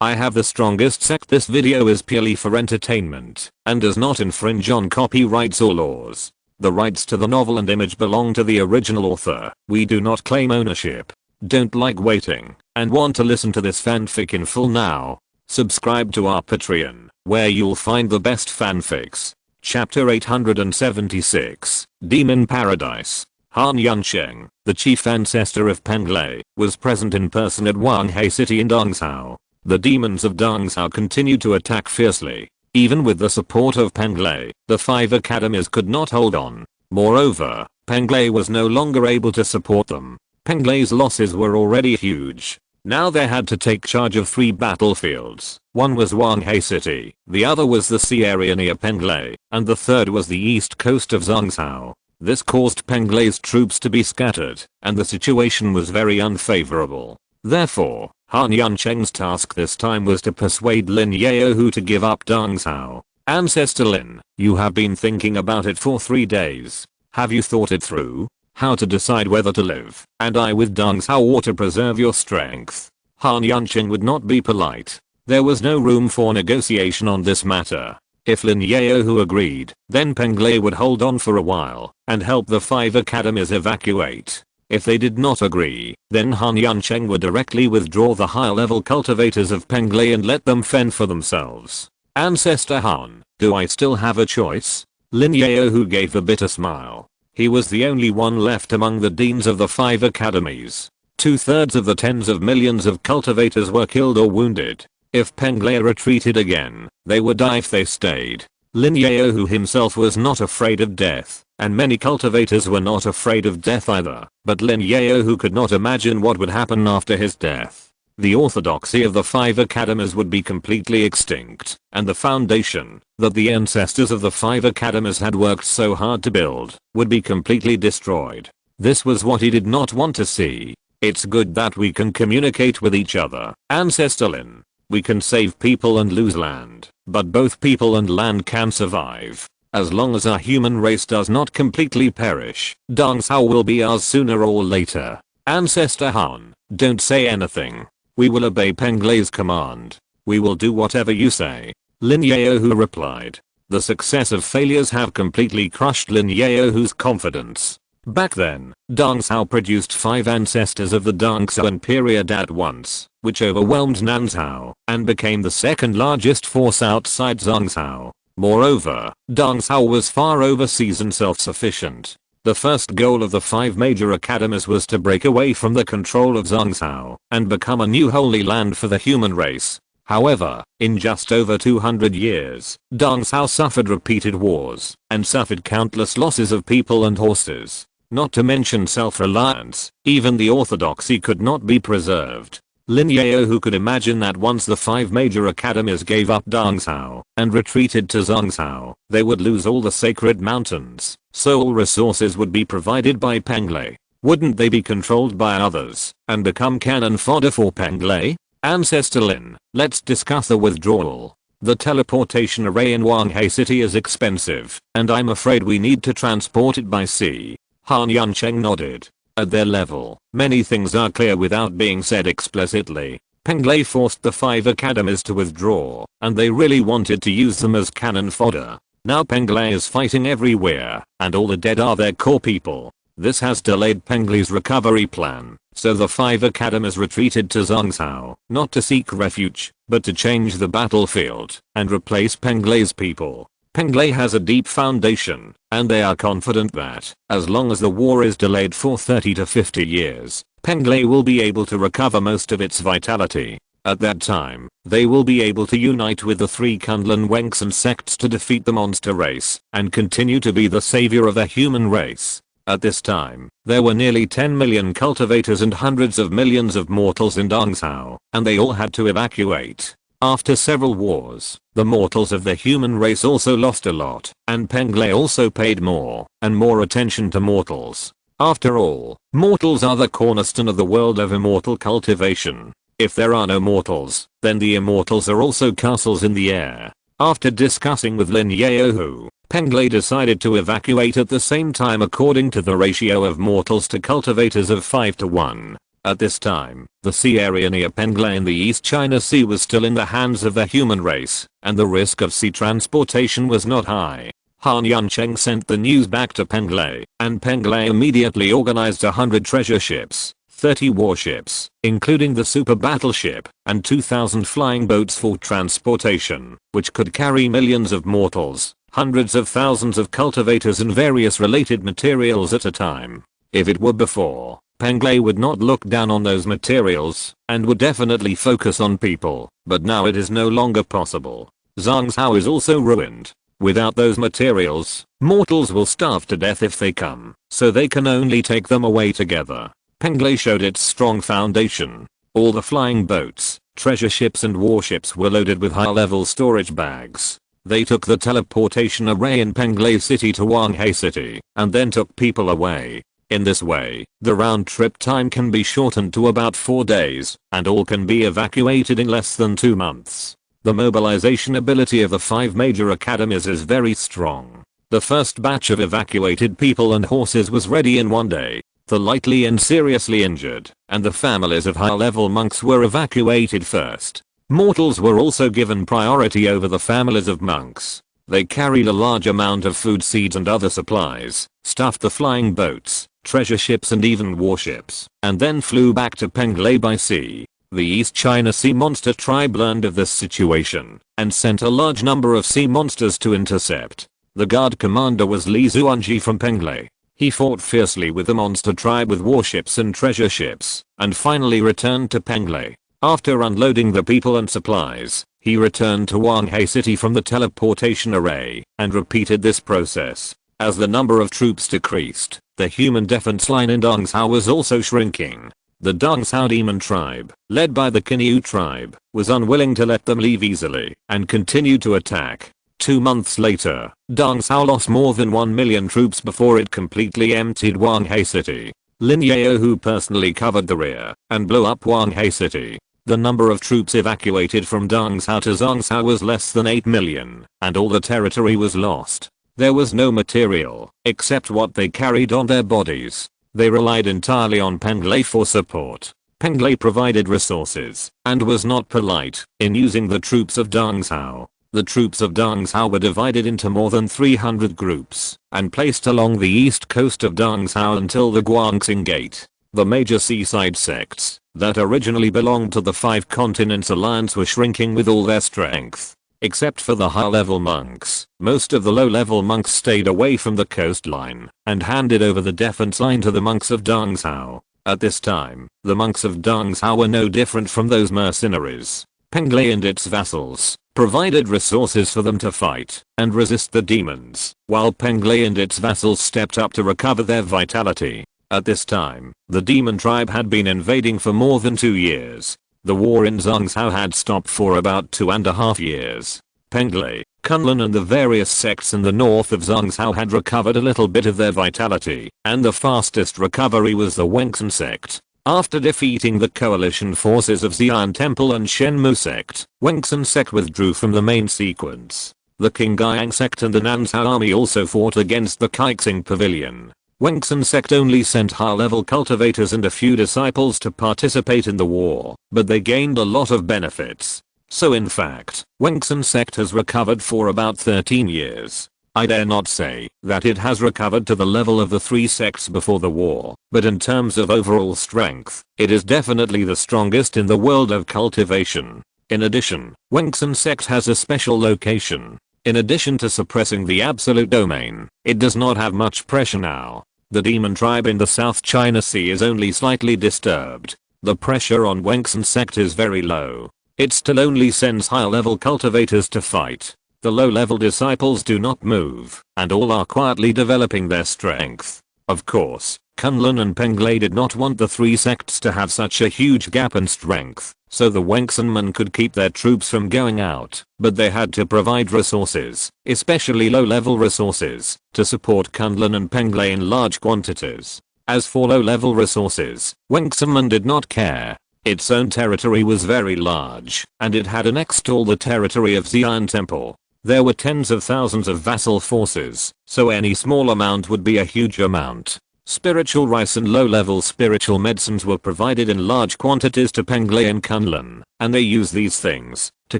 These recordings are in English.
I have the strongest sect. This video is purely for entertainment and does not infringe on copyrights or laws. The rights to the novel and image belong to the original author. We do not claim ownership. Don't like waiting and want to listen to this fanfic in full now? Subscribe to our Patreon, where you'll find the best fanfics. Chapter 876, Demon Paradise. Han Yunsheng, the chief ancestor of Penglai, was present in person at Wanghai City in Dongzhou. The demons of Dongzhou continued to attack fiercely. Even with the support of Penglai, the 5 academies could not hold on. Moreover, Penglai was no longer able to support them. Penglai's losses were already huge. Now they had to take charge of 3 battlefields. One was Wanghai City, the other was the sea area near Penglai, and the third was the east coast of Zhongzhou. This caused Penglai's troops to be scattered, and the situation was very unfavorable. Therefore, Han Yunsheng's task this time was to persuade Lin Xiao to give up Dongzhou. Ancestor Lin, you have been thinking about it for 3 days. Have you thought it through? How to decide whether to live and die with Dongzhou or to preserve your strength? Han Yunsheng would not be polite. There was no room for negotiation on this matter. If Lin Xiao agreed, then Penglai would hold on for a while and help the 5 academies evacuate. If they did not agree, then Han Yunsheng would directly withdraw the higher level cultivators of Penglai and let them fend for themselves. Ancestor Han, do I still have a choice? Lin Xiao gave a bitter smile. He was the only one left among the deans of the 5 academies. 2/3 of the tens of millions of cultivators were killed or wounded. If Penglai retreated again, they would die if they stayed. Lin Xiao himself was not afraid of death, and many cultivators were not afraid of death either, but Lin Xiao could not imagine what would happen after his death. The orthodoxy of the 5 academies would be completely extinct, and the foundation that the ancestors of the 5 academies had worked so hard to build would be completely destroyed. This was what he did not want to see. It's good that we can communicate with each other, Ancestor Lin. We can save people and lose land, but both people and land can survive. As long as our human race does not completely perish, Dongzhou will be ours sooner or later. Ancestor Han, don't say anything. We will obey Penglai's command. We will do whatever you say. Lin Xiao replied. The successive failures have completely crushed Lin Xiao's confidence. Back then, Dongzhou produced 5 ancestors of the Dongzhou period at once, which overwhelmed Nanzhou and became the second largest force outside Zhongzhou. Moreover, Dongzhou was far overseas and self-sufficient. The first goal of the 5 major academies was to break away from the control of Zhongzhou and become a new holy land for the human race. However, in just over 200 years, Dongzhou suffered repeated wars and suffered countless losses of people and horses. Not to mention self-reliance, even the orthodoxy could not be preserved. Lin Xiao could imagine that once the 5 major academies gave up Dongzhou and retreated to Zhongzhou, they would lose all the sacred mountains, so all resources would be provided by Penglai. Wouldn't they be controlled by others and become cannon fodder for Penglai? Ancestor Lin, let's discuss the withdrawal. The teleportation array in Wanghai City is expensive, and I'm afraid we need to transport it by sea. Han Yunsheng nodded. At their level, many things are clear without being said explicitly. Penglai forced the 5 academies to withdraw, and they really wanted to use them as cannon fodder. Now Penglai is fighting everywhere, and all the dead are their core people. This has delayed Penglai's recovery plan, so the 5 academies retreated to Zhongzhou, not to seek refuge, but to change the battlefield and replace Penglai's people. Penglai has a deep foundation, and they are confident that, as long as the war is delayed for 30 to 50 years, Penglai will be able to recover most of its vitality. At that time, they will be able to unite with the 3 Kunlun Wenks and sects to defeat the monster race and continue to be the savior of the human race. At this time, there were nearly 10 million cultivators and hundreds of millions of mortals in Dongzhou, and they all had to evacuate. After several wars, the mortals of the human race also lost a lot, and Penglai also paid more and more attention to mortals. After all, mortals are the cornerstone of the world of immortal cultivation. If there are no mortals, then the immortals are also castles in the air. After discussing with Lin Xiao, Penglai decided to evacuate at the same time according to the ratio of mortals to cultivators of 5 to 1. At this time, the sea area near Penglai in the East China Sea was still in the hands of the human race, and the risk of sea transportation was not high. Han Yuncheng sent the news back to Penglai, and Penglai immediately organized 100 treasure ships, 30 warships, including the super battleship, and 2,000 flying boats for transportation, which could carry millions of mortals, hundreds of thousands of cultivators and various related materials at a time. If it were before, Penglai would not look down on those materials, and would definitely focus on people, but now it is no longer possible. Zhangzhou is also ruined. Without those materials, mortals will starve to death if they come, so they can only take them away together. Penglai showed its strong foundation. All the flying boats, treasure ships and warships were loaded with high-level storage bags. They took the teleportation array in Penglai City to Wanghai City, and then took people away. In this way, the round-trip time can be shortened to about 4 days, and all can be evacuated in less than 2 months. The mobilization ability of the 5 major academies is very strong. The first batch of evacuated people and horses was ready in 1 day. The lightly and seriously injured, and the families of high-level monks were evacuated first. Mortals were also given priority over the families of monks. They carried a large amount of food, seeds and other supplies, stuffed the flying boats, treasure ships and even warships, and then flew back to Penglai by sea. The East China Sea Monster tribe learned of this situation, and sent a large number of sea monsters to intercept. The guard commander was Li Zuanji from Penglai. He fought fiercely with the monster tribe with warships and treasure ships, and finally returned to Penglai. After unloading the people and supplies, he returned to Wanghai City from the teleportation array, and repeated this process. As the number of troops decreased, the human defense line in Dongzhou was also shrinking. The Dongzhou demon tribe, led by the Kinyu tribe, was unwilling to let them leave easily, and continued to attack. 2 months later, Dongzhou lost more than 1 million troops before it completely emptied Wanghai City. Lin Xiao, who personally covered the rear, and blew up Wanghai City. The number of troops evacuated from Dongzhou to Zhangzhou was less than 8 million, and all the territory was lost. There was no material, except what they carried on their bodies. They relied entirely on Penglai for support. Penglai provided resources, and was not polite in using the troops of Dongzhou. The troops of Dongzhou were divided into more than 300 groups, and placed along the east coast of Dongzhou until the Guangxing Gate. The major seaside sects, that originally belonged to the 5 Continents Alliance, were shrinking with all their strength. Except for the high-level monks, most of the low-level monks stayed away from the coastline, and handed over the defense line to the monks of Dongzhou. At this time, the monks of Dongzhou were no different from those mercenaries. Penglai and its vassals provided resources for them to fight and resist the demons, while Penglai and its vassals stepped up to recover their vitality. At this time, the demon tribe had been invading for more than 2 years. The war in Zhangzhou had stopped for about 2.5 years. Penglai, Kunlun and the various sects in the north of Zhangzhou had recovered a little bit of their vitality, and the fastest recovery was the Wengsun Sect. After defeating the coalition forces of Xi'an Temple and Shenmu Sect, Wengsun Sect withdrew from the main sequence. The Qingyang Sect and the Nanzhao army also fought against the Kaixing Pavilion. Wengsun Sect only sent high-level cultivators and a few disciples to participate in the war, but they gained a lot of benefits. So in fact, Wengsun Sect has recovered for about 13 years. I dare not say that it has recovered to the level of the 3 sects before the war, but in terms of overall strength, it is definitely the strongest in the world of cultivation. In addition, Wengsun Sect has a special location. In addition to suppressing the absolute domain, it does not have much pressure now. The demon tribe in the South China Sea is only slightly disturbed. The pressure on Wengsun Sect is very low. It still only sends high-level cultivators to fight. The low-level disciples do not move, and all are quietly developing their strength. Of course, Kunlun and Penglai did not want the 3 sects to have such a huge gap in strength, so the Wengsunmen could keep their troops from going out, but they had to provide resources, especially low-level resources, to support Kunlun and Penglai in large quantities. As for low-level resources, Wengsunmen did not care. Its own territory was very large, and it had annexed all the territory of Xi'an Temple. There were tens of thousands of vassal forces, so any small amount would be a huge amount. Spiritual rice and low-level spiritual medicines were provided in large quantities to Penglai and Kunlun, and they used these things to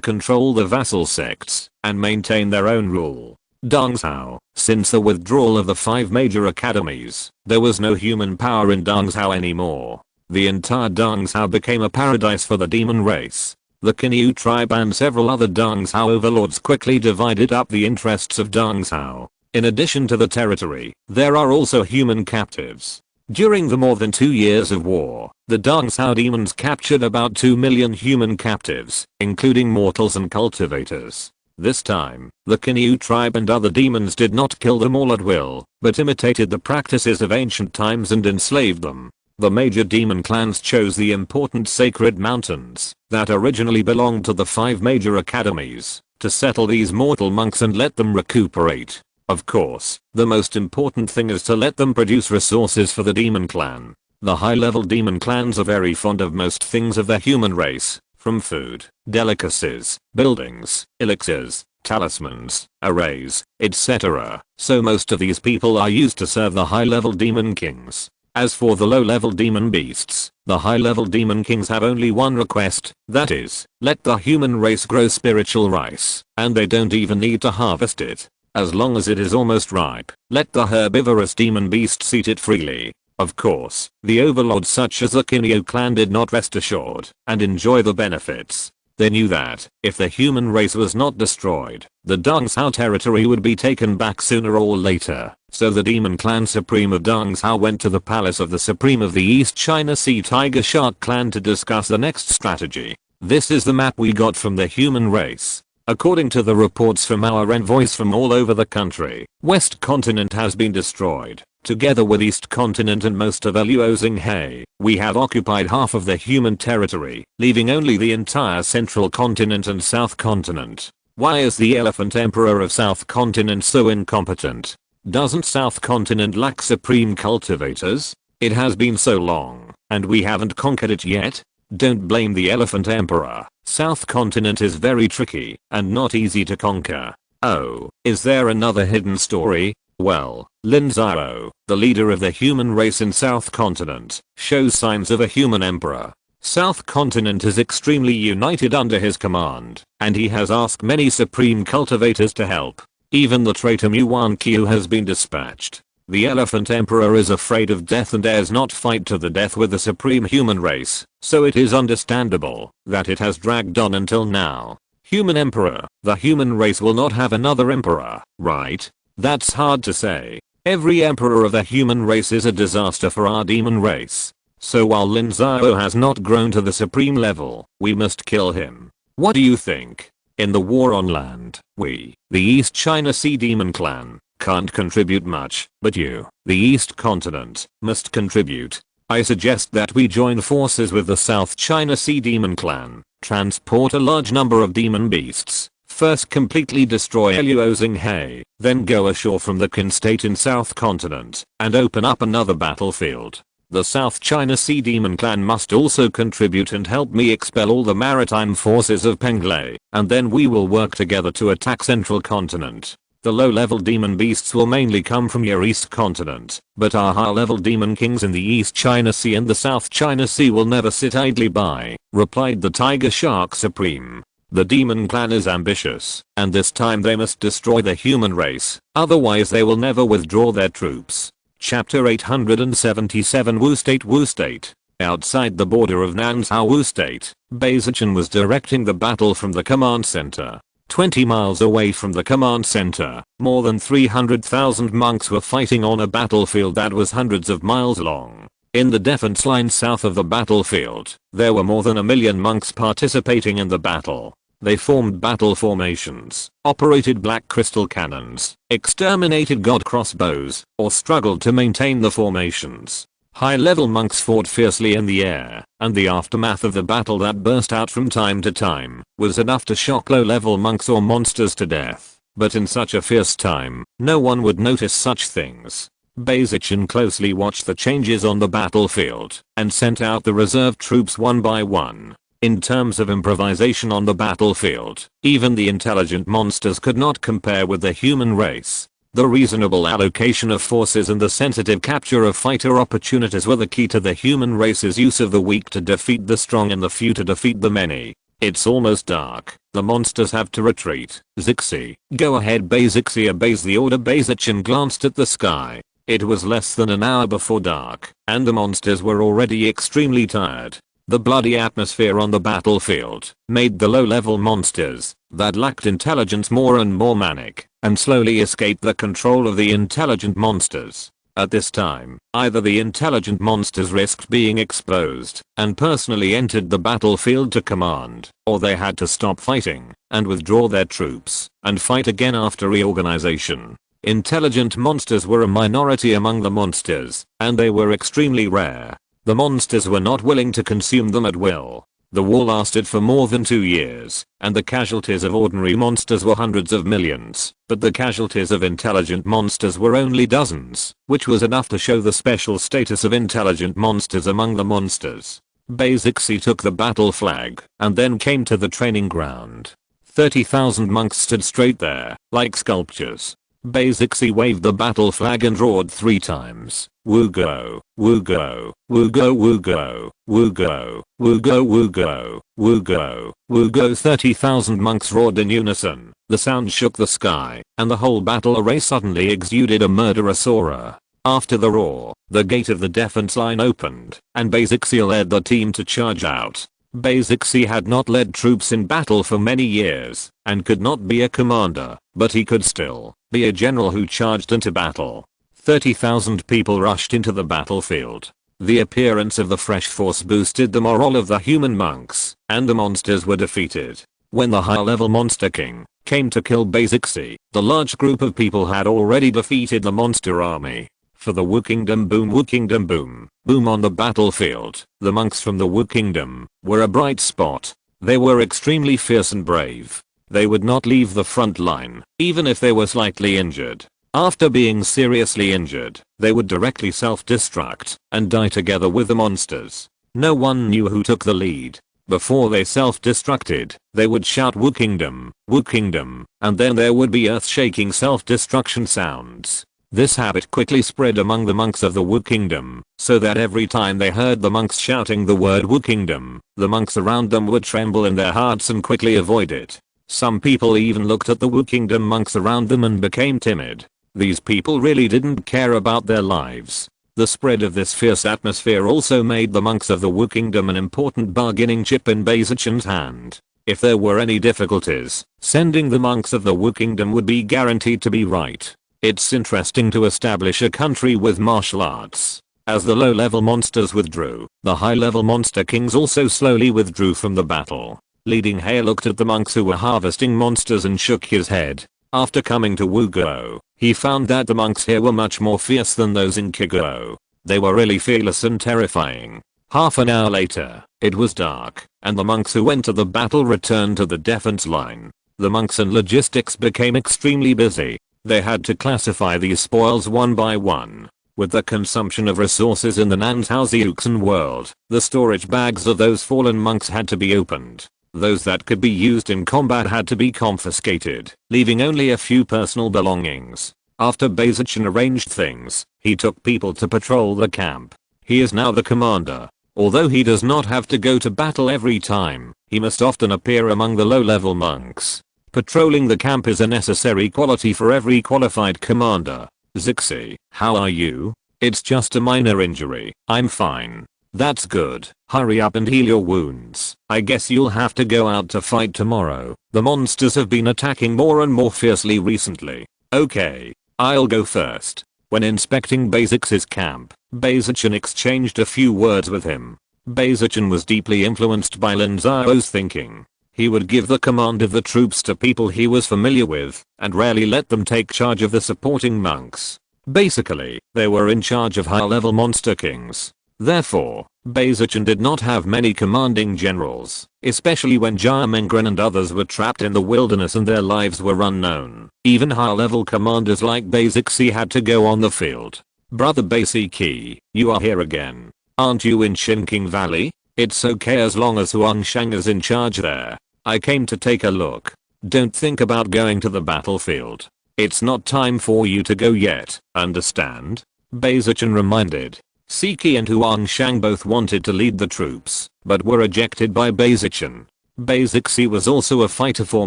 control the vassal sects and maintain their own rule. Dongzhou. Since the withdrawal of the 5 major academies, there was no human power in Dongzhou anymore. The entire Dongzhou became a paradise for the demon race. The Kinyu tribe and several other Dongzhou overlords quickly divided up the interests of Dongzhou. In addition to the territory, there are also human captives. During the more than 2 years of war, the Dongzhou demons captured about 2 million human captives, including mortals and cultivators. This time, the Kinyu tribe and other demons did not kill them all at will, but imitated the practices of ancient times and enslaved them. The major demon clans chose the important sacred mountains that originally belonged to the 5 major academies to settle these mortal monks and let them recuperate. Of course, the most important thing is to let them produce resources for the demon clan. The high-level demon clans are very fond of most things of the human race, from food, delicacies, buildings, elixirs, talismans, arrays, etc. So most of these people are used to serve the high-level demon kings. As for the low-level demon beasts, the high-level demon kings have only one request, that is, let the human race grow spiritual rice, and they don't even need to harvest it. As long as it is almost ripe, let the herbivorous demon beasts eat it freely. Of course, the overlords such as the Kinyu clan did not rest assured and enjoy the benefits. They knew that, if the human race was not destroyed, the Dongzhou territory would be taken back sooner or later. So the demon clan supreme of Dongzhou went to the palace of the supreme of the East China Sea Tiger Shark clan to discuss the next strategy. This is the map we got from the human race. According to the reports from our envoys from all over the country, West Continent has been destroyed. Together with East Continent and most of Luoxinghai, we have occupied half of the human territory, leaving only the entire Central Continent and South Continent. Why is the Elephant Emperor of South Continent so incompetent? Doesn't South Continent lack supreme cultivators? It has been so long, and we haven't conquered it yet? Don't blame the Elephant Emperor. South Continent is very tricky and not easy to conquer. Oh, is there another hidden story? Well, Lin Xiao, the leader of the human race in South Continent, shows signs of a human emperor. South Continent is extremely united under his command, and he has asked many supreme cultivators to help. Even the traitor Muan Qiu has been dispatched. The Elephant Emperor is afraid of death and dares not fight to the death with the supreme human race, so it is understandable that it has dragged on until now. Human Emperor, the human race will not have another emperor, right? That's hard to say. Every emperor of the human race is a disaster for our demon race. So while Lin Xiao has not grown to the supreme level, we must kill him. What do you think? In the war on land, we, the East China Sea Demon Clan, can't contribute much, but you, the East Continent, must contribute. I suggest that we join forces with the South China Sea Demon Clan, transport a large number of demon beasts, first completely destroy Luoxinghai, then go ashore from the Qin state in South Continent, and open up another battlefield. The South China Sea Demon Clan must also contribute and help me expel all the maritime forces of Penglai, and then we will work together to attack Central Continent. The low-level demon beasts will mainly come from your East Continent, but our high-level demon kings in the East China Sea and the South China Sea will never sit idly by, replied the Tiger Shark Supreme. The demon clan is ambitious, and this time they must destroy the human race, otherwise they will never withdraw their troops. Chapter 877 Wu State. Outside the border of Nanzhou Wu State, Beizichan was directing the battle from the command center. 20 miles away from the command center, more than 300,000 monks were fighting on a battlefield that was hundreds of miles long. In the defense line south of the battlefield, there were more than 1 million monks participating in the battle. They formed battle formations, operated black crystal cannons, exterminated god crossbows, or struggled to maintain the formations. High-level monks fought fiercely in the air, and the aftermath of the battle that burst out from time to time was enough to shock low-level monks or monsters to death. But in such a fierce time, no one would notice such things. Beizichan closely watched the changes on the battlefield and sent out the reserve troops one by one. In terms of improvisation on the battlefield, even the intelligent monsters could not compare with the human race. The reasonable allocation of forces and the sensitive capture of fighter opportunities were the key to the human race's use of the weak to defeat the strong and the few to defeat the many. It's almost dark. The monsters have to retreat. Zixi, go ahead. Zixi obeys the order. Bayzichin glanced at the sky. It was less than an hour before dark, and the monsters were already extremely tired. The bloody atmosphere on the battlefield made the low-level monsters that lacked intelligence more and more manic, and slowly escaped the control of the intelligent monsters. At this time, either the intelligent monsters risked being exposed and personally entered the battlefield to command, or they had to stop fighting and withdraw their troops and fight again after reorganization. Intelligent monsters were a minority among the monsters, and they were extremely rare. The monsters were not willing to consume them at will. The war lasted for more than 2 years, and the casualties of ordinary monsters were hundreds of millions, but the casualties of intelligent monsters were only dozens, which was enough to show the special status of intelligent monsters among the monsters. Bayzixi took the battle flag, and then came to the training ground. 30,000 monks stood straight there, like sculptures. Bayzixi waved the battle flag and roared 3 times. Wugo, Wugo, Wugo, Wugo, Wugo, Wugo, Wugo, Wugo, Wugo. 30,000 monks roared in unison. The sound shook the sky, and the whole battle array suddenly exuded a murderous aura. After the roar, the gate of the defense line opened, and Bayzixi led the team to charge out. Bayzixi had not led troops in battle for many years, and could not be a commander, but he could still be a general who charged into battle. 30,000 people rushed into the battlefield. The appearance of the fresh force boosted the morale of the human monks, and the monsters were defeated. When the high-level monster king came to kill Bayzixi, the large group of people had already defeated the monster army. For the Wu Kingdom boom, Wu Kingdom boom, boom on the battlefield, the monks from the Wu Kingdom were a bright spot. They were extremely fierce and brave. They would not leave the front line, even if they were slightly injured. After being seriously injured, they would directly self-destruct and die together with the monsters. No one knew who took the lead. Before they self-destructed, they would shout Wu Kingdom, and then there would be earth-shaking self-destruction sounds. This habit quickly spread among the monks of the Wu Kingdom, so that every time they heard the monks shouting the word Wu Kingdom, the monks around them would tremble in their hearts and quickly avoid it. Some people even looked at the Wu Kingdom monks around them and became timid. These people really didn't care about their lives. The spread of this fierce atmosphere also made the monks of the Wu Kingdom an important bargaining chip in Bayzichin's hand. If there were any difficulties, sending the monks of the Wu Kingdom would be guaranteed to be right. It's interesting to establish a country with martial arts. As the low-level monsters withdrew, the high-level monster kings also slowly withdrew from the battle. Leading He looked at the monks who were harvesting monsters and shook his head. After coming to Wugo, he found that the monks here were much more fierce than those in Kigo. They were really fearless and terrifying. Half an hour later, it was dark, and the monks who went to the battle returned to the defense line. The monks and logistics became extremely busy. They had to classify these spoils one by one. With the consumption of resources in the Nantaoxiuxin world, the storage bags of those fallen monks had to be opened. Those that could be used in combat had to be confiscated, leaving only a few personal belongings. After Bayzichin arranged things, he took people to patrol the camp. He is now the commander. Although he does not have to go to battle every time, he must often appear among the low-level monks. Patrolling the camp is a necessary quality for every qualified commander. Zixi, how are you? It's just a minor injury. I'm fine. That's good. Hurry up and heal your wounds. I guess you'll have to go out to fight tomorrow. The monsters have been attacking more and more fiercely recently. Okay, I'll go first. When inspecting Bayzixi's camp, Bayzichin exchanged a few words with him. Bayzichin was deeply influenced by Lin Xiao's thinking. He would give the command of the troops to people he was familiar with, and rarely let them take charge of the supporting monks. Basically, they were in charge of high-level monster kings. Therefore, Bayzichin did not have many commanding generals, especially when Jiamengren and others were trapped in the wilderness and their lives were unknown. Even high-level commanders like Bayzixi had to go on the field. Brother Bayzixi, you are here again. Aren't you in Xinqing Valley? It's okay as long as Huangshang is in charge there. I came to take a look. Don't think about going to the battlefield. It's not time for you to go yet, understand? Beizichan reminded. Siki and Huangshang both wanted to lead the troops, but were ejected by Beizichan. Beizixi was also a fighter for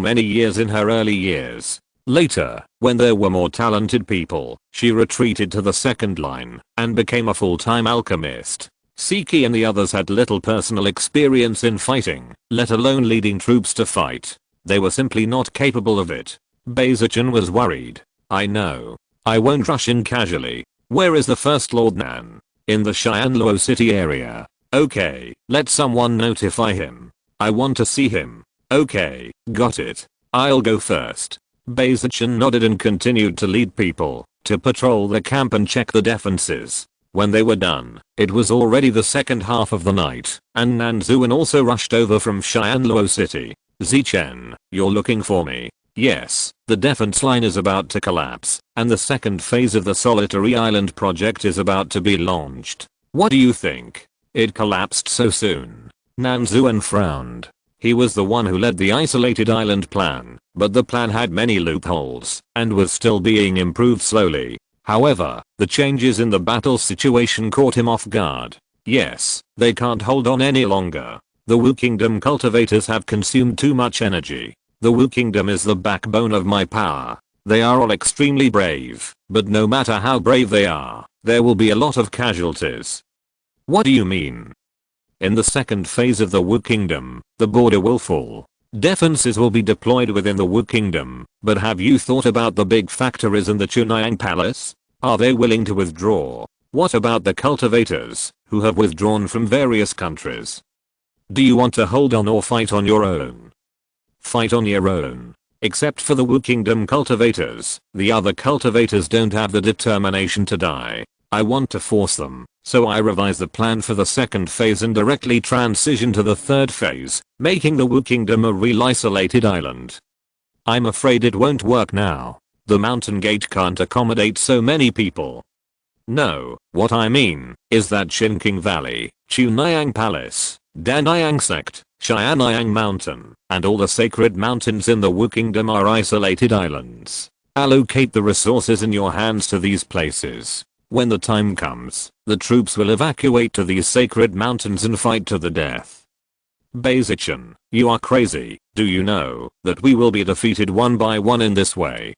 many years in her early years. Later, when there were more talented people, she retreated to the second line and became a full-time alchemist. Siki and the others had little personal experience in fighting, let alone leading troops to fight. They were simply not capable of it. Beizichan was worried. I know. I won't rush in casually. Where is the First Lord Nan? In the Xianluo city area. Okay, let someone notify him. I want to see him. Okay, got it. I'll go first. Beizichan nodded and continued to lead people to patrol the camp and check the defenses. When they were done, it was already the second half of the night, and Nan Zuan also rushed over from Xianluo city. Zichen, you're looking for me. Yes, the defense line is about to collapse, and the second phase of the Solitary Island project is about to be launched. What do you think? It collapsed so soon. Nan Zuan frowned. He was the one who led the isolated island plan, but the plan had many loopholes, and was still being improved slowly. However, the changes in the battle situation caught him off guard. Yes, they can't hold on any longer. The Wu Kingdom cultivators have consumed too much energy. The Wu Kingdom is the backbone of my power. They are all extremely brave, but no matter how brave they are, there will be a lot of casualties. What do you mean? In the second phase of the Wu Kingdom, the border will fall. Defenses will be deployed within the Wu Kingdom, but have you thought about the big factories in the Chunhyang Palace? Are they willing to withdraw? What about the cultivators, who have withdrawn from various countries? Do you want to hold on or fight on your own? Fight on your own. Except for the Wu Kingdom cultivators, the other cultivators don't have the determination to die. I want to force them, so I revise the plan for the second phase and directly transition to the third phase, making the Wu Kingdom a real isolated island. I'm afraid it won't work now. The mountain gate can't accommodate so many people. No, what I mean is that Shinking Valley, Chunhyang Palace, Tiansheng Sect, Xianyang Mountain, and all the sacred mountains in the Wu Kingdom are isolated islands. Allocate the resources in your hands to these places. When the time comes, the troops will evacuate to these sacred mountains and fight to the death. Beizichan, you are crazy. Do you know that we will be defeated one by one in this way?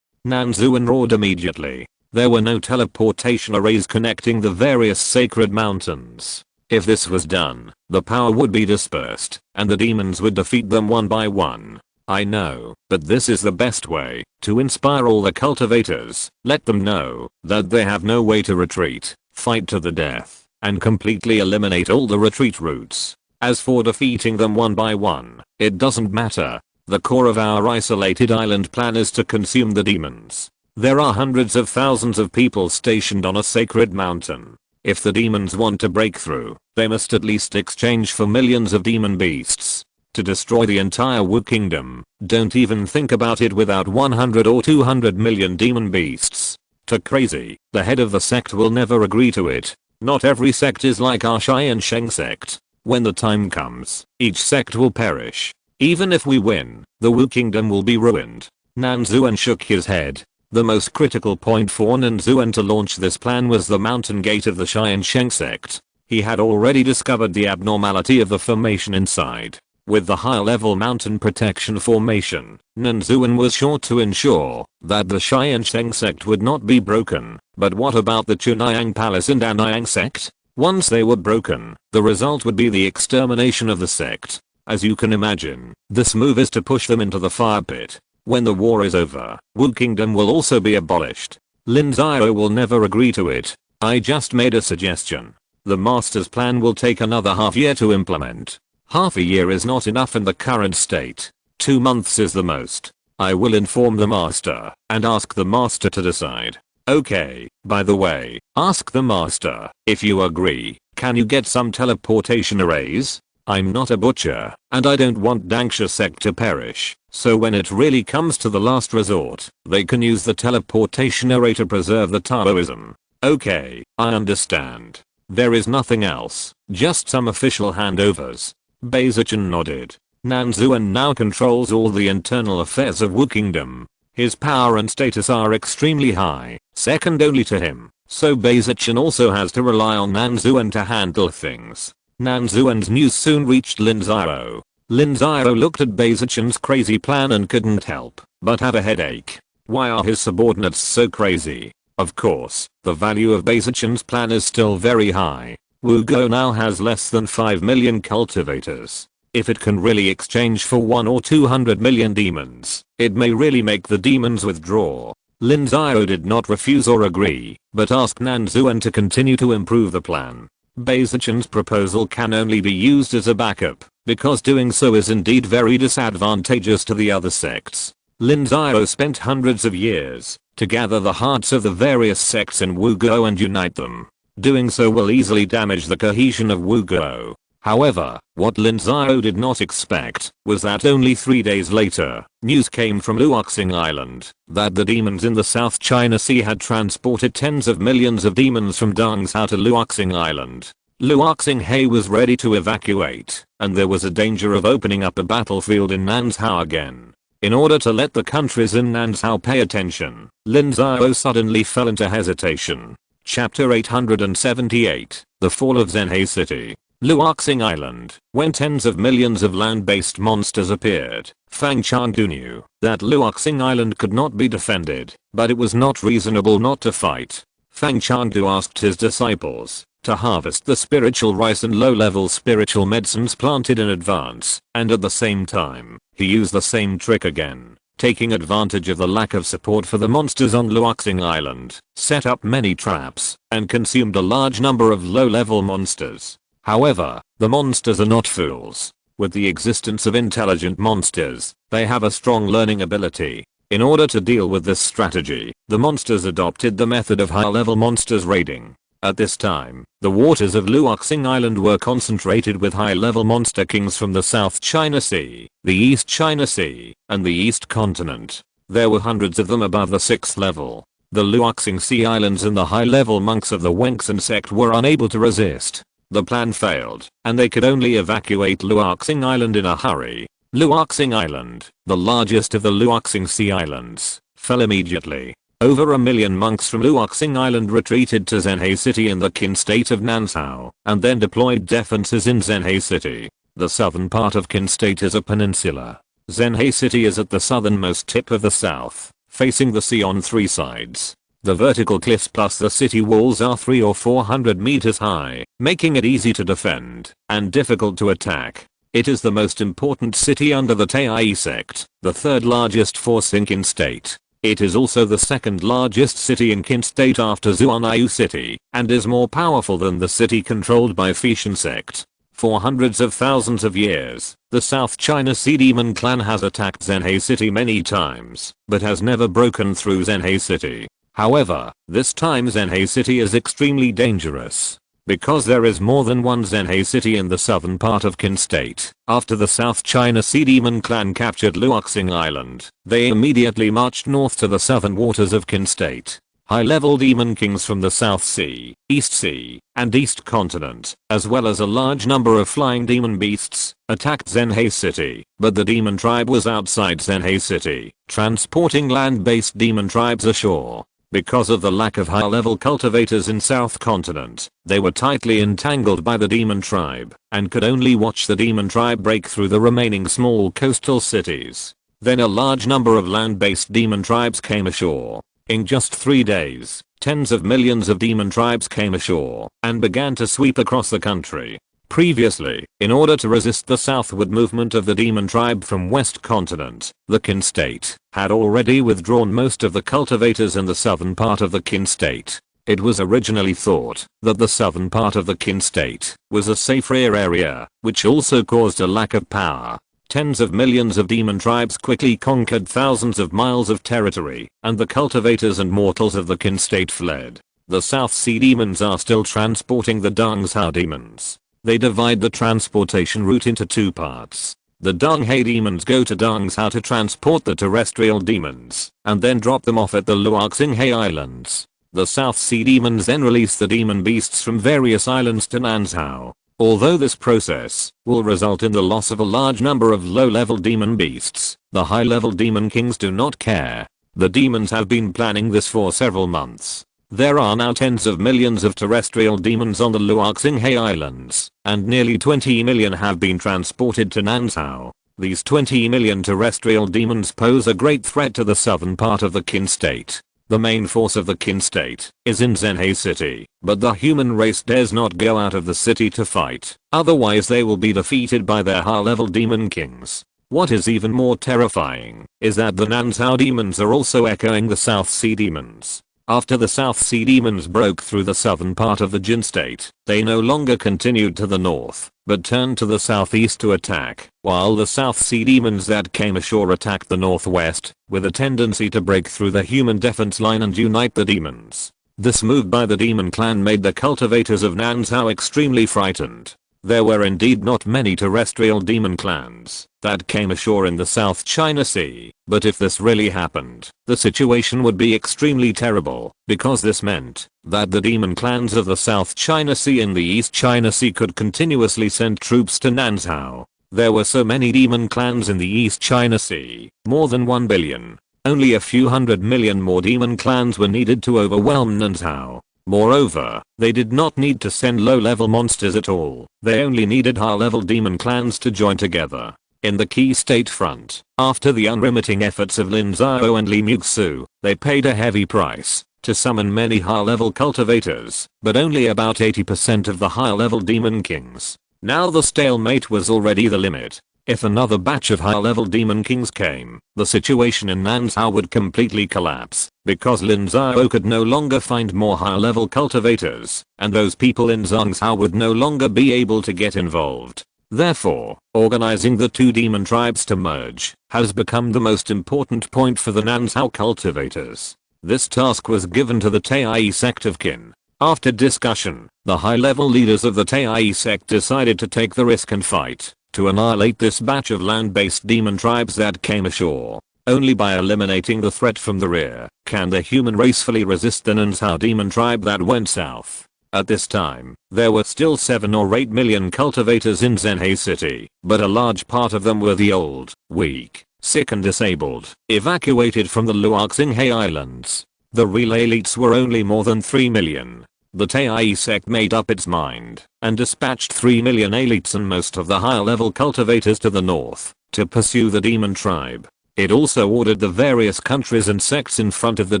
Nan Zuan roared immediately. There were no teleportation arrays connecting the various sacred mountains. If this was done, the power would be dispersed, and the demons would defeat them one by one. I know, but this is the best way to inspire all the cultivators. Let them know that they have no way to retreat, fight to the death, and completely eliminate all the retreat routes. As for defeating them one by one, it doesn't matter. The core of our isolated island plan is to consume the demons. There are hundreds of thousands of people stationed on a sacred mountain. If the demons want to break through, they must at least exchange for millions of demon beasts. To destroy the entire Wu Kingdom, don't even think about it without 100 or 200 million demon beasts. Too crazy. The head of the sect will never agree to it. Not every sect is like our Tiansheng Sect. When the time comes, each sect will perish. Even if we win, the Wu Kingdom will be ruined. Nan Zuan shook his head. The most critical point for Nan Zuan to launch this plan was the mountain gate of the Tiansheng Sect. He had already discovered the abnormality of the formation inside. With the high-level mountain protection formation, Nan Zuan was sure to ensure that the Tiansheng Sect would not be broken. But what about the Chunhyang Palace and Tiansheng Sect? Once they were broken, the result would be the extermination of the sect. As you can imagine, this move is to push them into the fire pit. When the war is over, Wu Kingdom will also be abolished. Lin Xiao will never agree to it. I just made a suggestion. The master's plan will take another half year to implement. Half a year is not enough in the current state. 2 months is the most. I will inform the master and ask the master to decide. Okay, by the way, ask the master if you agree. Can you get some teleportation arrays? I'm not a butcher, and I don't want Dangsha Sect to perish, so when it really comes to the last resort, they can use the teleportation array to preserve the Taoism. Okay, I understand. There is nothing else, just some official handovers. Beizichan nodded. Nan Zuan now controls all the internal affairs of Wu Kingdom. His power and status are extremely high, second only to him, so Bayezichan also has to rely on Nanzuan to handle things. Nanzuan's news soon reached Lin Xiao. Lin Xiao looked at Bayezichan's crazy plan and couldn't help but have a headache. Why are his subordinates so crazy? Of course, the value of Bayezichan's plan is still very high. Wugo now has less than 5 million cultivators. If it can really exchange for 1 or 200 million demons, it may really make the demons withdraw. Lin Xiao did not refuse or agree, but asked Nanzuan to continue to improve the plan. Bayezichan's proposal can only be used as a backup, because doing so is indeed very disadvantageous to the other sects. Lin Xiao spent hundreds of years to gather the hearts of the various sects in Wugo and unite them. Doing so will easily damage the cohesion of Wugo. However, what Lin Xiao did not expect was that only 3 days later, news came from Luoxing Island that the demons in the South China Sea had transported tens of millions of demons from Dongzhou to Luoxing Island. Luoxing He was ready to evacuate, and there was a danger of opening up a battlefield in Nanzhou again. In order to let the countries in Nanzhou pay attention, Lin Xiao suddenly fell into hesitation. Chapter 878, The Fall of Zhenhe City. Luoxing Island, when tens of millions of land-based monsters appeared, Fang Changdu knew that Luoxing Island could not be defended, but it was not reasonable not to fight. Fang Changdu asked his disciples to harvest the spiritual rice and low-level spiritual medicines planted in advance, and at the same time, he used the same trick again. Taking advantage of the lack of support for the monsters on Luoxing Island, set up many traps, and consumed a large number of low-level monsters. However, the monsters are not fools. With the existence of intelligent monsters, they have a strong learning ability. In order to deal with this strategy, the monsters adopted the method of high-level monsters raiding. At this time, the waters of Luoxing Island were concentrated with high-level monster kings from the South China Sea, the East China Sea, and the East Continent. There were hundreds of them above the 6th level. The Luoxing Sea Islands and the high-level monks of the Tiansheng Sect were unable to resist. The plan failed, and they could only evacuate Luoxing Island in a hurry. Luoxing Island, the largest of the Luoxing Sea Islands, fell immediately. Over 1 million monks from Luoxing Island retreated to Zhenhe City in the Qin state of Nanzhou, and then deployed defenses in Zhenhe City. The southern part of Qin state is a peninsula. Zhenhe City is at the southernmost tip of the south, facing the sea on 3 sides. The vertical cliffs plus the city walls are 300 or 400 meters high, making it easy to defend and difficult to attack. It is the most important city under the Tiansheng Sect, the third largest force in Qin state. It is also the second largest city in Qin state after Zuanyu City, and is more powerful than the city controlled by Tiansheng Sect. For hundreds of thousands of years, the South China Sea Demon clan has attacked Zhenhe City many times, but has never broken through Zhenhe City. However, this time Zhenhe City is extremely dangerous. Because there is more than one Zhenhe City in the southern part of Qin state, after the South China Sea Demon clan captured Luoxing Island, they immediately marched north to the southern waters of Qin state. High-level demon kings from the South Sea, East Sea, and East Continent, as well as a large number of flying demon beasts, attacked Zhenhe City, but the demon tribe was outside Zhenhe City, transporting land-based demon tribes ashore. Because of the lack of high-level cultivators in South Continent, they were tightly entangled by the demon tribe, and could only watch the demon tribe break through the remaining small coastal cities. Then a large number of land-based demon tribes came ashore. In just 3 days, tens of millions of demon tribes came ashore, and began to sweep across the country. Previously, in order to resist the southward movement of the demon tribe from West Continent, the Qin state had already withdrawn most of the cultivators in the southern part of the Qin state. It was originally thought that the southern part of the Qin state was a safer area, which also caused a lack of power. Tens of millions of demon tribes quickly conquered thousands of miles of territory, and the cultivators and mortals of the Qin state fled. The South Sea demons are still transporting the Dongzhou demons. They divide the transportation route into 2 parts. The Donghe demons go to Dongzhou to transport the terrestrial demons, and then drop them off at the Luoxing He Islands. The South Sea demons then release the demon beasts from various islands to Nanzhou. Although this process will result in the loss of a large number of low-level demon beasts, the high-level demon kings do not care. The demons have been planning this for several months. There are now tens of millions of terrestrial demons on the Luoxinghe Islands, and nearly 20 million have been transported to Nanzhao. These 20 million terrestrial demons pose a great threat to the southern part of the Qin state. The main force of the Qin state is in Zhenhe City, but the human race dares not go out of the city to fight, otherwise they will be defeated by their high-level demon kings. What is even more terrifying is that the Nanzhao demons are also echoing the South Sea demons. After the South Sea demons broke through the southern part of the Jin state, they no longer continued to the north, but turned to the southeast to attack, while the South Sea demons that came ashore attacked the northwest, with a tendency to break through the human defense line and unite the demons. This move by the demon clan made the cultivators of Nanzhao extremely frightened. There were indeed not many terrestrial demon clans that came ashore in the South China Sea, but if this really happened, the situation would be extremely terrible, because this meant that the demon clans of the South China Sea and the East China Sea could continuously send troops to Nanzhao. There were so many demon clans in the East China Sea, more than 1 billion. Only a few 100 million more demon clans were needed to overwhelm Nanzhao. Moreover, they did not need to send low-level monsters at all. They only needed high-level demon clans to join together. In the key state front, after the unremitting efforts of Lin Xiao and Li Muxu, they paid a heavy price to summon many high-level cultivators, but only about 80% of the high-level demon kings. Now the stalemate was already the limit. If another batch of high-level demon kings came, the situation in Nanzhao would completely collapse, because Lin Xiao could no longer find more high-level cultivators, and those people in Zhangzhou would no longer be able to get involved. Therefore, organizing the two demon tribes to merge has become the most important point for the Nanzhao cultivators. This task was given to the Tiansheng Sect of Qin. After discussion, the high-level leaders of the Tiansheng Sect decided to take the risk and fight to annihilate this batch of land-based demon tribes that came ashore. Only by eliminating the threat from the rear can the human race fully resist the Nanzhao demon tribe that went south. At this time, there were still 7 or 8 million cultivators in Zhenhe City, but a large part of them were the old, weak, sick and disabled, evacuated from the Luoxinghe Islands. The real elites were only more than 3 million. The Tiansheng Sect made up its mind and dispatched 3 million elites and most of the higher-level cultivators to the north to pursue the demon tribe. It also ordered the various countries and sects in front of the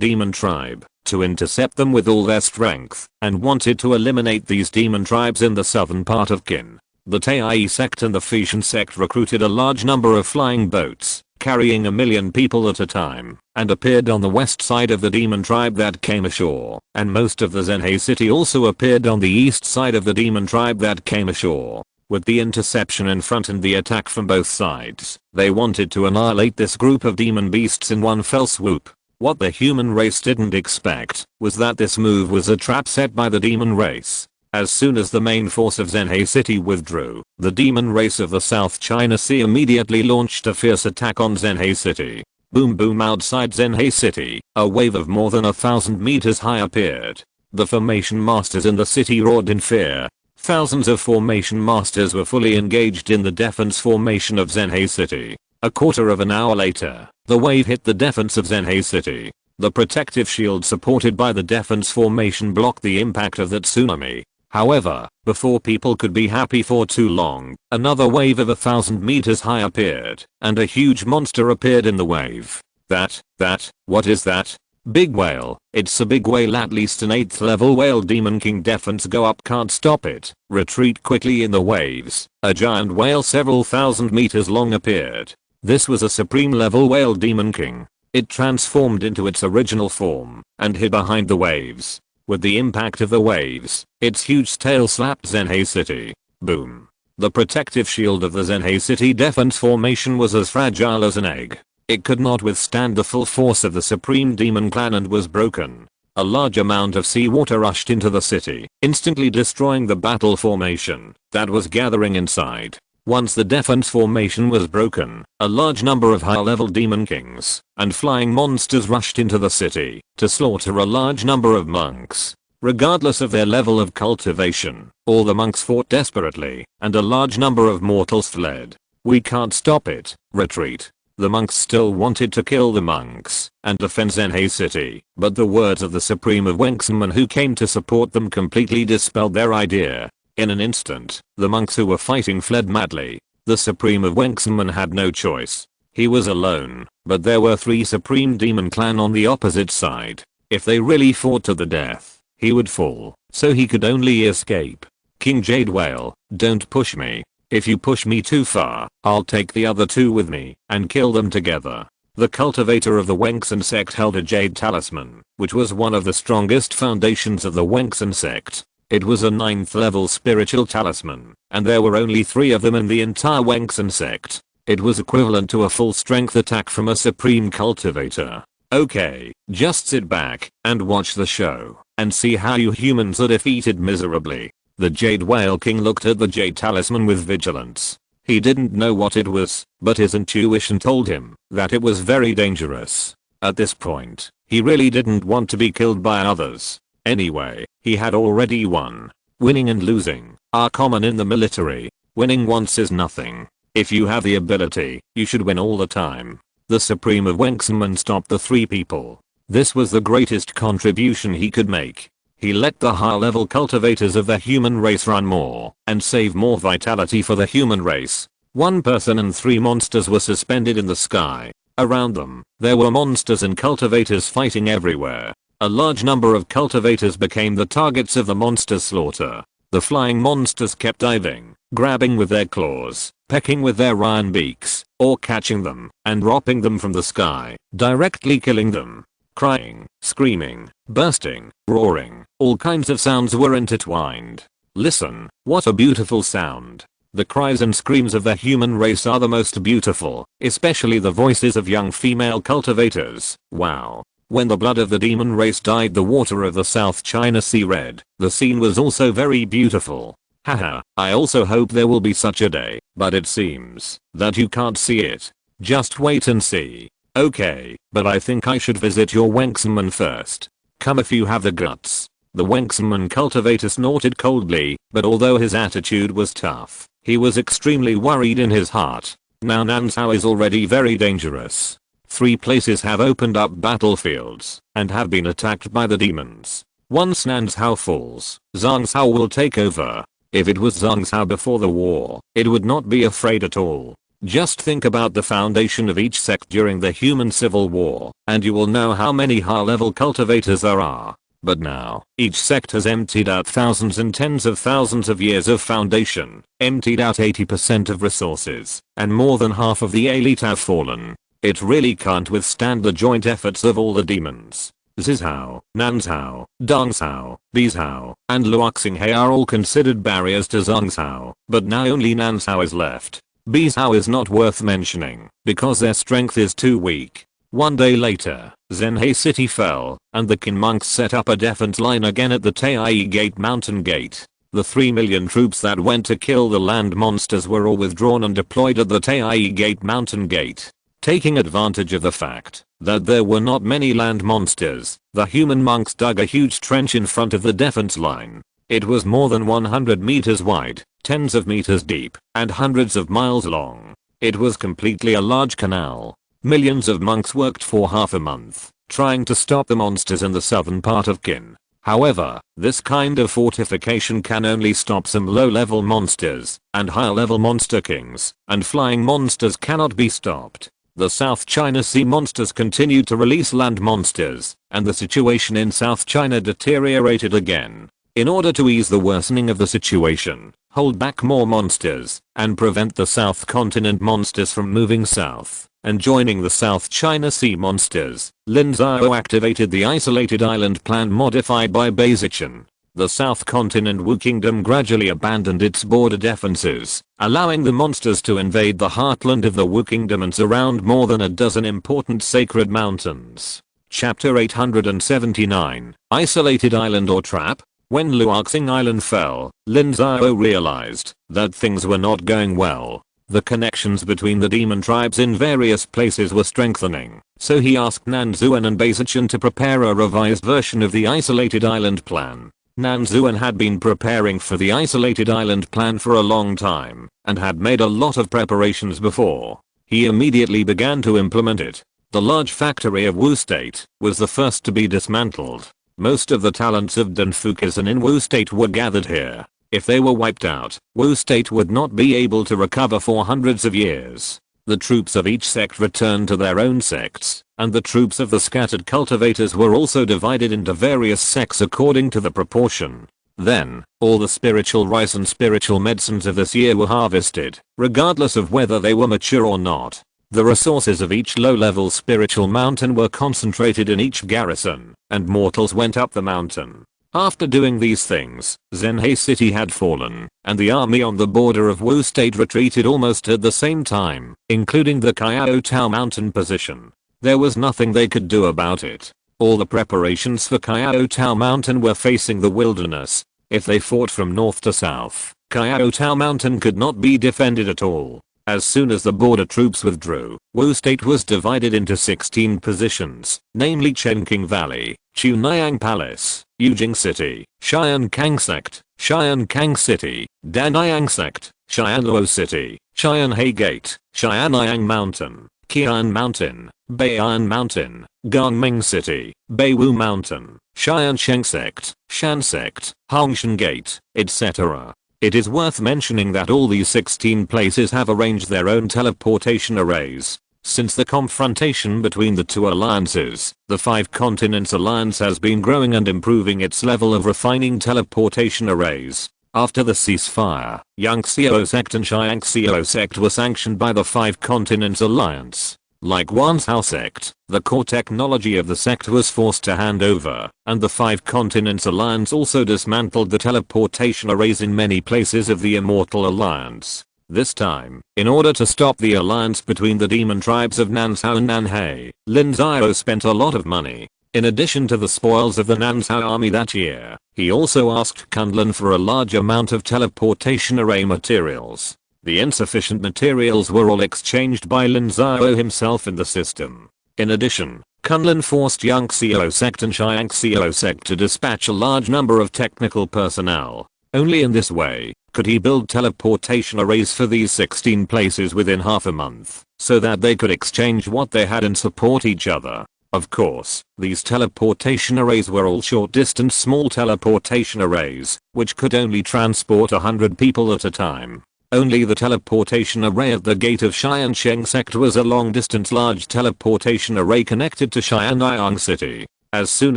demon tribe to intercept them with all their strength and wanted to eliminate these demon tribes in the southern part of Qin. The Tiansheng Sect and the Tiansheng Sect recruited a large number of flying boats carrying 1 million people at a time, and appeared on the west side of the demon tribe that came ashore, and most of the Zhenhe city also appeared on the east side of the demon tribe that came ashore. With the interception in front and the attack from both sides, they wanted to annihilate this group of demon beasts in one fell swoop. What the human race didn't expect was that this move was a trap set by the demon race. As soon as the main force of Zhenhe City withdrew, the demon race of the South China Sea immediately launched a fierce attack on Zhenhe City. Boom boom outside Zhenhe City, a wave of more than 1,000 meters high appeared. The formation masters in the city roared in fear. Thousands of formation masters were fully engaged in the defense formation of Zhenhe City. A quarter of an hour later, the wave hit the defense of Zhenhe City. The protective shield supported by the defense formation blocked the impact of that tsunami. However, before people could be happy for too long, another wave of 1,000 meters high appeared, and a huge monster appeared in the wave. What is that? Big whale. It's a big whale, at least an 8th level whale. Demon King defense go up, can't stop it. Retreat quickly in the waves. A giant whale several thousand meters long appeared. This was a supreme level whale Demon King. It transformed into its original form and hid behind the waves. With the impact of the waves, its huge tail slapped Zhenhe City. Boom. The protective shield of the Zhenhe City defense formation was as fragile as an egg. It could not withstand the full force of the Supreme Demon Clan and was broken. A large amount of seawater rushed into the city, instantly destroying the battle formation that was gathering inside. Once the defense formation was broken, a large number of high-level demon kings and flying monsters rushed into the city to slaughter a large number of monks. Regardless of their level of cultivation, all the monks fought desperately, and a large number of mortals fled. We can't stop it. Retreat. The monks still wanted to kill the monks and defend Zhenhe City, but the words of the Supreme of Wengsunmen who came to support them completely dispelled their idea. In an instant, the monks who were fighting fled madly. The Supreme of Wengsunmen had no choice. He was alone, but there were 3 Supreme Demon Clan on the opposite side. If they really fought to the death, he would fall, so he could only escape. King Jade Whale, don't push me. If you push me too far, I'll take the other 2 with me and kill them together. The cultivator of the Tiansheng Sect held a jade talisman, which was one of the strongest foundations of the Tiansheng Sect. It was a 9th level spiritual talisman, and there were only 3 of them in the entire Tiansheng Sect. It was equivalent to a full strength attack from a supreme cultivator. Okay, just sit back and watch the show and see how you humans are defeated miserably. The Jade Whale King looked at the Jade Talisman with vigilance. He didn't know what it was, but his intuition told him that it was very dangerous. At this point, he really didn't want to be killed by others. Anyway, he had already won. Winning and losing are common in the military. Winning once is nothing. If you have the ability, you should win all the time. The Supreme of Wengsunmen stopped the 3 people. This was the greatest contribution he could make. He let the high-level cultivators of the human race run more and save more vitality for the human race. 1 person and 3 monsters were suspended in the sky. Around them, there were monsters and cultivators fighting everywhere. A large number of cultivators became the targets of the monsters' slaughter. The flying monsters kept diving, grabbing with their claws, pecking with their iron beaks, or catching them and dropping them from the sky, directly killing them. Crying, screaming, bursting, roaring, all kinds of sounds were intertwined. Listen, what a beautiful sound. The cries and screams of the human race are the most beautiful, especially the voices of young female cultivators. Wow. When the blood of the demon race dyed the water of the South China Sea red, the scene was also very beautiful. Haha, I also hope there will be such a day, but it seems that you can't see it. Just wait and see. Okay, but I think I should visit your Wengsunmen first. Come if you have the guts. The Wengsunmen cultivator snorted coldly, but although his attitude was tough, he was extremely worried in his heart. Now Nansao is already very dangerous. 3 places have opened up battlefields and have been attacked by the demons. Once Nansao falls, Zhangzhou will take over. If it was Zhangzhou before the war, it would not be afraid at all. Just think about the foundation of each sect during the human civil war, and you will know how many high-level cultivators there are. But now, each sect has emptied out thousands and tens of thousands of years of foundation, emptied out 80% of resources, and more than half of the elite have fallen. It really can't withstand the joint efforts of all the demons. Zizhao, Nansao, Dongzhao, Bizhao, and Luoxinghe are all considered barriers to Zhangzhou, but now only Nansao is left. Bizhao is not worth mentioning, because their strength is too weak. One day later, Zhenhe City fell, and the Qin monks set up a defense line again at the Taiyai Gate mountain gate. The 3 million troops that went to kill the land monsters were all withdrawn and deployed at the Taiyai Gate mountain gate. Taking advantage of the fact that there were not many land monsters, the human monks dug a huge trench in front of the defense line. It was more than 100 meters wide, tens of meters deep, and hundreds of miles long. It was completely a large canal. Millions of monks worked for half a month, trying to stop the monsters in the southern part of Qin. However, this kind of fortification can only stop some low-level monsters, and higher-level monster kings, and flying monsters cannot be stopped. The South China Sea monsters continued to release land monsters, and the situation in South China deteriorated again. In order to ease the worsening of the situation, hold back more monsters, and prevent the South Continent monsters from moving south and joining the South China Sea monsters, Lin Xiao activated the isolated island plan modified by Basichan. The South Continent Wu Kingdom gradually abandoned its border defenses, allowing the monsters to invade the heartland of the Wu Kingdom and surround more than a dozen important sacred mountains. Chapter 879, Isolated Island or Trap? When Luoxing Island fell, Lin Xiao realized that things were not going well. The connections between the demon tribes in various places were strengthening, so he asked Nanzuan and Basichan to prepare a revised version of the isolated island plan. Nanzuan had been preparing for the isolated island plan for a long time, and had made a lot of preparations before. He immediately began to implement it. The large factory of Wu State was the first to be dismantled. Most of the talents of Danfukaisen in Wu State were gathered here. If they were wiped out, Wu State would not be able to recover for hundreds of years. The troops of each sect returned to their own sects, and the troops of the scattered cultivators were also divided into various sects according to the proportion. Then, all the spiritual rice and spiritual medicines of this year were harvested, regardless of whether they were mature or not. The resources of each low-level spiritual mountain were concentrated in each garrison, and mortals went up the mountain. After doing these things, Zhenhe City had fallen, and the army on the border of Wu State retreated almost at the same time, including the Qiao Tao mountain position. There was nothing they could do about it. All the preparations for Qiao Tao mountain were facing the wilderness. If they fought from north to south, Qiao Tao mountain could not be defended at all. As soon as the border troops withdrew, Wu State was divided into 16 positions, namely Chenqing Valley, Chunayang Palace, Yujing City, Xiankang Sect, Xiankang City, Danayang Sect, Xianluo City, Xianhe Gate, Xianyang Mountain, Qian Mountain, Bei'an Mountain, Gangming City, Beiwu Mountain, Tiansheng Sect, Shan Sect, Hongshan Gate, etc. It is worth mentioning that all these 16 places have arranged their own teleportation arrays. Since the confrontation between the two alliances, the Five Continents Alliance has been growing and improving its level of refining teleportation arrays. After the ceasefire, Lin Xiao Sect and Tiansheng Sect were sanctioned by the Five Continents Alliance. Like Wanzhou Sect, the core technology of the sect was forced to hand over, and the Five Continents Alliance also dismantled the teleportation arrays in many places of the Immortal Alliance. This time, in order to stop the alliance between the demon tribes of Nanzhao and Nanhe, Lin Xiao spent a lot of money. In addition to the spoils of the Nanzhao army that year, he also asked Kunlun for a large amount of teleportation array materials. The insufficient materials were all exchanged by Lin Xiao himself in the system. In addition, Kunlun forced Lin Xiao Sect and Tiansheng Sect to dispatch a large number of technical personnel. Only in this way could he build teleportation arrays for these 16 places within half a month, so that they could exchange what they had and support each other. Of course, these teleportation arrays were all short-distance small teleportation arrays, which could only transport 100 people at a time. Only the teleportation array at the gate of Tiansheng Sect was a long-distance large teleportation array connected to Xianyang City. As soon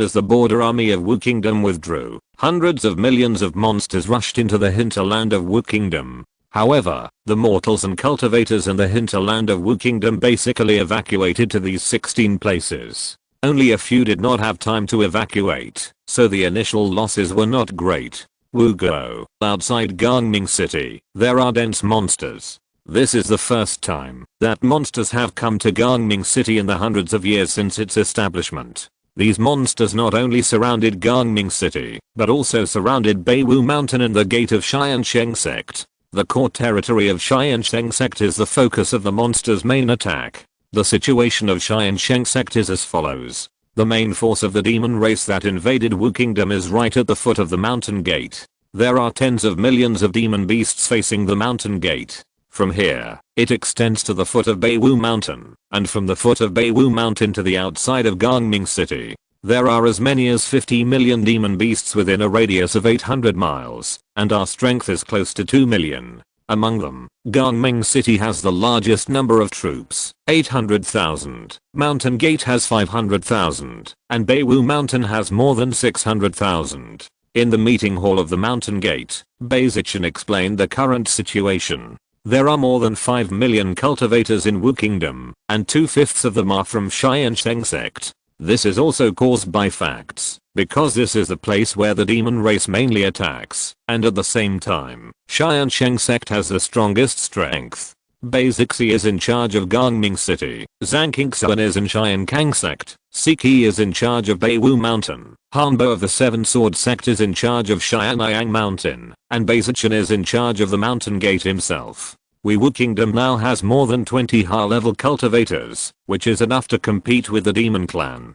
as the border army of Wu Kingdom withdrew, hundreds of millions of monsters rushed into the hinterland of Wu Kingdom. However, the mortals and cultivators in the hinterland of Wu Kingdom basically evacuated to these 16 places. Only a few did not have time to evacuate, so the initial losses were not great. Wuguo, outside Gangming City, there are dense monsters. This is the first time that monsters have come to Gangming City in the hundreds of years since its establishment. These monsters not only surrounded Gangming City, but also surrounded Beiwu Mountain and the gate of Tiansheng Sect. The core territory of Tiansheng Sect is the focus of the monsters' main attack. The situation of Tiansheng Sect is as follows. The main force of the demon race that invaded Wu Kingdom is right at the foot of the mountain gate. There are tens of millions of demon beasts facing the mountain gate. From here, it extends to the foot of Beiwu Mountain, and from the foot of Beiwu Mountain to the outside of Gangming City. There are as many as 50 million demon beasts within a radius of 800 miles, and our strength is close to 2 million. Among them, Gangming City has the largest number of troops, 800,000, Mountain Gate has 500,000, and Beiwu Mountain has more than 600,000. In the meeting hall of the Mountain Gate, Beizichin explained the current situation. There are more than 5 million cultivators in Wu Kingdom, and 2/5 of them are from Tiansheng Sect. This is also caused by facts, because this is the place where the demon race mainly attacks, and at the same time, Tiansheng Sect has the strongest strength. Beizixi is in charge of Gangming City, Zhang Qingxuan is in Xiankang Sect, Siki is in charge of Beiwu Mountain, Hanbo of the Seven Sword Sect is in charge of Xianyang Mountain, and Beizichin is in charge of the Mountain Gate himself. Wu Kingdom now has more than 20 high-level cultivators, which is enough to compete with the Demon Clan.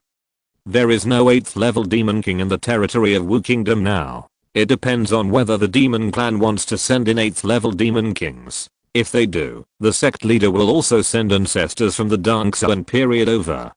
There is no 8th level Demon King in the territory of Wu Kingdom now. It depends on whether the Demon Clan wants to send in 8th level Demon Kings. If they do, the sect leader will also send ancestors from the Dongxian period over.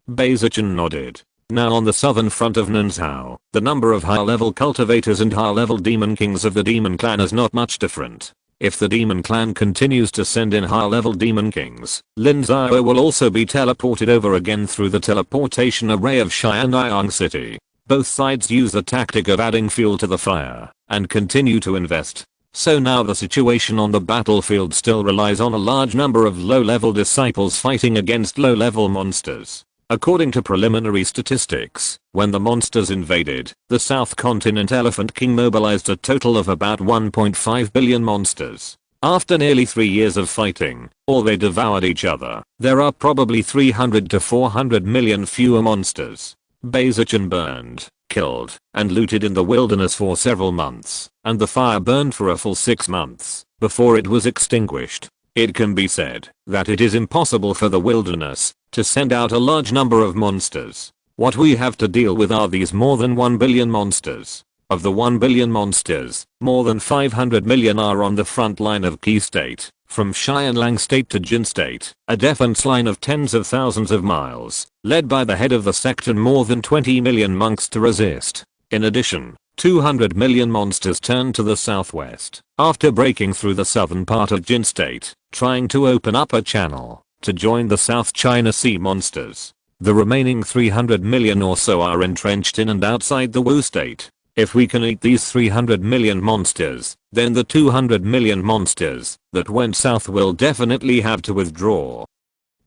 Beizichin nodded. Now on the southern front of Lin Xiao, the number of high-level cultivators and high-level demon kings of the demon clan is not much different. If the demon clan continues to send in high-level demon kings, Lin Xiao will also be teleported over again through the teleportation array of Xianyang City. Both sides use the tactic of adding fuel to the fire, and continue to invest. So now the situation on the battlefield still relies on a large number of low-level disciples fighting against low-level monsters. According to preliminary statistics, when the monsters invaded, the South Continent Elephant King mobilized a total of about 1.5 billion monsters. After nearly 3 years of fighting, or they devoured each other, there are probably 300 to 400 million fewer monsters. Beizichin burned, killed, and looted in the wilderness for several months, and the fire burned for a full 6 months, before it was extinguished. It can be said that it is impossible for the wilderness to send out a large number of monsters. What we have to deal with are these more than 1 billion monsters. Of the 1 billion monsters, more than 500 million are on the front line of Qi State, from Xianlang State to Jin State, a defense line of tens of thousands of miles, led by the head of the sect and more than 20 million monks to resist. In addition, 200 million monsters turned to the southwest, after breaking through the southern part of Jin State, trying to open up a channel to join the South China Sea monsters. The remaining 300 million or so are entrenched in and outside the Wu State. If we can eat these 300 million monsters, then the 200 million monsters that went south will definitely have to withdraw.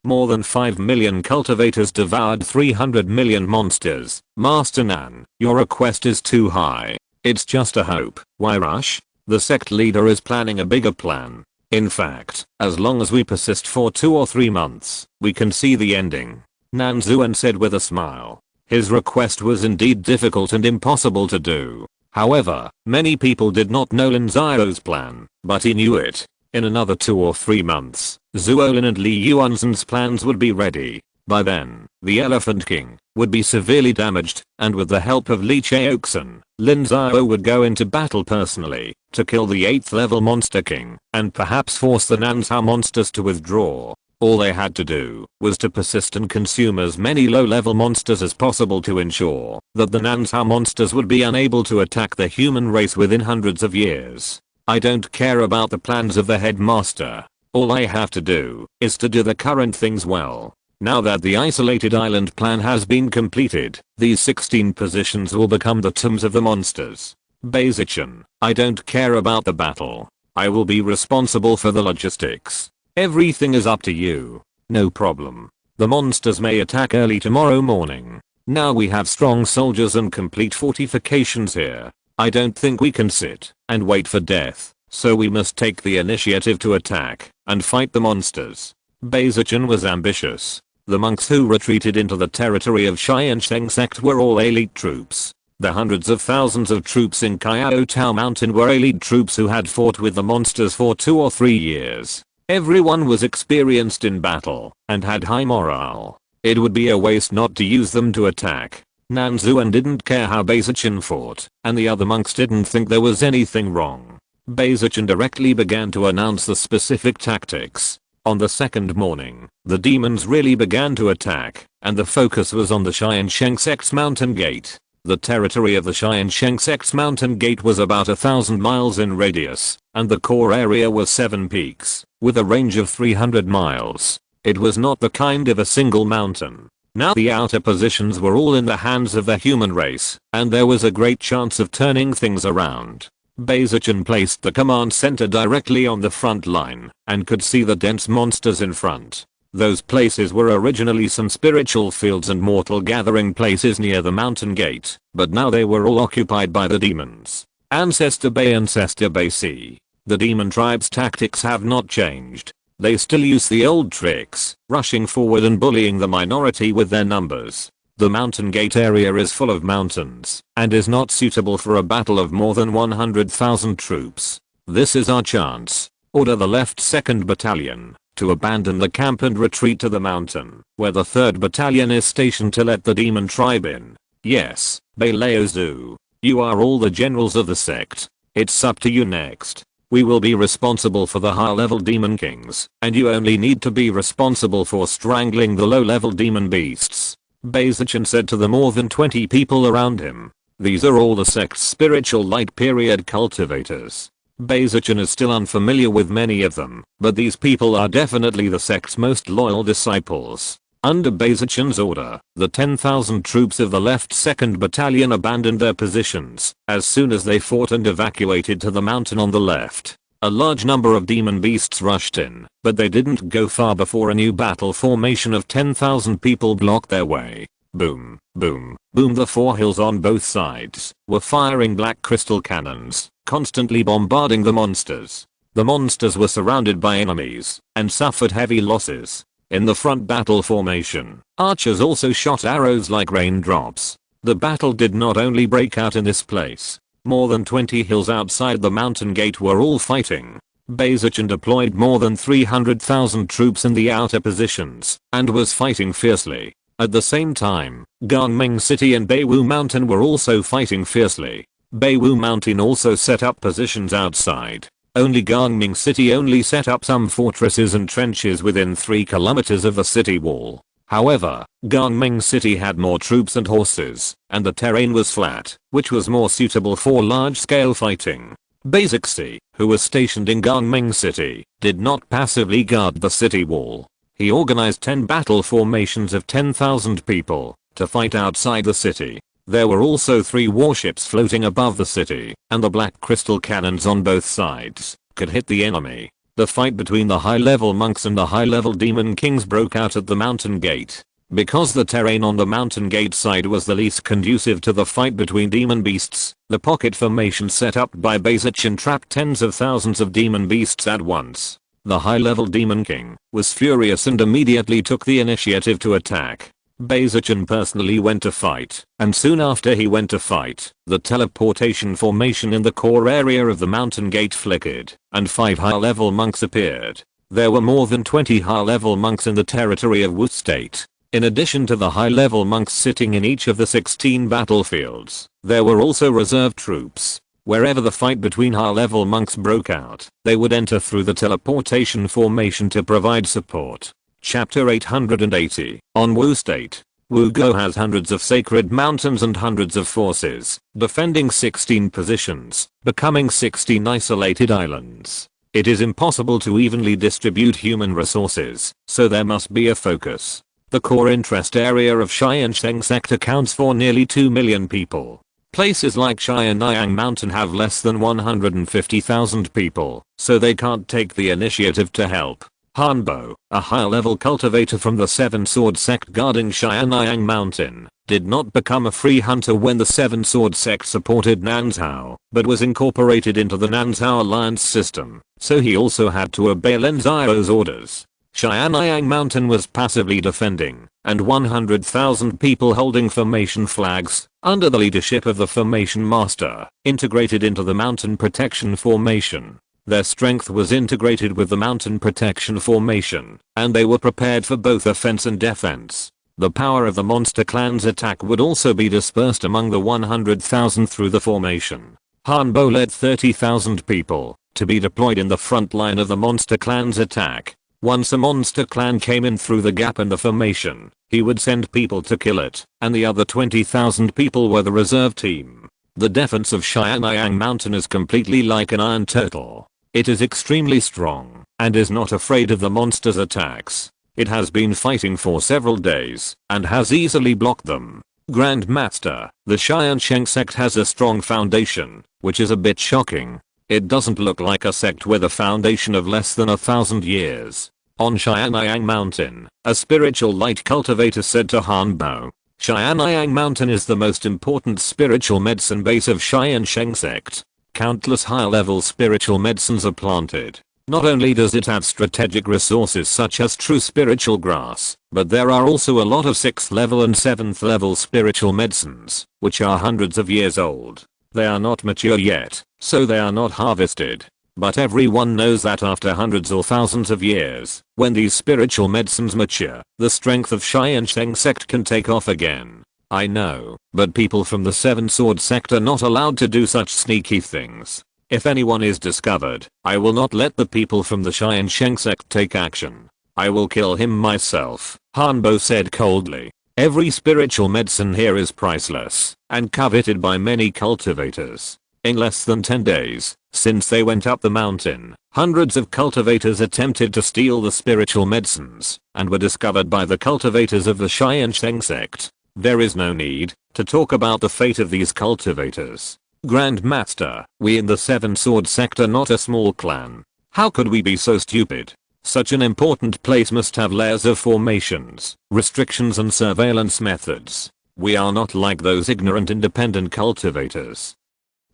More than 5 million cultivators devoured 300 million monsters. Master Nan, your request is too high. It's just a hope. Why rush? The sect leader is planning a bigger plan. In fact, as long as we persist for 2 or 3 months, we can see the ending. Nan Zuan said with a smile. His request was indeed difficult and impossible to do. However, many people did not know Lin Xiao's plan, but he knew it. In another 2 or 3 months, Zuolin and Li Yuanzhen's plans would be ready. By then, the Elephant King would be severely damaged, and with the help of Li Xiaoxin, Lin Xiao would go into battle personally to kill the 8th level Monster King, and perhaps force the Nanzhao monsters to withdraw. All they had to do was to persist and consume as many low-level monsters as possible to ensure that the Nanzhao monsters would be unable to attack the human race within hundreds of years. I don't care about the plans of the headmaster. All I have to do is to do the current things well. Now that the isolated island plan has been completed, these 16 positions will become the tombs of the monsters. Beizichin, I don't care about the battle. I will be responsible for the logistics. Everything is up to you. No problem. The monsters may attack early tomorrow morning. Now we have strong soldiers and complete fortifications here. I don't think we can sit and wait for death, so we must take the initiative to attack and fight the monsters. Beizichin was ambitious. The monks who retreated into the territory of Tiansheng Sect were all elite troops. The hundreds of thousands of troops in Qiao Mountain were elite troops who had fought with the monsters for 2 or 3 years. Everyone was experienced in battle and had high morale. It would be a waste not to use them to attack. Nan Zuan didn't care how Beizichin fought, and the other monks didn't think there was anything wrong. Beizichin directly began to announce the specific tactics. On the second morning, the demons really began to attack, and the focus was on the Tiansheng Sect's mountain gate. The territory of the Tiansheng Sect's mountain gate was about 1,000 miles in radius, and the core area was 7 peaks, with a range of 300 miles. It was not the kind of a single mountain. Now the outer positions were all in the hands of the human race, and there was a great chance of turning things around. Beizichin placed the command center directly on the front line, and could see the dense monsters in front. Those places were originally some spiritual fields and mortal gathering places near the mountain gate, but now they were all occupied by the demons. Ancestor Bay C. The demon tribe's tactics have not changed. They still use the old tricks, rushing forward and bullying the minority with their numbers. The mountain gate area is full of mountains, and is not suitable for a battle of more than 100,000 troops. This is our chance. Order the left 2nd Battalion to abandon the camp and retreat to the mountain, where the 3rd Battalion is stationed to let the demon tribe in. Yes, Beilaozu. You are all the generals of the sect. It's up to you next. We will be responsible for the high-level demon kings, and you only need to be responsible for strangling the low-level demon beasts. Beizichin said to the more than 20 people around him. These are all the sect's spiritual light period cultivators. Beizichin is still unfamiliar with many of them, but these people are definitely the sect's most loyal disciples. Under Beizichin's order, the 10,000 troops of the left 2nd Battalion abandoned their positions as soon as they fought and evacuated to the mountain on the left. A large number of demon beasts rushed in, but they didn't go far before a new battle formation of 10,000 people blocked their way. Boom, boom, boom. The 4 hills on both sides were firing black crystal cannons, constantly bombarding the monsters. The monsters were surrounded by enemies and suffered heavy losses. In the front battle formation, archers also shot arrows like raindrops. The battle did not only break out in this place. More than 20 hills outside the mountain gate were all fighting. Beizichin deployed more than 300,000 troops in the outer positions and was fighting fiercely. At the same time, Gangming City and Beiwu Mountain were also fighting fiercely. Beiwu Mountain also set up positions outside. Only Gangming City only set up some fortresses and trenches within 3 kilometers of the city wall. However, Gangming City had more troops and horses, and the terrain was flat, which was more suitable for large-scale fighting. Beizichin, who was stationed in Gangming City, did not passively guard the city wall. He organized 10 battle formations of 10,000 people to fight outside the city. There were also 3 warships floating above the city, and the black crystal cannons on both sides could hit the enemy. The fight between the high-level monks and the high-level demon kings broke out at the mountain gate. Because the terrain on the mountain gate side was the least conducive to the fight between demon beasts, the pocket formation set up by Beizichin trapped tens of thousands of demon beasts at once. The high-level demon king was furious and immediately took the initiative to attack. Beizichin personally went to fight, and soon after he went to fight, the teleportation formation in the core area of the mountain gate flickered, and 5 high-level monks appeared. There were more than 20 high-level monks in the territory of Wu State. In addition to the high-level monks sitting in each of the 16 battlefields, there were also reserve troops. Wherever the fight between high-level monks broke out, they would enter through the teleportation formation to provide support. Chapter 880. On Wu State. Wu Go has hundreds of sacred mountains and hundreds of forces, defending 16 positions, becoming 16 isolated islands. It is impossible to evenly distribute human resources, so there must be a focus. The core interest area of Tiansheng Sect accounts for nearly 2 million people. Places like Tianyang Mountain have less than 150,000 people, so they can't take the initiative to help. Hanbo, a high-level cultivator from the Seven Sword Sect guarding Tianyang Mountain, did not become a free hunter when the Seven Sword Sect supported Nanzhao, but was incorporated into the Nanzhao Alliance system, so he also had to obey Lin Xiao's orders. Tianyang Mountain was passively defending, and 100,000 people holding formation flags, under the leadership of the formation master, integrated into the mountain protection formation. Their strength was integrated with the mountain protection formation, and they were prepared for both offense and defense. The power of the monster clan's attack would also be dispersed among the 100,000 through the formation. Hanbo led 30,000 people to be deployed in the front line of the monster clan's attack. Once a monster clan came in through the gap in the formation, he would send people to kill it, and the other 20,000 people were the reserve team. The defense of Tianyang Mountain is completely like an iron turtle. It is extremely strong, and is not afraid of the monster's attacks. It has been fighting for several days, and has easily blocked them. Grandmaster, the Tiansheng Sect has a strong foundation, which is a bit shocking. It doesn't look like a sect with a foundation of less than 1,000 years. On Tianyang Mountain, a spiritual light cultivator said to Hanbo, Tianyang Mountain is the most important spiritual medicine base of Tiansheng Sect. Countless high-level spiritual medicines are planted. Not only does it have strategic resources such as true spiritual grass, but there are also a lot of 6th level and 7th level spiritual medicines, which are hundreds of years old. They are not mature yet, so they are not harvested. But everyone knows that after hundreds or thousands of years, when these spiritual medicines mature, the strength of Tiansheng Sect can take off again. I know, but people from the Seven Sword Sect are not allowed to do such sneaky things. If anyone is discovered, I will not let the people from the Tiansheng Sect take action. I will kill him myself, Hanbo said coldly. Every spiritual medicine here is priceless and coveted by many cultivators. In less than 10 days, since they went up the mountain, hundreds of cultivators attempted to steal the spiritual medicines and were discovered by the cultivators of the Tiansheng Sect. There is no need to talk about the fate of these cultivators. Grandmaster, we in the Seven Sword Sect are not a small clan. How could we be so stupid? Such an important place must have layers of formations, restrictions and surveillance methods. We are not like those ignorant independent cultivators.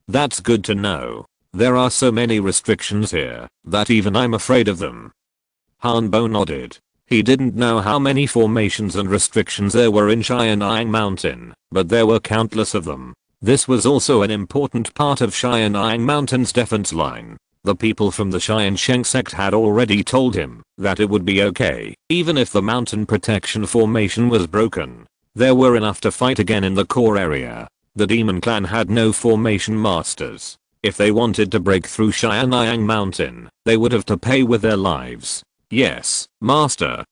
That's good to know. There are so many restrictions here that even I'm afraid of them. Hanbo nodded. He didn't know how many formations and restrictions there were in Xianyang Mountain, but there were countless of them. This was also an important part of Xianyang Mountain's defense line. The people from the Tiansheng Sect had already told him that it would be okay, even if the mountain protection formation was broken. There were enough to fight again in the core area. The demon clan had no formation masters. If they wanted to break through Xianyang Mountain, they would have to pay with their lives. Yes, master,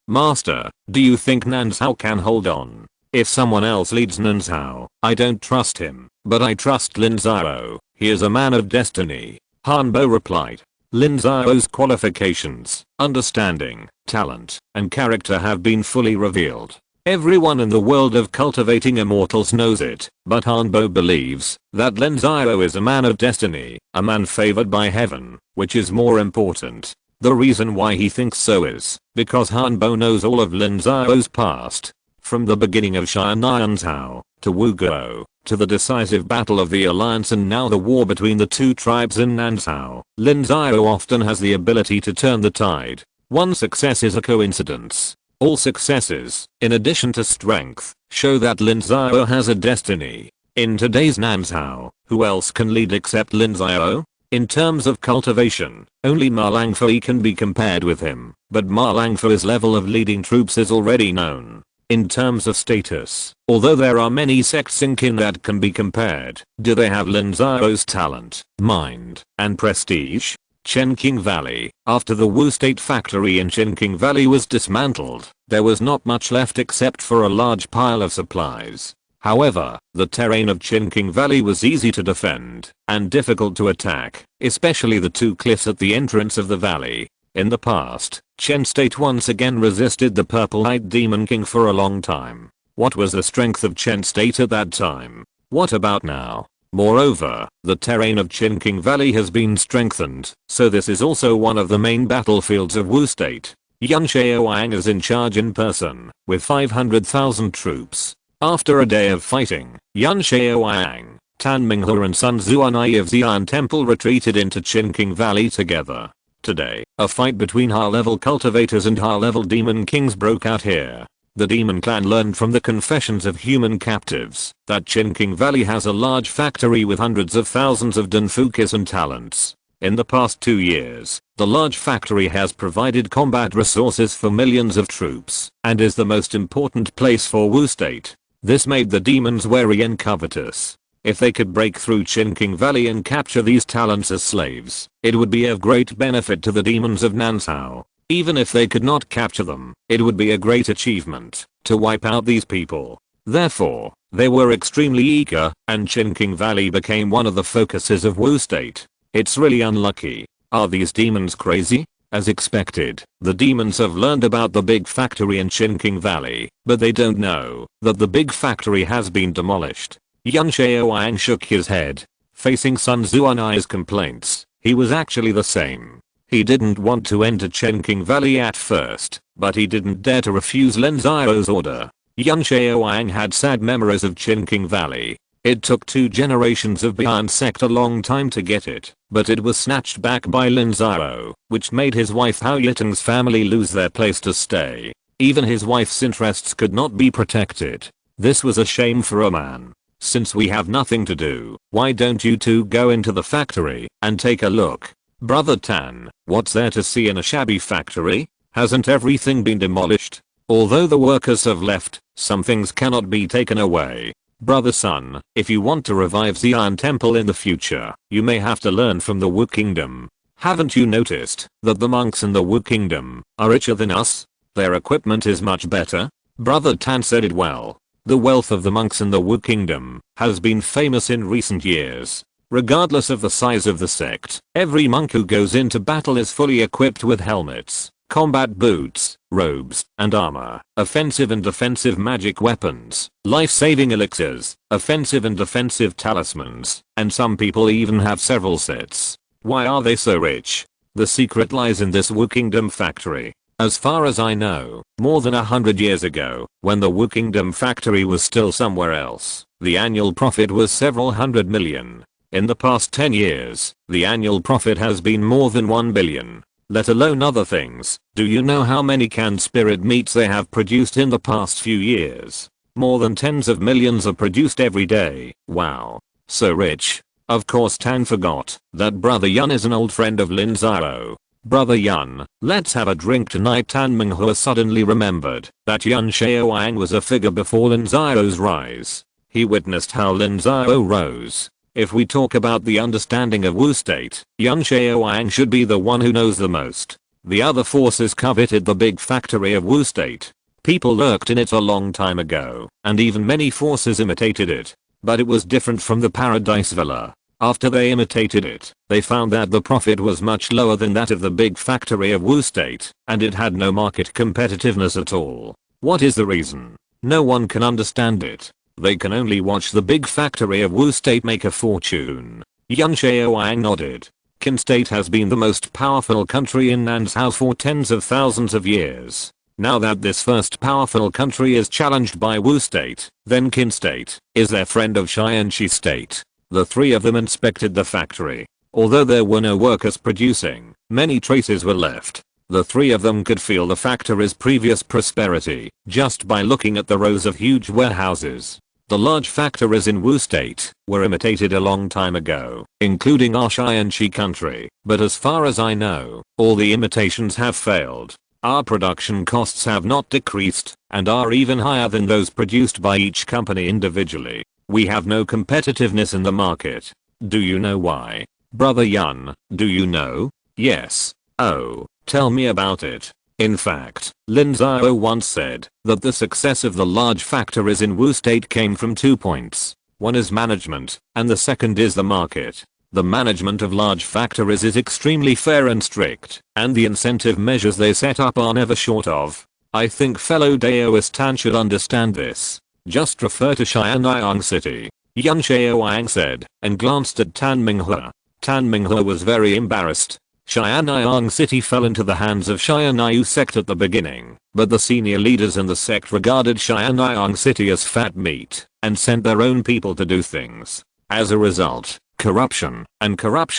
do you think Nanzhao can hold on? If someone else leads Nanzhao, I don't trust him, but I trust Lin Xiao. He is a man of destiny, Hanbo replied. Lin Xiao's qualifications, understanding, talent, and character have been fully revealed. Everyone in the world of cultivating immortals knows it, but Hanbo believes that Lin Xiao is a man of destiny, a man favored by heaven, which is more important. The reason why he thinks so is because Hanbo knows all of Lin Xiao's past. From the beginning of Xianyang to Wuguo, to the decisive battle of the alliance and now the war between the two tribes in Nanzhao, Lin Xiao often has the ability to turn the tide. One success is a coincidence. All successes, in addition to strength, show that Lin Xiao has a destiny. In today's Nanzhao, who else can lead except Lin Xiao? In terms of cultivation, only Ma Langfei can be compared with him, but Ma Langfei's level of leading troops is already known. In terms of status, although there are many sects in Qin that can be compared, do they have Lin Xiao's talent, mind, and prestige? Chenqing Valley. After the Wu State factory in Chenqing Valley was dismantled, there was not much left except for a large pile of supplies. However, the terrain of Chenqing Valley was easy to defend and difficult to attack, especially the two cliffs at the entrance of the valley. In the past, Chen State once again resisted the Purple-Eyed Demon King for a long time. What was the strength of Chen State at that time? What about now? Moreover, the terrain of Chenqing Valley has been strengthened, so this is also one of the main battlefields of Wu State. Yan Xiaowang is in charge in person, with 500,000 troops. After a day of fighting, Yan Xiaowang, Tan Minghe and Sun Zuanai of Xi'an Temple retreated into Chenqing Valley together. Today, a fight between high-level cultivators and high-level demon kings broke out here. The demon clan learned from the confessions of human captives that Chenqing Valley has a large factory with hundreds of thousands of Dunfukis and talents. In the past 2 years, the large factory has provided combat resources for millions of troops and is the most important place for Wu State. This made the demons wary and covetous. If they could break through Chenqing Valley and capture these talents as slaves, it would be of great benefit to the demons of Nanzhao. Even if they could not capture them, it would be a great achievement to wipe out these people. Therefore, they were extremely eager, and Chenqing Valley became one of the focuses of Wu State. It's really unlucky. Are these demons crazy? As expected, the demons have learned about the big factory in Chenqing Valley, but they don't know that the big factory has been demolished. Yan Xiaowang shook his head. Facing Sun Zuanai's complaints, he was actually the same. He didn't want to enter Chenqing Valley at first, but he didn't dare to refuse Lin Xiao's order. Yan Xiaowang had sad memories of Chenqing Valley. It took 2 generations of Bian Sect a long time to get it, but it was snatched back by Lin Xiao, which made his wife Hao Yiteng's family lose their place to stay. Even his wife's interests could not be protected. This was a shame for a man. Since we have nothing to do, why don't you two go into the factory and take a look? Brother Tan, what's there to see in a shabby factory? Hasn't everything been demolished? Although the workers have left, some things cannot be taken away. Brother Sun, if you want to revive Xi'an Temple in the future, you may have to learn from the Wu Kingdom. Haven't you noticed that the monks in the Wu Kingdom are richer than us? Their equipment is much better. Brother Tan said it well. The wealth of the monks in the Wu Kingdom has been famous in recent years. Regardless of the size of the sect, every monk who goes into battle is fully equipped with helmets, combat boots, robes, and armor, offensive and defensive magic weapons, life-saving elixirs, offensive and defensive talismans, and some people even have several sets. Why are they so rich? The secret lies in this Wu Kingdom factory. As far as I know, more than 100 years ago, when the Wu Kingdom factory was still somewhere else, the annual profit was several hundred million. In the past 10 years, the annual profit has been more than 1 billion. Let alone other things. Do you know how many canned spirit meats they have produced in the past few years? More than tens of millions are produced every day. Wow. So rich. Of course Tan forgot that Brother Yun is an old friend of Lin Xiao. Brother Yun, let's have a drink tonight. Tan Minghua suddenly remembered that Lin Xiao was a figure before Lin Xiao's rise. He witnessed how Lin Xiao rose. If we talk about the understanding of Wu state, Lin Xiao should be the one who knows the most. The other forces coveted the big factory of Wu state. People lurked in it a long time ago, and even many forces imitated it. But it was different from the Paradise Villa. After they imitated it, they found that the profit was much lower than that of the big factory of Wu state, and it had no market competitiveness at all. What is the reason? No one can understand it. They can only watch the big factory of Wu state make a fortune. Lin Xiao nodded. Qin state has been the most powerful country in Nan's house for tens of thousands of years. Now that this first powerful country is challenged by Wu state, then Qin state is their friend of Tiansheng state. The three of them inspected the factory. Although there were no workers producing, many traces were left. The three of them could feel the factory's previous prosperity just by looking at the rows of huge warehouses. The large factories in Wu state were imitated a long time ago, including our Tiansheng country, but as far as I know, all the imitations have failed. Our production costs have not decreased and are even higher than those produced by each company individually. We have no competitiveness in the market. Do you know why? Brother Yun, do you know? Yes. Oh, tell me about it. In fact, Lin Xiao once said that the success of the large factories in Wu state came from 2 points. One is management, and the second is the market. The management of large factories is extremely fair and strict, and the incentive measures they set up are never short of. I think fellow Daoist Tan should understand this. Just refer to Xianyang City, Lin Xiao said, and glanced at Tan Minghua. Tan Minghua was very embarrassed. Xianyang City fell into the hands of Tiansheng Sect at the beginning, but the senior leaders in the sect regarded Xianyang City as fat meat, and sent their own people to do things. As a result, corruption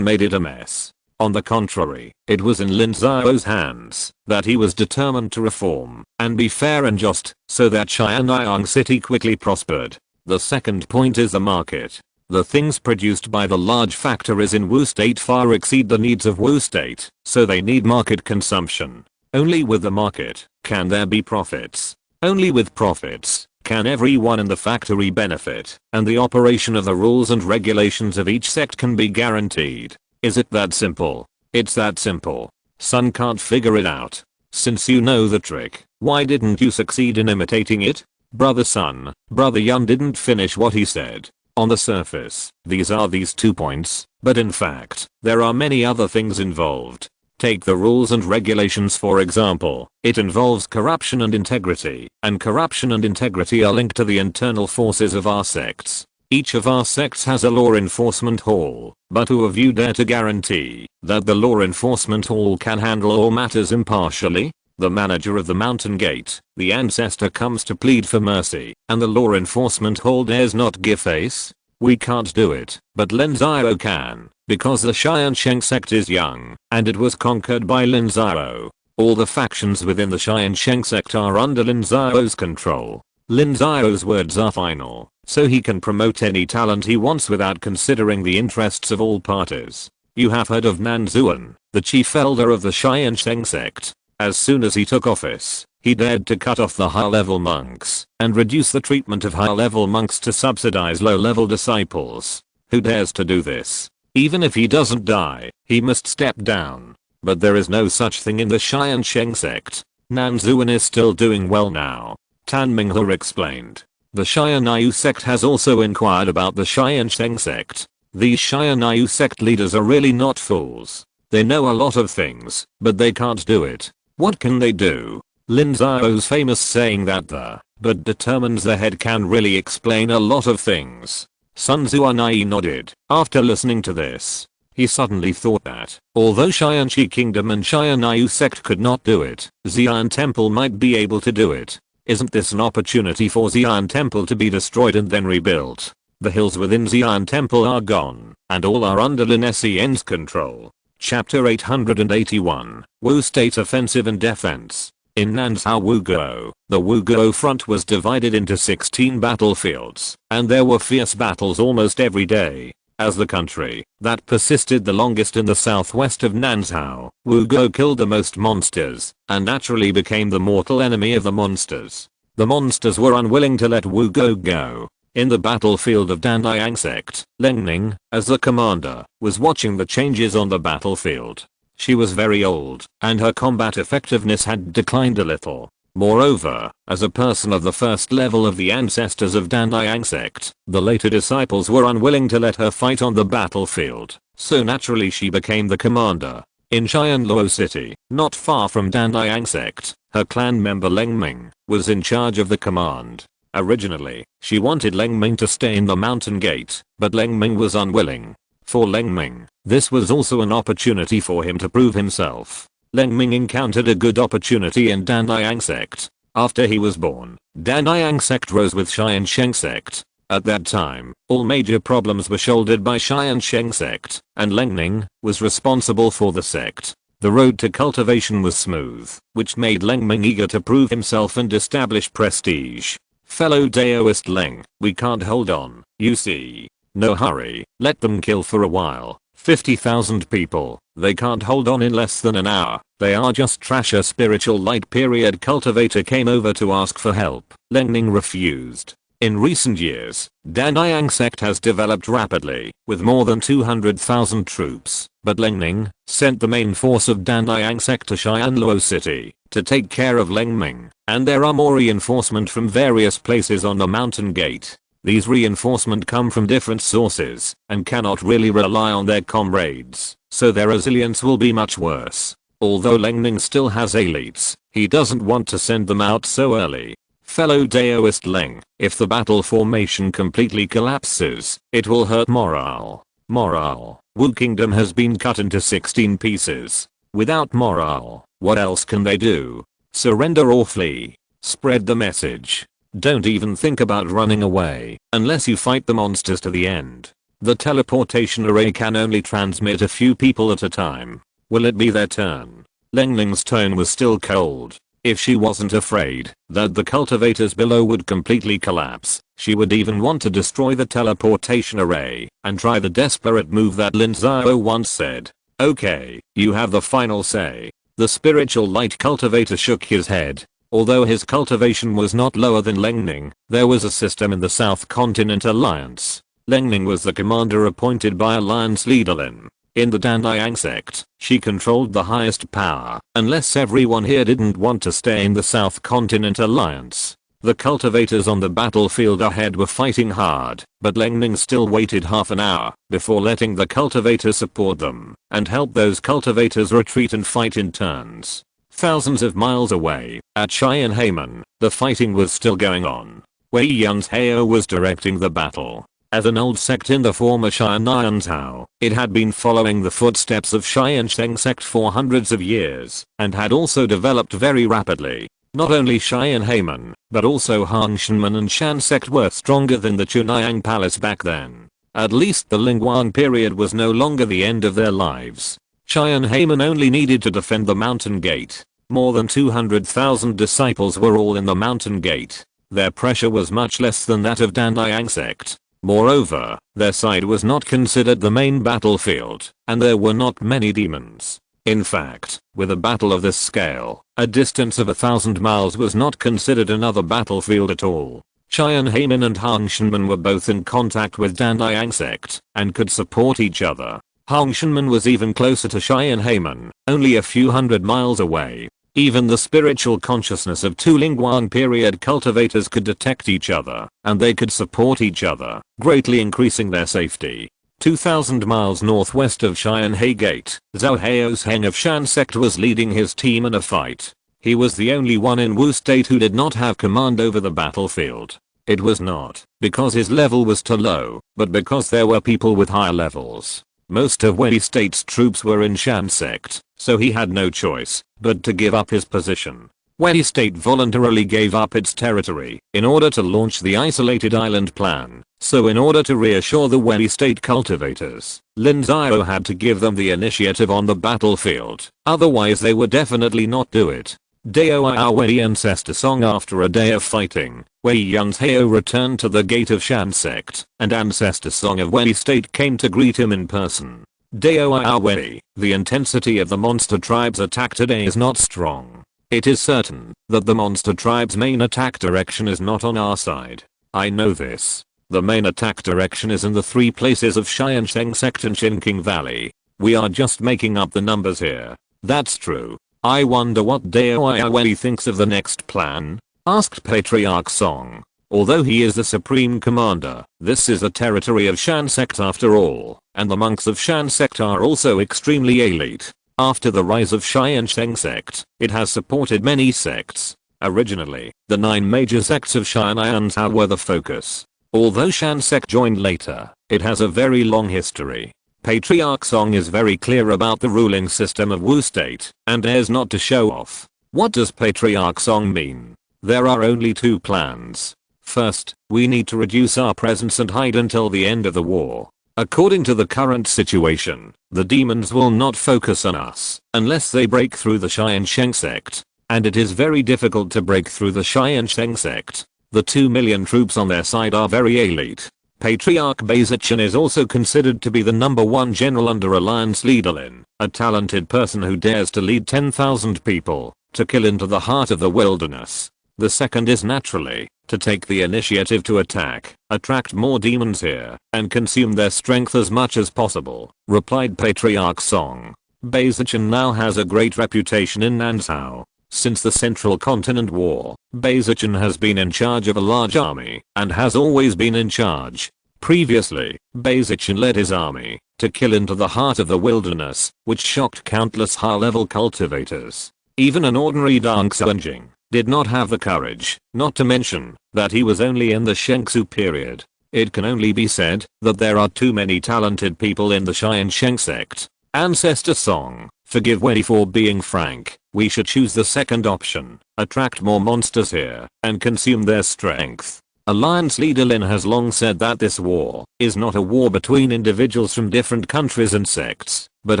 made it a mess. On the contrary, it was in Lin Xiao's hands that he was determined to reform and be fair and just, so that Xianyang City quickly prospered. The second point is the market. The things produced by the large factories in Wu state far exceed the needs of Wu state, so they need market consumption. Only with the market can there be profits. Only with profits can everyone in the factory benefit, and the operation of the rules and regulations of each sect can be guaranteed. Is it that simple? It's that simple. Sun can't figure it out. Since you know the trick, why didn't you succeed in imitating it? Brother Sun, Brother Yun didn't finish what he said. On the surface, these are these 2 points, but in fact, there are many other things involved. Take the rules and regulations for example. It involves corruption and integrity, and corruption and integrity are linked to the internal forces of our sects. Each of our sects has a law enforcement hall, but who of you dare to guarantee that the law enforcement hall can handle all matters impartially? The manager of the mountain gate, the ancestor comes to plead for mercy, and the law enforcement hall dares not give face? We can't do it, but Lin Xiao can, because the Tiansheng Sect is young, and it was conquered by Lin Xiao. All the factions within the Tiansheng Sect are under Lin Xiao's control. Lin Xiao's words are final, so he can promote any talent he wants without considering the interests of all parties. You have heard of Nan Xuan, the chief elder of the Tiansheng Sect. As soon as he took office, He dared to cut off the high-level monks and reduce the treatment of high-level monks to subsidize low-level disciples. Who dares to do this? Even if he doesn't die, he must step down. But there is no such thing in the Tiansheng Sect. Nanzuan is still doing well now, Tan Minghe explained. The Xianyu sect has also inquired about the Tiansheng Sect. These Xianyu sect leaders are really not fools. They know a lot of things, but they can't do it. What can they do? Lin Xiao's famous saying that the but determines the head can really explain a lot of things. Sun Zuanai nodded. After listening to this, he suddenly thought that, although Xianxi Kingdom and Xianyu sect could not do it, Xi'an Temple might be able to do it. Isn't this an opportunity for Xi'an Temple to be destroyed and then rebuilt? The hills within Xi'an Temple are gone, and all are under Lin Xiao's control. Chapter 881, Wu State Offensive and Defense. In Nanzhao Wuguo, the Wuguo front was divided into 16 battlefields, and there were fierce battles almost every day. As the country that persisted the longest in the southwest of Nanzhao, Wuguo killed the most monsters, and naturally became the mortal enemy of the monsters. The monsters were unwilling to let Wuguo go. In the battlefield of Tiansheng Sect, Lingning, as the commander, was watching the changes on the battlefield. She was very old, and her combat effectiveness had declined a little. Moreover, as a person of the first level of the ancestors of Tiansheng Sect, the later disciples were unwilling to let her fight on the battlefield, so naturally she became the commander. In Xianluo City, not far from Tiansheng Sect, her clan member Lengming was in charge of the command. Originally, she wanted Lengming to stay in the mountain gate, but Lengming was unwilling. For Lengming, this was also an opportunity for him to prove himself. Lengming encountered a good opportunity in Tiansheng Sect. After he was born, Tiansheng Sect rose with Tiansheng Sect. At that time, all major problems were shouldered by Tiansheng Sect, and Lengming was responsible for the sect. The road to cultivation was smooth, which made Lengming eager to prove himself and establish prestige. Fellow Daoist Leng, we can't hold on, you see. No hurry, let them kill for a while. 50,000 people, they can't hold on in less than an hour, they are just trash. A spiritual light period cultivator came over to ask for help. Lengning refused. In recent years, Tiansheng Sect has developed rapidly, with more than 200,000 troops, but Lengning sent the main force of Tiansheng Sect to Xianluo City to take care of Lengming, and there are more reinforcement from various places on the mountain gate. These reinforcements come from different sources and cannot really rely on their comrades, so their resilience will be much worse. Although Lengning still has elites, he doesn't want to send them out so early. Fellow Daoist Leng, if the battle formation completely collapses, it will hurt morale. Wu Kingdom has been cut into 16 pieces. Without morale, what else can they do? Surrender or flee. Spread the message. Don't even think about running away, unless you fight the monsters to the end. The teleportation array can only transmit a few people at a time. Will it be their turn? Lengling's tone was still cold. If she wasn't afraid that the cultivators below would completely collapse, she would even want to destroy the teleportation array and try the desperate move that Lin Xiao once said. Okay, you have the final say. The spiritual light cultivator shook his head. Although his cultivation was not lower than Lengning, there was a system in the South Continent Alliance. Lengning was the commander appointed by Alliance leader Lin. In the Tiansheng Sect, she controlled the highest power, unless everyone here didn't want to stay in the South Continent Alliance. The cultivators on the battlefield ahead were fighting hard, but Lengning still waited half an hour before letting the cultivators support them and help those cultivators retreat and fight in turns. Thousands of miles away, at Xianheimen, the fighting was still going on. Wei Yunzhao was directing the battle. As an old sect in the former Xianzhao, it had been following the footsteps of Tiansheng Sect for hundreds of years, and had also developed very rapidly. Not only Xianheimen, but also Hangshenmen and Shan Sect were stronger than the Chunayang Palace back then. At least the Lingguang period was no longer the end of their lives. Xianheimen only needed to defend the mountain gate. More than 200,000 disciples were all in the mountain gate. Their pressure was much less than that of Tiansheng Sect. Moreover, their side was not considered the main battlefield, and there were not many demons. In fact, with a battle of this scale, a distance of 1,000 miles was not considered another battlefield at all. Tianheman and Hongshanmen were both in contact with Tiansheng Sect and could support each other. Hongshanmen was even closer to Tianheman, only a few hundred miles away. Even the spiritual consciousness of two Lingguang period cultivators could detect each other, and they could support each other, greatly increasing their safety. 2,000 miles northwest of Tianhe Gate, Zhao Haosheng of Shan Sect was leading his team in a fight. He was the only one in Wu State who did not have command over the battlefield. It was not because his level was too low, but because there were people with higher levels. Most of Wei State's troops were in Shan Sect, so he had no choice but to give up his position. Wei State voluntarily gave up its territory in order to launch the isolated island plan. So in order to reassure the Wei State cultivators, Lin Xiao had to give them the initiative on the battlefield, otherwise they would definitely not do it. Dao Wei Ancestor Song. After a day of fighting, Wei Yunzhao returned to the gate of Shan Sect, and Ancestor Song of Wei State came to greet him in person. Dao Wei, the intensity of the monster tribe's attack today is not strong. It is certain that the monster tribe's main attack direction is not on our side. I know this. The main attack direction is in the three places of Tiansheng Sect and Xinqing Valley. We are just making up the numbers here. That's true. I wonder what Dao Wei thinks of the next plan? Asked Patriarch Song. Although he is the supreme commander, this is the territory of Shan Sect after all, and the monks of Shan Sect are also extremely elite. After the rise of Tiansheng Sect, it has supported many sects. Originally, the 9 major sects of Shan'an were the focus. Although Shan Sect joined later, it has a very long history. Patriarch Song is very clear about the ruling system of Wu State, and dares not to show off. What does Patriarch Song mean? There are only 2 plans. First, we need to reduce our presence and hide until the end of the war. According to the current situation, the demons will not focus on us unless they break through the Tiansheng Sect, and it is very difficult to break through the Tiansheng Sect. The 2 million troops on their side are very elite. Patriarch Baizichan is also considered to be the #1 general under Alliance leader Lin, a talented person who dares to lead 10,000 people to kill into the heart of the wilderness. The second is naturally to take the initiative to attack, attract more demons here, and consume their strength as much as possible, replied Patriarch Song. Baizichan now has a great reputation in Nanzhao. Since the Central Continent War, Baizichan has been in charge of a large army, and has always been in charge. Previously, Baizichan led his army to kill into the heart of the wilderness, which shocked countless high-level cultivators. Even an ordinary Dang Xuanjing did not have the courage, not to mention that he was only in the Shengsu period. It can only be said that there are too many talented people in the Tiansheng Sect. Ancestor Song, forgive Wei for being frank, we should choose the second option, attract more monsters here, and consume their strength. Alliance leader Lin has long said that this war is not a war between individuals from different countries and sects, but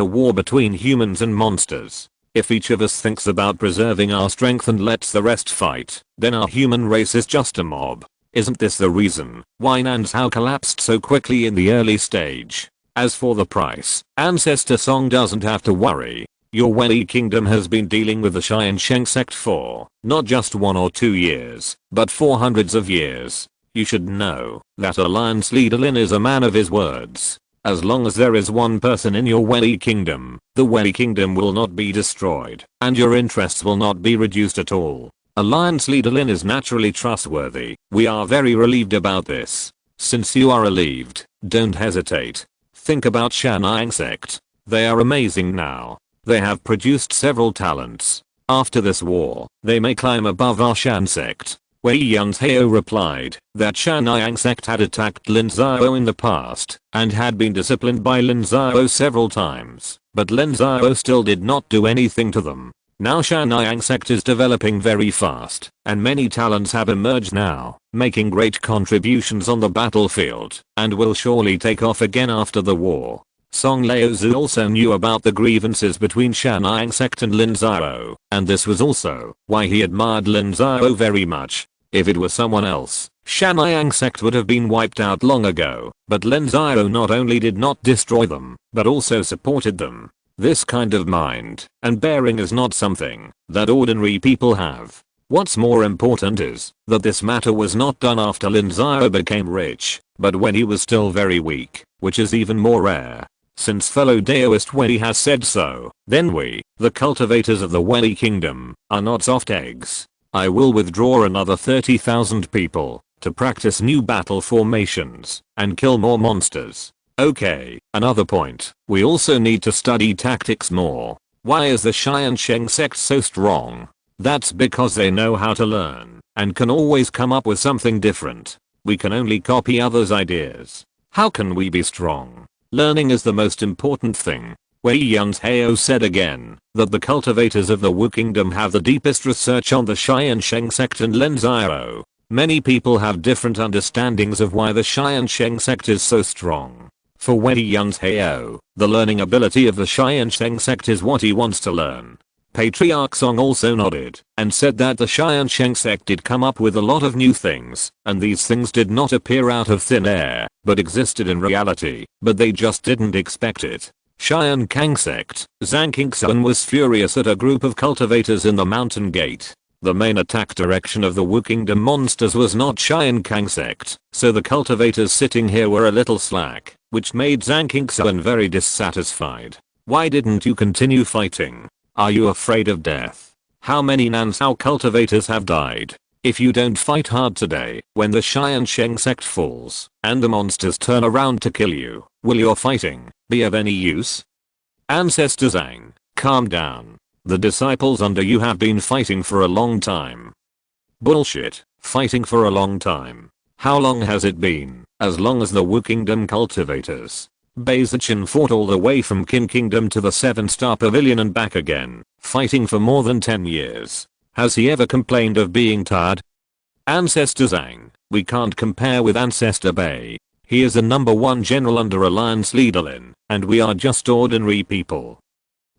a war between humans and monsters. If each of us thinks about preserving our strength and lets the rest fight, then our human race is just a mob. Isn't this the reason why Nanzhao collapsed so quickly in the early stage? As for the price, Ancestor Song doesn't have to worry. Your Wei Kingdom has been dealing with the Tiansheng Sect for not just 1 or 2 years, but for hundreds of years. You should know that Alliance leader Lin is a man of his words. As long as there is one person in your Wei Kingdom, the Wei Kingdom will not be destroyed, and your interests will not be reduced at all. Alliance leader Lin is naturally trustworthy. We are very relieved about this. Since you are relieved, don't hesitate. Think about Tiansheng Sect. They are amazing now. They have produced several talents. After this war, they may climb above our Shan Sect. Wei Yunzhao replied that Tiansheng Sect had attacked Lin Xiao in the past and had been disciplined by Lin Xiao several times, but Lin Xiao still did not do anything to them. Now Tiansheng Sect is developing very fast, and many talents have emerged now, making great contributions on the battlefield, and will surely take off again after the war. Song Laozu also knew about the grievances between Tiansheng Sect and Lin Xiao, and this was also why he admired Lin Xiao very much. If it was someone else, Tiansheng Sect would have been wiped out long ago, but Lin Xiao not only did not destroy them, but also supported them. This kind of mind and bearing is not something that ordinary people have. What's more important is that this matter was not done after Lin Xiao became rich, but when he was still very weak, which is even more rare. Since fellow Daoist Wei has said so, then we, the cultivators of the Wei Kingdom, are not soft eggs. I will withdraw another 30,000 people to practice new battle formations and kill more monsters. Okay, another point, we also need to study tactics more. Why is the Tiansheng Sect so strong? That's because they know how to learn and can always come up with something different. We can only copy others' ideas. How can we be strong? Learning is the most important thing. Lin Xiao said again that the cultivators of the Wu Kingdom have the deepest research on the Tiansheng Sect and Lin Xiao. Many people have different understandings of why the Tiansheng Sect is so strong. For Lin Xiao, the learning ability of the Tiansheng Sect is what he wants to learn. Patriarch Song also nodded and said that the Tiansheng Sect did come up with a lot of new things, and these things did not appear out of thin air, but existed in reality, but they just didn't expect it. Tiansheng Sect, Zhang Qingxuan was furious at a group of cultivators in the mountain gate. The main attack direction of the Wu Kingdom monsters was not Tiansheng Sect, so the cultivators sitting here were a little slack, which made Zhang Qingxuan very dissatisfied. Why didn't you continue fighting? Are you afraid of death? How many Nansao cultivators have died? If you don't fight hard today, when the Tiansheng Sect falls, and the monsters turn around to kill you, will your fighting be of any use? Ancestor Zhang, calm down. The disciples under you have been fighting for a long time. Bullshit, fighting for a long time. How long has it been? As long as the Wu Kingdom cultivators. Beizichin fought all the way from Qin Kingdom to the 7-star pavilion and back again, fighting for more than 10 years. Has he ever complained of being tired? Ancestor Zhang, we can't compare with Ancestor Bei. He is the #1 general under Alliance leader Lin, and we are just ordinary people.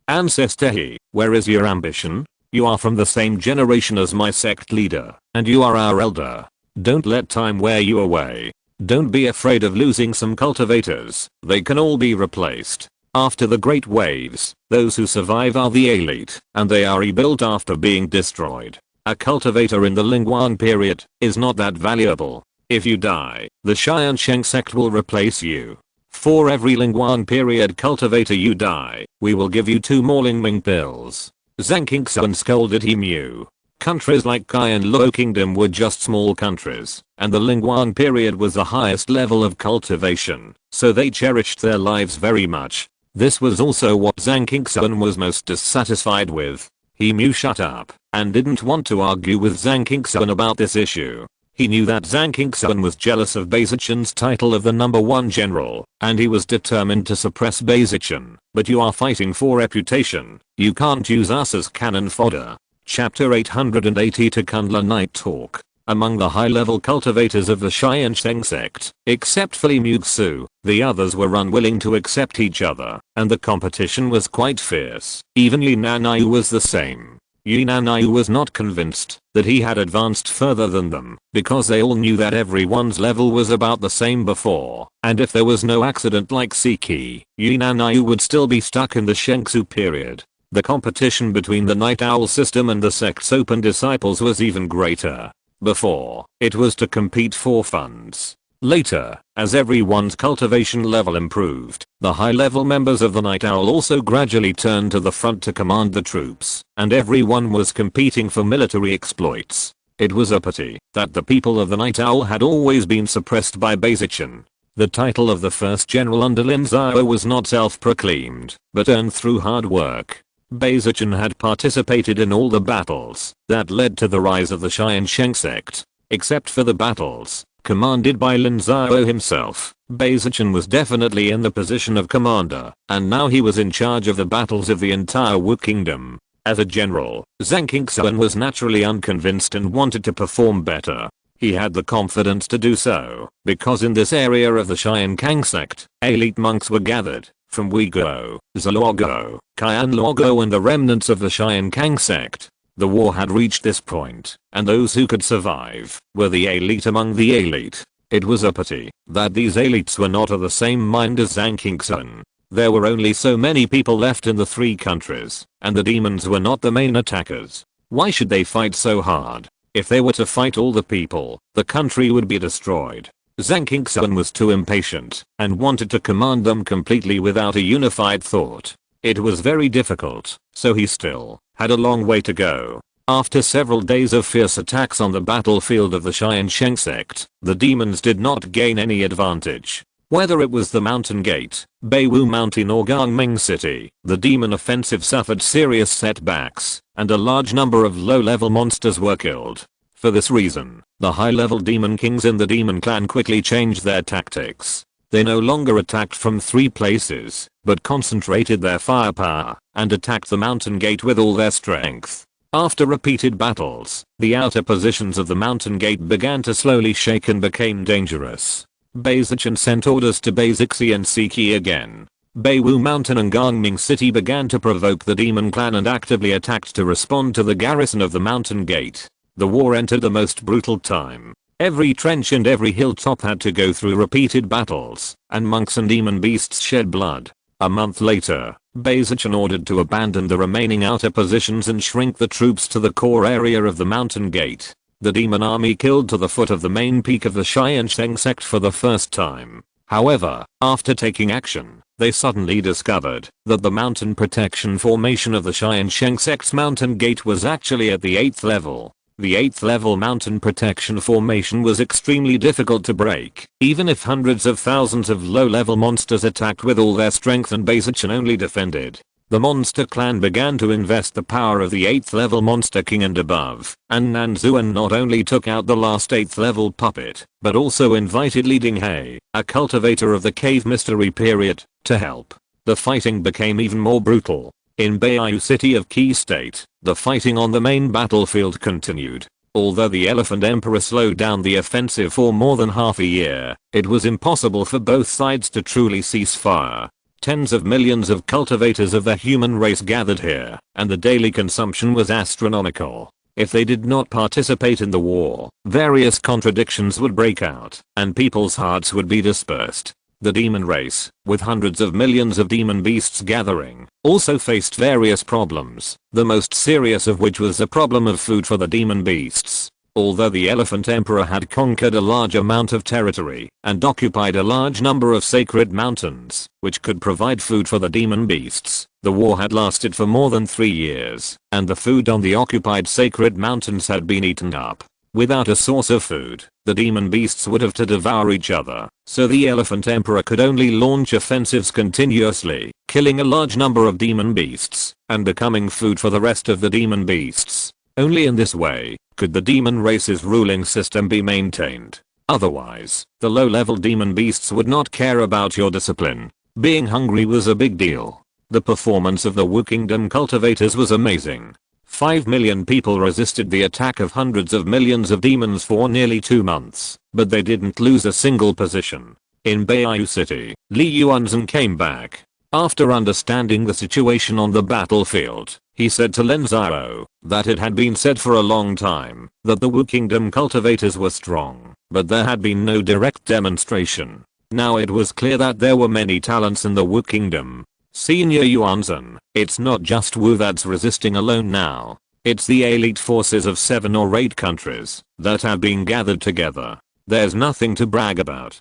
Ancestor He, where is your ambition? You are from the same generation as my sect leader, and you are our elder. Don't let time wear you away. Don't be afraid of losing some cultivators, they can all be replaced. After the great waves, those who survive are the elite, and they are rebuilt after being destroyed. A cultivator in the Lingguang period is not that valuable. If you die, the Tiansheng Sect will replace you. For every Lingguang period cultivator you die, we will give you 2 more Lingming pills. Zhang Qingxuan scolded Emu. Countries like Kai and Luo Kingdom were just small countries, and the Lingguang period was the highest level of cultivation, so they cherished their lives very much. This was also what Zhang Qingxuan was most dissatisfied with. Emu shut up and didn't want to argue with Zhang Qingxuan about this issue. He knew that Zhang Qingxuan was jealous of Beizichen's title of the #1 general, and he was determined to suppress Beizichen. But you are fighting for reputation. You can't use us as cannon fodder. Chapter 880 to Kundla Night Talk. Among the high-level cultivators of the Tiansheng Sect, except for Li Muxu, the others were unwilling to accept each other, and the competition was quite fierce. Even Li Nanyu was the same. Yi Nanyu was not convinced that he had advanced further than them, because they all knew that everyone's level was about the same before, and if there was no accident like Siki, Yi Nanyu would still be stuck in the Shengsu period. The competition between the Night Owl system and the sect's open disciples was even greater. Before, it was to compete for funds. Later, as everyone's cultivation level improved, the high-level members of the Night Owl also gradually turned to the front to command the troops, and everyone was competing for military exploits. It was a pity that the people of the Night Owl had always been suppressed by Beizichen. The title of the first general under Lin Xiao was not self-proclaimed, but earned through hard work. Beizichen had participated in all the battles that led to the rise of the Tiansheng Sect. Except for the battles commanded by Lin Xiao himself, Beizichen was definitely in the position of commander, and now he was in charge of the battles of the entire Wu Kingdom. As a general, Zhang Qingxuan was naturally unconvinced and wanted to perform better. He had the confidence to do so, because in this area of the Tiansheng Sect, elite monks were gathered from Uiguo, Zalogo, Qianlogo and the remnants of the Tiansheng Sect. The war had reached this point, and those who could survive were the elite among the elite. It was a pity that these elites were not of the same mind as Zhang Qingxuan. There were only so many people left in the 3 countries, and the demons were not the main attackers. Why should they fight so hard? If they were to fight all the people, the country would be destroyed. Zhang Qingshan was too impatient and wanted to command them completely without a unified thought. It was very difficult, so he still had a long way to go. After several days of fierce attacks on the battlefield of the Tiansheng Sect, the demons did not gain any advantage. Whether it was the Mountain Gate, Beiwu Mountain or Gangming City, the demon offensive suffered serious setbacks, and a large number of low-level monsters were killed. For this reason, the high-level demon kings in the demon clan quickly changed their tactics. They no longer attacked from 3 places, but concentrated their firepower and attacked the Mountain Gate with all their strength. After repeated battles, the outer positions of the Mountain Gate began to slowly shake and became dangerous. Beizichan sent orders to Beizixi and Siki again. Beiwu Mountain and Gangming City began to provoke the demon clan and actively attacked to respond to the garrison of the Mountain Gate. The war entered the most brutal time. Every trench and every hilltop had to go through repeated battles, and monks and demon beasts shed blood. A month later, Beizichan ordered to abandon the remaining outer positions and shrink the troops to the core area of the Mountain Gate. The demon army killed to the foot of the main peak of the Tiansheng Sect for the first time. However, after taking action, they suddenly discovered that the mountain protection formation of the Tiansheng Sect's Mountain Gate was actually at the 8th level. The 8th level mountain protection formation was extremely difficult to break, even if hundreds of thousands of low-level monsters attacked with all their strength and Beizichan only defended. The monster clan began to invest the power of the 8th level monster king and above, and Nanzuan not only took out the last 8th level puppet, but also invited Li Dinghe, a cultivator of the cave mystery period, to help. The fighting became even more brutal. In Beiwu City of Qi State, the fighting on the main battlefield continued. Although the Elephant Emperor slowed down the offensive for more than half a year, it was impossible for both sides to truly cease fire. Tens of millions of cultivators of the human race gathered here, and the daily consumption was astronomical. If they did not participate in the war, various contradictions would break out, and people's hearts would be dispersed. The demon race, with hundreds of millions of demon beasts gathering, also faced various problems, the most serious of which was the problem of food for the demon beasts. Although the Elephant Emperor had conquered a large amount of territory and occupied a large number of sacred mountains, which could provide food for the demon beasts, the war had lasted for more than 3 years, and the food on the occupied sacred mountains had been eaten up. Without a source of food, the demon beasts would have to devour each other, so the Elephant Emperor could only launch offensives continuously, killing a large number of demon beasts, and becoming food for the rest of the demon beasts. Only in this way could the demon race's ruling system be maintained. Otherwise, the low-level demon beasts would not care about your discipline. Being hungry was a big deal. The performance of the Wu Kingdom cultivators was amazing. 5 million people resisted the attack of hundreds of millions of demons for nearly 2 months, but they didn't lose a single position. In Beiwu City, Li Yuanzhen came back. After understanding the situation on the battlefield, he said to Lin Xiao that it had been said for a long time that the Wu Kingdom cultivators were strong, but there had been no direct demonstration. Now it was clear that there were many talents in the Wu Kingdom. Senior Yuanzhen, it's not just Wu that's resisting alone now. It's the elite forces of 7 or 8 countries that have been gathered together. There's nothing to brag about.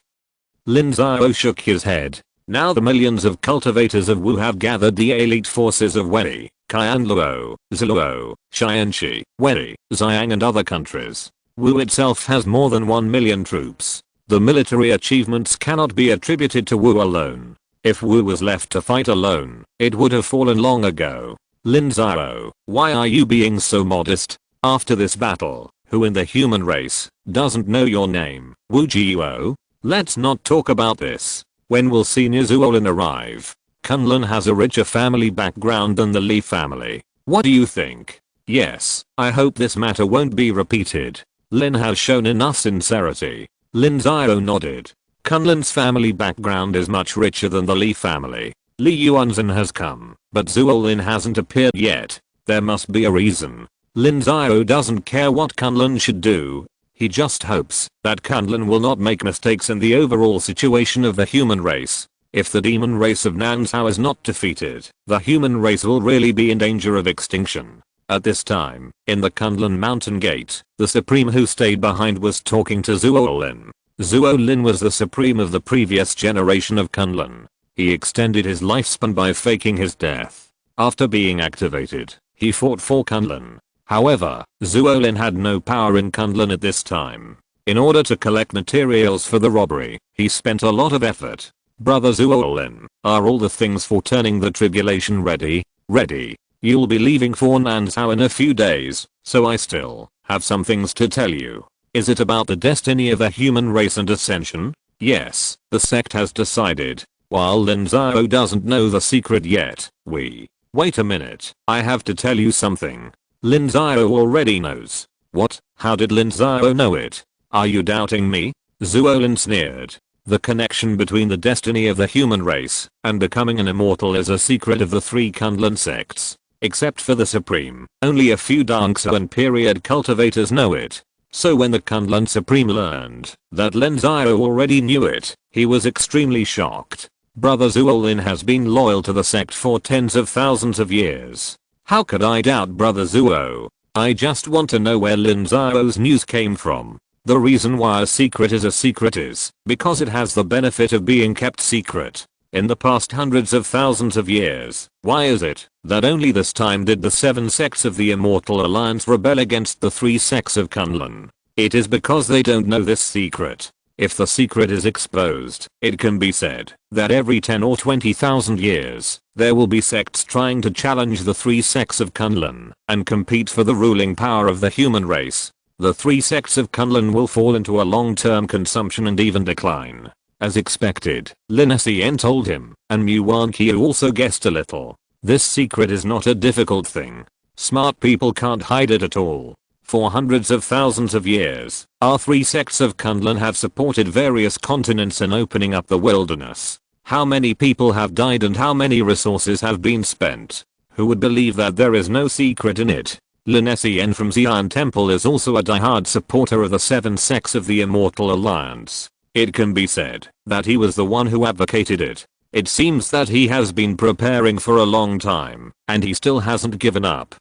Lin Xiao shook his head. Now the millions of cultivators of Wu have gathered the elite forces of Wei, Qianluo, Zuluo, Xianxi, Wei, Xiang and other countries. Wu itself has more than 1 million troops. The military achievements cannot be attributed to Wu alone. If Wu was left to fight alone, it would have fallen long ago. Lin Xiao, why are you being so modest? After this battle, who in the human race doesn't know your name? Wu Jiwo? Let's not talk about this. When will Senior Zuolin arrive? Kunlun has a richer family background than the Li family. What do you think? Yes, I hope this matter won't be repeated. Lin has shown enough sincerity. Lin Xiao nodded. Kunlun's family background is much richer than the Li family. Li Yuanzhen has come, but Zuolin hasn't appeared yet. There must be a reason. Lin Xiao doesn't care what Kunlun should do. He just hopes that Kunlun will not make mistakes in the overall situation of the human race. If the demon race of Nan Xiao is not defeated, the human race will really be in danger of extinction. At this time, in the Kunlun Mountain Gate, the Supreme who stayed behind was talking to Zuo Lin. Zuo Lin was the Supreme of the previous generation of Kunlun. He extended his lifespan by faking his death. After being activated, he fought for Kunlun. However, Zuo Lin had no power in Kunlun at this time. In order to collect materials for the robbery, he spent a lot of effort. Brother Zuo Lin, are all the things for turning the tribulation ready? Ready. You'll be leaving for Nan Xiao in a few days, so I still have some things to tell you. Is it about the destiny of the human race and ascension? Yes, the sect has decided. While Lin Xiao doesn't know the secret yet, Wait a minute, I have to tell you something. Lin Xiao already knows. What? How did Lin Xiao know it? Are you doubting me? Zuo Lin sneered. The connection between the destiny of the human race and becoming an immortal is a secret of the three Kunlun sects. Except for the Supreme, only a few Dangsa and period cultivators know it. So when the Kunlun Supreme learned that Lin Xiao already knew it, he was extremely shocked. Brother Zuo Lin has been loyal to the sect for tens of thousands of years. How could I doubt Brother Zuo? I just want to know where Lin Xiao's news came from. The reason why a secret is because it has the benefit of being kept secret. In the past hundreds of thousands of years, why is it that only this time did the 7 sects of the Immortal Alliance rebel against the 3 sects of Kunlun? It is because they don't know this secret. If the secret is exposed, it can be said that every 10 or 20,000 years, there will be sects trying to challenge the 3 sects of Kunlun and compete for the ruling power of the human race. The 3 sects of Kunlun will fall into a long-term consumption and even decline. As expected, Lin Xiao told him, and Muan Qiu also guessed a little. This secret is not a difficult thing. Smart people can't hide it at all. For hundreds of thousands of years, our 3 sects of Kunlun have supported various continents in opening up the wilderness. How many people have died and how many resources have been spent? Who would believe that there is no secret in it? Lin Xiao from Xi'an Temple is also a diehard supporter of the 7 sects of the Immortal Alliance. It can be said that he was the one who advocated it. It seems that he has been preparing for a long time, and he still hasn't given up.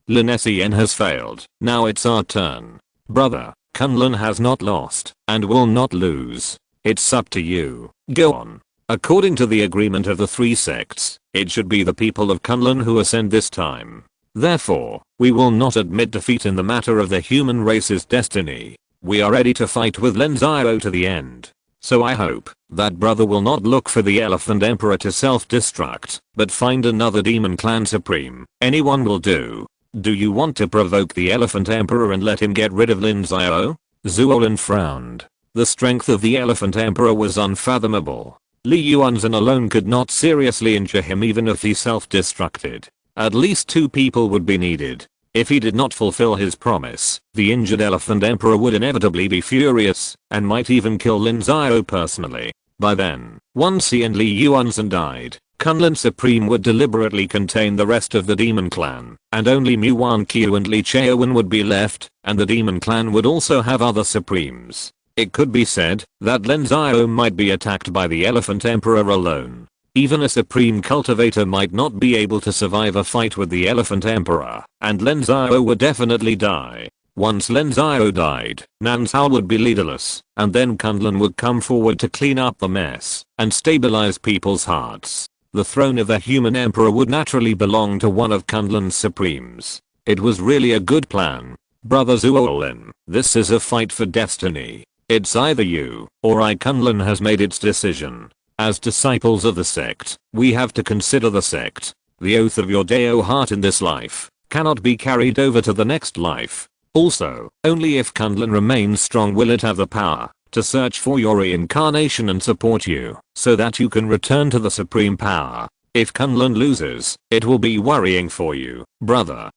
Lin Xiao has failed. Now it's our turn. Brother, Kunlun has not lost, and will not lose. It's up to you. Go on. According to the agreement of the 3 sects, it should be the people of Kunlun who ascend this time. Therefore, we will not admit defeat in the matter of the human race's destiny. We are ready to fight with Lin Xiao to the end. So I hope that brother will not look for the Elephant Emperor to self-destruct, but find another demon clan supreme. Anyone will do. Do you want to provoke the Elephant Emperor and let him get rid of Lin Xiao? Zuo Lin frowned. The strength of the Elephant Emperor was unfathomable. Li Yuanzhen alone could not seriously injure him even if he self-destructed. At least 2 people would be needed. If he did not fulfill his promise, the injured Elephant Emperor would inevitably be furious, and might even kill Lin Xiao personally. By then, once he and Li Yuanzhen died, Kunlun Supreme would deliberately contain the rest of the demon clan, and only Muan Qiu and Li Xiaowen would be left, and the demon clan would also have other supremes. It could be said that Lin Xiao might be attacked by the Elephant Emperor alone. Even a supreme cultivator might not be able to survive a fight with the Elephant Emperor, and Lin Xiao would definitely die. Once Lin Xiao died, Nan Xiao would be leaderless, and then Kunlun would come forward to clean up the mess and stabilize people's hearts. The throne of the human emperor would naturally belong to one of Kunlun's supremes. It was really a good plan. Brother Zuo Lin, this is a fight for destiny. It's either you or I. Kunlun has made its decision. As disciples of the sect, we have to consider the sect. The oath of your Dao heart in this life cannot be carried over to the next life. Also, only if Kunlun remains strong will it have the power to search for your reincarnation and support you, so that you can return to the supreme power. If Kunlun loses, it will be worrying for you, brother.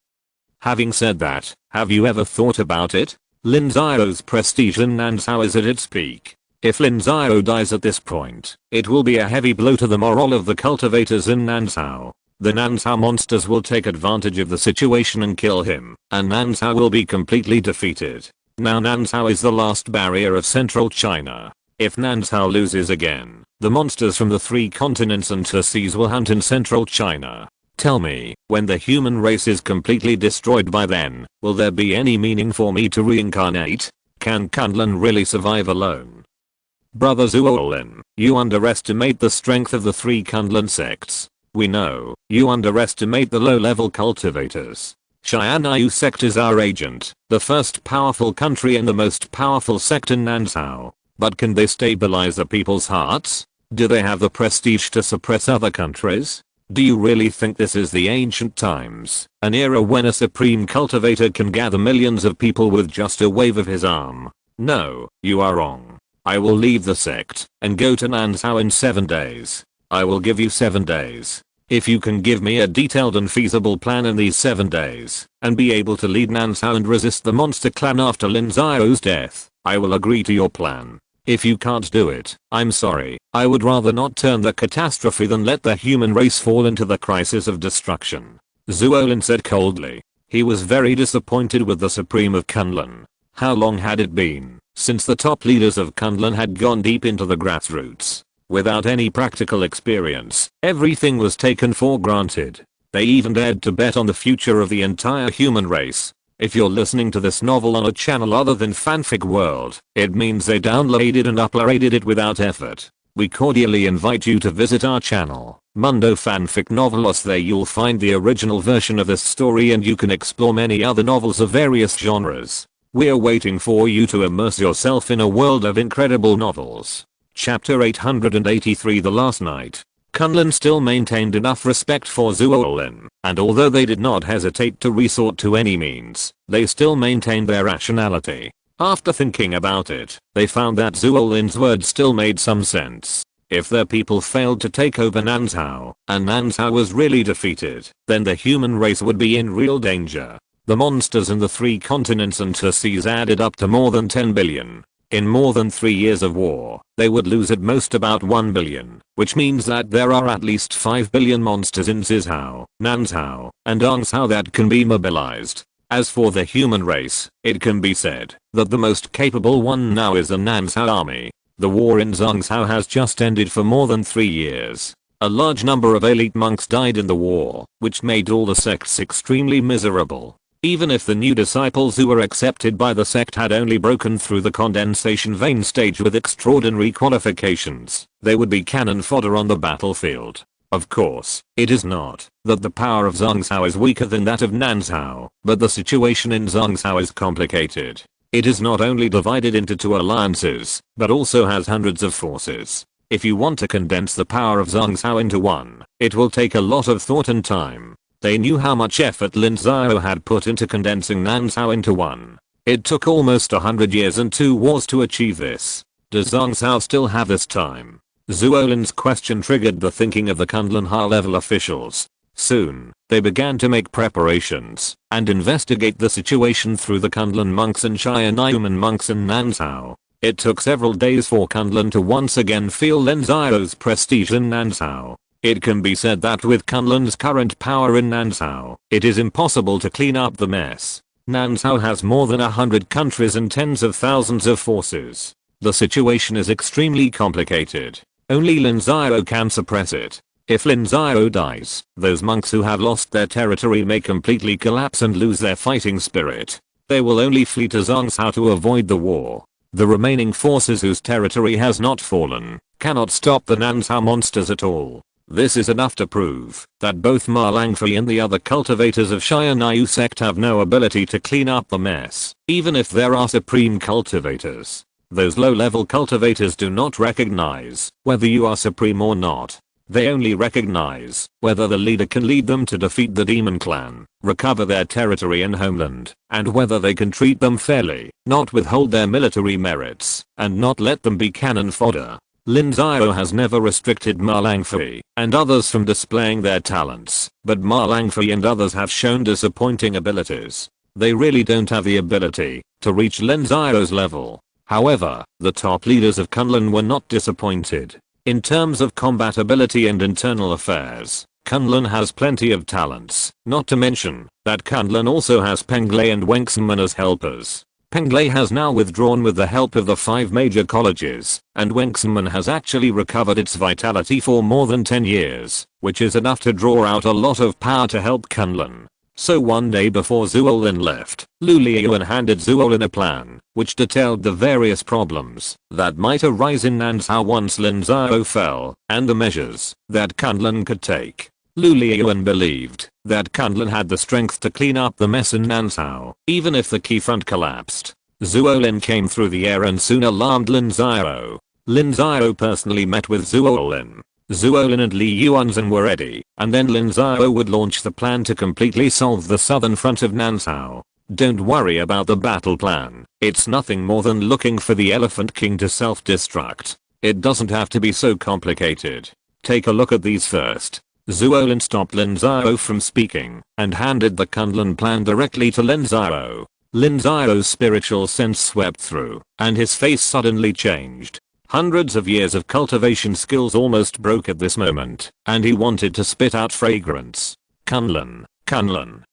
Having said that, have you ever thought about it? Lin Xiao's prestige in Nan Xiao is at its peak. If Lin Xiao dies at this point, it will be a heavy blow to the morale of the cultivators in Nan Xiao. The Nan Xiao monsters will take advantage of the situation and kill him, and Nan Xiao will be completely defeated. Now Nan Xiao is the last barrier of central China. If Nan Xiao loses again, the monsters from the 3 continents and 2 seas will hunt in central China. Tell me, when the human race is completely destroyed by then, will there be any meaning for me to reincarnate? Can Kunlun really survive alone? Brother Zuolin, you underestimate the strength of the 3 Kunlun sects. We know, you underestimate the low-level cultivators. SYNOPSIS sect is our agent, the first powerful country and the most powerful sect in Nanzhao. But can they stabilize the people's hearts? Do they have the prestige to suppress other countries? Do you really think this is the ancient times, an era when a supreme cultivator can gather millions of people with just a wave of his arm? No, you are wrong. I will leave the sect and go to Nanzhao in 7 days. I will give you 7 days. If you can give me a detailed and feasible plan in these 7 days, and be able to lead Nanzhao and resist the monster clan after Lin Xiao's death, I will agree to your plan. If you can't do it, I'm sorry, I would rather not turn the catastrophe than let the human race fall into the crisis of destruction. Zuolin said coldly. He was very disappointed with the Supreme of Kunlun. How long had it been since the top leaders of Kunlun had gone deep into the grassroots? Without any practical experience, everything was taken for granted. They even dared to bet on the future of the entire human race. If you're listening to this novel on a channel other than Fanfic World, it means they downloaded and uploaded it without effort. We cordially invite you to visit our channel, Mundo Fanfic Novelos. There you'll find the original version of this story and you can explore many other novels of various genres. We're waiting for you to immerse yourself in a world of incredible novels. Chapter 883 The Last Night. Kunlun still maintained enough respect for Zuolin, and although they did not hesitate to resort to any means, they still maintained their rationality. After thinking about it, they found that Zuolin's words still made some sense. If their people failed to take over Nanzhao, and Nanzhao was really defeated, then the human race would be in real danger. The monsters in the 3 continents and 2 seas added up to more than 10 billion. In more than 3 years of war, they would lose at most about 1 billion, which means that there are at least 5 billion monsters in Zizhao, Nanzhao, and Anzhao that can be mobilized. As for the human race, it can be said that the most capable one now is the Nanzhao army. The war in Zhangzhou has just ended for more than 3 years. A large number of elite monks died in the war, which made all the sects extremely miserable. Even if the new disciples who were accepted by the sect had only broken through the condensation vein stage with extraordinary qualifications, they would be cannon fodder on the battlefield. Of course, it is not that the power of Zhangzhou is weaker than that of Nanzhao, but the situation in Zhangzhou is complicated. It is not only divided into 2 alliances, but also has hundreds of forces. If you want to condense the power of Zhangzhou into one, it will take a lot of thought and time. They knew how much effort Lin Xiao had put into condensing Nanzhao into one. It took almost 100 years and 2 wars to achieve this. Does Zhangzhou still have this time? Zuolin's question triggered the thinking of the Kunlun high-level officials. Soon, they began to make preparations and investigate the situation through the Kunlun monks and Shaonan monks in Nanzhao. It took several days for Kunlun to once again feel Lin Xiao's prestige in Nanzhao. It can be said that with Kunlun's current power in Nanzhao, it is impossible to clean up the mess. Nanzhao has more than 100 countries and tens of thousands of forces. The situation is extremely complicated. Only Lin Xiao can suppress it. If Lin Xiao dies, those monks who have lost their territory may completely collapse and lose their fighting spirit. They will only flee to Zhangzhou to avoid the war. The remaining forces whose territory has not fallen cannot stop the Nanzhao monsters at all. This is enough to prove that both Ma Langfei and the other cultivators of SYNOPSIS sect have no ability to clean up the mess, even if there are supreme cultivators. Those low-level cultivators do not recognize whether you are supreme or not. They only recognize whether the leader can lead them to defeat the demon clan, recover their territory and homeland, and whether they can treat them fairly, not withhold their military merits, and not let them be cannon fodder. Lin Xiao has never restricted Ma Langfei and others from displaying their talents, but Ma Langfei and others have shown disappointing abilities. They really don't have the ability to reach Lin Xiao's level. However, the top leaders of Kunlun were not disappointed. In terms of combat ability and internal affairs, Kunlun has plenty of talents, not to mention that Kunlun also has Penglai and Wengximan as helpers. Penglai has now withdrawn with the help of the 5 major colleges, and Wenxinmen has actually recovered its vitality for more than 10 years, which is enough to draw out a lot of power to help Kunlun. So one day before Zuolin left, Lu Liuan handed Zuolin a plan, which detailed the various problems that might arise in Nansao once Lin Xiao fell, and the measures that Kunlun could take. Lu Liuan believed that Kunlun had the strength to clean up the mess in Nansao, even if the key front collapsed. Zuolin came through the air and soon alarmed Lin Xiao. Lin Xiao personally met with Zuolin. Zuolin and Li Yuanzhen were ready, and then Lin Xiao would launch the plan to completely solve the southern front of Nansao. Don't worry about the battle plan, it's nothing more than looking for the Elephant King to self-destruct. It doesn't have to be so complicated. Take a look at these first. Zuolin stopped Lin Xiao from speaking, and handed the Kunlun plan directly to Lin Xiao. Lin Xiao's spiritual sense swept through, and his face suddenly changed. Hundreds of years of cultivation skills almost broke at this moment, and he wanted to spit out fragrance. Kunlun, Kunlun,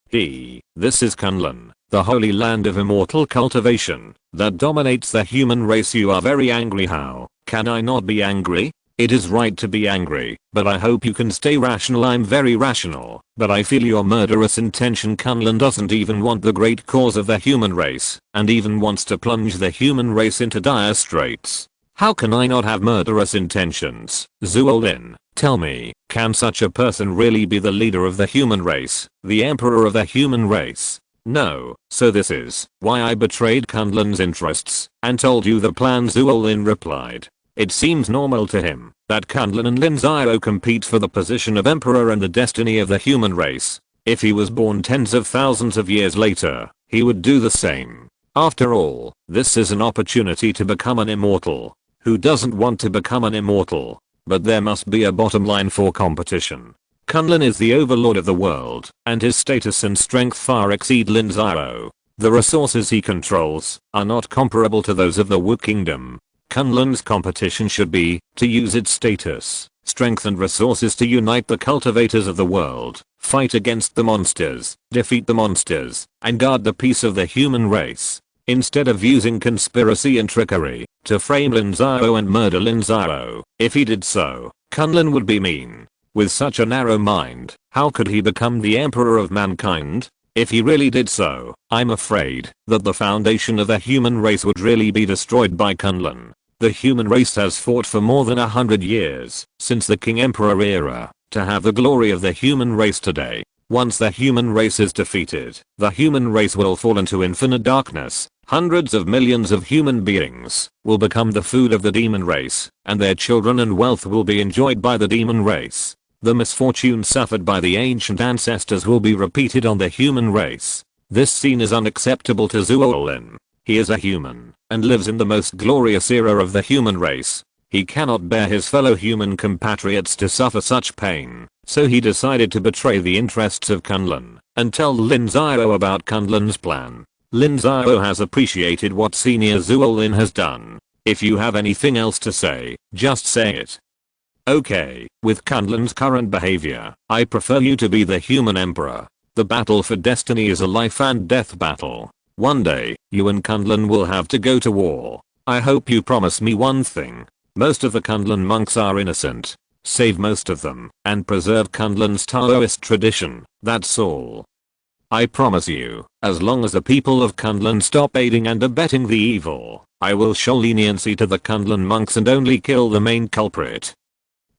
this is Kunlun, the holy land of immortal cultivation, that dominates the human race. You are very angry. How can I not be angry? It is right to be angry, but I hope you can stay rational. I'm very rational, but I feel your murderous intention. Kunlun doesn't even want the great cause of the human race, and even wants to plunge the human race into dire straits. How can I not have murderous intentions? Zuolin, tell me, can such a person really be the leader of the human race, the emperor of the human race? No, so this is why I betrayed Kunlun's interests and told you the plan. Zuolin replied. It seems normal to him that Kunlun and Lin Xiao compete for the position of emperor and the destiny of the human race. If he was born tens of thousands of years later, he would do the same. After all, this is an opportunity to become an immortal. Who doesn't want to become an immortal? But there must be a bottom line for competition. Kunlun is the overlord of the world, and his status and strength far exceed Lin Xiao. The resources he controls are not comparable to those of the Wu Kingdom. Kunlun's competition should be to use its status, strength and resources to unite the cultivators of the world, fight against the monsters, defeat the monsters, and guard the peace of the human race. Instead of using conspiracy and trickery to frame Lin Xiao and murder Lin Xiao. If he did so, Kunlun would be mean. With such a narrow mind, how could he become the emperor of mankind? If he really did so, I'm afraid that the foundation of the human race would really be destroyed by Kunlun. The human race has fought for more than 100 years, since the King Emperor era, to have the glory of the human race today. Once the human race is defeated, the human race will fall into infinite darkness. Hundreds of millions of human beings will become the food of the demon race, and their children and wealth will be enjoyed by the demon race. The misfortune suffered by the ancient ancestors will be repeated on the human race. This scene is unacceptable to Zuolin. He is a human, and lives in the most glorious era of the human race. He cannot bear his fellow human compatriots to suffer such pain, so he decided to betray the interests of Kunlun, and tell Lin Xiao about Kunlun's plan. Lin Xiao has appreciated what Senior Zuolin has done. If you have anything else to say, just say it. Okay, with Kunlun's current behavior, I prefer you to be the human emperor. The battle for destiny is a life and death battle. One day, you and Kunlun will have to go to war. I hope you promise me one thing. Most of the Kunlun monks are innocent. Save most of them, and preserve Kunlun's Taoist tradition, that's all. I promise you, as long as the people of Kunlun stop aiding and abetting the evil, I will show leniency to the Kunlun monks and only kill the main culprit.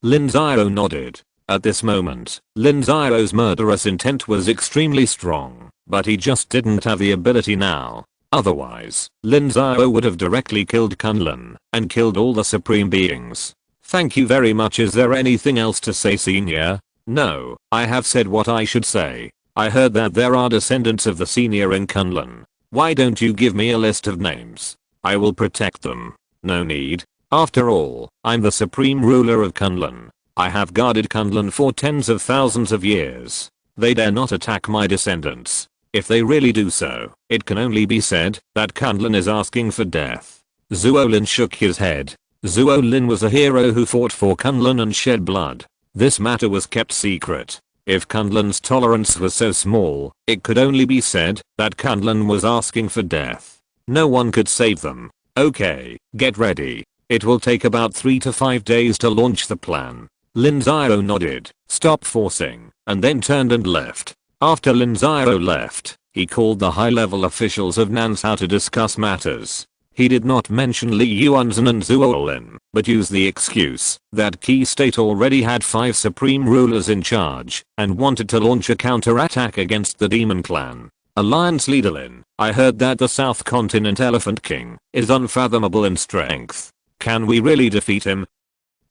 Lin Xiao nodded. At this moment, Lin Xiao's murderous intent was extremely strong, but he just didn't have the ability now. Otherwise, Lin Xiao would have directly killed Kunlun, and killed all the supreme beings. Thank you very much. Is there anything else to say, Senior? No, I have said what I should say. I heard that there are descendants of the Senior in Kunlun. Why don't you give me a list of names? I will protect them. No need. After all, I'm the supreme ruler of Kunlun. I have guarded Kunlun for tens of thousands of years. They dare not attack my descendants. If they really do so, it can only be said that Kunlun is asking for death. Zuolin shook his head. Zuolin was a hero who fought for Kunlun and shed blood. This matter was kept secret. If Kunlun's tolerance was so small, it could only be said that Kunlun was asking for death. No one could save them. Okay, get ready. It will take about 3 to 5 days to launch the plan. Lin Xiao nodded, stop forcing, and then turned and left. After Lin Xiao left, he called the high-level officials of Nansao to discuss matters. He did not mention Li Yuanzhen and Zhuo Lin, but used the excuse that Qi State already had 5 supreme rulers in charge and wanted to launch a counterattack against the Demon Clan. Alliance leader Lin, I heard that the South Continent Elephant King is unfathomable in strength. Can we really defeat him?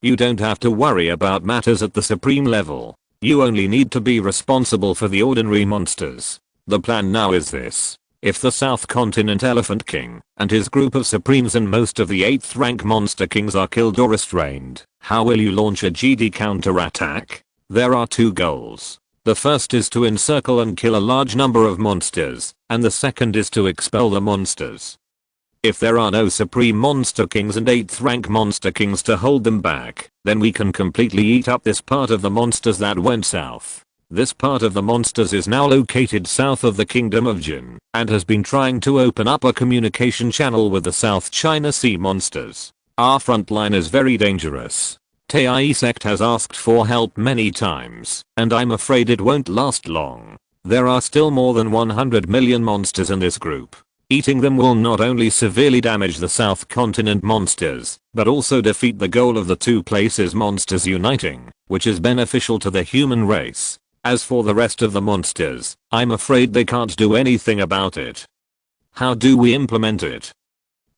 You don't have to worry about matters at the supreme level. You only need to be responsible for the ordinary monsters. The plan now is this. If the South Continent Elephant King and his group of supremes and most of the 8th rank monster kings are killed or restrained, how will you launch a GD counterattack? There are 2 goals. The first is to encircle and kill a large number of monsters, and the second is to expel the monsters. If there are no supreme monster kings and 8th rank monster kings to hold them back, then we can completely eat up this part of the monsters that went south. This part of the monsters is now located south of the Kingdom of Jin, and has been trying to open up a communication channel with the South China Sea monsters. Our front line is very dangerous. Tiansheng Sect has asked for help many times, and I'm afraid it won't last long. There are still more than 100 million monsters in this group. Eating them will not only severely damage the South Continent monsters, but also defeat the goal of the 2 places monsters uniting, which is beneficial to the human race. As for the rest of the monsters, I'm afraid they can't do anything about it. How do we implement it?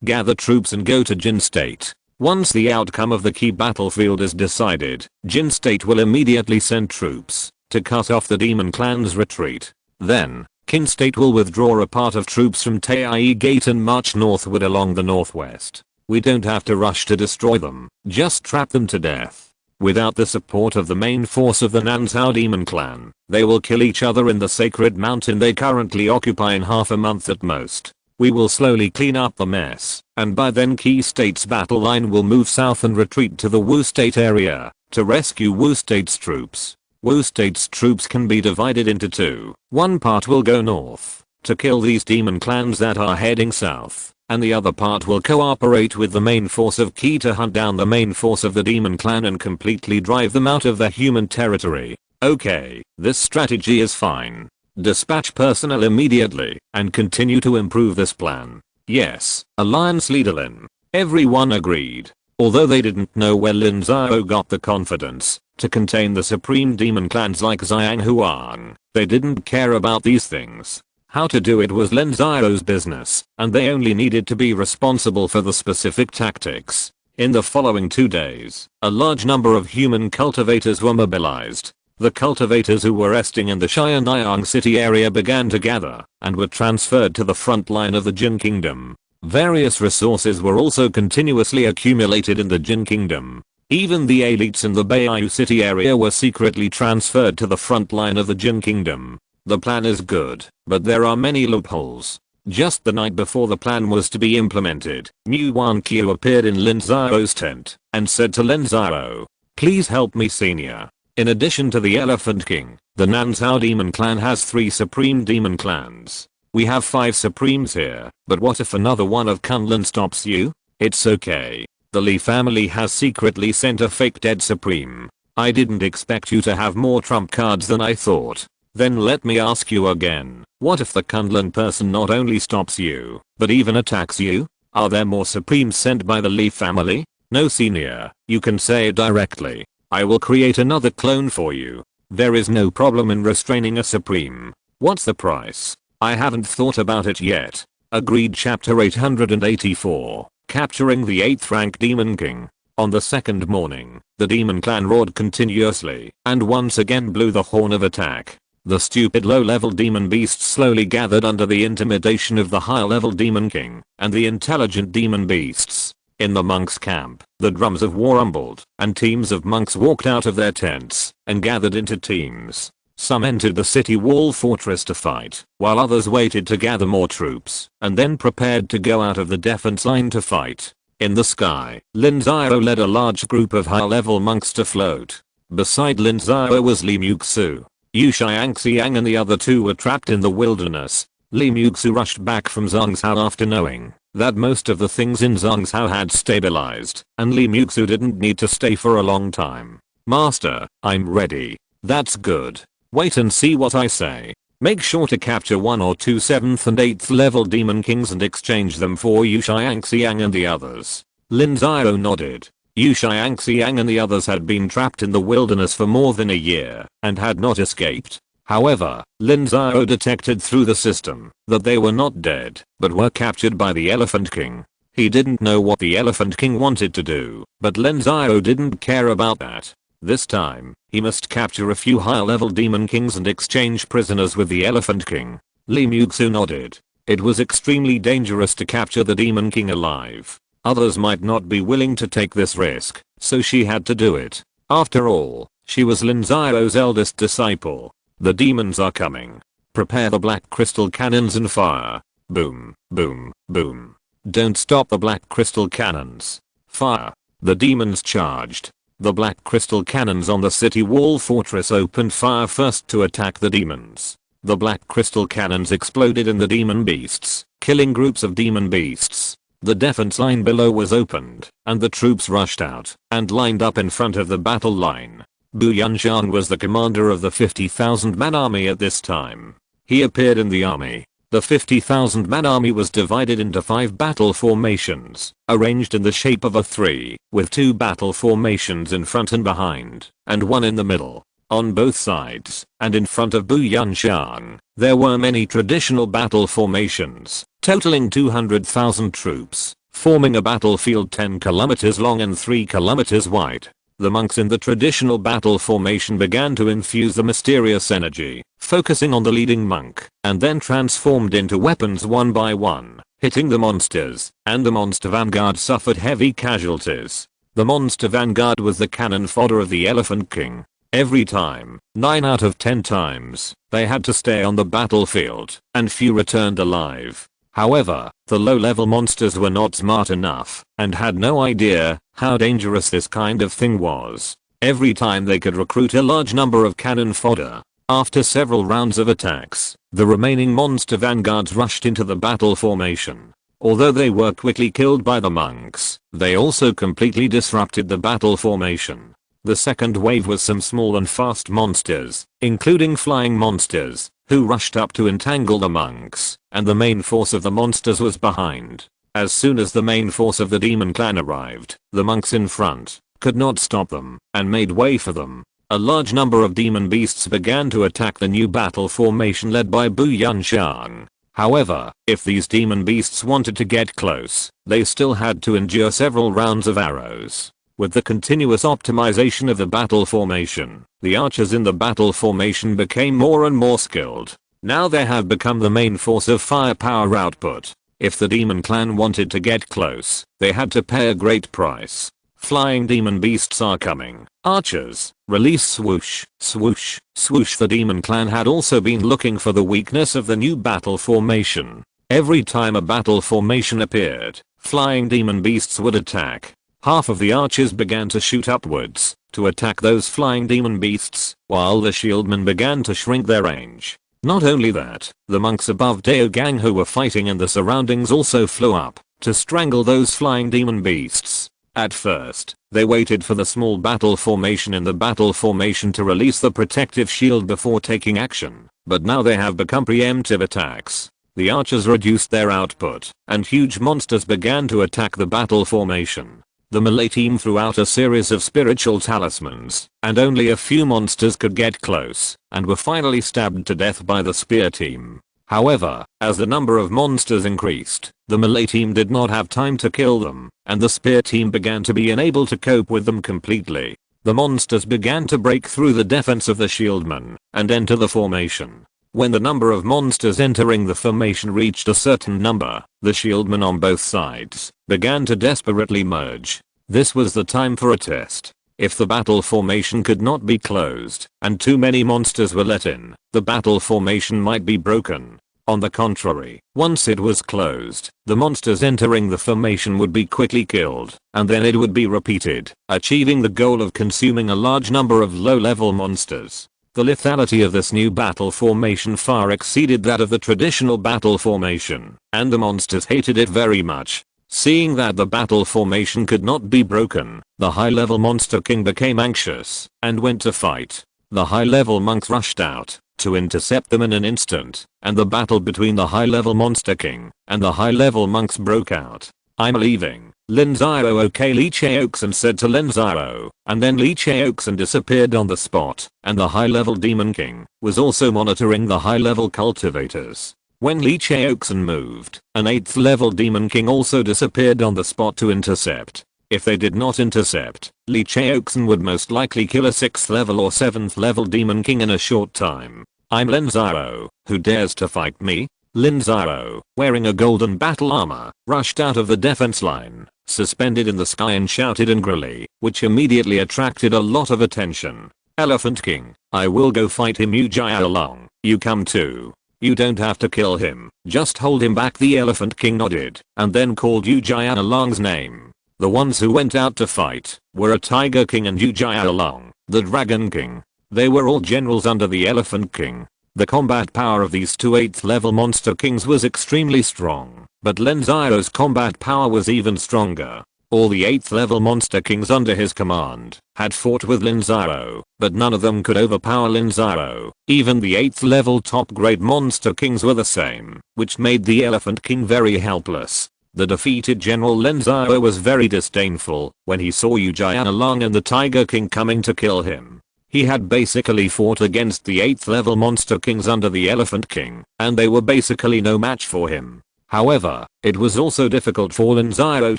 Gather troops and go to Jin State. Once the outcome of the key battlefield is decided, Jin State will immediately send troops to cut off the Demon Clan's retreat. Then, Qin State will withdraw a part of troops from Taiyai Gate and march northward along the northwest. We don't have to rush to destroy them, just trap them to death. Without the support of the main force of the Nansao Demon Clan, they will kill each other in the sacred mountain they currently occupy in half a month at most. We will slowly clean up the mess, and by then Qi State's battle line will move south and retreat to the Wu State area to rescue Wu State's troops. Wu State's troops can be divided into 2. One part will go north to kill these demon clans that are heading south, and the other part will cooperate with the main force of Qi to hunt down the main force of the demon clan and completely drive them out of their human territory. Okay, this strategy is fine. Dispatch personnel immediately and continue to improve this plan. Yes, Alliance leader Lin. Everyone agreed. Although they didn't know where Lin Xiao got the confidence to contain the supreme demon clans like Xiang Huang, they didn't care about these things. How to do it was Lin Xiao's business, and they only needed to be responsible for the specific tactics. In the following 2 days, a large number of human cultivators were mobilized. The cultivators who were resting in the Xianyang city area began to gather and were transferred to the front line of the Jin Kingdom. Various resources were also continuously accumulated in the Jin Kingdom. Even the elites in the Beiyu city area were secretly transferred to the front line of the Jin Kingdom. The plan is good, but there are many loopholes. Just the night before the plan was to be implemented, Mu Wanqiu appeared in Lin Xiao's tent and said to Lin Xiao, "Please help me, senior. In addition to the Elephant King, the Nansao Demon Clan has 3 supreme demon clans. We have 5 supremes here, but what if another one of Kunlun stops you? It's okay. The Li family has secretly sent a fake dead supreme. I didn't expect you to have more trump cards than I thought. Then let me ask you again, what if the Kunlun person not only stops you, but even attacks you? Are there more supremes sent by the Li family? No, senior, you can say it directly. I will create another clone for you. There is no problem in restraining a supreme. What's the price? I haven't thought about it yet. Agreed. Chapter 884. Capturing the 8th rank Demon King. On the second morning, the Demon Clan roared continuously and once again blew the horn of attack. The stupid low-level demon beasts slowly gathered under the intimidation of the high-level Demon King and the intelligent demon beasts. In the monks' camp, the drums of war rumbled, and teams of monks walked out of their tents and gathered into teams. Some entered the city wall fortress to fight, while others waited to gather more troops and then prepared to go out of the defense line to fight. In the sky, Lin Xiao led a large group of high-level monks to float. Beside Lin Xiao was Li Muxu. Yu Xiangxiang and the other 2 were trapped in the wilderness. Li Muxu rushed back from Zhangzhou after knowing that most of the things in Zhangzhou had stabilized, and Li Muxu didn't need to stay for a long time. Master, I'm ready. That's good. Wait and see what I say. Make sure to capture 1 or 2 7th and 8th level demon kings and exchange them for Yu Xiangxiang and the others. Lin Xiao nodded. Yu Xiangxiang and the others had been trapped in the wilderness for more than a year and had not escaped. However, Lin Xiao detected through the system that they were not dead, but were captured by the Elephant King. He didn't know what the Elephant King wanted to do, but Lin Xiao didn't care about that. This time, he must capture a few higher level demon kings and exchange prisoners with the Elephant King. Li Muxu nodded. It was extremely dangerous to capture the demon king alive. Others might not be willing to take this risk, so she had to do it. After all, she was Lin Xiao's eldest disciple. The demons are coming. Prepare the black crystal cannons and fire. Boom, boom, boom. Don't stop the black crystal cannons. Fire. The demons charged. The black crystal cannons on the city wall fortress opened fire first to attack the demons. The black crystal cannons exploded in the demon beasts, killing groups of demon beasts. The defense line below was opened, and the troops rushed out and lined up in front of the battle line. Bu Yanshan was the commander of the 50,000 man army at this time. He appeared in the army. The 50,000 man army was divided into 5 battle formations, arranged in the shape of a 3, with 2 battle formations in front and behind, and 1 in the middle. On both sides, and in front of Bu Yanshan, there were many traditional battle formations, totaling 200,000 troops, forming a battlefield 10 kilometers long and 3 kilometers wide. The monks in the traditional battle formation began to infuse the mysterious energy, focusing on the leading monk, and then transformed into weapons one by one, hitting the monsters, and the monster vanguard suffered heavy casualties. The monster vanguard was the cannon fodder of the Elephant King. Every time, 9 out of 10 times, they had to stay on the battlefield, and few returned alive. However, the low-level monsters were not smart enough, and had no idea how dangerous this kind of thing was. Every time they could recruit a large number of cannon fodder. After several rounds of attacks, the remaining monster vanguards rushed into the battle formation. Although they were quickly killed by the monks, they also completely disrupted the battle formation. The second wave was some small and fast monsters, including flying monsters, who rushed up to entangle the monks, and the main force of the monsters was behind. As soon as the main force of the demon clan arrived, the monks in front could not stop them, and made way for them. A large number of demon beasts began to attack the new battle formation led by Bu Yanshan. However, if these demon beasts wanted to get close, they still had to endure several rounds of arrows. With the continuous optimization of the battle formation, the archers in the battle formation became more and more skilled. Now they have become the main force of firepower output. If the demon clan wanted to get close, they had to pay a great price. Flying demon beasts are coming. Archers, release swoosh, swoosh, swoosh. The demon clan had also been looking for the weakness of the new battle formation. Every time a battle formation appeared, flying demon beasts would attack. Half of the archers began to shoot upwards to attack those flying demon beasts, while the shieldmen began to shrink their range. Not only that, the monks above Daogang who were fighting in the surroundings also flew up to strangle those flying demon beasts. At first, they waited for the small battle formation in the battle formation to release the protective shield before taking action, but now they have become preemptive attacks. The archers reduced their output, and huge monsters began to attack the battle formation. The melee team threw out a series of spiritual talismans, and only a few monsters could get close, and were finally stabbed to death by the spear team. However, as the number of monsters increased, the melee team did not have time to kill them, and the spear team began to be unable to cope with them completely. The monsters began to break through the defense of the shieldmen, and enter the formation. When the number of monsters entering the formation reached a certain number, the shieldmen on both sides began to desperately merge. This was the time for a test. If the battle formation could not be closed, and too many monsters were let in, the battle formation might be broken. On the contrary, once it was closed, the monsters entering the formation would be quickly killed, and then it would be repeated, achieving the goal of consuming a large number of low-level monsters. The lethality of this new battle formation far exceeded that of the traditional battle formation, and the monsters hated it very much. Seeing that the battle formation could not be broken, the high-level monster king became anxious and went to fight. The high-level monks rushed out to intercept them in an instant, and the battle between the high-level monster king and the high-level monks broke out. "I'm leaving." Lin Xiao okay Li Xiaoxin said to Lin Xiao, and then Li Xiaoxin disappeared on the spot, and the high-level demon king was also monitoring the high-level cultivators. When Li Xiaoxin moved, an 8th level demon king also disappeared on the spot to intercept. If they did not intercept, Li Xiaoxin would most likely kill a 6th level or 7th level demon king in a short time. "I'm Lin Xiao, who dares to fight me?" Lin Xiao, wearing a golden battle armor, rushed out of the defense line, suspended in the sky, and shouted angrily, which immediately attracted a lot of attention. "Elephant King, I will go fight him. You Jia Long, you come too. You don't have to kill him, just hold him back." The Elephant King nodded, and then called Yu Jia Long's name. The ones who went out to fight were a Tiger King and Yu Jia Long, the Dragon King. They were all generals under the Elephant King. The combat power of these two 8th level monster kings was extremely strong, but Lin Xiao's combat power was even stronger. All the 8th level monster kings under his command had fought with Lin Xiao, but none of them could overpower Lin Xiao. Even the 8th level top grade monster kings were the same, which made the Elephant King very helpless. The defeated General Lin Xiao was very disdainful when he saw Yu Jia Long and the Tiger King coming to kill him. He had basically fought against the 8th level monster kings under the Elephant King, and they were basically no match for him. However, it was also difficult for Lin Xiao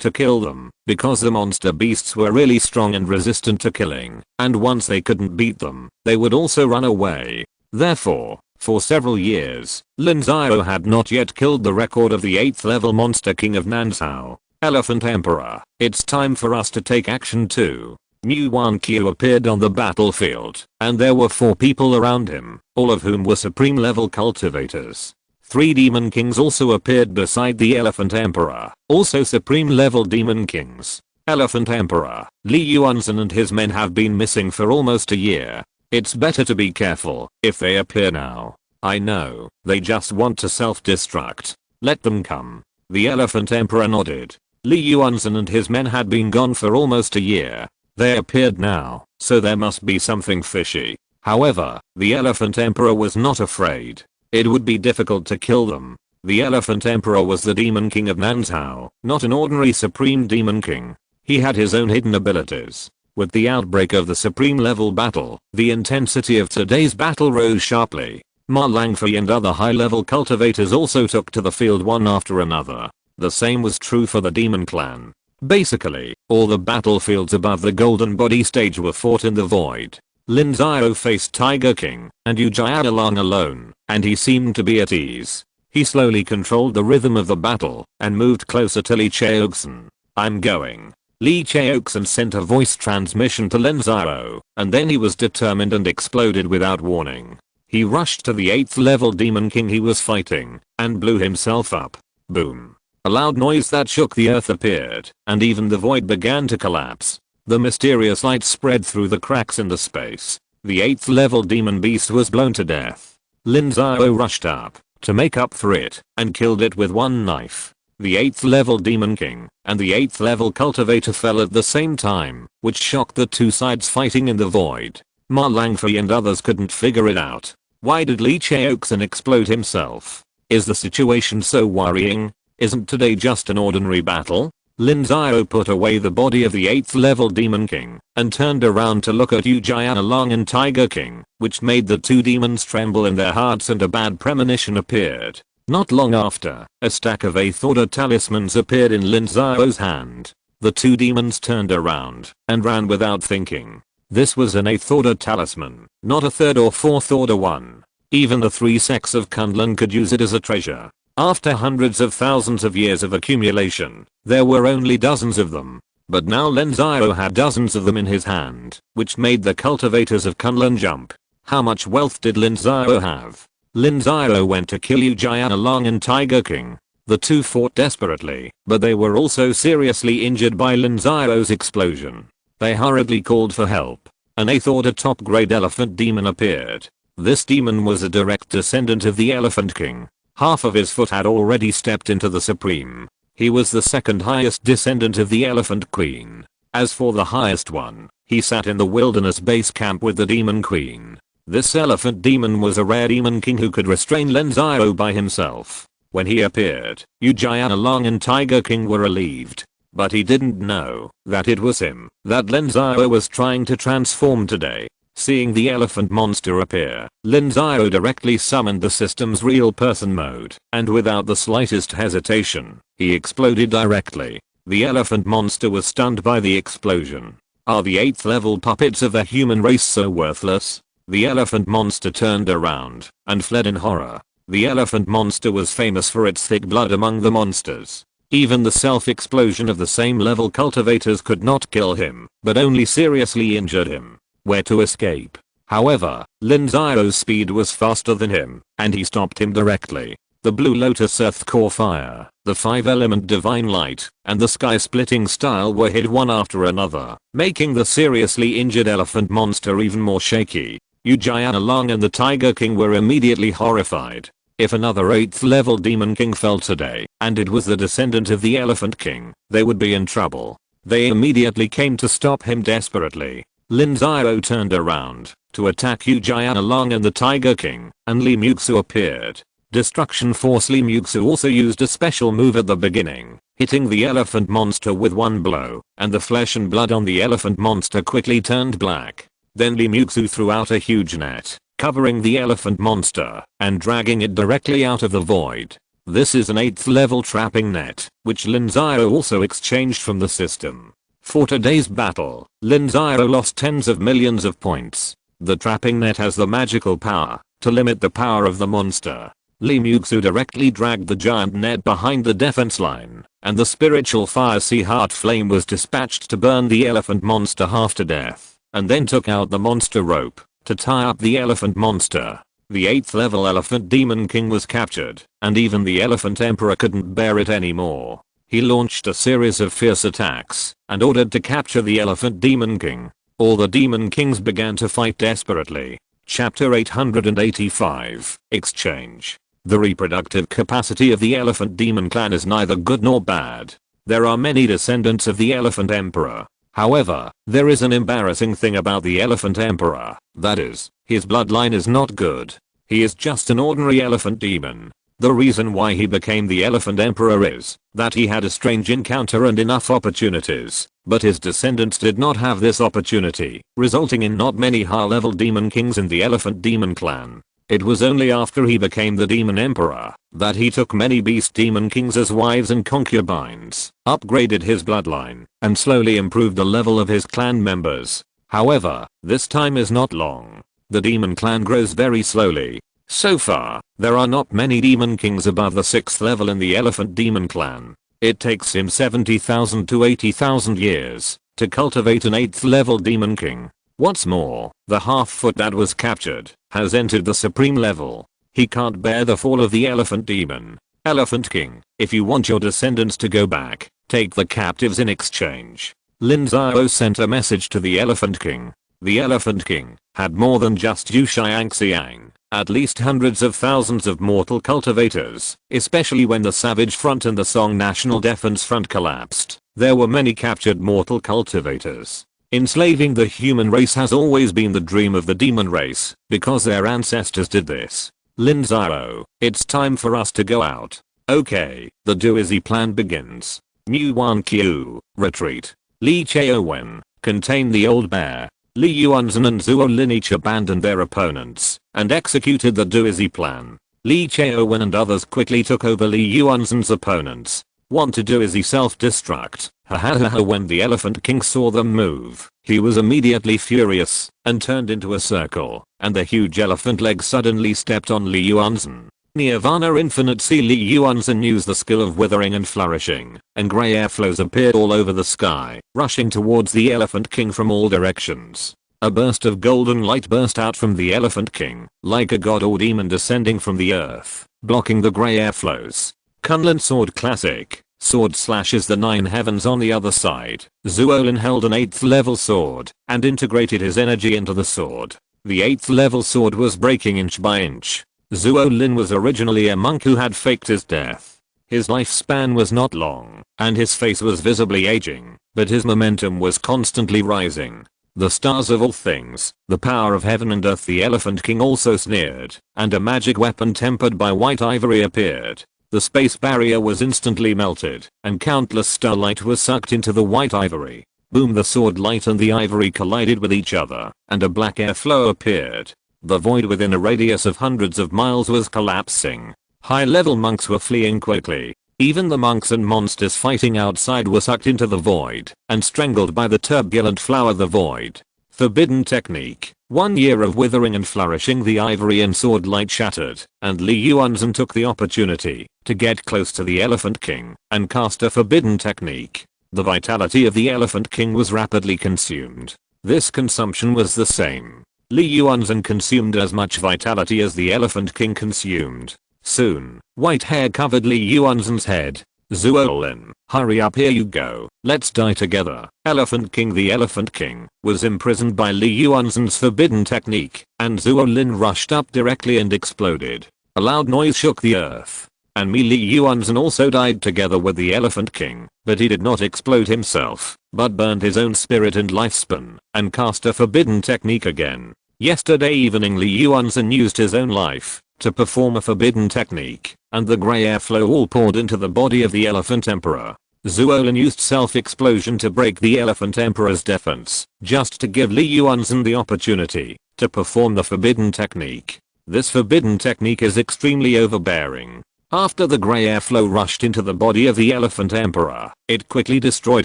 to kill them, because the monster beasts were really strong and resistant to killing, and once they couldn't beat them, they would also run away. Therefore, for several years, Lin Xiao had not yet killed the record of the 8th level monster king of Nanzhao. "Elephant Emperor, it's time for us to take action too." Mu Wanqiu appeared on the battlefield, and there were 4 people around him, all of whom were supreme level cultivators. 3 demon kings also appeared beside the Elephant Emperor, also supreme level demon kings. Elephant Emperor, Li Yuanzhen and his men have been missing for almost a year. It's better to be careful if they appear now. I know, they just want to self-destruct. Let them come. The Elephant Emperor nodded. Li Yuanzhen and his men had been gone for almost a year. They appeared now, so there must be something fishy. However, the Elephant Emperor was not afraid. It would be difficult to kill them. The Elephant Emperor was the Demon King of Nanzhao, not an ordinary Supreme Demon King. He had his own hidden abilities. With the outbreak of the Supreme level battle, the intensity of today's battle rose sharply. Ma Langfei and other high-level cultivators also took to the field one after another. The same was true for the Demon Clan. Basically, all the battlefields above the Golden Body stage were fought in the void. Lin Xiao faced Tiger King and Yu Jialong alone, and he seemed to be at ease. He slowly controlled the rhythm of the battle and moved closer to Li Xiaoxin. "I'm going." Li Xiaoxin sent a voice transmission to Lin Xiao, and then he was determined and exploded without warning. He rushed to the 8th level Demon King he was fighting and blew himself up. Boom. A loud noise that shook the earth appeared, and even the void began to collapse. The mysterious light spread through the cracks in the space. The 8th level demon beast was blown to death. Lin Xiao rushed up to make up for it and killed it with one knife. The 8th level demon king and the 8th level cultivator fell at the same time, which shocked the two sides fighting in the void. Ma Langfei and others couldn't figure it out. Why did Li Xiaoxin explode himself? Is the situation so worrying? Isn't today just an ordinary battle? Lin Xiao put away the body of the 8th level demon king and turned around to look at Yu Jialong and Tiger King, which made the two demons tremble in their hearts, and a bad premonition appeared. Not long after, a stack of 8th order talismans appeared in Lin Xiao's hand. The two demons turned around and ran without thinking. This was an 8th order talisman, not a 3rd or 4th order one. Even the 3 sects of Kunlun could use it as a treasure. After hundreds of thousands of years of accumulation, there were only dozens of them. But now Lin Xiao had dozens of them in his hand, which made the cultivators of Kunlun jump. How much wealth did Lin Xiao have? Lin Xiao went to kill Yu Jialong and Tiger King. The two fought desperately, but they were also seriously injured by Lin Xiao's explosion. They hurriedly called for help. an 8th order top grade elephant demon appeared. This demon was a direct descendant of the Elephant King. Half of his foot had already stepped into the Supreme. He was the second highest descendant of the Elephant Queen. As for the highest one, he sat in the wilderness base camp with the Demon Queen. This elephant demon was a rare demon king who could restrain Lin Xiao by himself. When he appeared, Yu Jianlong and Tiger King were relieved. But he didn't know that it was him that Lin Xiao was trying to transform today. Seeing the elephant monster appear, Lin Xiao directly summoned the system's real person mode, and without the slightest hesitation, he exploded directly. The elephant monster was stunned by the explosion. Are the 8th level puppets of the human race so worthless? The elephant monster turned around and fled in horror. The elephant monster was famous for its thick blood among the monsters. Even the self-explosion of the same level cultivators could not kill him, but only seriously injured him. Where to escape? However, Lin Xiao's speed was faster than him, and he stopped him directly. The Blue Lotus Earth Core Fire, the 5-element Divine Light, and the Sky-Splitting Style were hit one after another, making the seriously injured elephant monster even more shaky. Yu Jianlong and the Tiger King were immediately horrified. If another 8th level Demon King fell today, and it was the descendant of the Elephant King, they would be in trouble. They immediately came to stop him desperately. Lin Xiao turned around to attack Yu Jianlong and the Tiger King, and Li Muxu appeared. Destruction Force Li Muxu also used a special move at the beginning, hitting the elephant monster with one blow, and the flesh and blood on the elephant monster quickly turned black. Then Li Muxu threw out a huge net, covering the elephant monster, and dragging it directly out of the void. This is an 8th level trapping net, which Lin Xiao also exchanged from the system. For today's battle, Lin Xiao lost tens of millions of points. The trapping net has the magical power to limit the power of the monster. Li Muxu directly dragged the giant net behind the defense line, and the spiritual fire sea heart flame was dispatched to burn the elephant monster half to death, and then took out the monster rope to tie up the elephant monster. The 8th level elephant demon king was captured, and even the elephant emperor couldn't bear it anymore. He launched a series of fierce attacks and ordered to capture the elephant demon king. All the demon kings began to fight desperately. Chapter 885, Exchange. The reproductive capacity of the elephant demon clan is neither good nor bad. There are many descendants of the elephant emperor. However, there is an embarrassing thing about the elephant emperor, that is, his bloodline is not good. He is just an ordinary elephant demon. The reason why he became the elephant emperor is that he had a strange encounter and enough opportunities, but his descendants did not have this opportunity, resulting in not many high-level demon kings in the elephant demon clan. It was only after he became the demon emperor that he took many beast demon kings as wives and concubines, upgraded his bloodline, and slowly improved the level of his clan members. However, this time is not long. The demon clan grows very slowly. So far, there are not many demon kings above the 6th level in the elephant demon clan. It takes him 70,000 to 80,000 years to cultivate an 8th level demon king. What's more, the half-foot that was captured has entered the supreme level. He can't bear the fall of the elephant demon. Elephant King, if you want your descendants to go back, take the captives in exchange. Lin Xiao sent a message to the Elephant King. The Elephant King had more than just Yu Xiangxiang, at least hundreds of thousands of mortal cultivators, especially when the Savage Front and the Song National Defense Front collapsed. There were many captured mortal cultivators. Enslaving the human race has always been the dream of the demon race, because their ancestors did this. Lin Xiao, it's time for us to go out. Okay, the Duizhi plan begins. Mu Wan Qiu, retreat. Li Xiaowen, contain the old bear. Li Yuanzhen and Zhuo Lineage abandoned their opponents and executed the Duizhi plan. Li Xiaowen and others quickly took over Li Yuanzhen's opponents. Want to do is he self-destruct. When the Elephant King saw them move, he was immediately furious and turned into a circle, and the huge elephant leg suddenly stepped on Li Yuanzhen. Nirvana Infinite See Li Yuanzhen used the skill of withering and flourishing, and grey airflows appeared all over the sky, rushing towards the Elephant King from all directions. A burst of golden light burst out from the Elephant King, like a god or demon descending from the earth, blocking the grey airflows. Kunlun Sword Classic. Sword slashes the 9 heavens on the other side. Zuo Lin held an 8th level sword and integrated his energy into the sword. The 8th level sword was breaking inch by inch. Zuo Lin was originally a monk who had faked his death. His lifespan was not long, and his face was visibly aging, but his momentum was constantly rising. The stars of all things, the power of heaven and earth, the Elephant King also sneered, and a magic weapon tempered by white ivory appeared. The space barrier was instantly melted, and countless starlight was sucked into the white ivory. Boom, the sword light and the ivory collided with each other, and a black airflow appeared. The void within a radius of hundreds of miles was collapsing. High-level monks were fleeing quickly. Even the monks and monsters fighting outside were sucked into the void and strangled by the turbulent flow of the void. Forbidden technique. 1 year of withering and flourishing. The ivory and sword light shattered, and Li Yuanzhen took the opportunity to get close to the Elephant King and cast a forbidden technique. The vitality of the Elephant King was rapidly consumed. This consumption was the same. Li Yuanzhen consumed as much vitality as the Elephant King consumed. Soon, white hair covered Li Yuanzhen's head. Zuo Lin, hurry up, here you go, let's die together. Elephant King. The Elephant King was imprisoned by Li Yuanzhen's forbidden technique, and Zuo Lin rushed up directly and exploded. A loud noise shook the earth. And Li Yuanzhen also died together with the Elephant King, but he did not explode himself, but burned his own spirit and lifespan, and cast a forbidden technique again. Yesterday evening Li Yuanzhen used his own life to perform a forbidden technique, and the grey airflow all poured into the body of the Elephant Emperor. Zuo Lin used self-explosion to break the Elephant Emperor's defense, just to give Li Yuanzhen the opportunity to perform the forbidden technique. This forbidden technique is extremely overbearing. After the grey airflow rushed into the body of the Elephant Emperor, it quickly destroyed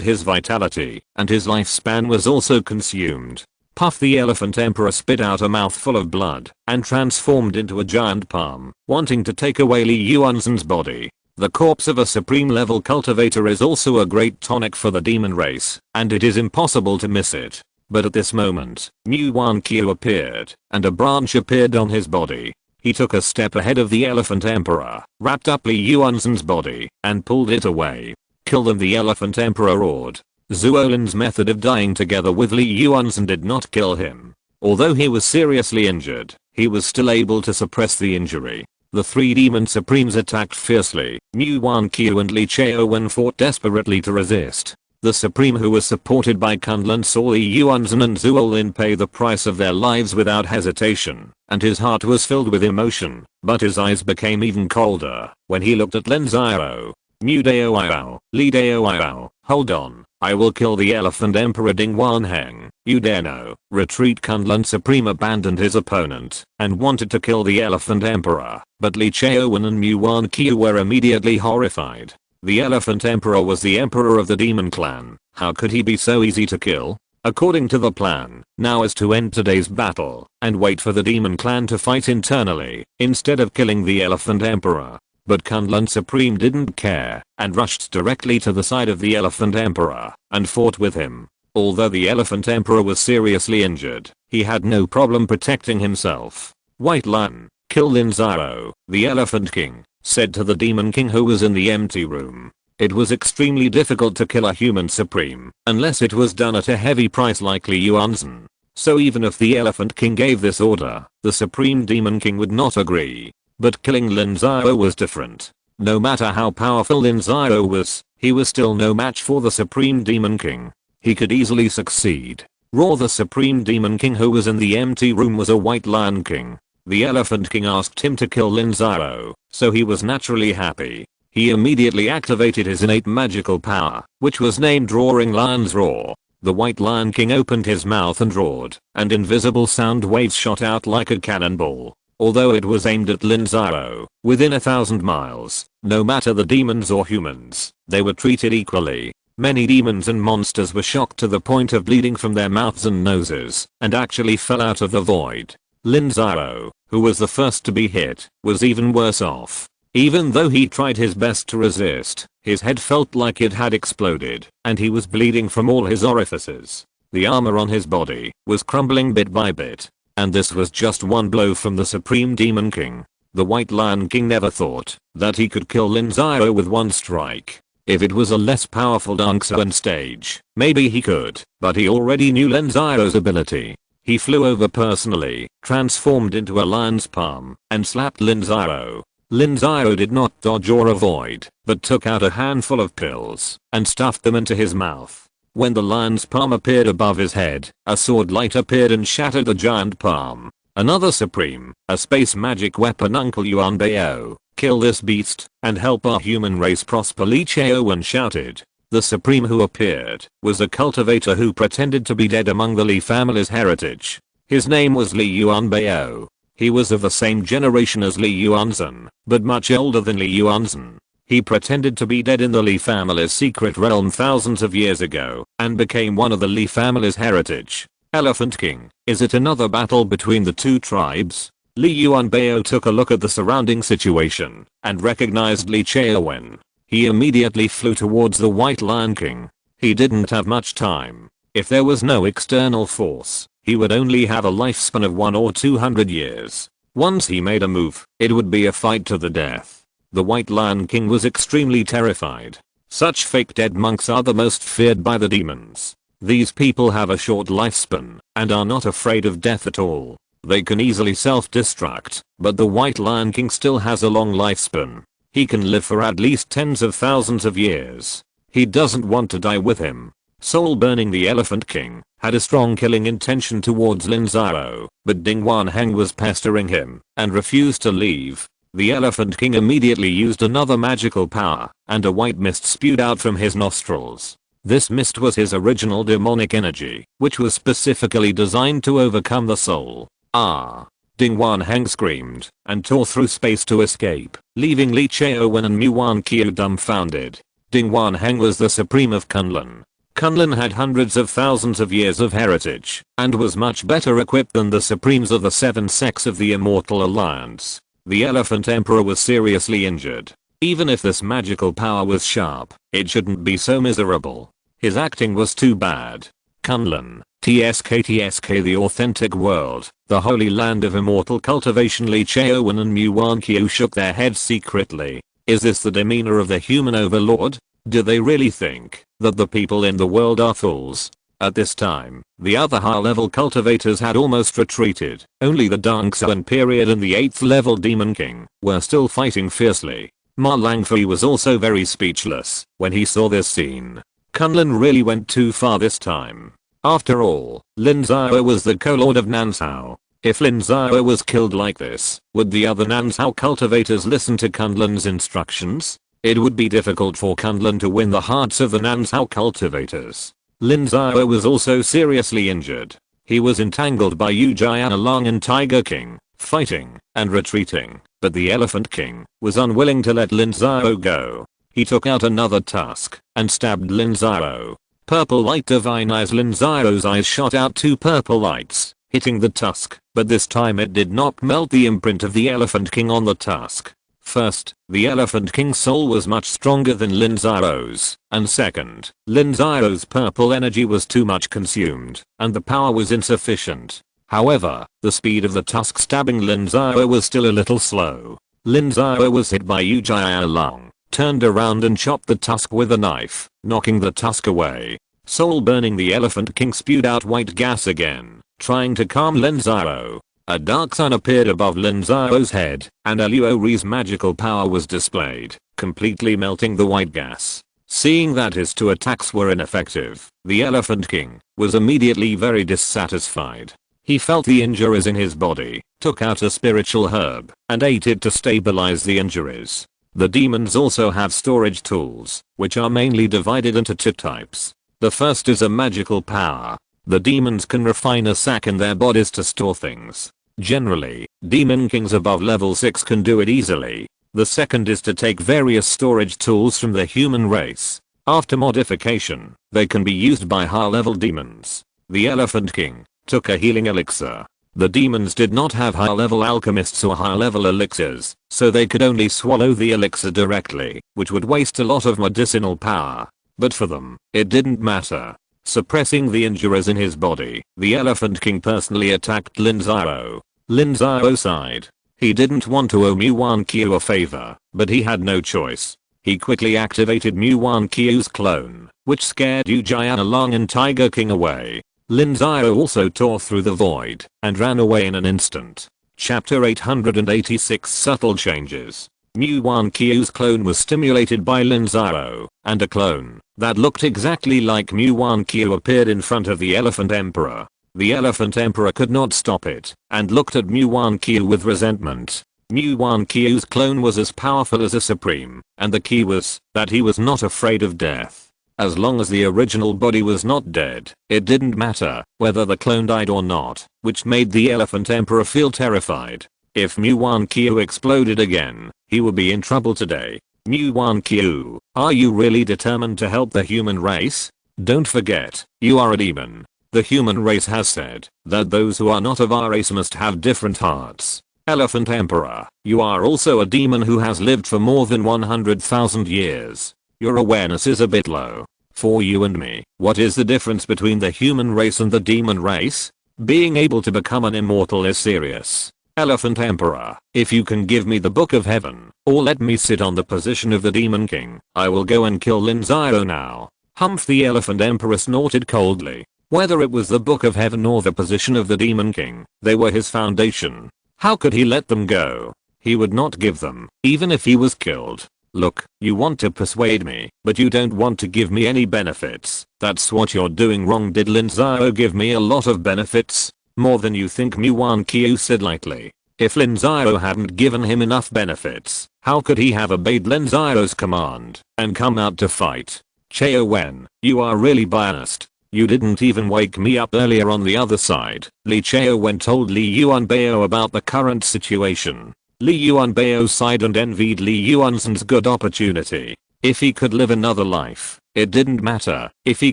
his vitality, and his lifespan was also consumed. Puff, the Elephant Emperor spit out a mouthful of blood and transformed into a giant palm, wanting to take away Li Yuanzhen's body. The corpse of a supreme level cultivator is also a great tonic for the demon race, and it is impossible to miss it. But at this moment, Yuan Qiu appeared, and a branch appeared on his body. He took a step ahead of the Elephant Emperor, wrapped up Li Yuanzhen's body, and pulled it away. Kill them, the Elephant Emperor roared. Zuo Lin's method of dying together with Li Yuanzhen did not kill him. Although he was seriously injured, he was still able to suppress the injury. The 3 demon supremes attacked fiercely. Yuan Qiu and Lin Xiao fought desperately to resist. The supreme, who was supported by Kunlun, saw Li Yuanzhen and Zuo Lin pay the price of their lives without hesitation, and his heart was filled with emotion, but his eyes became even colder when he looked at Lin Xiao. Mu Dao Iao, Li Dao Iao, hold on. I will kill the Elephant Emperor Ding Wanheng. You dare no. Retreat. Kunlun Supreme abandoned his opponent and wanted to kill the Elephant Emperor, but Lin Xiao and Yuan Qiu were immediately horrified. The Elephant Emperor was the emperor of the demon clan. How could he be so easy to kill? According to the plan, now is to end today's battle and wait for the demon clan to fight internally instead of killing the Elephant Emperor. But Kunlun Supreme didn't care and rushed directly to the side of the Elephant Emperor and fought with him. Although the Elephant Emperor was seriously injured, he had no problem protecting himself. White Lun, kill Lin Xiao, the Elephant King said to the Demon King, who was in the empty room. It was extremely difficult to kill a human supreme unless it was done at a heavy price like Li Yuanzhen. So even if the Elephant King gave this order, the Supreme Demon King would not agree. But killing Lin Xiao was different. No matter how powerful Lin Xiao was, he was still no match for the Supreme Demon King. He could easily succeed. Raw, the Supreme Demon King who was in the empty room, was a White Lion King. The Elephant King asked him to kill Lin Xiao, so he was naturally happy. He immediately activated his innate magical power, which was named Roaring Lion's Roar. The White Lion King opened his mouth and roared, and invisible sound waves shot out like a cannonball. Although it was aimed at Lin Xiao, within 1,000 miles, no matter the demons or humans, they were treated equally. Many demons and monsters were shocked to the point of bleeding from their mouths and noses, and actually fell out of the void. Lin Xiao, who was the first to be hit, was even worse off. Even though he tried his best to resist, his head felt like it had exploded, and he was bleeding from all his orifices. The armor on his body was crumbling bit by bit. And this was just one blow from the Supreme Demon King. The White Lion King never thought that he could kill Lin Xiao with one strike. If it was a less powerful Dongsuan stage, maybe he could, but he already knew Lin Xiao's ability. He flew over personally, transformed into a lion's palm, and slapped Lin Xiao. Lin Xiao did not dodge or avoid, but took out a handful of pills and stuffed them into his mouth. When the lion's palm appeared above his head, a sword light appeared and shattered the giant palm. Another supreme, a space magic weapon. Uncle Yuan Bao, kill this beast and help our human race prosper, Li Xiao shouted. The supreme who appeared was a cultivator who pretended to be dead among the Li family's heritage. His name was Li Yuan Bao. He was of the same generation as Li Yuanzhen, but much older than Li Yuanzhen. He pretended to be dead in the Li family's secret realm thousands of years ago and became one of the Li family's heritage. Elephant King, is it another battle between the two tribes? Li Yuan Bao took a look at the surrounding situation and recognized Li Xiao. He immediately flew towards the White Lion King. He didn't have much time. If there was no external force, he would only have a lifespan of 1 or 200 years. Once he made a move, it would be a fight to the death. The White Lion King was extremely terrified. Such fake dead monks are the most feared by the demons. These people have a short lifespan and are not afraid of death at all. They can easily self-destruct, but the White Lion King still has a long lifespan. He can live for at least tens of thousands of years. He doesn't want to die with him. Soul Burning the Elephant King had a strong killing intention towards Lin Xiao, but Ding Wanheng was pestering him and refused to leave. The Elephant King immediately used another magical power, and a white mist spewed out from his nostrils. This mist was his original demonic energy, which was specifically designed to overcome the soul. Ah! Ding Wanheng screamed and tore through space to escape, leaving Li Xiao and Muan Qiu dumbfounded. Ding Wanheng was the supreme of Kunlun. Kunlun had hundreds of thousands of years of heritage and was much better equipped than the supremes of the 7 sects of the Immortal Alliance. The Elephant Emperor was seriously injured. Even if this magical power was sharp, it shouldn't be so miserable. His acting was too bad. Kunlun, TSK the authentic world, the holy land of immortal cultivation. Li Xiao and Muan Qiu shook their heads secretly. Is this the demeanor of the human overlord? Do they really think that the people in the world are fools? At this time, the other high-level cultivators had almost retreated. Only the Dongsuan period and the 8th level Demon King were still fighting fiercely. Ma Langfei was also very speechless when he saw this scene. Kunlun really went too far this time. After all, Lin Xiao was the co-lord of Nansao. If Lin Xiao was killed like this, would the other Nansao cultivators listen to Kunlun's instructions? It would be difficult for Kunlun to win the hearts of the Nansao cultivators. Lin Xiao was also seriously injured. He was entangled by Yu Jianlong and Tiger King, fighting and retreating, but the Elephant King was unwilling to let Lin Xiao go. He took out another tusk and stabbed Lin Xiao. Purple light divine eyes. Lin Xiao's eyes shot out 2 purple lights, hitting the tusk, but this time it did not melt the imprint of the Elephant King on the tusk. First, the Elephant King's soul was much stronger than Lin Xiao's, and second, Lin Xiao's purple energy was too much consumed, and the power was insufficient. However, the speed of the tusk stabbing Lin Xiao was still a little slow. Lin Xiao was hit by Yu Jianlong, turned around and chopped the tusk with a knife, knocking the tusk away. Soul Burning the Elephant King spewed out white gas again, trying to calm Lin Xiao. A dark sun appeared above Lin Xiao's head, and Luori's magical power was displayed, completely melting the white gas. Seeing that his 2 attacks were ineffective, the Elephant King was immediately very dissatisfied. He felt the injuries in his body, took out a spiritual herb, and ate it to stabilize the injuries. The demons also have storage tools, which are mainly divided into 2 types. The first is a magical power. The demons can refine a sack in their bodies to store things. Generally, demon kings above level 6 can do it easily. The second is to take various storage tools from the human race. After modification, they can be used by high-level demons. The Elephant King took a healing elixir. The demons did not have high-level alchemists or high-level elixirs, so they could only swallow the elixir directly, which would waste a lot of medicinal power. But for them, it didn't matter. Suppressing the injuries in his body, the Elephant King personally attacked Lin Xiao. Lin Xiao sighed. He didn't want to owe Muan Qiu a favor, but he had no choice. He quickly activated Muan Qiu's clone, which scared Yu Jianlong and Tiger King away. Lin Xiao also tore through the void and ran away in an instant. Chapter 886 Subtle Changes. Muan Qiu's clone was stimulated by Lin Xiao, and a clone that looked exactly like Muan Qiu appeared in front of the Elephant Emperor. The Elephant Emperor could not stop it and looked at Muan Qiu with resentment. Muan Qiu's clone was as powerful as a supreme, and the key was that he was not afraid of death. As long as the original body was not dead, it didn't matter whether the clone died or not, which made the Elephant Emperor feel terrified. If Muan Qiu exploded again, he would be in trouble today. Muan Qiu, are you really determined to help the human race? Don't forget, you are a demon. The human race has said that those who are not of our race must have different hearts. Elephant Emperor, you are also a demon who has lived for more than 100,000 years. Your awareness is a bit low. For you and me, what is the difference between the human race and the demon race? Being able to become an immortal is serious. Elephant Emperor, if you can give me the Book of Heaven, or let me sit on the position of the Demon King, I will go and kill Lin Xiao now. Humph, the Elephant Emperor snorted coldly. Whether it was the Book of Heaven or the position of the Demon King, they were his foundation. How could he let them go? He would not give them, even if he was killed. Look, you want to persuade me, but you don't want to give me any benefits. That's what you're doing wrong. Did Lin Xiao give me a lot of benefits? More than you think, Muan Qiu said lightly. If Lin Xiao hadn't given him enough benefits, how could he have obeyed Lin Xiao's command and come out to fight? Chao Wen, you are really biased. You didn't even wake me up earlier on the other side. Li Chao Wen told Li Yuanbao about the current situation. Li Yuanbao sighed and envied Li Yuanzhen's good opportunity. If he could live another life, it didn't matter if he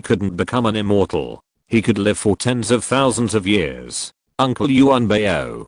couldn't become an immortal. He could live for tens of thousands of years. Uncle Yuanbao,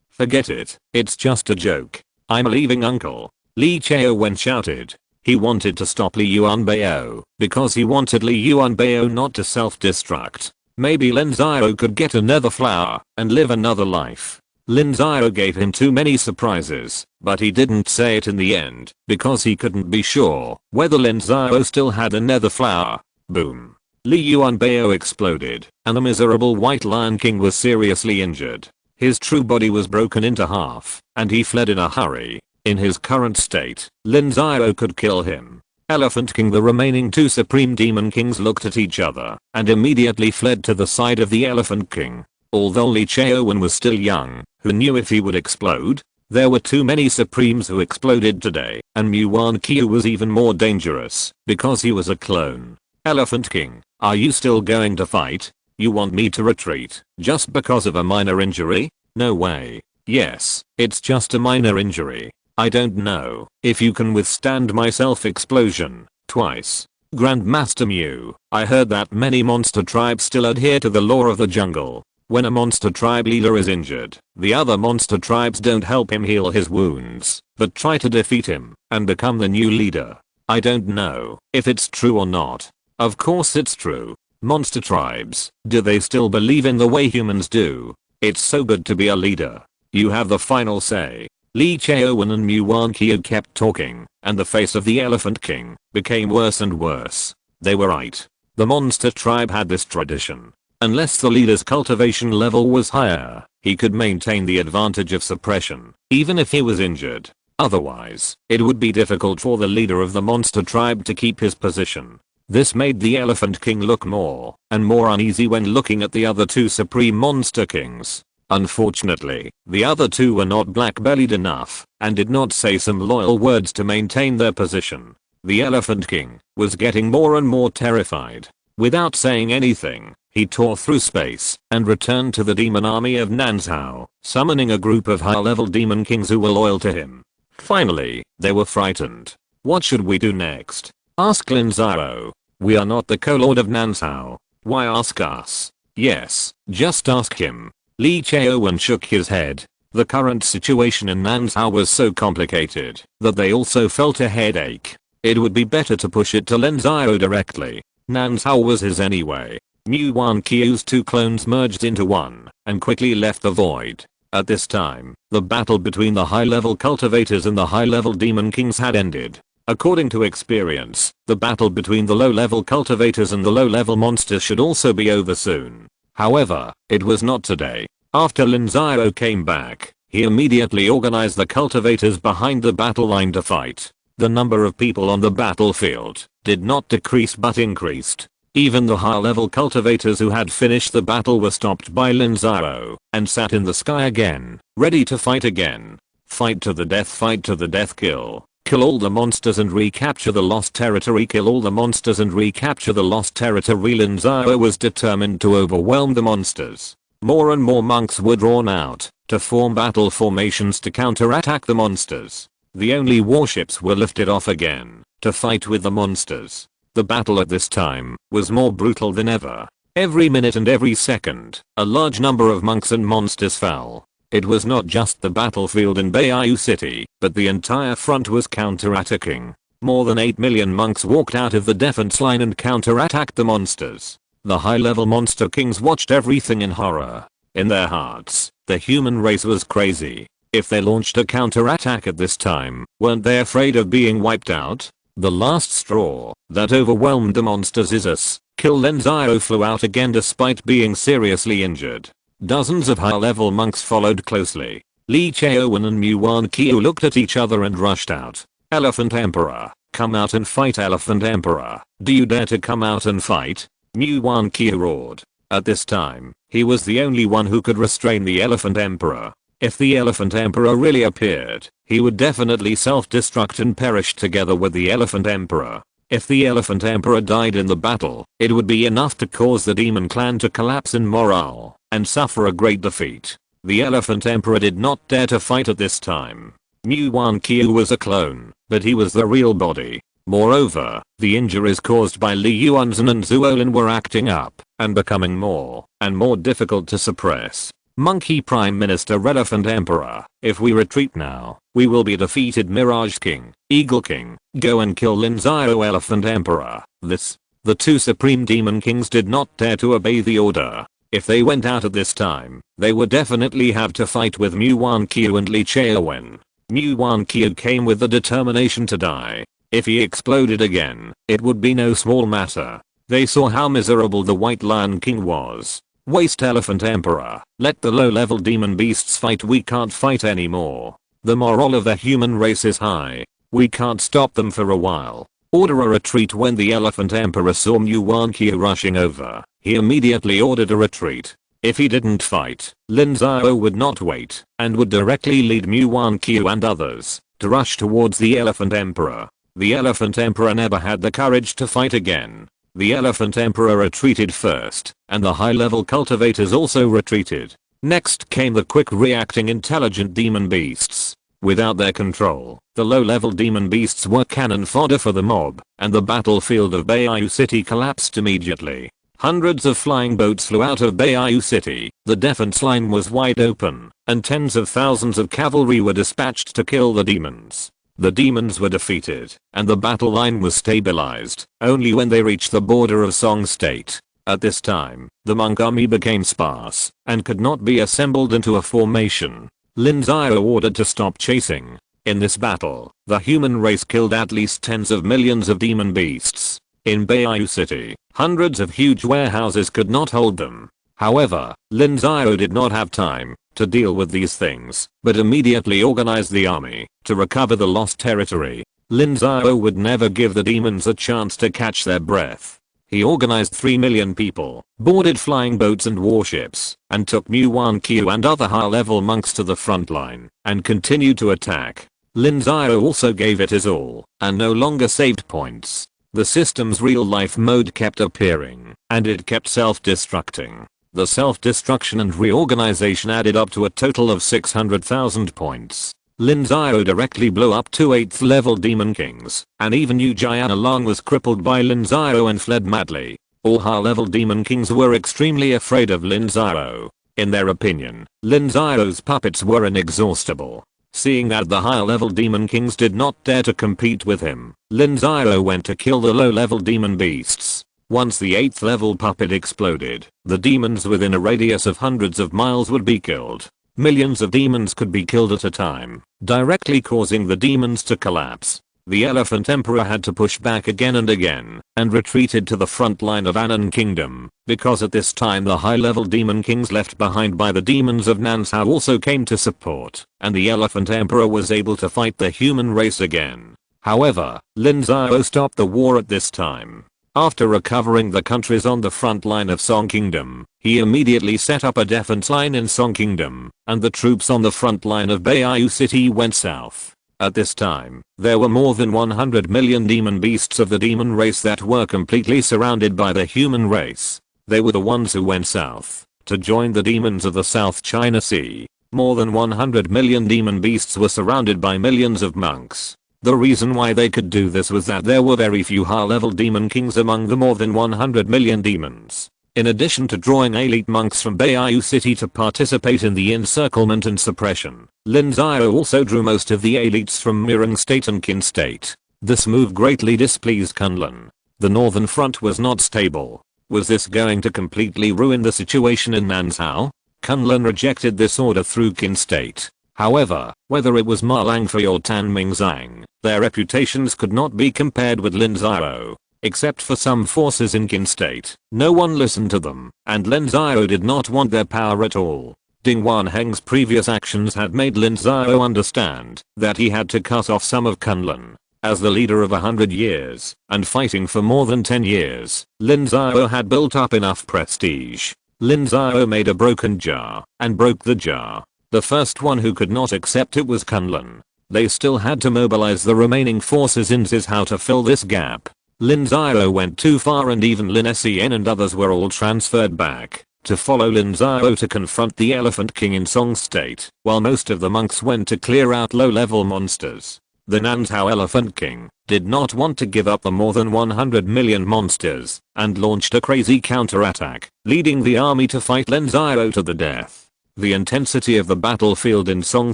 forget it, it's just a joke. I'm leaving, Uncle. Li Chao Wen shouted. He wanted to stop Li Yuanbao because he wanted Li Yuanbao not to self-destruct. Maybe Lin Xiao could get another flower and live another life. Lin Xiao gave him too many surprises, but he didn't say it in the end because he couldn't be sure whether Lin Xiao still had another flower. Boom. Li Yuanbao exploded, and the miserable White Lion King was seriously injured. His true body was broken into half, and he fled in a hurry. In his current state, Lin Xiao could kill him. Elephant King, the remaining two Supreme Demon Kings looked at each other and immediately fled to the side of the Elephant King. Although Li Chao Wen was still young, who knew if he would explode? There were too many Supremes who exploded today, and Muan Qiu was even more dangerous because he was a clone. Elephant King, are you still going to fight? You want me to retreat just because of a minor injury? No way. Yes, it's just a minor injury. I don't know if you can withstand my self-explosion twice. Grandmaster Mu, I heard that many monster tribes still adhere to the law of the jungle. When a monster tribe leader is injured, the other monster tribes don't help him heal his wounds, but try to defeat him and become the new leader. I don't know if it's true or not. Of course it's true. Monster tribes, do they still believe in the way humans do? It's so good to be a leader. You have the final say. Li Chao Wen and Muan Qiu kept talking, and the face of the Elephant King became worse and worse. They were right. The monster tribe had this tradition. Unless the leader's cultivation level was higher, he could maintain the advantage of suppression, even if he was injured. Otherwise, it would be difficult for the leader of the monster tribe to keep his position. This made the Elephant King look more and more uneasy when looking at the other two Supreme Monster Kings. Unfortunately, the other two were not black-bellied enough and did not say some loyal words to maintain their position. The Elephant King was getting more and more terrified. Without saying anything, he tore through space and returned to the demon army of Nanzhao, summoning a group of high-level demon kings who were loyal to him. Finally, they were frightened. What should we do next? Asked Lin Xiao. We are not the co-lord of Nanzhao. Why ask us? Yes, just ask him. Li Chao Wen shook his head. The current situation in Nanzhao was so complicated that they also felt a headache. It would be better to push it to Lin Xiao directly. Nanzhao was his anyway. Muan Qiu's two clones merged into one and quickly left the void. At this time, the battle between the high-level cultivators and the high-level demon kings had ended. According to experience, the battle between the low-level cultivators and the low-level monsters should also be over soon. However, it was not today. After Lin Xiao came back, he immediately organized the cultivators behind the battle line to fight. The number of people on the battlefield did not decrease but increased. Even the high-level cultivators who had finished the battle were stopped by Lin Xiao and sat in the sky again, ready to fight again. Fight to the death, kill. Kill all the monsters and recapture the lost territory. Kill all the monsters and recapture the lost territory. Lin Xiao was determined to overwhelm the monsters. More and more monks were drawn out to form battle formations to counterattack the monsters. The only warships were lifted off again to fight with the monsters. The battle at this time was more brutal than ever. Every minute and every second, a large number of monks and monsters fell. It was not just the battlefield in Beiyu City, but the entire front was counterattacking. More than 8 million monks walked out of the defense line and counterattacked the monsters. The high-level monster kings watched everything in horror. In their hearts, the human race was crazy. If they launched a counterattack at this time, weren't they afraid of being wiped out? The last straw that overwhelmed the monsters is us. Kill Lin Xiao flew out again despite being seriously injured. Dozens of high-level monks followed closely. Li Xiao and Muan Qiu looked at each other and rushed out. Elephant Emperor, come out and fight. Elephant Emperor, do you dare to come out and fight? Muan Qiu roared. At this time, he was the only one who could restrain the Elephant Emperor. If the Elephant Emperor really appeared, he would definitely self-destruct and perish together with the Elephant Emperor. If the Elephant Emperor died in the battle, it would be enough to cause the demon clan to collapse in morale and suffer a great defeat. The Elephant Emperor did not dare to fight at this time. Muan Qiu was a clone, but he was the real body. Moreover, the injuries caused by Li Yuanzhen and Zuolin were acting up and becoming more and more difficult to suppress. Monkey Prime Minister Elephant Emperor, if we retreat now, we will be defeated. Mirage King, Eagle King, go and kill Lin Xiao. Elephant Emperor, the two supreme demon kings did not dare to obey the order. If they went out at this time, they would definitely have to fight with Muan Qiu and Li Xiaowen. Muan Qiu came with the determination to die. If he exploded again, it would be no small matter. They saw how miserable the White Lion King was. Waste Elephant Emperor, let the low-level demon beasts fight. We can't fight anymore. The morale of the human race is high. We can't stop them for a while. Order a retreat. When the Elephant Emperor saw Muan Qiu rushing over, he immediately ordered a retreat. If he didn't fight, Lin Xiao would not wait and would directly lead Muan Qiu and others to rush towards the Elephant Emperor. The Elephant Emperor never had the courage to fight again. The Elephant Emperor retreated first, and the high-level cultivators also retreated. Next came the quick-reacting intelligent demon beasts. Without their control, the low-level demon beasts were cannon fodder for the mob, and the battlefield of Beiyu City collapsed immediately. Hundreds of flying boats flew out of Beiyu City, the defense line was wide open, and tens of thousands of cavalry were dispatched to kill the demons. The demons were defeated, and the battle line was stabilized only when they reached the border of Song State. At this time, the monk army became sparse and could not be assembled into a formation. Lin Xiao ordered to stop chasing. In this battle, the human race killed at least tens of millions of demon beasts. In Beiyu City, hundreds of huge warehouses could not hold them. However, Lin Xiao did not have time to deal with these things, but immediately organized the army to recover the lost territory. Lin Xiao would never give the demons a chance to catch their breath. He organized 3 million people, boarded flying boats and warships, and took Muan Qiu and other high-level monks to the front line, and continued to attack. Lin Xiao also gave it his all, and no longer saved points. The system's real-life mode kept appearing, and it kept self-destructing. The self-destruction and reorganization added up to a total of 600,000 points. Lin Xiao directly blew up 2 8th level demon kings, and even Yu Jian along was crippled by Lin Xiao and fled madly. All high-level demon kings were extremely afraid of Lin Xiao. In their opinion, Lin Xiao's puppets were inexhaustible. Seeing that the higher-level demon kings did not dare to compete with him, Lin Xiao went to kill the low-level demon beasts. Once the 8th level puppet exploded, the demons within a radius of hundreds of miles would be killed. Millions of demons could be killed at a time, directly causing the demons to collapse. The Elephant Emperor had to push back again and again, and retreated to the front line of Anan Kingdom, because at this time the high-level demon kings left behind by the demons of Nanzhao also came to support, and the Elephant Emperor was able to fight the human race again. However, Lin Xiao stopped the war at this time. After recovering the countries on the front line of Song Kingdom, he immediately set up a defense line in Song Kingdom, and the troops on the front line of Beiyu City went south. At this time, there were more than 100 million demon beasts of the demon race that were completely surrounded by the human race. They were the ones who went south to join the demons of the South China Sea. More than 100 million demon beasts were surrounded by millions of monks. The reason why they could do this was that there were very few high-level demon kings among the more than 100 million demons. In addition to drawing elite monks from Beiyu City to participate in the encirclement and suppression, Lin Xiao also drew most of the elites from Mireng State and Qin State. This move greatly displeased Kunlun. The northern front was not stable. Was this going to completely ruin the situation in Nanzhao? Kunlun rejected this order through Qin State. However, whether it was Ma Langfei or Tan Mingzang, their reputations could not be compared with Lin Xiao. Except for some forces in Qin State, no one listened to them, and Lin Xiao did not want their power at all. Ding Wanheng's previous actions had made Lin Xiao understand that he had to cut off some of Kunlun. As the leader of 100 years, and fighting for more than 10 years, Lin Xiao had built up enough prestige. Lin Xiao made a broken jar, and broke the jar. The first one who could not accept it was Kunlun. They still had to mobilize the remaining forces in Zizhao to fill this gap. Lin Xiao went too far, and even Lin Xian and others were all transferred back to follow Lin Xiao to confront the Elephant King in Song State, while most of the monks went to clear out low-level monsters. The Nanzhao Elephant King did not want to give up the more than 100 million monsters, and launched a crazy counterattack, leading the army to fight Lin Xiao to the death. The intensity of the battlefield in Song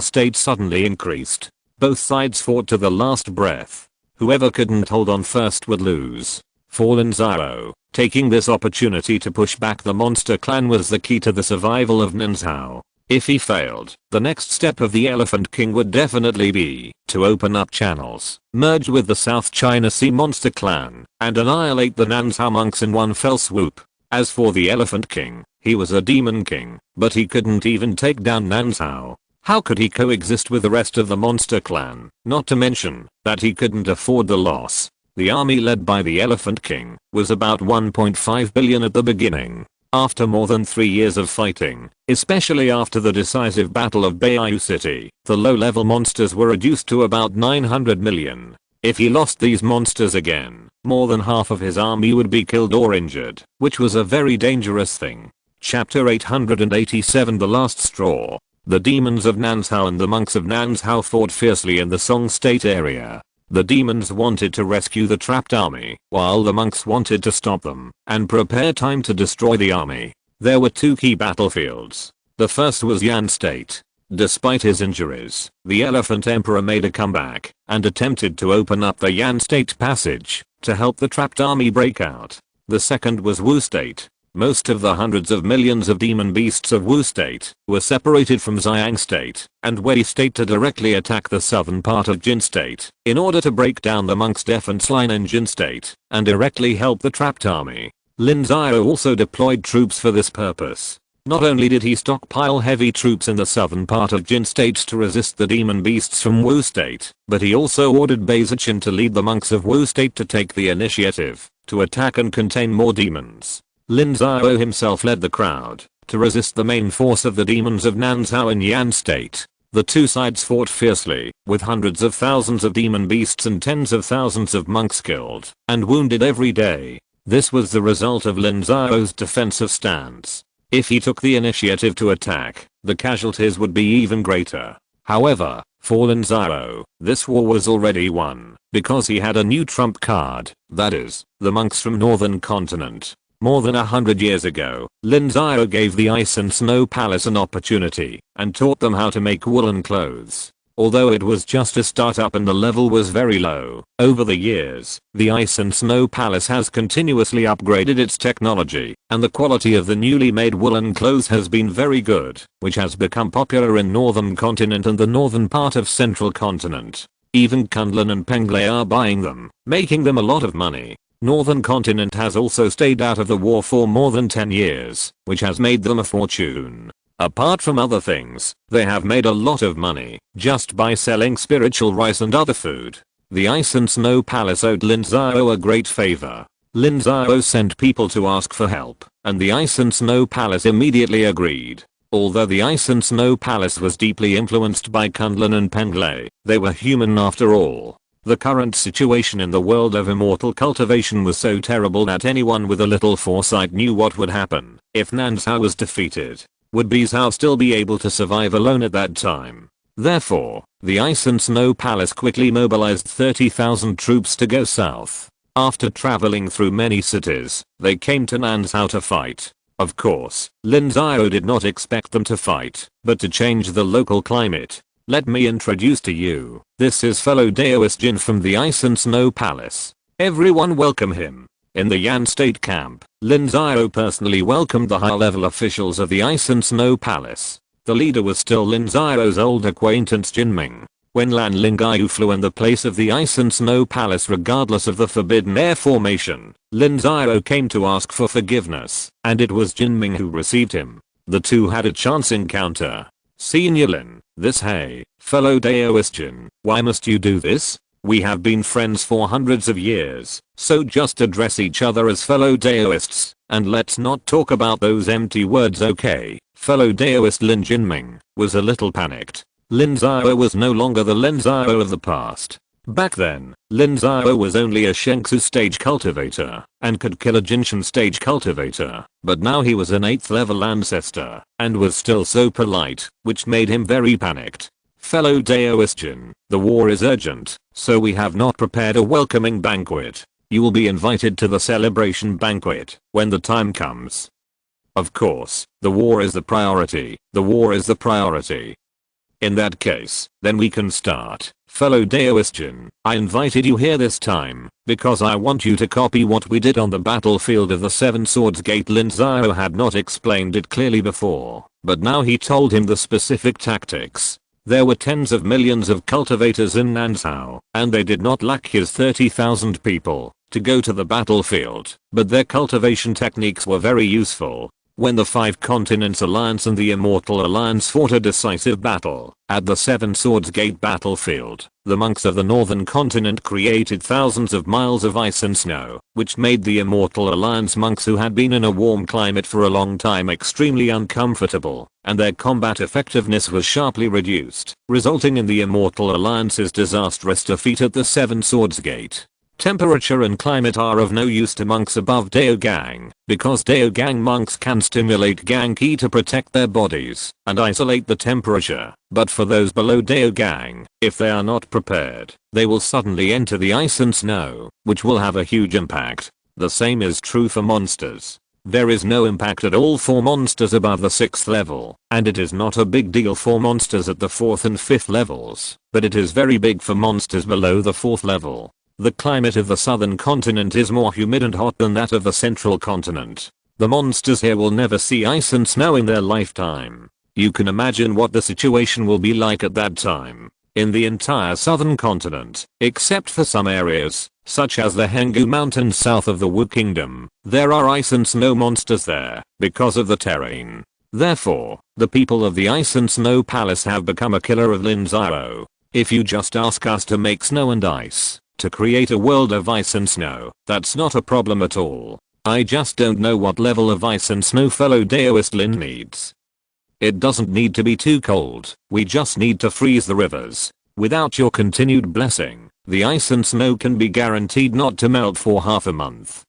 State suddenly increased. Both sides fought to the last breath. Whoever couldn't hold on first would lose. For Lin Xiao, taking this opportunity to push back the monster clan was the key to the survival of Nanzhao. If he failed, the next step of the Elephant King would definitely be to open up channels, merge with the South China Sea monster clan, and annihilate the Nanzhao monks in one fell swoop. As for the Elephant King, he was a demon king, but he couldn't even take down Nanzhao. How could he coexist with the rest of the monster clan? Not to mention that he couldn't afford the loss. The army led by the Elephant King was about 1.5 billion at the beginning. After more than 3 years of fighting, especially after the decisive battle of Beiyu City, the low-level monsters were reduced to about 900 million. If he lost these monsters again, more than half of his army would be killed or injured, which was a very dangerous thing. Chapter 887 The Last Straw. The demons of Nanzhao and the monks of Nanzhao fought fiercely in the Song State area. The demons wanted to rescue the trapped army, while the monks wanted to stop them and prepare time to destroy the army. There were two key battlefields. The first was Yan State. Despite his injuries, the Elephant Emperor made a comeback and attempted to open up the Yan State passage to help the trapped army break out. The second was Wu State. Most of the hundreds of millions of demon beasts of Wu State were separated from Xiang State and Wei State to directly attack the southern part of Jin State in order to break down the monks' defense line in Jin State and directly help the trapped army. Lin Xiao also deployed troops for this purpose. Not only did he stockpile heavy troops in the southern part of Jin State to resist the demon beasts from Wu State, but he also ordered Bai Zichen to lead the monks of Wu State to take the initiative to attack and contain more demons. Lin Xiao himself led the crowd to resist the main force of the demons of Nanzhao in Yan State. The two sides fought fiercely, with hundreds of thousands of demon beasts and tens of thousands of monks killed and wounded every day. This was the result of Lin Xiao's defensive stance. If he took the initiative to attack, the casualties would be even greater. However, for Lin Xiao, this war was already won, because he had a new trump card, that is, the monks from Northern Continent. More than 100 years ago, Lin Xiao gave the Ice and Snow Palace an opportunity and taught them how to make woolen clothes. Although it was just a startup and the level was very low, over the years, the Ice and Snow Palace has continuously upgraded its technology, and the quality of the newly made woolen clothes has been very good, which has become popular in Northern Continent and the northern part of Central Continent. Even Kunlun and Penglai are buying them, making them a lot of money. Northern continent has also stayed out of the war for more than 10 years, which has made them a fortune. Apart from other things, they have made a lot of money just by selling spiritual rice and other food. The Ice and Snow Palace owed Lin Xiao a great favor. Lin Xiao sent people to ask for help, and the Ice and Snow Palace immediately agreed. Although the Ice and Snow Palace was deeply influenced by Kunlun and Penglai, they were human after all. The current situation in the world of immortal cultivation was so terrible that anyone with a little foresight knew what would happen if Nansao was defeated. Would Bizhao still be able to survive alone at that time? Therefore, the Ice and Snow Palace quickly mobilized 30,000 troops to go south. After traveling through many cities, they came to Nansao to fight. Of course, Lin Xiao did not expect them to fight, but to change the local climate. Let me introduce to you, this is fellow Daoist Jin from the Ice and Snow Palace. Everyone welcome him. In the Yan State camp, Lin Xiao personally welcomed the high-level officials of the Ice and Snow Palace. The leader was still Lin Xiao's old acquaintance Jinming. When Lan Lingai flew in the place of the Ice and Snow Palace regardless of the Forbidden Air formation, Lin Xiao came to ask for forgiveness, and it was Jinming who received him. The two had a chance encounter. Senior Lin, hey, fellow Daoist Jin, why must you do this? We have been friends for hundreds of years, so just address each other as fellow Daoists, and let's not talk about those empty words, okay? Fellow Daoist Lin Jinming was a little panicked. Lin Xiao was no longer the Lin Xiao of the past. Back then, Lin Xiao was only a Shengsu stage cultivator and could kill a Jinshan stage cultivator, but now he was an 8th level ancestor and was still so polite, which made him very panicked. Fellow Daoist Jin, the war is urgent, so we have not prepared a welcoming banquet. You will be invited to the celebration banquet when the time comes. Of course, the war is the priority. The war is the priority. In that case, then we can start. Fellow Daoist Jin, I invited you here this time because I want you to copy what we did on the battlefield of the Seven Swords Gate. Lin Xiao had not explained it clearly before, but now he told him the specific tactics. There were tens of millions of cultivators in Nansao, and they did not lack his 30,000 people to go to the battlefield, but their cultivation techniques were very useful. When the Five Continents Alliance and the Immortal Alliance fought a decisive battle at the Seven Swords Gate battlefield, the monks of the northern continent created thousands of miles of ice and snow, which made the Immortal Alliance monks who had been in a warm climate for a long time extremely uncomfortable, and their combat effectiveness was sharply reduced, resulting in the Immortal Alliance's disastrous defeat at the Seven Swords Gate. Temperature and climate are of no use to monks above Daogang, because Daogang monks can stimulate Gang Qi to protect their bodies and isolate the temperature, but for those below Daogang, if they are not prepared, they will suddenly enter the ice and snow, which will have a huge impact. The same is true for monsters. There is no impact at all for monsters above the 6th level, and it is not a big deal for monsters at the 4th and 5th levels, but it is very big for monsters below the 4th level. The climate of the southern continent is more humid and hot than that of the central continent. The monsters here will never see ice and snow in their lifetime. You can imagine what the situation will be like at that time. In the entire southern continent, except for some areas, such as the Henggu Mountains south of the Wu Kingdom, there are ice and snow monsters there, because of the terrain. Therefore, the people of the Ice and Snow Palace have become a killer of Lin Xiao. If you just ask us to make snow and ice, to create a world of ice and snow, that's not a problem at all. I just don't know what level of ice and snow fellow Daoist Lin needs. It doesn't need to be too cold, we just need to freeze the rivers. Without your continued blessing, the ice and snow can be guaranteed not to melt for half a month.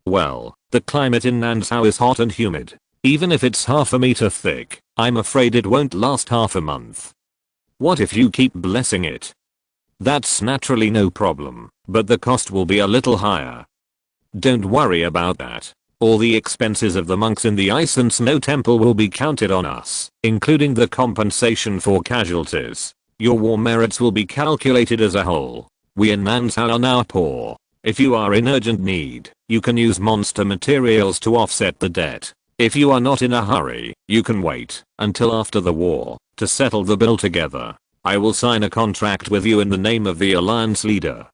Well, the climate in Nansao is hot and humid. Even if it's half a meter thick, I'm afraid it won't last half a month. What if you keep blessing it? That's naturally no problem, but the cost will be a little higher. Don't worry about that. All the expenses of the monks in the Ice and Snow Temple will be counted on us, including the compensation for casualties. Your war merits will be calculated as a whole. We in Nansao are now poor. If you are in urgent need, you can use monster materials to offset the debt. If you are not in a hurry, you can wait until after the war to settle the bill together. I will sign a contract with you in the name of the alliance leader.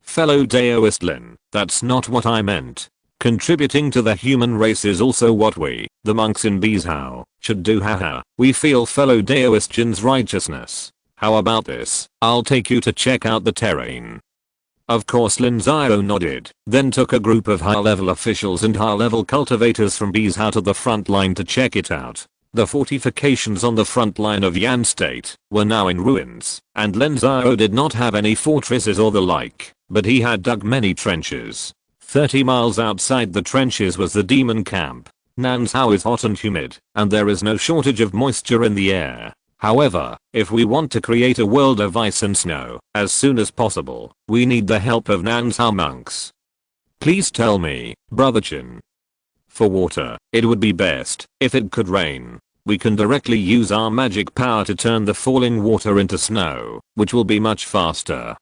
Fellow Daoist Lin, that's not what I meant. Contributing to the human race is also what we, the monks in Bizhao, should do. Haha. We feel fellow Daoist Jin's righteousness. How about this? I'll take you to check out the terrain. Of course Lin Xiao nodded, then took a group of high-level officials and high-level cultivators from Bizhao to the front line to check it out. The fortifications on the front line of Yan State were now in ruins, and Lin Xiao did not have any fortresses or the like, but he had dug many trenches. 30 miles outside the trenches was the demon camp. Nanzhao is hot and humid, and there is no shortage of moisture in the air. However, if we want to create a world of ice and snow as soon as possible, we need the help of Nanzhao monks. Please tell me, Brother Chin. For water, it would be best if it could rain. We can directly use our magic power to turn the falling water into snow, which will be much faster.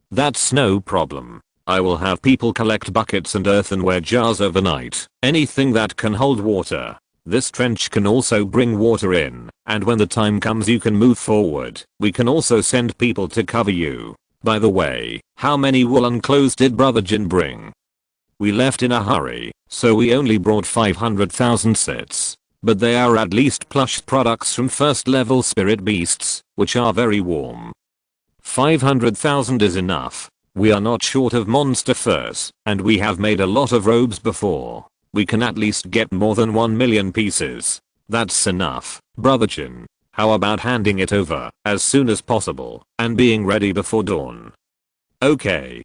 That's no problem. I will have people collect buckets and earthenware jars overnight, anything that can hold water. This trench can also bring water in, and when the time comes you can move forward. We can also send people to cover you. By the way, how many woolen clothes did Brother Jin bring? We left in a hurry, so we only brought 500,000 sets. But they are at least plush products from first level spirit beasts, which are very warm. 500,000 is enough. We are not short of monster furs, and we have made a lot of robes before. We can at least get more than 1 million pieces. That's enough, Brother Chin. How about handing it over as soon as possible and being ready before dawn? Okay.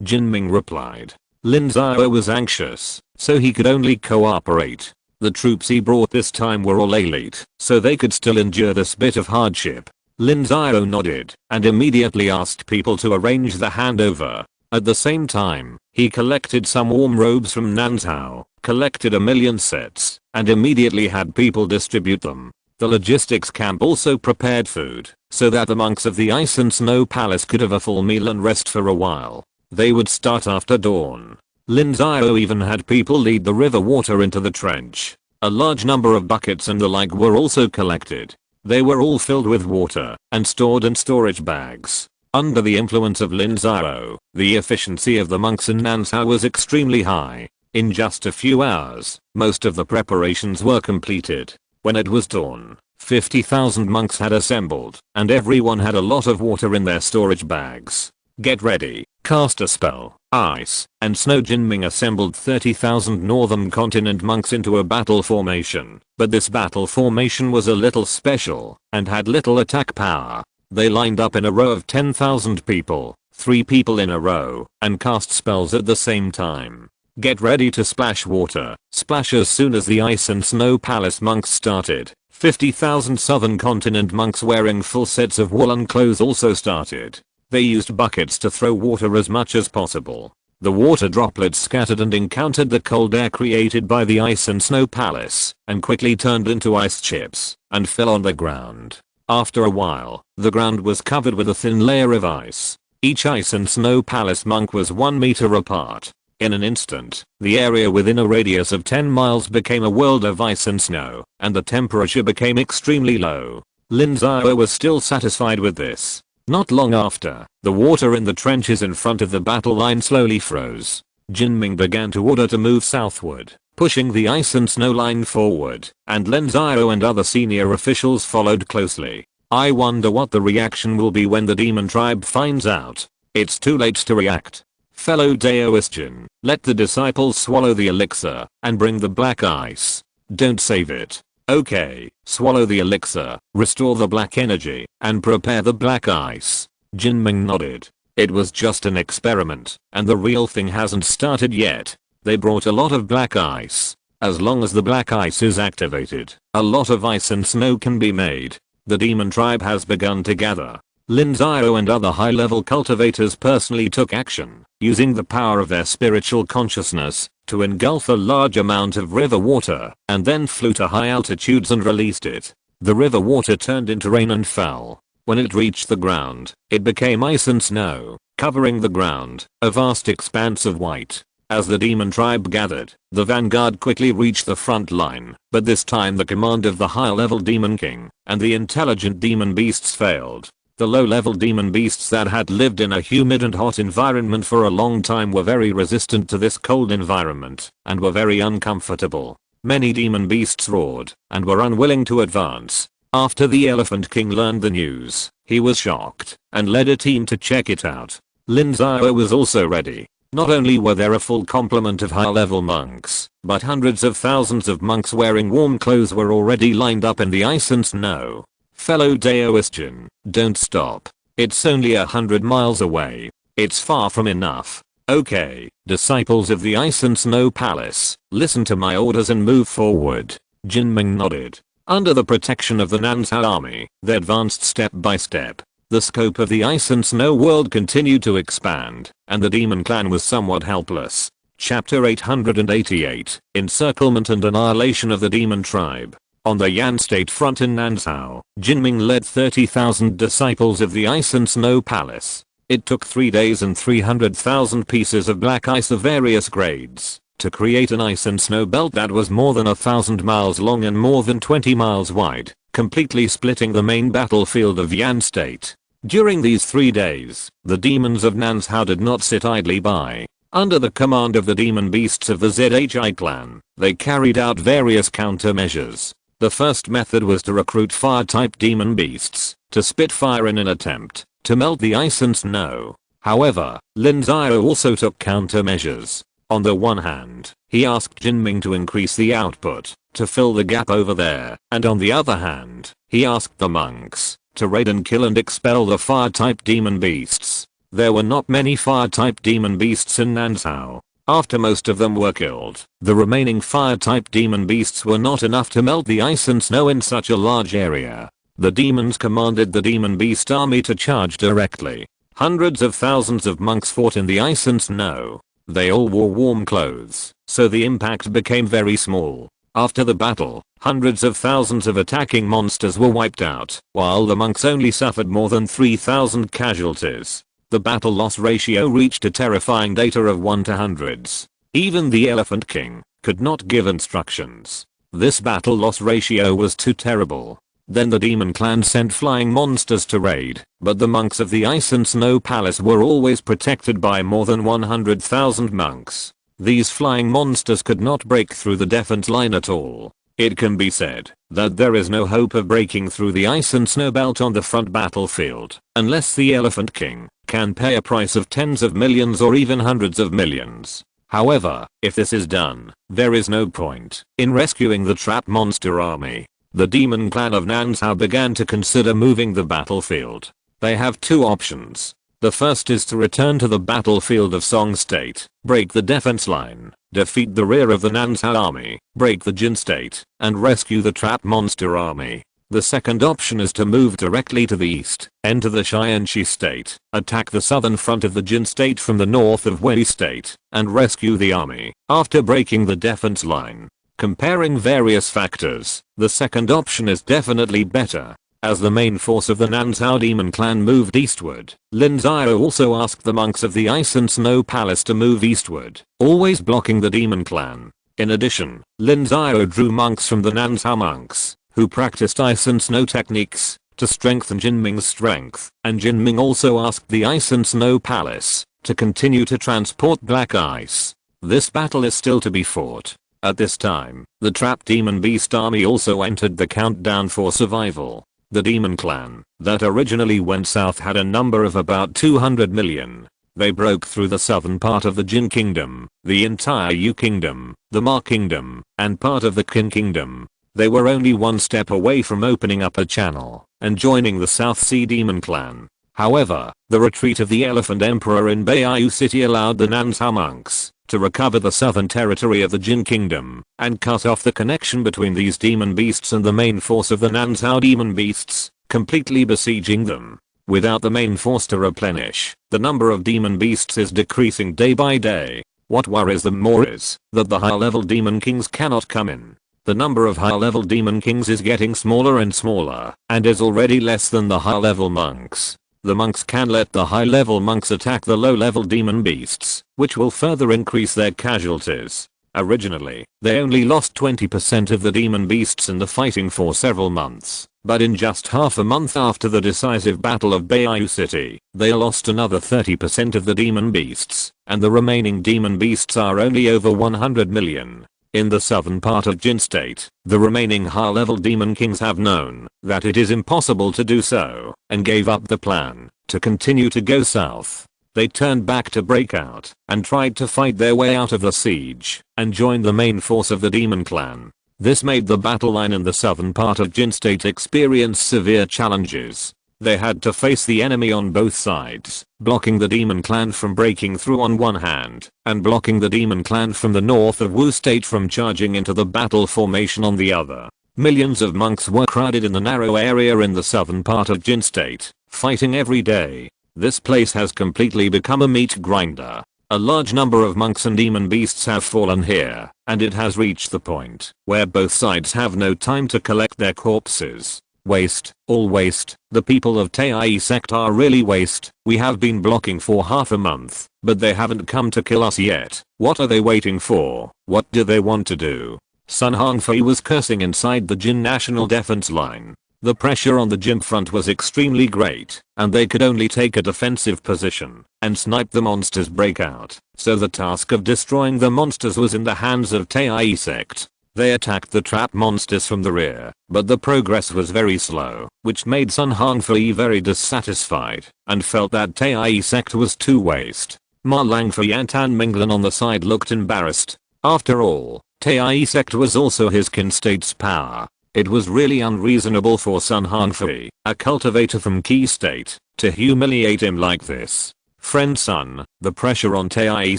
Jinming replied. Lin Xiao was anxious, so he could only cooperate. The troops he brought this time were all elite, so they could still endure this bit of hardship. Lin Xiao nodded and immediately asked people to arrange the handover. At the same time, he collected some warm robes from Nanzhao, collected 1 million sets, and immediately had people distribute them. The logistics camp also prepared food, so that the monks of the Ice and Snow Palace could have a full meal and rest for a while. They would start after dawn. Lin Xiao even had people lead the river water into the trench. A large number of buckets and the like were also collected. They were all filled with water and stored in storage bags. Under the influence of Lin Xiao, the efficiency of the monks in Nanzhao was extremely high. In just a few hours, most of the preparations were completed. When it was dawn, 50,000 monks had assembled, and everyone had a lot of water in their storage bags. Get ready, cast a spell, ice, and snow. Jinming assembled 30,000 northern continent monks into a battle formation, but this battle formation was a little special, and had little attack power. They lined up in a row of 10,000 people, 3 people in a row, and cast spells at the same time. Get ready to splash water, splash as soon as the Ice and Snow Palace monks started. 50,000 southern continent monks wearing full sets of woolen clothes also started. They used buckets to throw water as much as possible. The water droplets scattered and encountered the cold air created by the Ice and Snow Palace, and quickly turned into ice chips, and fell on the ground. After a while, the ground was covered with a thin layer of ice. Each Ice and Snow Palace monk was 1 meter apart. In an instant, the area within a radius of 10 miles became a world of ice and snow, and the temperature became extremely low. Lin Xiao was still satisfied with this. Not long after, the water in the trenches in front of the battle line slowly froze. Jinming began to order to move southward, pushing the Ice and Snow line forward, and Lin Xiao and other senior officials followed closely. I wonder what the reaction will be when the demon tribe finds out. It's too late to react. Fellow Daoist Jin, let the disciples swallow the elixir and bring the black ice. Don't save it. Okay, swallow the elixir, restore the black energy, and prepare the black ice. Jinming nodded. It was just an experiment, and the real thing hasn't started yet. They brought a lot of black ice. As long as the black ice is activated, a lot of ice and snow can be made. The demon tribe has begun to gather. Lin Xiao and other high-level cultivators personally took action, using the power of their spiritual consciousness to engulf a large amount of river water, and then flew to high altitudes and released it. The river water turned into rain and fell. When it reached the ground, it became ice and snow, covering the ground, a vast expanse of white. As the demon tribe gathered, the vanguard quickly reached the front line, but this time the command of the high-level demon king and the intelligent demon beasts failed. The low-level demon beasts that had lived in a humid and hot environment for a long time were very resistant to this cold environment and were very uncomfortable. Many demon beasts roared and were unwilling to advance. After the Elephant King learned the news, he was shocked and led a team to check it out. Lin Xiao was also ready. Not only were there a full complement of high-level monks, but hundreds of thousands of monks wearing warm clothes were already lined up in the ice and snow. Fellow Daoistjan, don't stop. It's only 100 miles away. It's far from enough. Okay, disciples of the Ice and Snow Palace, listen to my orders and move forward. Jinming nodded. Under the protection of the Nanzhao army, they advanced step by step. The scope of the Ice and Snow world continued to expand, and the demon clan was somewhat helpless. Chapter 888, Encirclement and Annihilation of the Demon Tribe. On the Yan State front in Nanzhao, Jinming led 30,000 disciples of the Ice and Snow Palace. It took 3 days and 300,000 pieces of black ice of various grades to create an ice and snow belt that was more than 1,000 miles long and more than 20 miles wide, completely splitting the main battlefield of Yan State. During these 3 days, the demons of Nanzhao did not sit idly by. Under the command of the demon beasts of the ZHI clan, they carried out various countermeasures. The first method was to recruit fire-type demon beasts to spit fire in an attempt to melt the ice and snow. However, Lin Xiao also took countermeasures. On the one hand, he asked Jinming to increase the output to fill the gap over there, and on the other hand, he asked the monks to raid and kill and expel the fire-type demon beasts. There were not many fire-type demon beasts in Nanzhao. After most of them were killed, the remaining fire-type demon beasts were not enough to melt the ice and snow in such a large area. The demons commanded the demon beast army to charge directly. Hundreds of thousands of monks fought in the ice and snow. They all wore warm clothes, so the impact became very small. After the battle, hundreds of thousands of attacking monsters were wiped out, while the monks only suffered more than 3,000 casualties. The battle loss ratio reached a terrifying data of 1 to hundreds. Even the Elephant King could not give instructions. This battle loss ratio was too terrible. Then the demon clan sent flying monsters to raid, but the monks of the Ice and Snow Palace were always protected by more than 100,000 monks. These flying monsters could not break through the defense line at all. It can be said that there is no hope of breaking through the ice and snow belt on the front battlefield unless the Elephant King can pay a price of tens of millions or even hundreds of millions. However, if this is done, there is no point in rescuing the trapped monster army. The demon clan of Nanzhao began to consider moving the battlefield. They have two options. The first is to return to the battlefield of Song State, break the defense line, defeat the rear of the Nanzhao army, break the Jin State, and rescue the trapped monster army. The second option is to move directly to the east, enter the Tiansheng State, attack the southern front of the Jin State from the north of Wei State, and rescue the army after breaking the defense line. Comparing various factors, the second option is definitely better. As the main force of the Nanzhao demon clan moved eastward, Lin Xiao also asked the monks of the Ice and Snow Palace to move eastward, always blocking the demon clan. In addition, Lin Xiao drew monks from the Nanzhao monks, who practiced ice and snow techniques, to strengthen Jinming's strength, and Jinming also asked the Ice and Snow Palace to continue to transport black ice. This battle is still to be fought. At this time, the trapped demon beast army also entered the countdown for survival. The demon clan that originally went south had a number of about 200 million. They broke through the southern part of the Jin Kingdom, the entire Yu Kingdom, the Ma Kingdom, and part of the Qin Kingdom. They were only one step away from opening up a channel and joining the South Sea Demon Clan. However, the retreat of the Elephant Emperor in Beiyu City allowed the Nanzhao monks to recover the southern territory of the Jin Kingdom and cut off the connection between these demon beasts and the main force of the Nanzhao demon beasts, completely besieging them. Without the main force to replenish, the number of demon beasts is decreasing day by day. What worries them more is that the high-level demon kings cannot come in. The number of high-level demon kings is getting smaller and smaller and is already less than the high-level monks. The monks can let the high-level monks attack the low-level demon beasts, which will further increase their casualties. Originally, they only lost 20% of the demon beasts in the fighting for several months, but in just half a month after the decisive battle of Bayou City, they lost another 30% of the demon beasts, and the remaining demon beasts are only over 100 million. In the southern part of Jin State, the remaining high-level demon kings have known that it is impossible to do so, and gave up the plan to continue to go south. They turned back to breakout and tried to fight their way out of the siege and join the main force of the demon clan. This made the battle line in the southern part of Jin State experience severe challenges. They had to face the enemy on both sides, blocking the demon clan from breaking through on one hand, and blocking the demon clan from the north of Wu State from charging into the battle formation on the other. Millions of monks were crowded in the narrow area in the southern part of Jin State, fighting every day. This place has completely become a meat grinder. A large number of monks and demon beasts have fallen here, and it has reached the point where both sides have no time to collect their corpses. Waste, all waste. The people of Tiansheng Sect are really waste. We have been blocking for half a month, but they haven't come to kill us yet. What are they waiting for? What do they want to do? Sun Hongfei was cursing inside the Jin National Defense line. The pressure on the Jin front was extremely great, and they could only take a defensive position and snipe the monsters breakout. So the task of destroying the monsters was in the hands of Tiansheng Sect. They attacked the trap monsters from the rear, but the progress was very slow, which made Sun Hongfei very dissatisfied and felt that Tiansheng Sect was too waste. Ma Langfei and Tan Minglan on the side looked embarrassed. After all, Tiansheng Sect was also his kin state's power. It was really unreasonable for Sun Hongfei, a cultivator from Qi State, to humiliate him like this. Friend Sun, the pressure on Tiansheng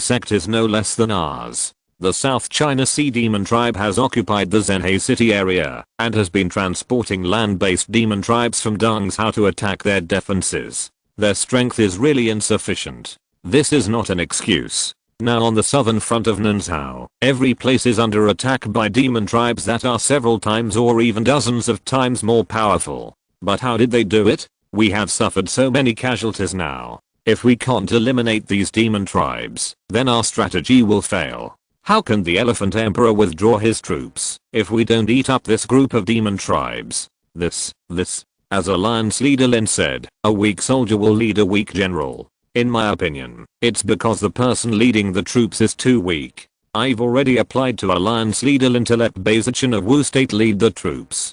Sect is no less than ours. The South China Sea Demon Tribe has occupied the Zhenhe City area and has been transporting land-based demon tribes from Dongzhou to attack their defenses. Their strength is really insufficient. This is not an excuse. Now on the southern front of Nanzhou, every place is under attack by demon tribes that are several times or even dozens of times more powerful. But how did they do it? We have suffered so many casualties now. If we can't eliminate these demon tribes, then our strategy will fail. How can the Elephant Emperor withdraw his troops if we don't eat up this group of demon tribes? This, as Alliance leader Lin said, a weak soldier will lead a weak general. In my opinion, it's because the person leading the troops is too weak. I've already applied to Alliance leader Lin to let Beizichan of Wu State lead the troops.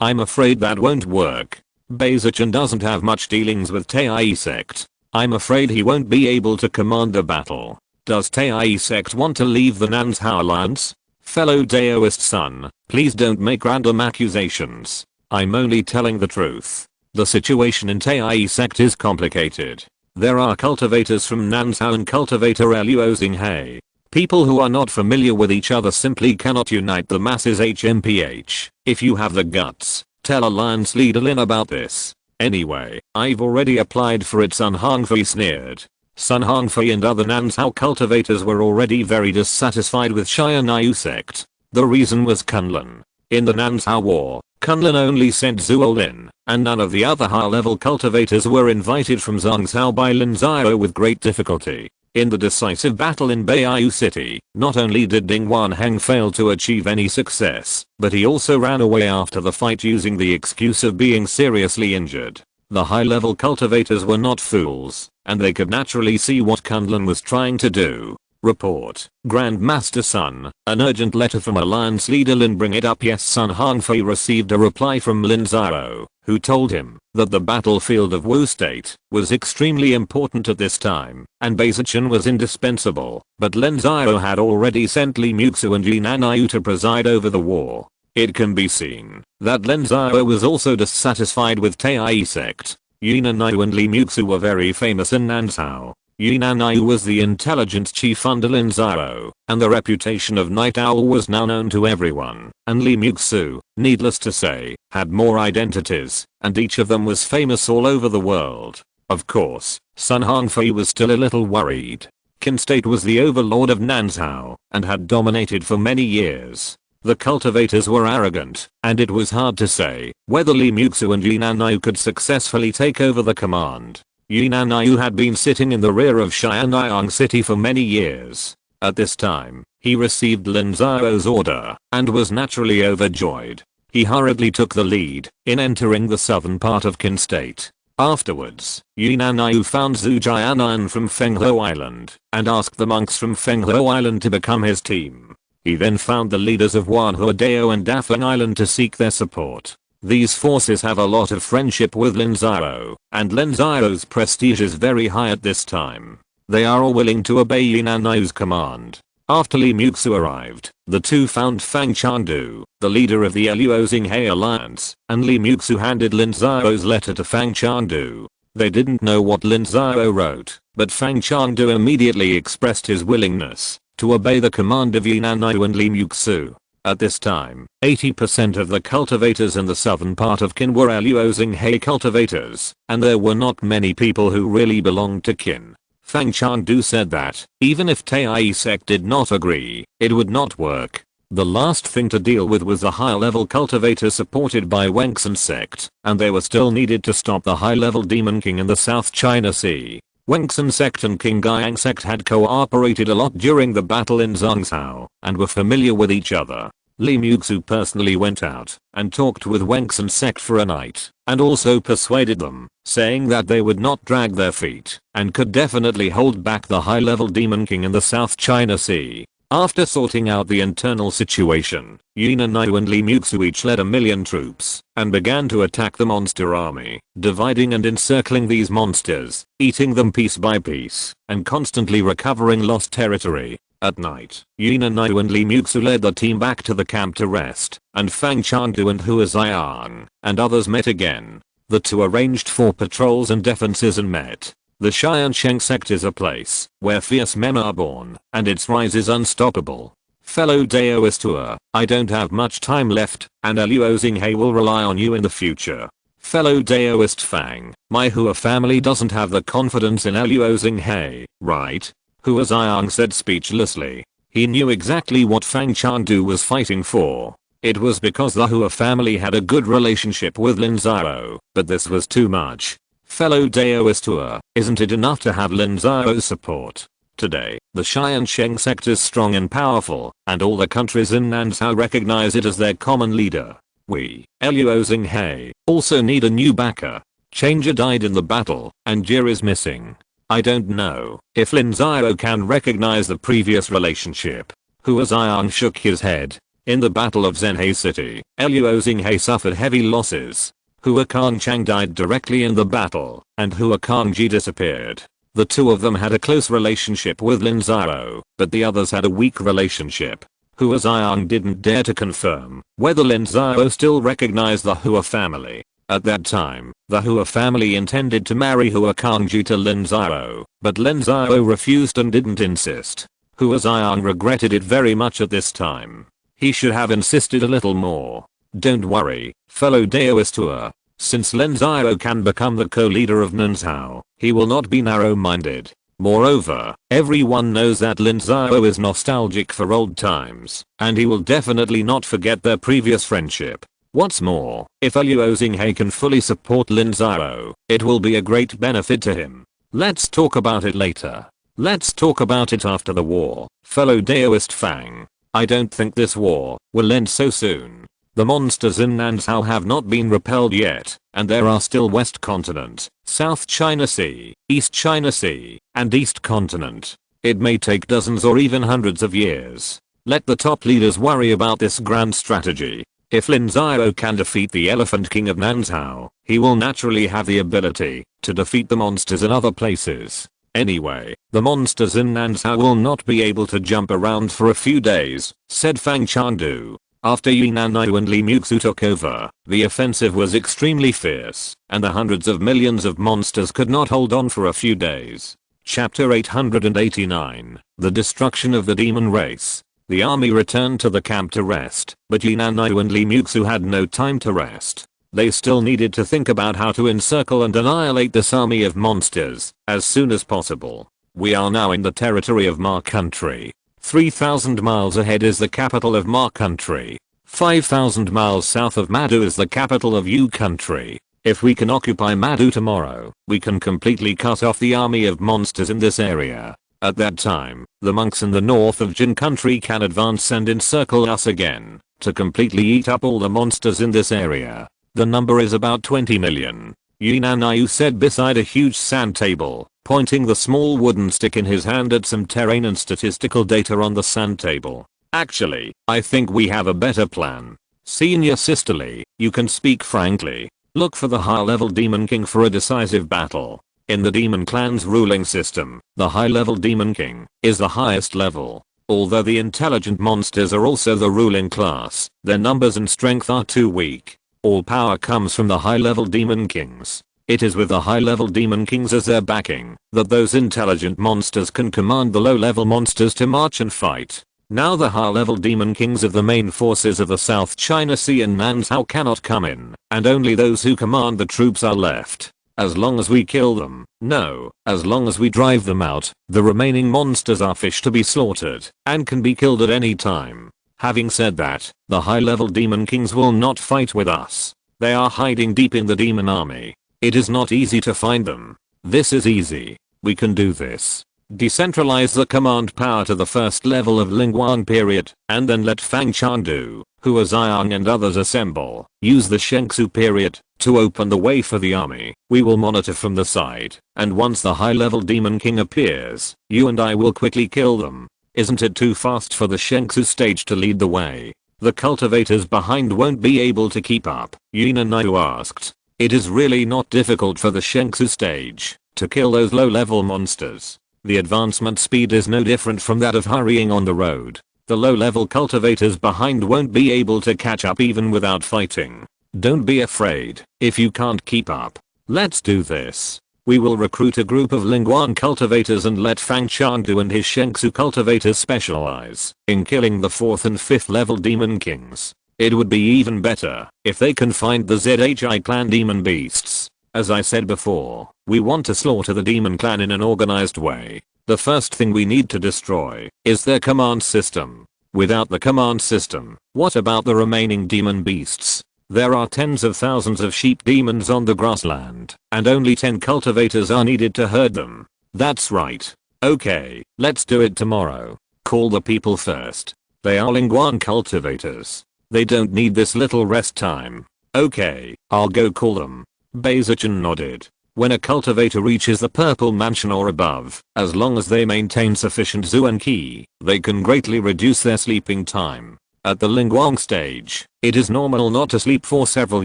I'm afraid that won't work. Beizichan doesn't have much dealings with Tiansheng Sect. I'm afraid he won't be able to command the battle. Does Tiansheng Sect want to leave the Nanzhou Alliance? Fellow Daoist son, please don't make random accusations. I'm only telling the truth. The situation in Tiansheng Sect is complicated. There are cultivators from Nanzhou and cultivator Luo Xinghe. People who are not familiar with each other simply cannot unite the masses. HMPH. If you have the guts, tell Alliance leader Lin about this. Anyway, I've already applied for it. Sun Hongfei sneered. Sun Hongfei and other Nanzhou cultivators were already very dissatisfied with Xianyu Sect. The reason was Kunlun. In the Nanzhou War, Kunlun only sent Zhuo Lin, and none of the other high-level cultivators were invited from Zhangzhou by Lin Xiao with great difficulty. In the decisive battle in Bayou City, not only did Ding Wanheng fail to achieve any success, but he also ran away after the fight using the excuse of being seriously injured. The high-level cultivators were not fools, and they could naturally see what Kunlun was trying to do. Report. Grandmaster Sun, an urgent letter from Alliance leader Lin. Bring it up. Yes. Sun Hongfei received a reply from Lin Xiao, who told him that the battlefield of Wu State was extremely important at this time, and Beizichan was indispensable, but Lin Xiao had already sent Li Muxu and Yi Nanayu to preside over the war. It can be seen that Lin Xiao was also dissatisfied with Tiansheng Sect. Yi Nanayu and Li Muxu were very famous in Nanzhou. Yi Nanayu was the intelligence chief under Lin Xiao, and the reputation of Night Owl was now known to everyone, and Li Muxu, needless to say, had more identities, and each of them was famous all over the world. Of course, Sun Hongfei was still a little worried. Qin State was the overlord of Nanzhou, and had dominated for many years. The cultivators were arrogant, and it was hard to say whether Li Muxu and Yi Nanayu could successfully take over the command. Yi Nanayu had been sitting in the rear of Xianyang City for many years. At this time, He received Lin Xiao's order and was naturally overjoyed. He hurriedly took the lead in entering the southern part of Qin State. Afterwards, Yunanyu found Zhu Jianan from Fenghe Island and asked the monks from Fenghe Island to become his team. He then found the leaders of Wanhuadao and Dafeng Island to seek their support. These forces have a lot of friendship with Lin Xiao, and Lin Xiao's prestige is very high at this time. They are all willing to obey Yunanyu's command. After Li Muxu arrived, the two found Fang Chandu, the leader of the Luo Xinghe alliance, and Li Muxu handed Lin Xiao's letter to Fang Chandu. They didn't know what Lin Xiao wrote, but Fang Chandu immediately expressed his willingness to obey the command of Yunanyu and Li Muxu. At this time, 80% of the cultivators in the southern part of Qin were Luo Xinghe cultivators, and there were not many people who really belonged to Qin. Fang Chandu said that, even if Tiansheng Sect did not agree, it would not work. The last thing to deal with was the high-level cultivator supported by Tiansheng Sect, and they were still needed to stop the high-level Demon King in the South China Sea. Tiansheng Sect and Qingyang Sect had cooperated a lot during the battle in Zhongzhou, and were familiar with each other. Li Muxu personally went out and talked with Tiansheng Sect for a night, and also persuaded them, saying that they would not drag their feet, and could definitely hold back the high-level Demon King in the South China Sea. After sorting out the internal situation, Yunanyu and Li Muxu each led 1,000,000 troops, and began to attack the monster army, dividing and encircling these monsters, eating them piece by piece, and constantly recovering lost territory. At night, Yunanyu and Li Muxu led the team back to the camp to rest, and Fang Chandu and Hua Xiang and others met again. The two arranged for patrols and defenses and met. The Tiansheng Sect is a place where fierce men are born, and its rise is unstoppable. Fellow Daoist Hua, I don't have much time left, and Luo Xinghe will rely on you in the future. Fellow Daoist Fang, my Hua family doesn't have the confidence in Luo Xinghe, right? Hua Xiang said speechlessly. He knew exactly what Fang Chandu was fighting for. It was because the Hua family had a good relationship with Lin Xiao, but this was too much. Fellow Daoist Hua, isn't it enough to have Lin Xiao's support? Today, the Tiansheng Sect is strong and powerful, and all the countries in Nanzhao recognize it as their common leader. We, Luo Xinghe, also need a new backer. Changer died in the battle, and Jia is missing. I don't know if Lin Xiao can recognize the previous relationship. Hua Xiang shook his head. In the Battle of Zhenhe City, Luo Xinghe suffered heavy losses. Hua Kangchang died directly in the battle, and Hua Kangji disappeared. The two of them had a close relationship with Lin Xiao, but the others had a weak relationship. Hua Xiang didn't dare to confirm whether Lin Xiao still recognized the Hua family. At that time, the Hua family intended to marry Hua Kangji to Lin Xiao, but Lin Xiao refused and didn't insist. Hua Xiang regretted it very much at this time. He should have insisted a little more. Don't worry, fellow Daoist Hua. Since Lin Xiao can become the co-leader of Nanzhao, he will not be narrow-minded. Moreover, everyone knows that Lin Xiao is nostalgic for old times, and he will definitely not forget their previous friendship. What's more, if Luo Xinghe can fully support Lin Xiao, it will be a great benefit to him. Let's talk about it later. Let's talk about it after the war, fellow Daoist Fang. I don't think this war will end so soon. The monsters in Nanzhao have not been repelled yet, and there are still West Continent, South China Sea, East China Sea, and East Continent. It may take dozens or even hundreds of years. Let the top leaders worry about this grand strategy. If Lin Xiao can defeat the Elephant King of Nanzhao, he will naturally have the ability to defeat the monsters in other places. Anyway, the monsters in Nanzhao will not be able to jump around for a few days, said Fang Chandu. After Yunanyu and Li Muxu took over, the offensive was extremely fierce, and the hundreds of millions of monsters could not hold on for a few days. Chapter 889, The Destruction of the Demon Race. The army returned to the camp to rest, but Yunanyu and Li Muxu had no time to rest. They still needed to think about how to encircle and annihilate this army of monsters as soon as possible. We are now in the territory of Ma country. 3,000 miles ahead is the capital of Ma country. 5,000 miles south of Madu is the capital of Yu country. If we can occupy Madu tomorrow, we can completely cut off the army of monsters in this area. At that time, the monks in the north of Jin country can advance and encircle us again to completely eat up all the monsters in this area. The number is about 20 million. Yunanayu said beside a huge sand table, pointing the small wooden stick in his hand at some terrain and statistical data on the sand table. Actually, I think we have a better plan. Senior Sisterly, you can speak frankly. Look for the high level Demon King for a decisive battle. In the Demon Clan's ruling system, the high level Demon King is the highest level. Although the intelligent monsters are also the ruling class, their numbers and strength are too weak. All power comes from the high level Demon Kings. It is with the high level Demon Kings as their backing that those intelligent monsters can command the low level monsters to march and fight. Now the high level Demon Kings of the main forces of the South China Sea and Nanzhao cannot come in, and only those who command the troops are left. As long as we kill them, no, as long as we drive them out, the remaining monsters are fish to be slaughtered, and can be killed at any time. Having said that, the high level Demon Kings will not fight with us. They are hiding deep in the demon army. It is not easy to find them. This is easy. We can do this. Decentralize the command power to the first level of Lingguang period, and then let Fang Chandu, Hua Xiang and others assemble. Use the Shengsu period to open the way for the army. We will monitor from the side, and once the high level Demon King appears, you and I will quickly kill them. Isn't it too fast for the Shengsu stage to lead the way? The cultivators behind won't be able to keep up, Yunanayu asked. It is really not difficult for the Shengsu stage to kill those low level monsters. The advancement speed is no different from that of hurrying on the road. The low level cultivators behind won't be able to catch up even without fighting. Don't be afraid if you can't keep up. Let's do this. We will recruit a group of Lingguang cultivators and let Fang Chandu and his Shengsu cultivators specialize in killing the 4th and 5th level Demon Kings. It would be even better if they can find the ZHI clan demon beasts. As I said before, we want to slaughter the demon clan in an organized way. The first thing we need to destroy is their command system. Without the command system, what about the remaining demon beasts? There are tens of thousands of sheep demons on the grassland, and only 10 cultivators are needed to herd them. That's right. Okay, let's do it tomorrow. Call the people first. They are Lingguang cultivators. They don't need this little rest time. Okay, I'll go call them. Baizichan nodded. When a cultivator reaches the purple mansion or above, as long as they maintain sufficient Zuan Qi, they can greatly reduce their sleeping time. At the Lingguang stage, it is normal not to sleep for several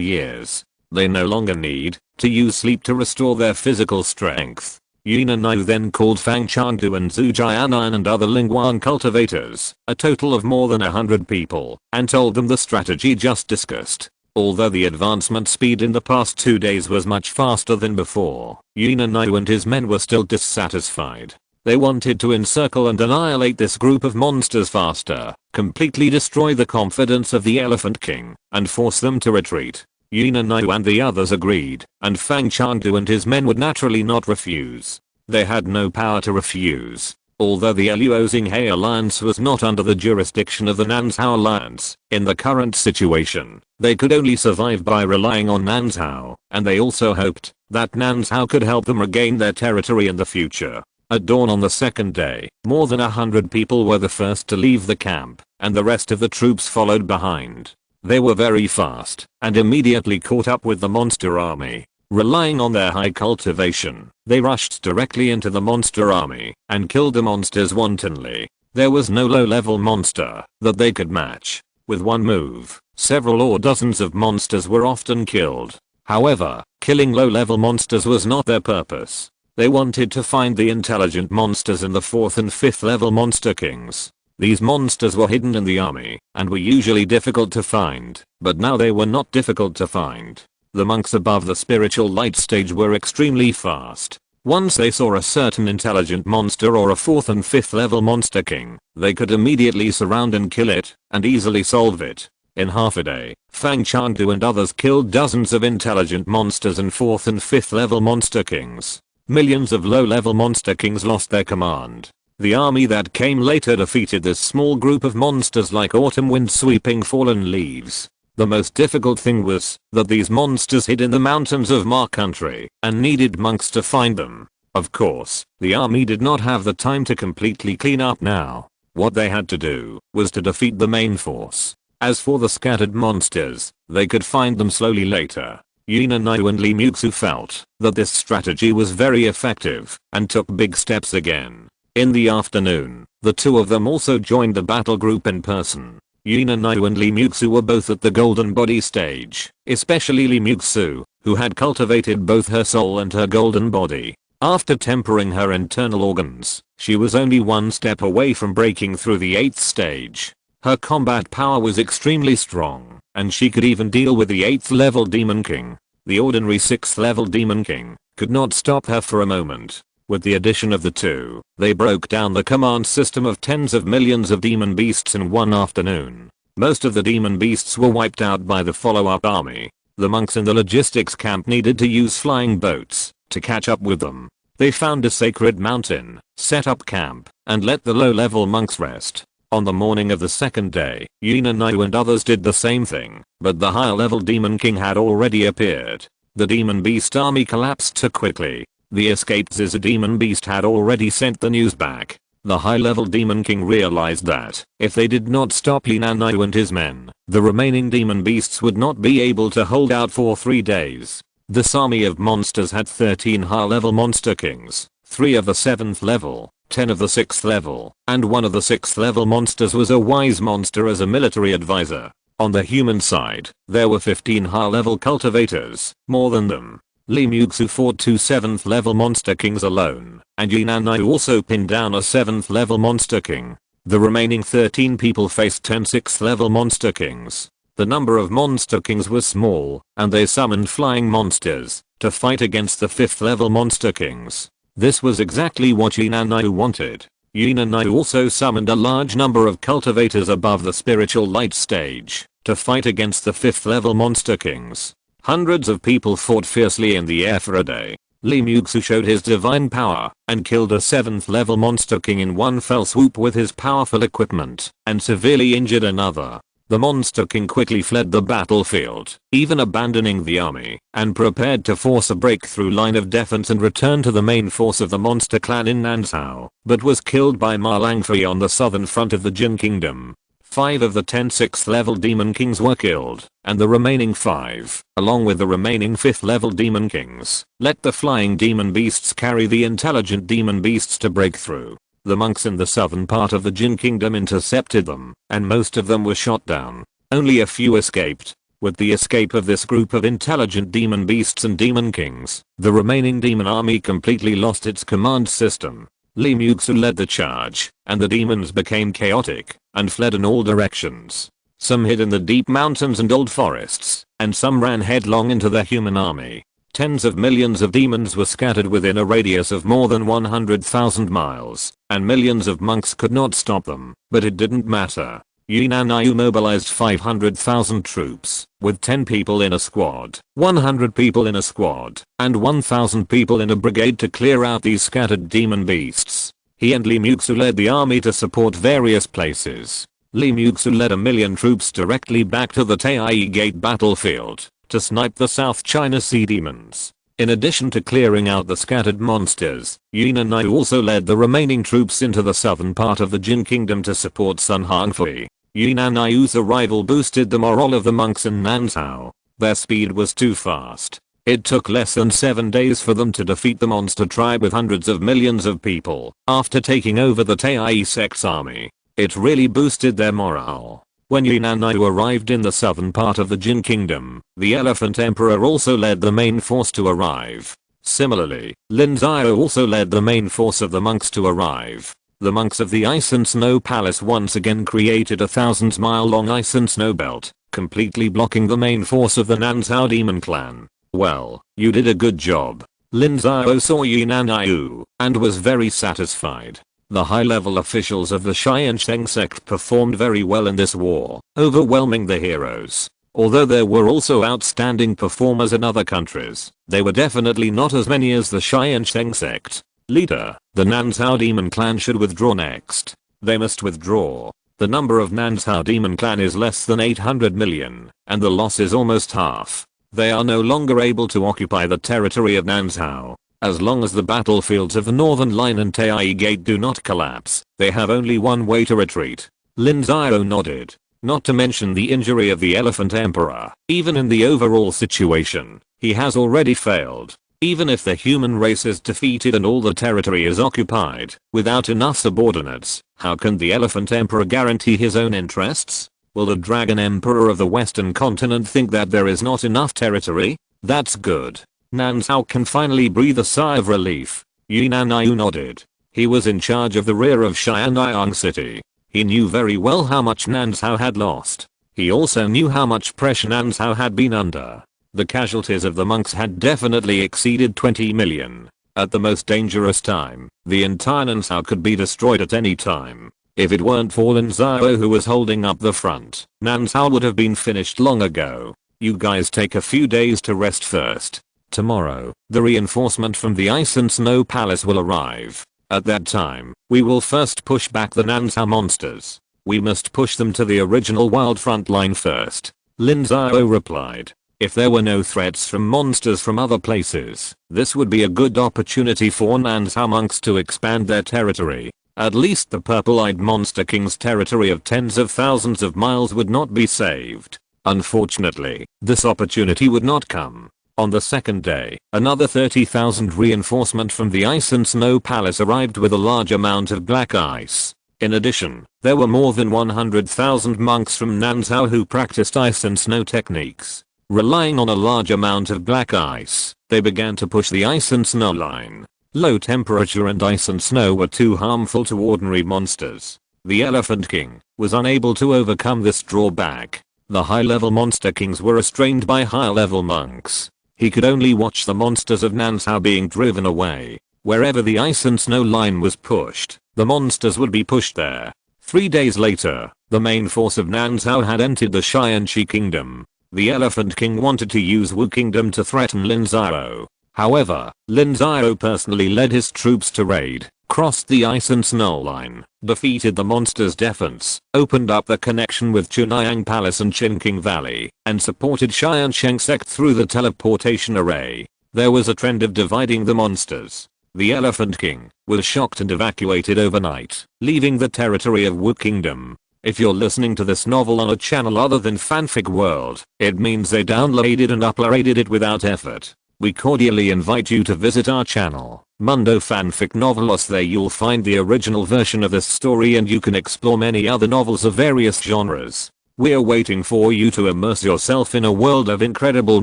years. They no longer need to use sleep to restore their physical strength. Yunanayu then called Fang Chandu and Zhu Jianan and other Lingguang cultivators, a total of more than 100 people, and told them the strategy just discussed. Although the advancement speed in the past 2 days was much faster than before, Yunanayu and his men were still dissatisfied. They wanted to encircle and annihilate this group of monsters faster, completely destroy the confidence of the Elephant King, and force them to retreat. Yunanayu and the others agreed, and Fang Chandu and his men would naturally not refuse. They had no power to refuse. Although the Luo-Xinghe alliance was not under the jurisdiction of the Nanzhao alliance, in the current situation, they could only survive by relying on Nanzhao, and they also hoped that Nanzhao could help them regain their territory in the future. At dawn on the second day, more than 100 people were the first to leave the camp, and the rest of the troops followed behind. They were very fast, and immediately caught up with the monster army. Relying on their high cultivation, they rushed directly into the monster army, and killed the monsters wantonly. There was no low-level monster that they could match. With one move, several or dozens of monsters were often killed. However, killing low-level monsters was not their purpose. They wanted to find the intelligent monsters in the 4th and 5th level monster kings. These monsters were hidden in the army, and were usually difficult to find, but now they were not difficult to find. The monks above the spiritual light stage were extremely fast. Once they saw a certain intelligent monster or a 4th and 5th level monster king, they could immediately surround and kill it, and easily solve it. In half a day, Fang Chandu and others killed dozens of intelligent monsters and 4th and 5th level monster kings. Millions of low-level monster kings lost their command. The army that came later defeated this small group of monsters like autumn wind sweeping fallen leaves. The most difficult thing was that these monsters hid in the mountains of Ma country and needed monks to find them. Of course, the army did not have the time to completely clean up now. What they had to do was to defeat the main force. As for the scattered monsters, they could find them slowly later. Yina Naiu and Li Muxu felt that this strategy was very effective and took big steps again. In the afternoon, the two of them also joined the battle group in person. Yina Naiu and Li Muxu were both at the golden body stage, especially Li Muxu, who had cultivated both her soul and her golden body. After tempering her internal organs, she was only one step away from breaking through the 8th stage. Her combat power was extremely strong, and she could even deal with the 8th level Demon King. The ordinary 6th level Demon King could not stop her for a moment. With the addition of the two, they broke down the command system of tens of millions of demon beasts in one afternoon. Most of the demon beasts were wiped out by the follow-up army. The monks in the logistics camp needed to use flying boats to catch up with them. They found a sacred mountain, set up camp, and let the low-level monks rest. On the morning of the second day, Yina Naiu and others did the same thing, but the higher-level Demon King had already appeared. The Demon Beast army collapsed too quickly. The escaped Ziza Demon Beast had already sent the news back. The high-level Demon King realized that, if they did not stop Yina Naiu and his men, the remaining Demon Beasts would not be able to hold out for 3 days. This army of monsters had 13 high-level Monster Kings, 3 of the 7th level, 10 of the 6th level, and 1 of the 6th level monsters was a wise monster as a military advisor. On the human side, there were 15 high-level cultivators, more than them. Li Muxu fought 2 7th level Monster Kings alone, and Yina Naiu also pinned down a 7th level Monster King. The remaining 13 people faced 10 6th level Monster Kings. The number of Monster Kings was small, and they summoned flying monsters to fight against the 5th level Monster Kings. This was exactly what Yina Naiu wanted. Yina Naiu also summoned a large number of cultivators above the spiritual light stage to fight against the 5th level Monster Kings. Hundreds of people fought fiercely in the air for a day. Li Muxu showed his divine power and killed a 7th level Monster King in one fell swoop with his powerful equipment and severely injured another. The Monster King quickly fled the battlefield, even abandoning the army, and prepared to force a breakthrough line of defense and return to the main force of the Monster Clan in Nanzhao, but was killed by Ma Langfei on the southern front of the Jin Kingdom. 5 of the 10 6th level Demon Kings were killed, and the remaining 5, along with the remaining 5th level Demon Kings, let the flying Demon Beasts carry the intelligent Demon Beasts to break through. The monks in the southern part of the Jin Kingdom intercepted them, and most of them were shot down. Only a few escaped. With the escape of this group of intelligent Demon Beasts and Demon Kings, the remaining demon army completely lost its command system. Li Muxu led the charge, and the demons became chaotic and fled in all directions. Some hid in the deep mountains and old forests, and some ran headlong into the human army. Tens of millions of demons were scattered within a radius of more than 100,000 miles, and millions of monks could not stop them, but it didn't matter. Yina Naiu mobilized 500,000 troops, with 10 people in a squad, 100 people in a squad, and 1,000 people in a brigade to clear out these scattered demon beasts. He and Li Muxu led the army to support various places. Li Muxu led 1,000,000 troops directly back to the Taiyai Gate battlefield to snipe the South China Sea demons. In addition to clearing out the scattered monsters, Yina Naiu also led the remaining troops into the southern part of the Jin Kingdom to support Sun Hongfei. Yina Naiu's arrival boosted the morale of the monks in Nanzhao. Their speed was too fast. It took less than 7 days for them to defeat the monster tribe with hundreds of millions of people. After taking over the Tiansheng Sect's army, it really boosted their morale. When Yina Naiu arrived in the southern part of the Jin Kingdom, the Elephant Emperor also led the main force to arrive. Similarly, Lin Xiao also led the main force of the monks to arrive. The monks of the Ice and Snow Palace once again created a 1,000-mile-long ice and snow belt, completely blocking the main force of the Nanzhao Demon Clan. Well, you did a good job. Lin Xiao saw Yina Naiu and was very satisfied. The high-level officials of the Tiansheng Sect performed very well in this war, overwhelming the heroes. Although there were also outstanding performers in other countries, they were definitely not as many as the Tiansheng Sect. Leader, the Nanzhao Demon Clan should withdraw next. They must withdraw. The number of Nanzhao Demon Clan is less than 800 million, and the loss is almost half. They are no longer able to occupy the territory of Nanzhao. As long as the battlefields of the Northern Line and Tai Gate do not collapse, they have only one way to retreat. Lin Xiao nodded. Not to mention the injury of the Elephant Emperor. Even in the overall situation, he has already failed. Even if the human race is defeated and all the territory is occupied, without enough subordinates, how can the Elephant Emperor guarantee his own interests? Will the Dragon Emperor of the Western continent think that there is not enough territory? That's good. Nan Zhao can finally breathe a sigh of relief. Yinan Yu nodded. He was in charge of the rear of Xianyang City. He knew very well how much Nan Zhao had lost. He also knew how much pressure Nan Zhao had been under. The casualties of the monks had definitely exceeded 20 million. At the most dangerous time, the entire Nan Zhao could be destroyed at any time. If it weren't for Lin Xiao who was holding up the front, Nan Zhao would have been finished long ago. You guys take a few days to rest first. Tomorrow, the reinforcement from the Ice and Snow Palace will arrive. At that time, we will first push back the Nan Zhao monsters. We must push them to the original wild front line first. Lin Xiao replied. If there were no threats from monsters from other places, this would be a good opportunity for Nan Zhao monks to expand their territory. At least the purple-eyed Monster King's territory of tens of thousands of miles would not be saved. Unfortunately, this opportunity would not come. On the second day, another 30,000 reinforcement from the Ice and Snow Palace arrived with a large amount of black ice. In addition, there were more than 100,000 monks from Nan Zhao who practiced ice and snow techniques. Relying on a large amount of black ice, they began to push the Ice and Snow line. Low temperature and ice and snow were too harmful to ordinary monsters. The Elephant King was unable to overcome this drawback. The high-level Monster Kings were restrained by high-level monks. He could only watch the monsters of Nan Zhao being driven away. Wherever the Ice and Snow line was pushed, the monsters would be pushed there. 3 days later, the main force of Nan Zhao had entered the Xianxi Kingdom. The Elephant King wanted to use Wu Kingdom to threaten Lin Xiao. However, Lin Xiao personally led his troops to raid, crossed the Ice and Snow line, defeated the monsters' defense, opened up the connection with Chunhyang Palace and Qingqing Valley, and supported Tiansheng Sect through the teleportation array. There was a trend of dividing the monsters. The Elephant King was shocked and evacuated overnight, leaving the territory of Wu Kingdom. If you're listening to this novel on a channel other than Fanfic World, it means they downloaded and uploaded it without effort. We cordially invite you to visit our channel, Mundo Fanfic Novelos. There you'll find the original version of this story and you can explore many other novels of various genres. We're waiting for you to immerse yourself in a world of incredible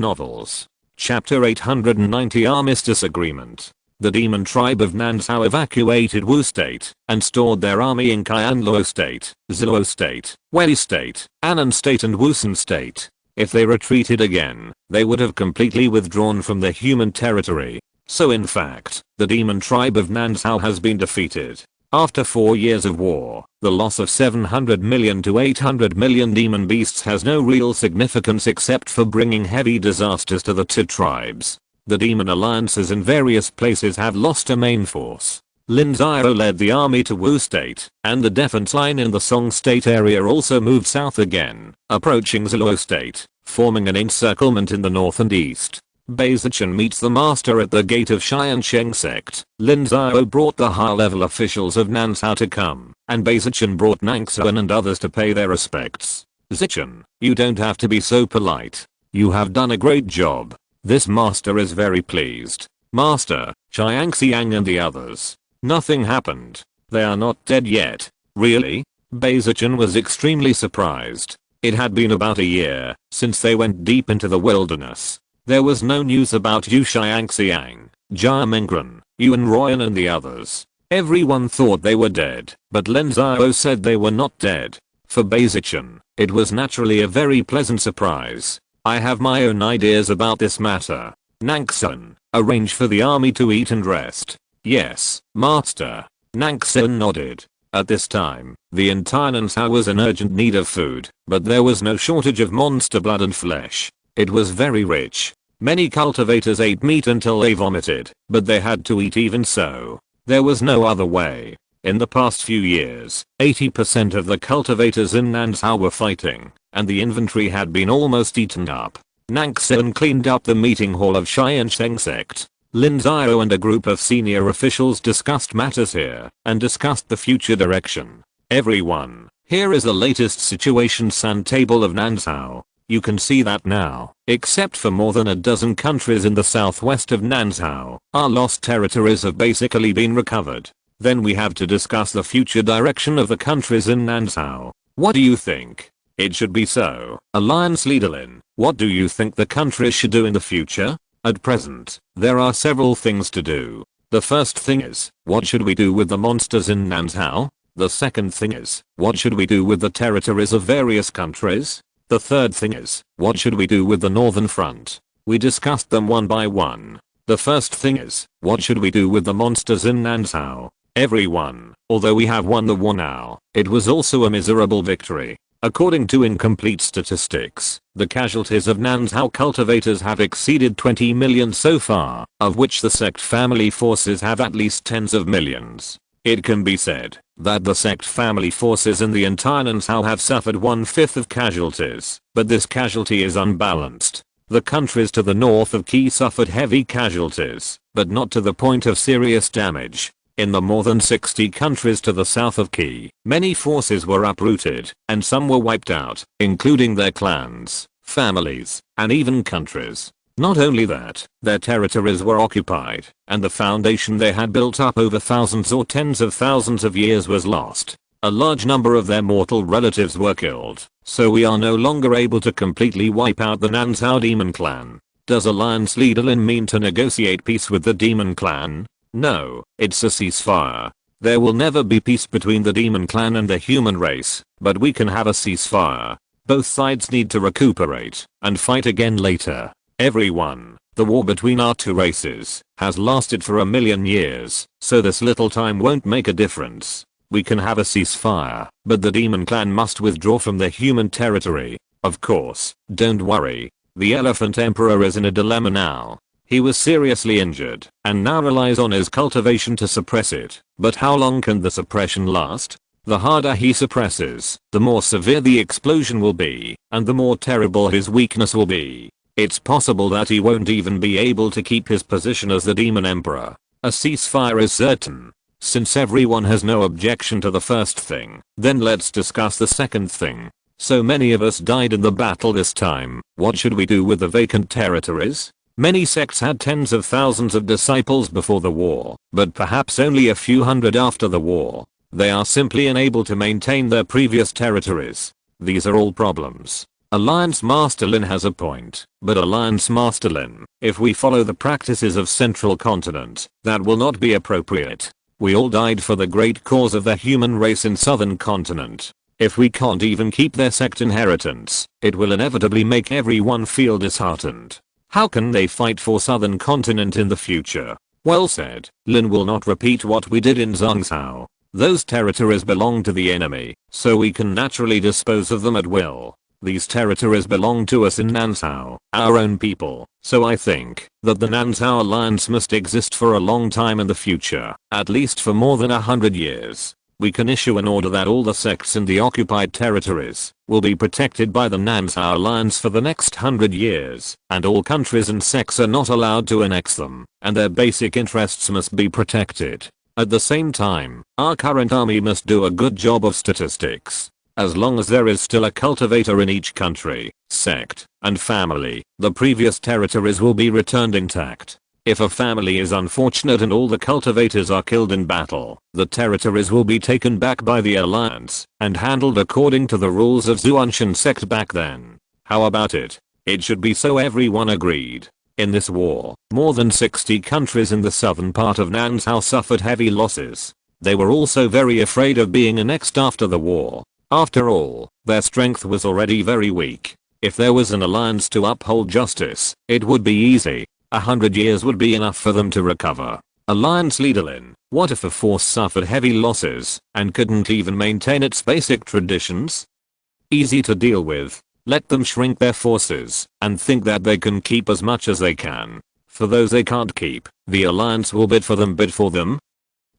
novels. Chapter 890 Armistice Agreement. The demon tribe of Nan Zhao evacuated Wu State and stored their army in Qianluo State, Zhuo State, Wei State, Annan State and Wusun State. If they retreated again, they would have completely withdrawn from the human territory. So in fact, the demon tribe of Nan Zhao has been defeated. After 4 years of war, the loss of 700 million to 800 million demon beasts has no real significance except for bringing heavy disasters to the two tribes. The demon alliances in various places have lost a main force. Lin Xiao led the army to Wu State, and the defense line in the Song State area also moved south again, approaching Zhuo State, forming an encirclement in the north and east. Beizichan meets the master at the gate of Tiansheng Sect. Lin Xiao brought the high-level officials of Nan Zhao to come, and Beizichan brought Nangxuan and others to pay their respects. Zichan, you don't have to be so polite. You have done a great job. This master is very pleased. Master, Xiangxiang and the others. Nothing happened. They are not dead yet. Really? Beizichan was extremely surprised. It had been about a year since they went deep into the wilderness. There was no news about Yu Xiangxiang, Jia Mengren, Yuan Royan and the others. Everyone thought they were dead, but Lin Xiao said they were not dead. For Beizichan, it was naturally a very pleasant surprise. I have my own ideas about this matter. Nangxuan, arrange for the army to eat and rest. Yes, master. Nangxuan nodded. At this time, the entire Nan Zhao was in urgent need of food, but there was no shortage of monster blood and flesh. It was very rich. Many cultivators ate meat until they vomited, but they had to eat even so. There was no other way. In the past few years, 80% of the cultivators in Nan Zhao were fighting, and the inventory had been almost eaten up. Nangxuan cleaned up the meeting hall of Tiansheng Sect. Lin Xiao and a group of senior officials discussed matters here and discussed the future direction. Everyone, here is the latest situation sand table of Nanzhao. You can see that now, except for more than a dozen countries in the southwest of Nanzhao, our lost territories have basically been recovered. Then we have to discuss the future direction of the countries in Nanzhao. What do you think? It should be so. Alliance leader Lin, what do you think the countries should do in the future? At present, there are several things to do. The first thing is, what should we do with the monsters in Nanzhao? The second thing is, what should we do with the territories of various countries? The third thing is, what should we do with the northern front? We discussed them one by one. The first thing is, what should we do with the monsters in Nanzhao? Everyone, although we have won the war now, it was also a miserable victory. According to incomplete statistics, the casualties of Nanzhao cultivators have exceeded 20 million so far, of which the sect family forces have at least tens of millions. It can be said that the sect family forces in the entire Nanzhao have suffered 1/5 of casualties, but this casualty is unbalanced. The countries to the north of Qi suffered heavy casualties, but not to the point of serious damage. In the more than 60 countries to the south of Qi, many forces were uprooted, and some were wiped out, including their clans, families, and even countries. Not only that, their territories were occupied, and the foundation they had built up over thousands or tens of thousands of years was lost. A large number of their mortal relatives were killed, so we are no longer able to completely wipe out the Nanzhao demon clan. Does Alliance leader Lin mean to negotiate peace with the demon clan? No, it's a ceasefire. There will never be peace between the demon clan and the human race, but we can have a ceasefire. Both sides need to recuperate and fight again later. Everyone, the war between our two races has lasted for 1,000,000 years, so this little time won't make a difference. We can have a ceasefire, but the demon clan must withdraw from the human territory. Of course, don't worry. The elephant emperor is in a dilemma now. He was seriously injured, and now relies on his cultivation to suppress it. But how long can the suppression last? The harder he suppresses, the more severe the explosion will be, and the more terrible his weakness will be. It's possible that he won't even be able to keep his position as the demon emperor. A ceasefire is certain. Since everyone has no objection to the first thing, then let's discuss the second thing. So many of us died in the battle this time. What should we do with the vacant territories? Many sects had tens of thousands of disciples before the war, but perhaps only a few hundred after the war. They are simply unable to maintain their previous territories. These are all problems. Alliance Master Lin has a point, but Alliance Master Lin, if we follow the practices of Central Continent, that will not be appropriate. We all died for the great cause of the human race in Southern Continent. If we can't even keep their sect inheritance, it will inevitably make everyone feel disheartened. How can they fight for Southern Continent in the future? Well said. Lin will not repeat what we did in Zhangzhou. Those territories belong to the enemy, so we can naturally dispose of them at will. These territories belong to us in Nanzhao, our own people, so I think that the Nanzhao Alliance must exist for a long time in the future, at least for more than 100 years. We can issue an order that all the sects in the occupied territories will be protected by the Nanzhao Alliance for the next 100 years, and all countries and sects are not allowed to annex them, and their basic interests must be protected. At the same time, our current army must do a good job of statistics. As long as there is still a cultivator in each country, sect, and family, the previous territories will be returned intact. If a family is unfortunate and all the cultivators are killed in battle, the territories will be taken back by the Alliance and handled according to the rules of Tiansheng Sect back then. How about it? It should be so, everyone agreed. In this war, more than 60 countries in the southern part of Nanzhao suffered heavy losses. They were also very afraid of being annexed after the war. After all, their strength was already very weak. If there was an alliance to uphold justice, it would be easy. 100 years would be enough for them to recover. Alliance leader Lin, what if a force suffered heavy losses and couldn't even maintain its basic traditions? Easy to deal with. Let them shrink their forces and think that they can keep as much as they can. For those they can't keep, the Alliance will bid for them. Bid for them?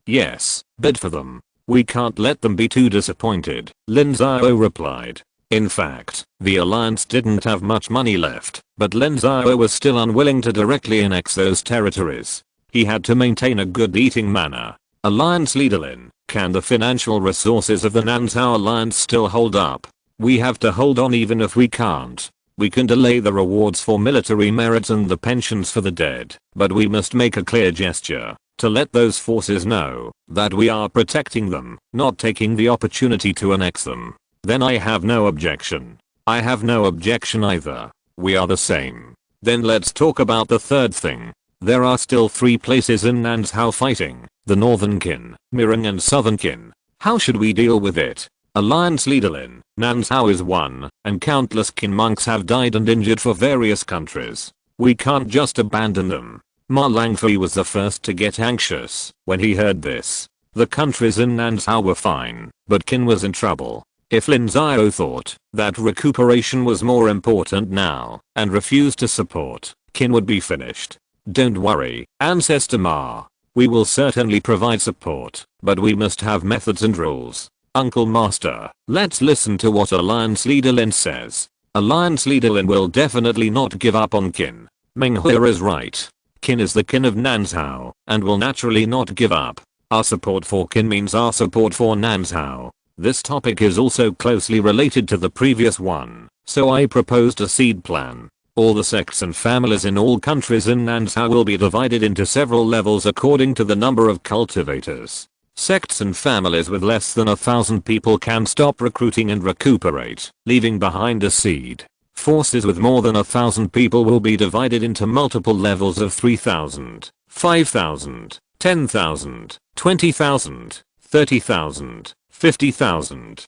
Yes, bid for them. We can't let them be too disappointed, Lin Xiao replied. In fact, the alliance didn't have much money left, but Lin Xiao was still unwilling to directly annex those territories. He had to maintain a good eating manner. Alliance leader Lin, can the financial resources of the Nanzhao alliance still hold up? We have to hold on even if we can't. We can delay the rewards for military merits and the pensions for the dead, but we must make a clear gesture to let those forces know that we are protecting them, not taking the opportunity to annex them. Then I have no objection. I have no objection either. We are the same. Then let's talk about the third thing. There are still 3 places in Nanzhao fighting, the Northern Qin, Mireng and Southern Qin. How should we deal with it? Alliance leader Lin, Nanzhao is one, and countless Qin monks have died and injured for various countries. We can't just abandon them. Ma Langfei was the first to get anxious when he heard this. The countries in Nanzhao were fine, but Qin was in trouble. If Lin Xiao thought that recuperation was more important now and refused to support, Qin would be finished. Don't worry, Ancestor Ma. We will certainly provide support, but we must have methods and rules. Uncle Master, let's listen to what Alliance Leader Lin says. Alliance Leader Lin will definitely not give up on Qin. Meng Hui is right. Qin is the Qin of Nanzhao, and will naturally not give up. Our support for Qin means our support for Nanzhao. This topic is also closely related to the previous one, so I proposed a seed plan. All the sects and families in all countries in Nanzhao will be divided into several levels according to the number of cultivators. Sects and families with less than 1,000 people can stop recruiting and recuperate, leaving behind a seed. Forces with more than 1,000 people will be divided into multiple levels of 3,000, 5,000, 10,000, 20,000, 30,000, 50,000,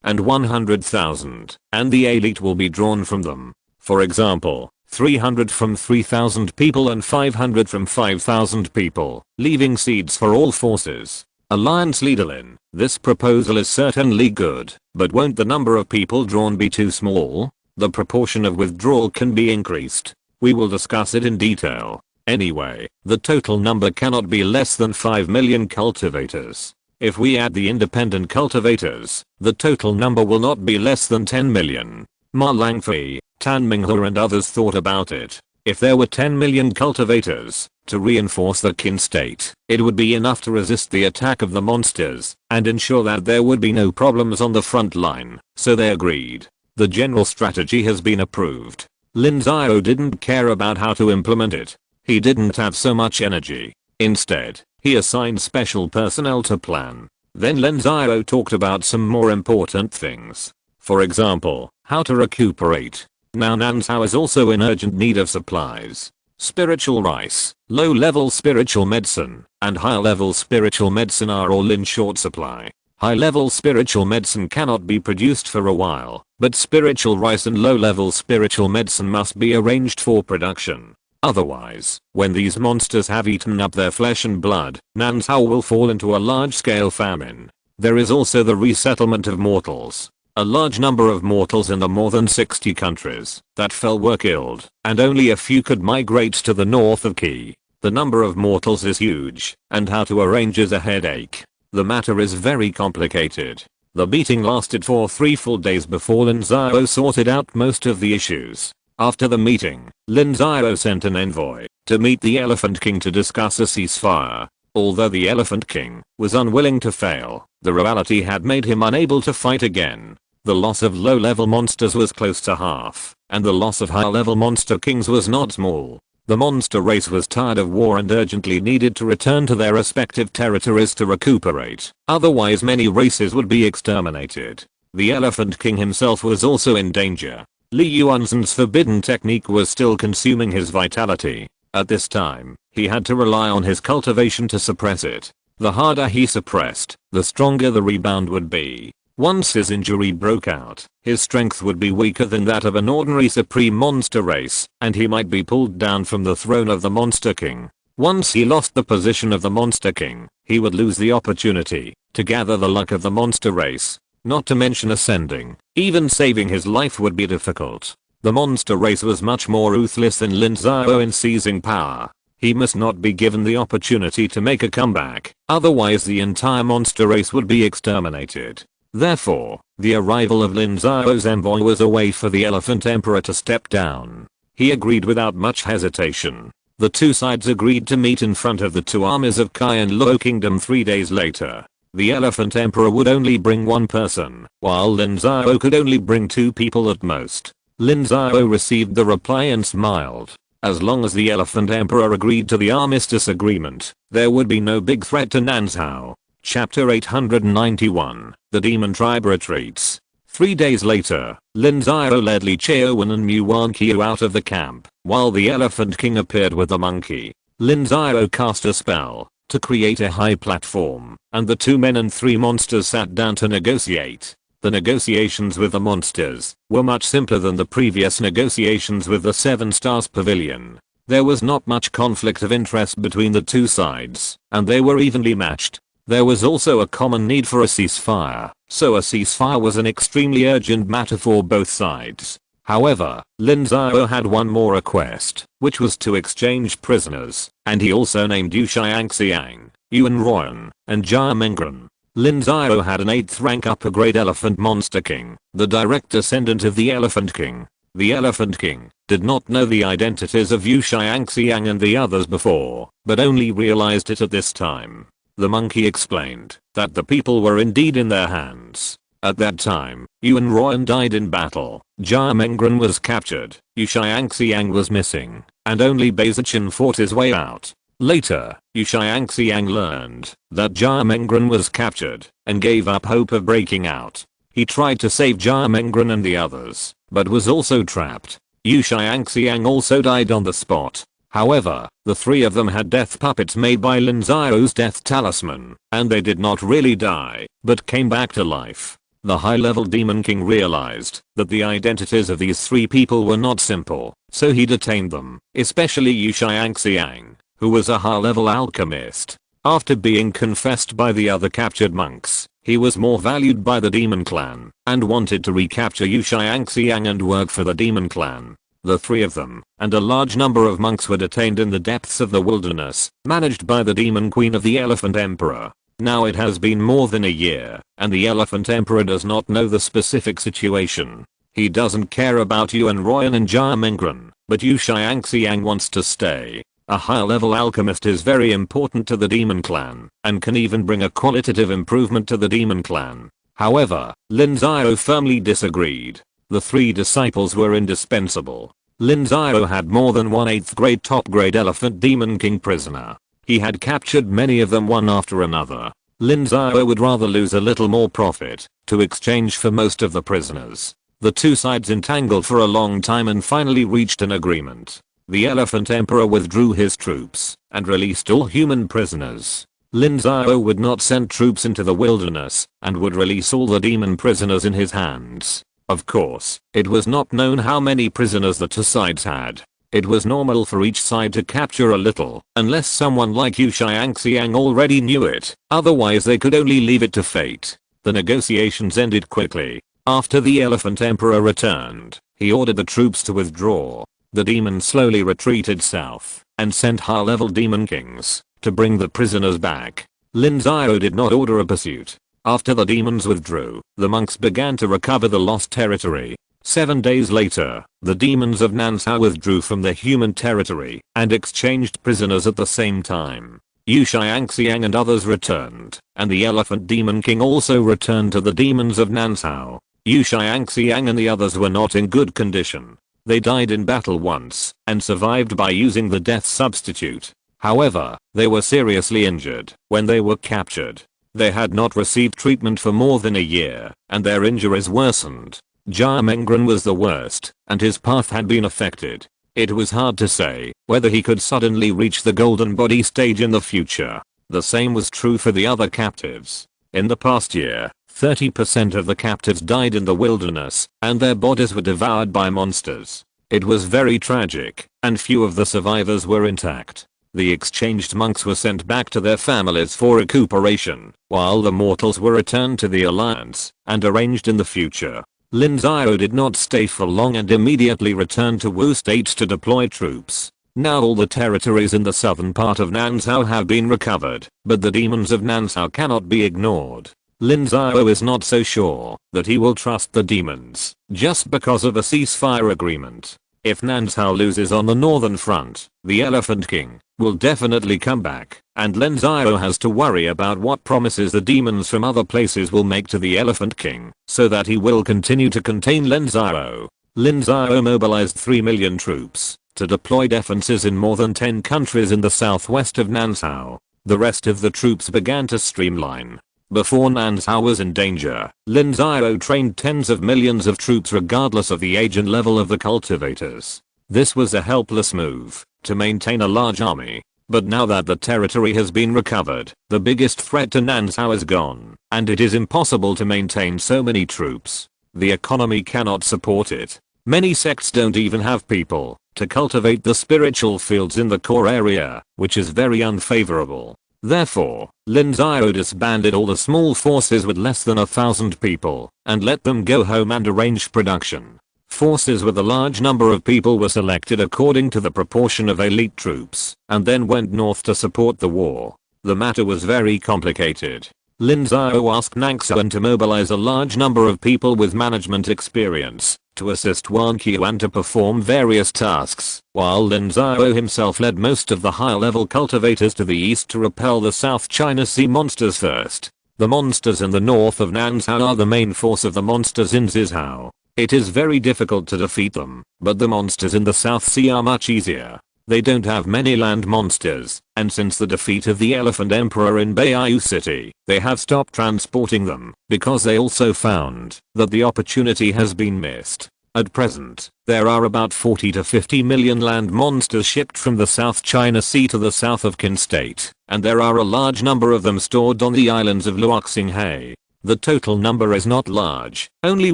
and 100,000, and the elite will be drawn from them. For example, 300 from 3,000 people and 500 from 5,000 people, leaving seeds for all forces. Alliance leader Lin, this proposal is certainly good, but won't the number of people drawn be too small? The proportion of withdrawal can be increased. We will discuss it in detail. Anyway, the total number cannot be less than 5 million cultivators. If we add the independent cultivators, the total number will not be less than 10 million. Ma Langfei, Tan Minghe and others thought about it. If there were 10 million cultivators to reinforce the Qin state, it would be enough to resist the attack of the monsters and ensure that there would be no problems on the front line, so they agreed. The general strategy has been approved. Lin Xiao didn't care about how to implement it. He didn't have so much energy. Instead, he assigned special personnel to plan. Then Lin Xiao talked about some more important things. For example, how to recuperate. Now Nanzhao is also in urgent need of supplies. Spiritual rice, low-level spiritual medicine, and high-level spiritual medicine are all in short supply. High-level spiritual medicine cannot be produced for a while, but spiritual rice and low-level spiritual medicine must be arranged for production. Otherwise, when these monsters have eaten up their flesh and blood, Nanzhao will fall into a large-scale famine. There is also the resettlement of mortals. A large number of mortals in the more than 60 countries that fell were killed, and only a few could migrate to the north of Qi. The number of mortals is huge, and how to arrange is a headache. The matter is very complicated. The meeting lasted for 3 full days before Lin Xiao sorted out most of the issues. After the meeting, Lin Xiao sent an envoy to meet the Elephant King to discuss a ceasefire. Although the Elephant King was unwilling to fail, the reality had made him unable to fight again. The loss of low-level monsters was close to half, and the loss of high-level monster kings was not small. The monster race was tired of war and urgently needed to return to their respective territories to recuperate, otherwise many races would be exterminated. The Elephant King himself was also in danger. Li Yuanzhen's forbidden technique was still consuming his vitality. At this time, he had to rely on his cultivation to suppress it. The harder he suppressed, the stronger the rebound would be. Once his injury broke out, his strength would be weaker than that of an ordinary supreme monster race, and he might be pulled down from the throne of the Monster King. Once he lost the position of the Monster King, he would lose the opportunity to gather the luck of the monster race. Not to mention ascending, even saving his life would be difficult. The monster race was much more ruthless than Lin Xiao in seizing power. He must not be given the opportunity to make a comeback, otherwise the entire monster race would be exterminated. Therefore, the arrival of Lin Xiao's envoy was a way for the Elephant Emperor to step down. He agreed without much hesitation. The two sides agreed to meet in front of the two armies of Kai and Luo Kingdom 3 days later. The Elephant Emperor would only bring one person, while Lin Xiao could only bring 2 people at most. Lin Xiao received the reply and smiled. As long as the Elephant Emperor agreed to the armistice agreement, there would be no big threat to Nanzhao. Chapter 891, The Demon Tribe Retreats. 3 days later, Lin Xiao led Li Qiaowen and Mu Wanqiu out of the camp, while the Elephant King appeared with the monkey. Lin Xiao cast a spell to create a high platform, and the 2 men and 3 monsters sat down to negotiate. The negotiations with the monsters were much simpler than the previous negotiations with the 7 Stars Pavilion. There was not much conflict of interest between the 2 sides, and they were evenly matched. There was also a common need for a ceasefire, so a ceasefire was an extremely urgent matter for both sides. However, Lin Xiao had one more request, which was to exchange prisoners, and he also named Yu Xiangxiang, Yuan Royan, and Jia Mengren. Lin Xiao had an 8th rank upper grade Elephant Monster King, the direct descendant of the Elephant King. The Elephant King did not know the identities of Yu Xiangxiang and the others before, but only realized it at this time. The monkey explained that the people were indeed in their hands. At that time, Yuan Royan died in battle, Jia Mengren was captured, Yu Xiangxiang was missing, and only Beizichin fought his way out. Later, Yu Xiangxiang learned that Jia Mengren was captured and gave up hope of breaking out. He tried to save Jia Mengren and the others, but was also trapped. Yu Xiangxiang also died on the spot. However, the 3 of them had death puppets made by Lin Xiao's death talisman, and they did not really die, but came back to life. The high-level Demon King realized that the identities of these 3 people were not simple, so he detained them, especially Yu Xiangxiang, who was a high-level alchemist. After being confessed by the other captured monks, he was more valued by the Demon Clan, and wanted to recapture Yu Xiangxiang and work for the Demon Clan. The 3 of them, and a large number of monks were detained in the depths of the wilderness, managed by the Demon Queen of the Elephant Emperor. Now it has been more than a year, and the Elephant Emperor does not know the specific situation. He doesn't care about Yuan Royan and Jia Mengren, but Yu Xiangxiang wants to stay. A high-level alchemist is very important to the Demon Clan, and can even bring a qualitative improvement to the Demon Clan. However, Lin Xiao firmly disagreed. The 3 disciples were indispensable. Lin Xiao had more than one 8th grade top grade Elephant Demon King prisoner. He had captured many of them one after another. Lin Xiao would rather lose a little more profit to exchange for most of the prisoners. The 2 sides entangled for a long time and finally reached an agreement. The Elephant Emperor withdrew his troops and released all human prisoners. Lin Xiao would not send troops into the wilderness and would release all the demon prisoners in his hands. Of course, it was not known how many prisoners the 2 sides had. It was normal for each side to capture a little, unless someone like Yu Xiangxiang already knew it, otherwise they could only leave it to fate. The negotiations ended quickly. After the Elephant Emperor returned, he ordered the troops to withdraw. The demons slowly retreated south, and sent high-level demon kings to bring the prisoners back. Lin Xiao did not order a pursuit. After the demons withdrew, the monks began to recover the lost territory. 7 days later, the demons of Nanzhao withdrew from the human territory and exchanged prisoners at the same time. Yu Xiangxiang and others returned, and the Elephant Demon King also returned to the demons of Nanzhao. Yu Xiangxiang and the others were not in good condition. They died in battle once and survived by using the death substitute. However, they were seriously injured when they were captured. They had not received treatment for more than a year, and their injuries worsened. Jia Mengren was the worst, and his path had been affected. It was hard to say whether he could suddenly reach the golden body stage in the future. The same was true for the other captives. In the past year, 30% of the captives died in the wilderness, and their bodies were devoured by monsters. It was very tragic, and few of the survivors were intact. The exchanged monks were sent back to their families for recuperation, while the mortals were returned to the Alliance and arranged in the future. Lin Xiao did not stay for long and immediately returned to Wu State to deploy troops. Now all the territories in the southern part of Nanzhao have been recovered, but the demons of Nanzhao cannot be ignored. Lin Xiao is not so sure that he will trust the demons just because of a ceasefire agreement. If Nanzhao loses on the northern front, the Elephant King will definitely come back, and Lin Xiao has to worry about what promises the demons from other places will make to the Elephant King, so that he will continue to contain Lin Xiao. Lin Xiao mobilized 3 million troops to deploy defenses in more than 10 countries in the southwest of Nanzhao. The rest of the troops began to streamline. Before Nanzhao was in danger, Lin Xiao trained tens of millions of troops regardless of the age and level of the cultivators. This was a helpless move to maintain a large army. But now that the territory has been recovered, the biggest threat to Nanzhao is gone, and it is impossible to maintain so many troops. The economy cannot support it. Many sects don't even have people to cultivate the spiritual fields in the core area, which is very unfavorable. Therefore, Lin Xiao disbanded all the small forces with less than 1,000 people and let them go home and arrange production. Forces with a large number of people were selected according to the proportion of elite troops and then went north to support the war. The matter was very complicated. Lin Xiao asked Naxuan to mobilize a large number of people with management experience to assist Wan Qiuan to perform various tasks, while Lin Xiao himself led most of the high-level cultivators to the east to repel the South China Sea monsters first. The monsters in the north of Nanzhao are the main force of the monsters in Zizhao. It is very difficult to defeat them, but the monsters in the South Sea are much easier. They don't have many land monsters, and since the defeat of the Elephant Emperor in Beiyu City, they have stopped transporting them, because they also found that the opportunity has been missed. At present, there are about 40 to 50 million land monsters shipped from the South China Sea to the south of Qin State, and there are a large number of them stored on the islands of Luoxinghe. The total number is not large, only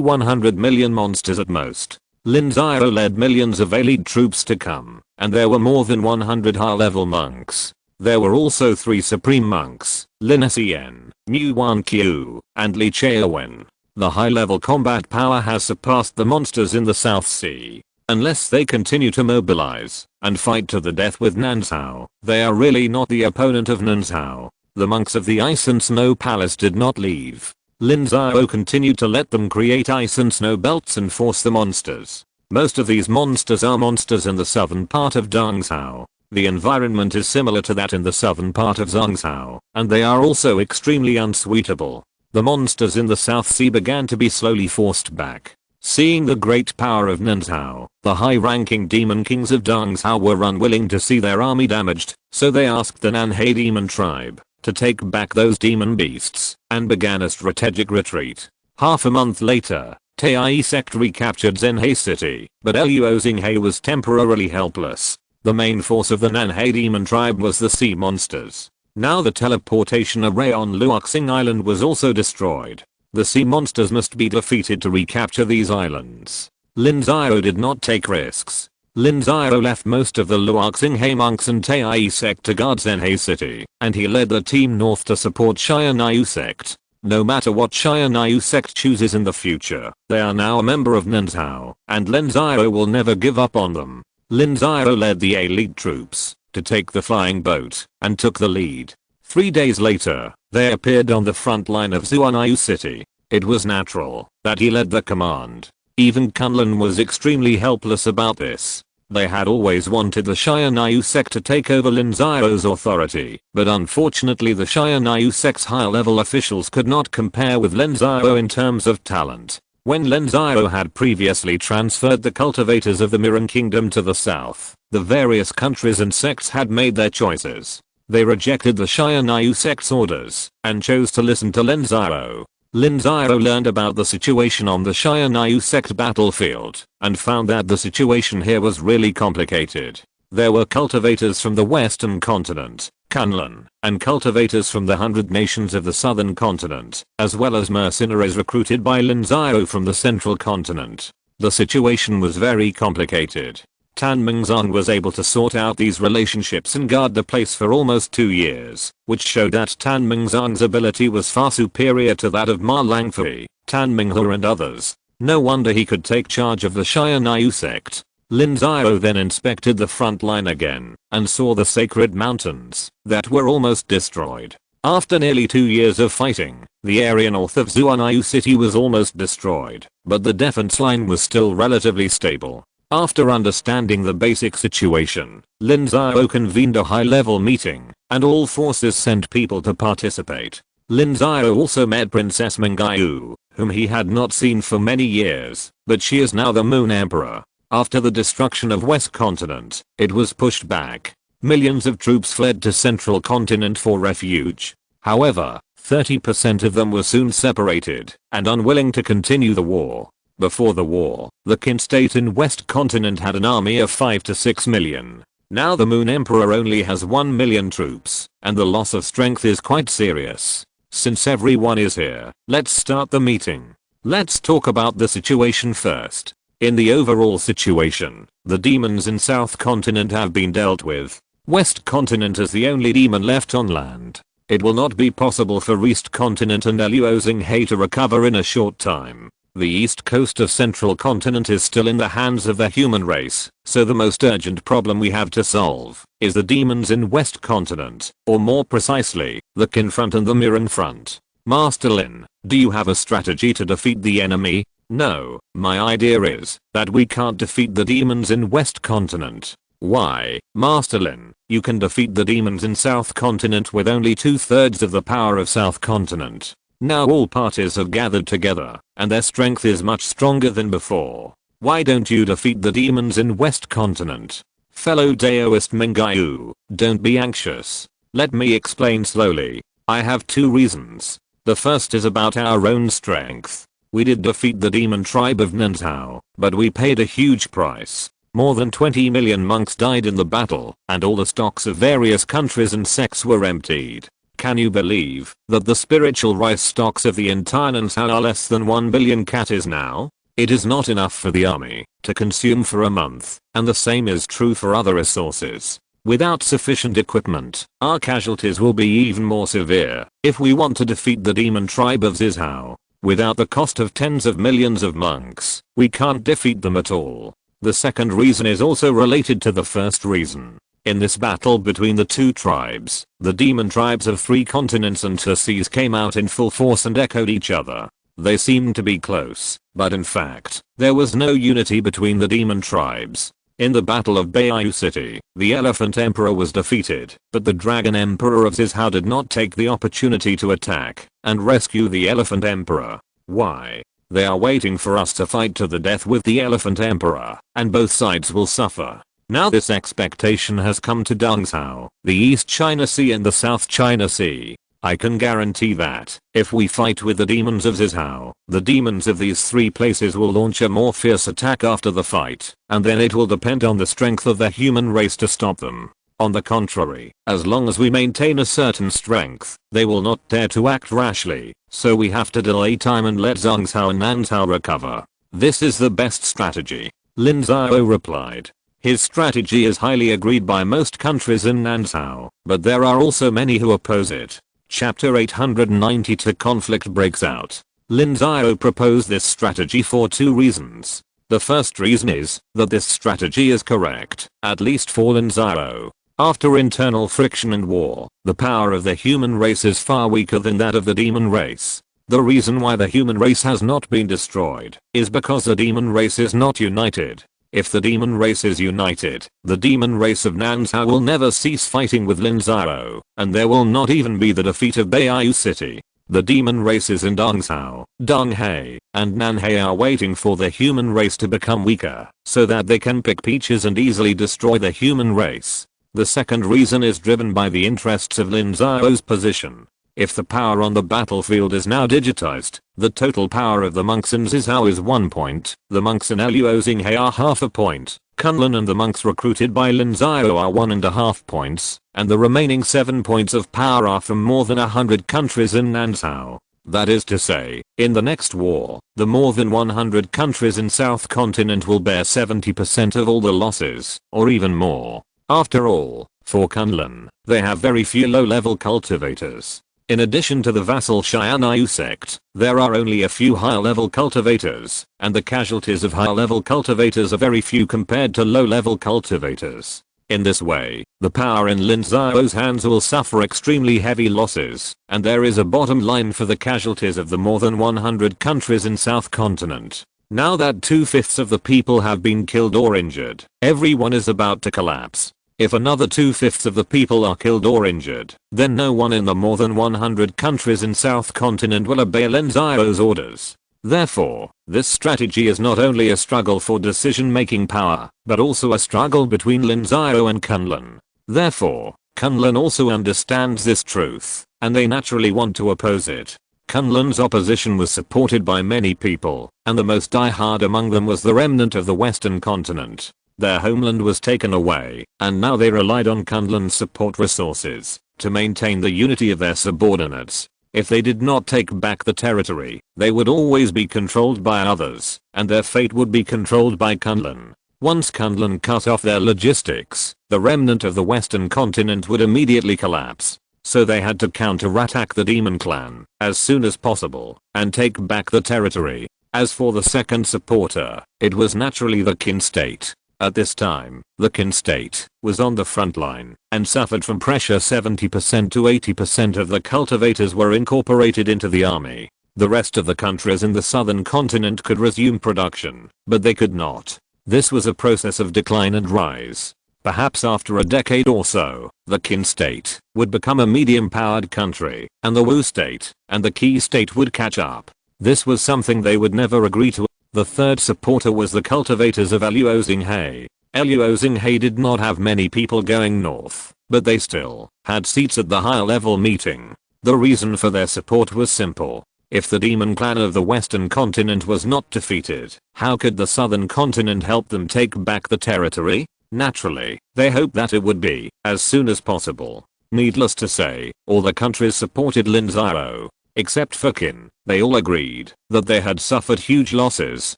100 million monsters at most. Lin Xiao led millions of elite troops to come, and there were more than 100 high-level monks. There were also 3 supreme monks, Lin Xian, Mu Wanqiu, and Li Qiaowen. The high-level combat power has surpassed the monsters in the South Sea. Unless they continue to mobilize and fight to the death with Nanzhao, they are really not the opponent of Nanzhao. The monks of the Ice and Snow Palace did not leave. Lin Xiao continued to let them create ice and snow belts and force the monsters. Most of these monsters are monsters in the southern part of Dongzhou. The environment is similar to that in the southern part of Zhongzhou, and they are also extremely unsuitable. The monsters in the South Sea began to be slowly forced back. Seeing the great power of Nanzhao, the high-ranking demon kings of Dongzhou were unwilling to see their army damaged, so they asked the Nanhe demon tribe to take back those demon beasts, and began a strategic retreat. Half a month later, Tiansheng Sect recaptured Zhenhe city, but Luoxinghe was temporarily helpless. The main force of the Nanhe demon tribe was the sea monsters. Now the teleportation array on Luoxing Island was also destroyed. The sea monsters must be defeated to recapture these islands. Lin Xiao did not take risks. Lin Xiao left most of the Luoxinghe monks and Tiansheng Sect to guard Zhenhe city, and he led the team north to support Xianyu Sect. No matter what Xianyu Sect chooses in the future, they are now a member of Nanzhao, and Lin Xiao will never give up on them. Lin Xiao led the elite troops to take the flying boat and took the lead. 3 days later, they appeared on the front line of Xianyu city. It was natural that he led the command. Even Kunlun was extremely helpless about this. They had always wanted the Xianyu Sect to take over Lin Xiao's authority, but unfortunately the Xianyu Sect's high-level officials could not compare with Lin Xiao in terms of talent. When Lin Xiao had previously transferred the cultivators of the Miran Kingdom to the south, the various countries and sects had made their choices. They rejected the Xianyu Sect's orders and chose to listen to Lin Xiao. Lin Xiao learned about the situation on the Xianyu Sect battlefield and found that the situation here was really complicated. There were cultivators from the western continent, Kunlun, and cultivators from the 100 nations of the southern continent, as well as mercenaries recruited by Lin Xiao from the central continent. The situation was very complicated. Tan Mingzong was able to sort out these relationships and guard the place for almost 2 years, which showed that Tan Mingzong's ability was far superior to that of Ma Langfei, Tan Minghe and others. No wonder he could take charge of the Xianyu Sect. Lin Xiao then inspected the front line again and saw the sacred mountains that were almost destroyed. After nearly 2 years of fighting, The area north of Zuanayu City was almost destroyed, but the defense line was still relatively stable. After understanding the basic situation, Lin Xiao convened a high-level meeting, and all forces sent people to participate. Lin Xiao also met Princess Mengayu, whom he had not seen for many years, but she is now the Moon Emperor. After the destruction of West Continent, it was pushed back. Millions of troops fled to Central Continent for refuge. However, 30% of them were soon separated and unwilling to continue the war. Before the war, the Qin state in West Continent had an army of 5 to 6 million. Now the Moon Emperor only has 1 million troops, and the loss of strength is quite serious. Since everyone is here, let's start the meeting. Let's talk about the situation first. In the overall situation, the demons in South Continent have been dealt with. West Continent is the only demon left on land. It will not be possible for East Continent and Luozheng to recover in a short time. The east coast of Central Continent is still in the hands of the human race, so the most urgent problem we have to solve is the demons in West Continent, or more precisely, the Qin front and the Miran front. Master Lin, do you have a strategy to defeat the enemy? No, my idea is that we can't defeat the demons in West Continent. Why, Master Lin? You can defeat the demons in South Continent with only 2/3 of the power of South Continent. Now all parties have gathered together, and their strength is much stronger than before. Why don't you defeat the demons in West Continent? Fellow Daoist Mengayu, don't be anxious. Let me explain slowly. I have 2 reasons. The first is about our own strength. We did defeat the demon tribe of Nanzhao, but we paid a huge price. More than 20 million monks died in the battle, and all the stocks of various countries and sects were emptied. Can you believe that the spiritual rice stocks of the entire Nanzhao are less than 1 billion katis now? It is not enough for the army to consume for a month, and the same is true for other resources. Without sufficient equipment, our casualties will be even more severe if we want to defeat the demon tribe of Zizhao. Without the cost of tens of millions of monks, we can't defeat them at all. The second reason is also related to the first reason. In this battle between the two tribes, the demon tribes of 3 continents and 2 seas came out in full force and echoed each other. They seemed to be close, but in fact, there was no unity between the demon tribes. In the Battle of Beiyu City, the Elephant Emperor was defeated, but the Dragon Emperor of Zizhao did not take the opportunity to attack and rescue the Elephant Emperor. Why? They are waiting for us to fight to the death with the Elephant Emperor, and both sides will suffer. Now this expectation has come to Dongzhou, the East China Sea and the South China Sea. I can guarantee that, if we fight with the demons of Zizhao, the demons of these 3 places will launch a more fierce attack after the fight, and then it will depend on the strength of the human race to stop them. On the contrary, as long as we maintain a certain strength, they will not dare to act rashly, so we have to delay time and let Zhongzhou and Nanzhao recover. This is the best strategy. Lin Xiao replied. His strategy is highly agreed by most countries in Nanzhao, but there are also many who oppose it. Chapter 892 Conflict breaks out. Lin Xiao proposed this strategy for 2 reasons. The first reason is that this strategy is correct, at least for Lin Xiao. After internal friction and war, the power of the human race is far weaker than that of the demon race. The reason why the human race has not been destroyed is because the demon race is not united. If the demon race is united, the demon race of Nanzhao will never cease fighting with Lin Xiao, and there will not even be the defeat of Beiyu City. The demon races in Dongzhou, Donghe, and Nanhe are waiting for the human race to become weaker, so that they can pick peaches and easily destroy the human race. The second reason is driven by the interests of Lin Xiao's position. If the power on the battlefield is now digitized, the total power of the monks in Zizhao is 1 point, the monks in Luozheng are half a point, Kunlun and the monks recruited by Lin Xiao are 1.5 points, and the remaining 7 points of power are from more than 100 countries in Nanzhao. That is to say, in the next war, the more than 100 countries in South Continent will bear 70% of all the losses, or even more. After all, for Kunlun, they have very few low-level cultivators. In addition to the vassal Tiansheng Sect, there are only a few high-level cultivators, and the casualties of high-level cultivators are very few compared to low-level cultivators. In this way, the power in Lin Xiao's hands will suffer extremely heavy losses, and there is a bottom line for the casualties of the more than 100 countries in South Continent. Now that 2/5 of the people have been killed or injured, everyone is about to collapse. If another 2/5 of the people are killed or injured, then no one in the more than 100 countries in South Continent will obey Lin Xiao's orders. Therefore, this strategy is not only a struggle for decision-making power, but also a struggle between Lin Xiao and Kunlun. Therefore, Kunlun also understands this truth, and they naturally want to oppose it. Kunlun's opposition was supported by many people, and the most die-hard among them was the remnant of the Western continent. Their homeland was taken away, and now they relied on Kunlun's support resources to maintain the unity of their subordinates. If they did not take back the territory, they would always be controlled by others, and their fate would be controlled by Kunlun. Once Kunlun cut off their logistics, the remnant of the Western continent would immediately collapse. So they had to counterattack the Demon Clan as soon as possible and take back the territory. As for the second supporter, it was naturally the Qin state. At this time, the Qin state was on the front line and suffered from pressure. 70% to 80% of the cultivators were incorporated into the army. The rest of the countries in the southern continent could resume production, but they could not. This was a process of decline and rise. Perhaps after a decade or so, the Qin state would become a medium-powered country, and the Wu state and the Qi state would catch up. This was something they would never agree to. The third supporter was the cultivators of Luo Xinghe. Luo Xinghe did not have many people going north, but they still had seats at the higher level meeting. The reason for their support was simple. If the demon clan of the western continent was not defeated, how could the southern continent help them take back the territory? Naturally, they hoped that it would be as soon as possible. Needless to say, all the countries supported Lin Xiao. Except for Qin, they all agreed that they had suffered huge losses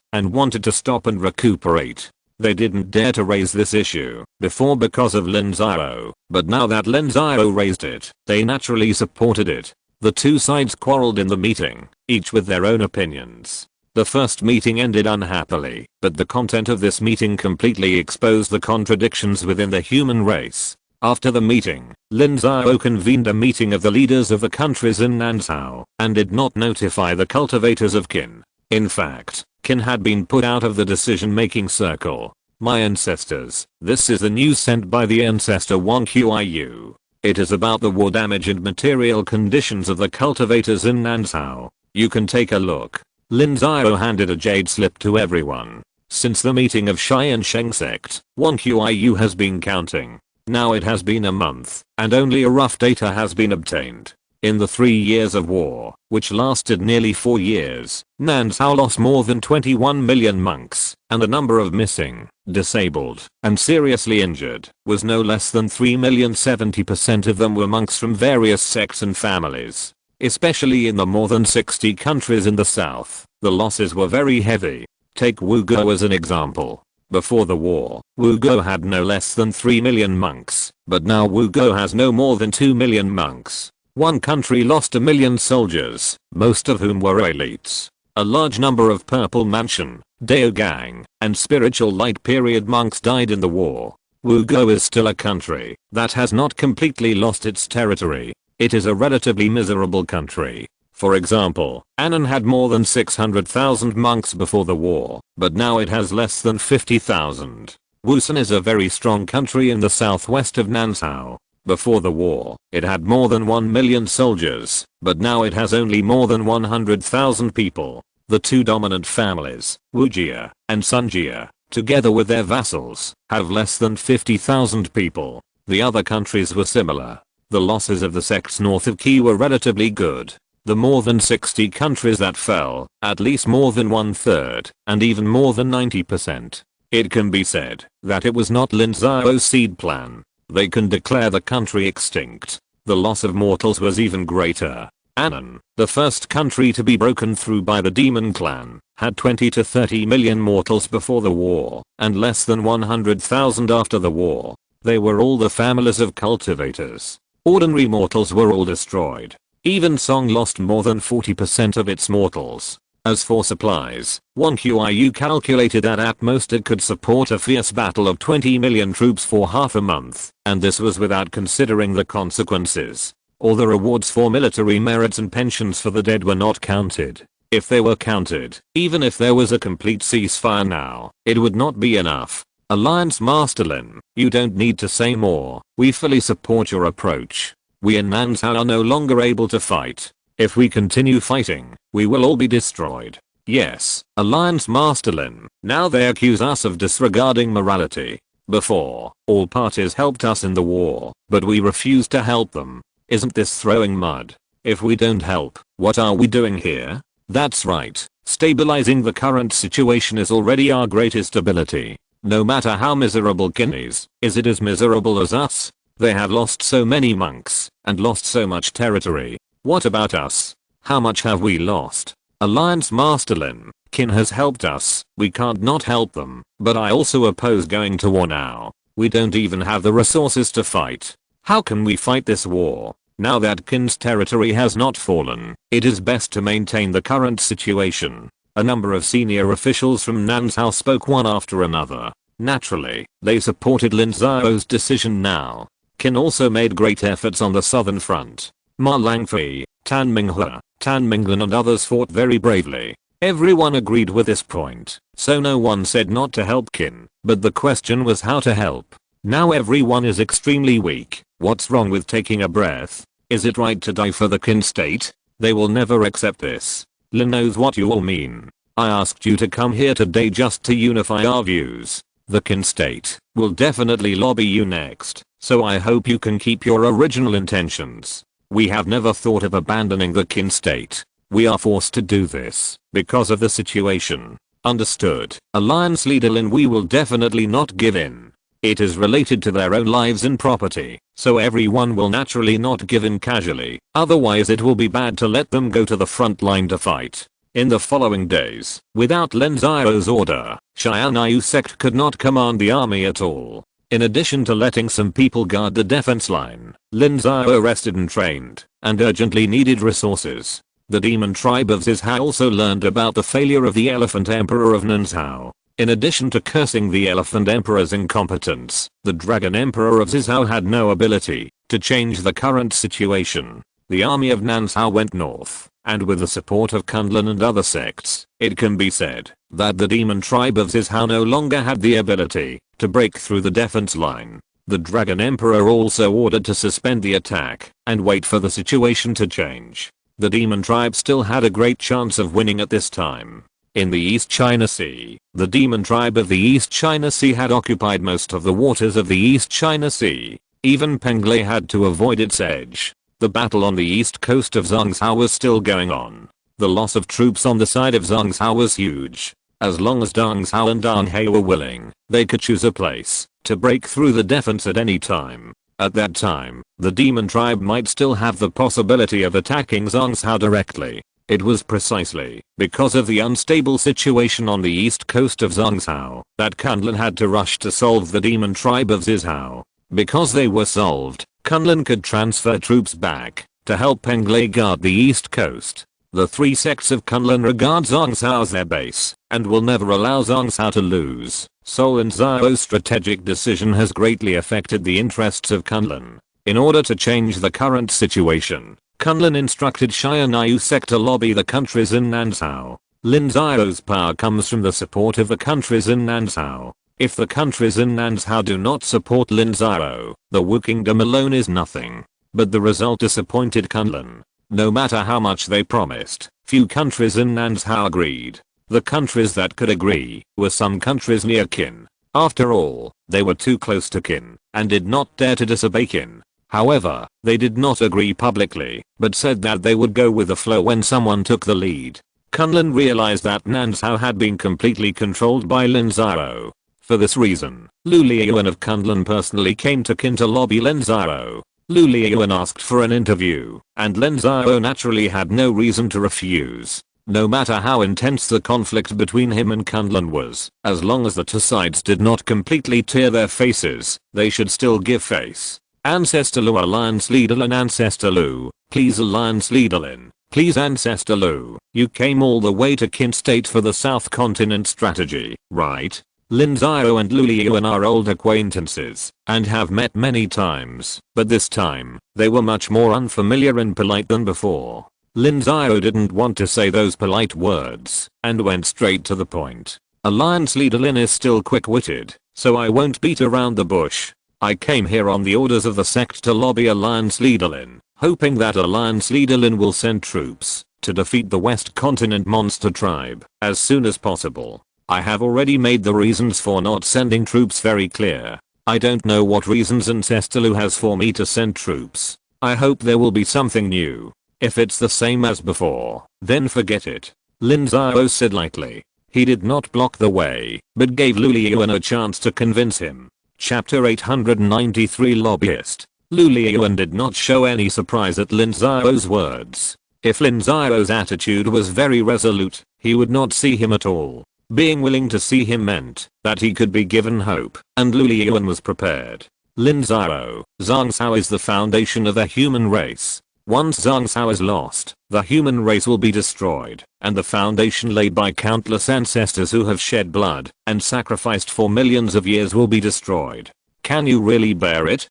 and wanted to stop and recuperate. They didn't dare to raise this issue before because of Lin Xiao, but now that Lin Xiao raised it, they naturally supported it. The two sides quarreled in the meeting, each with their own opinions. The first meeting ended unhappily, but the content of this meeting completely exposed the contradictions within the human race. After the meeting, Lin Xiao convened a meeting of the leaders of the countries in Nansao and did not notify the cultivators of Qin. In fact, Qin had been put out of the decision-making circle. My ancestors, this is the news sent by the ancestor Wang Qiu. It is about the war damage and material conditions of the cultivators in Nansao. You can take a look. Lin Xiao handed a jade slip to everyone. Since the meeting of Tiansheng Sect, Wang Qiu has been counting. Now it has been a month, and only a rough data has been obtained. In the 3 years of war, which lasted nearly 4 years, Nansao lost more than 21 million monks, and the number of missing, disabled, and seriously injured was no less than 3 million. 70% of them were monks from various sects and families. Especially in the more than 60 countries in the south, the losses were very heavy. Take Wugo as an example. Before the war, Wugo had no less than 3 million monks, but now Wugo has no more than 2 million monks. One country lost 1 million soldiers, most of whom were elites. A large number of Purple Mansion, Daogang, and Spiritual Light Period monks died in the war. Wugo is still a country that has not completely lost its territory. It is a relatively miserable country. For example, Annan had more than 600,000 monks before the war, but now it has less than 50,000. Wusan is a very strong country in the southwest of Nansao. Before the war, it had more than 1 million soldiers, but now it has only more than 100,000 people. The two dominant families, Wujia and Sunjia, together with their vassals, have less than 50,000 people. The other countries were similar. The losses of the sects north of Qi were relatively good. The more than 60 countries that fell, at least more than 1/3, and even more than 90%. It can be said that it was not Lin Xiao's seed plan. They can declare the country extinct. The loss of mortals was even greater. Annan, the first country to be broken through by the demon clan, had 20 to 30 million mortals before the war, and less than 100,000 after the war. They were all the families of cultivators. Ordinary mortals were all destroyed. Even Song lost more than 40% of its mortals. As for supplies, 1 QIU calculated that at most it could support a fierce battle of 20 million troops for half a month, and this was without considering the consequences. All the rewards for military merits and pensions for the dead were not counted. If they were counted, even if there was a complete ceasefire now, it would not be enough. Alliance Master Lin, you don't need to say more. We fully support your approach. We in Nansha are no longer able to fight. If we continue fighting, we will all be destroyed. Yes, Alliance Master Lin, now they accuse us of disregarding morality. Before, all parties helped us in the war, but we refused to help them. Isn't this throwing mud? If we don't help, what are we doing here? That's right, stabilizing the current situation is already our greatest ability. No matter how miserable Guineas, is it as miserable as us? They have lost so many monks, and lost so much territory. What about us? How much have we lost? Alliance Master Lin, Qin has helped us, we can't not help them, but I also oppose going to war now. We don't even have the resources to fight. How can we fight this war? Now that Qin's territory has not fallen, it is best to maintain the current situation. A number of senior officials from Nansha spoke one after another. Naturally, they supported Lin Xiao's decision now. Qin also made great efforts on the southern front. Ma Langfei, Tan Minghua, Tan Minglan and others fought very bravely. Everyone agreed with this point, so no one said not to help Qin, but the question was how to help. Now everyone is extremely weak. What's wrong with taking a breath? Is it right to die for the Qin state? They will never accept this. Lin knows what you all mean. I asked you to come here today just to unify our views. The Qin state will definitely lobby you next, so I hope you can keep your original intentions. We have never thought of abandoning the Qin state. We are forced to do this because of the situation. Understood. Alliance leader Lin, we will definitely not give in. It is related to their own lives and property, so everyone will naturally not give in casually, otherwise it will be bad to let them go to the front line to fight. In the following days, without Lin Xiao's order, Tiansheng Sect could not command the army at all. In addition to letting some people guard the defense line, Lin Xiao rested and trained, and urgently needed resources. The demon tribe of Zhizhao also learned about the failure of the Elephant Emperor of Nansha. In addition to cursing the Elephant Emperor's incompetence, the Dragon Emperor of Zhizhao had no ability to change the current situation. The army of Nansha went north, and with the support of Kunlun and other sects, it can be said that the demon tribe of Zhizhao no longer had the ability to break through the defense line. The Dragon Emperor also ordered to suspend the attack and wait for the situation to change. The demon tribe still had a great chance of winning at this time. In the East China Sea, the demon tribe of the East China Sea had occupied most of the waters of the East China Sea. Even Penglai had to avoid its edge. The battle on the east coast of Zhongshan was still going on. The loss of troops on the side of Zhongshan was huge. As long as Zhongshan and Anhe were willing, they could choose a place to break through the defense at any time. At that time, the demon tribe might still have the possibility of attacking Zhongshan directly. It was precisely because of the unstable situation on the east coast of Zhongshan that Kunlun had to rush to solve the demon tribe of Zhizhao. Because they were solved, Kunlun could transfer troops back to help Penglai guard the east coast. The three sects of Kunlun regard Zhongshan as their base and will never allow Zhongshan to lose. So Lin Xiao's strategic decision has greatly affected the interests of Kunlun. In order to change the current situation, Kunlun instructed Tiansheng Sect to lobby the countries in Nansha. Lin Xiao's power comes from the support of the countries in Nansha. If the countries in Nansha do not support Lin Xiao, the Wu Kingdom alone is nothing. But the result disappointed Kunlun. No matter how much they promised, few countries in Nansha agreed. The countries that could agree were some countries near Qin. After all, they were too close to Qin and did not dare to disobey Qin. However, they did not agree publicly, but said that they would go with the flow when someone took the lead. Kunlun realized that Nansha had been completely controlled by Lin Xiao. For this reason, Lu Liuan of Kunlun personally came to Qin to lobby Lin Xiao. Lu Liuan asked for an interview, and Lin Xiao naturally had no reason to refuse. No matter how intense the conflict between him and Kunlun was, as long as the two sides did not completely tear their faces, they should still give face. Ancestor Lu, Alliance Leader Lin. Ancestor Lu, please. Alliance Leader Lin, Please Ancestor Lu, you came all the way to Kin State for the South Continent strategy, right? Lin Xiao and Lu Liyuan are old acquaintances and have met many times, but this time, they were much more unfamiliar and polite than before. Lin Xiao didn't want to say those polite words and went straight to the point. Alliance leader Lin is still quick-witted, so I won't beat around the bush. I came here on the orders of the sect to lobby Alliance leader Lin, hoping that Alliance leader Lin will send troops to defeat the West Continent monster tribe as soon as possible. I have already made the reasons for not sending troops very clear. I don't know what reasons Ancestor Lu has for me to send troops. I hope there will be something new. If it's the same as before, then forget it. Lin Xiao said lightly. He did not block the way, but gave Lu Liyuan a chance to convince him. Chapter 893 Lobbyist. Lu Liyuan did not show any surprise at Lin Xiao's words. If Lin Xiao's attitude was very resolute, he would not see him at all. Being willing to see him meant that he could be given hope, and Lu Liyuan was prepared. Lin Xiao, Zhang Cao is the foundation of the human race. Once Zhang Cao is lost, the human race will be destroyed, and the foundation laid by countless ancestors who have shed blood and sacrificed for millions of years will be destroyed. Can you really bear it?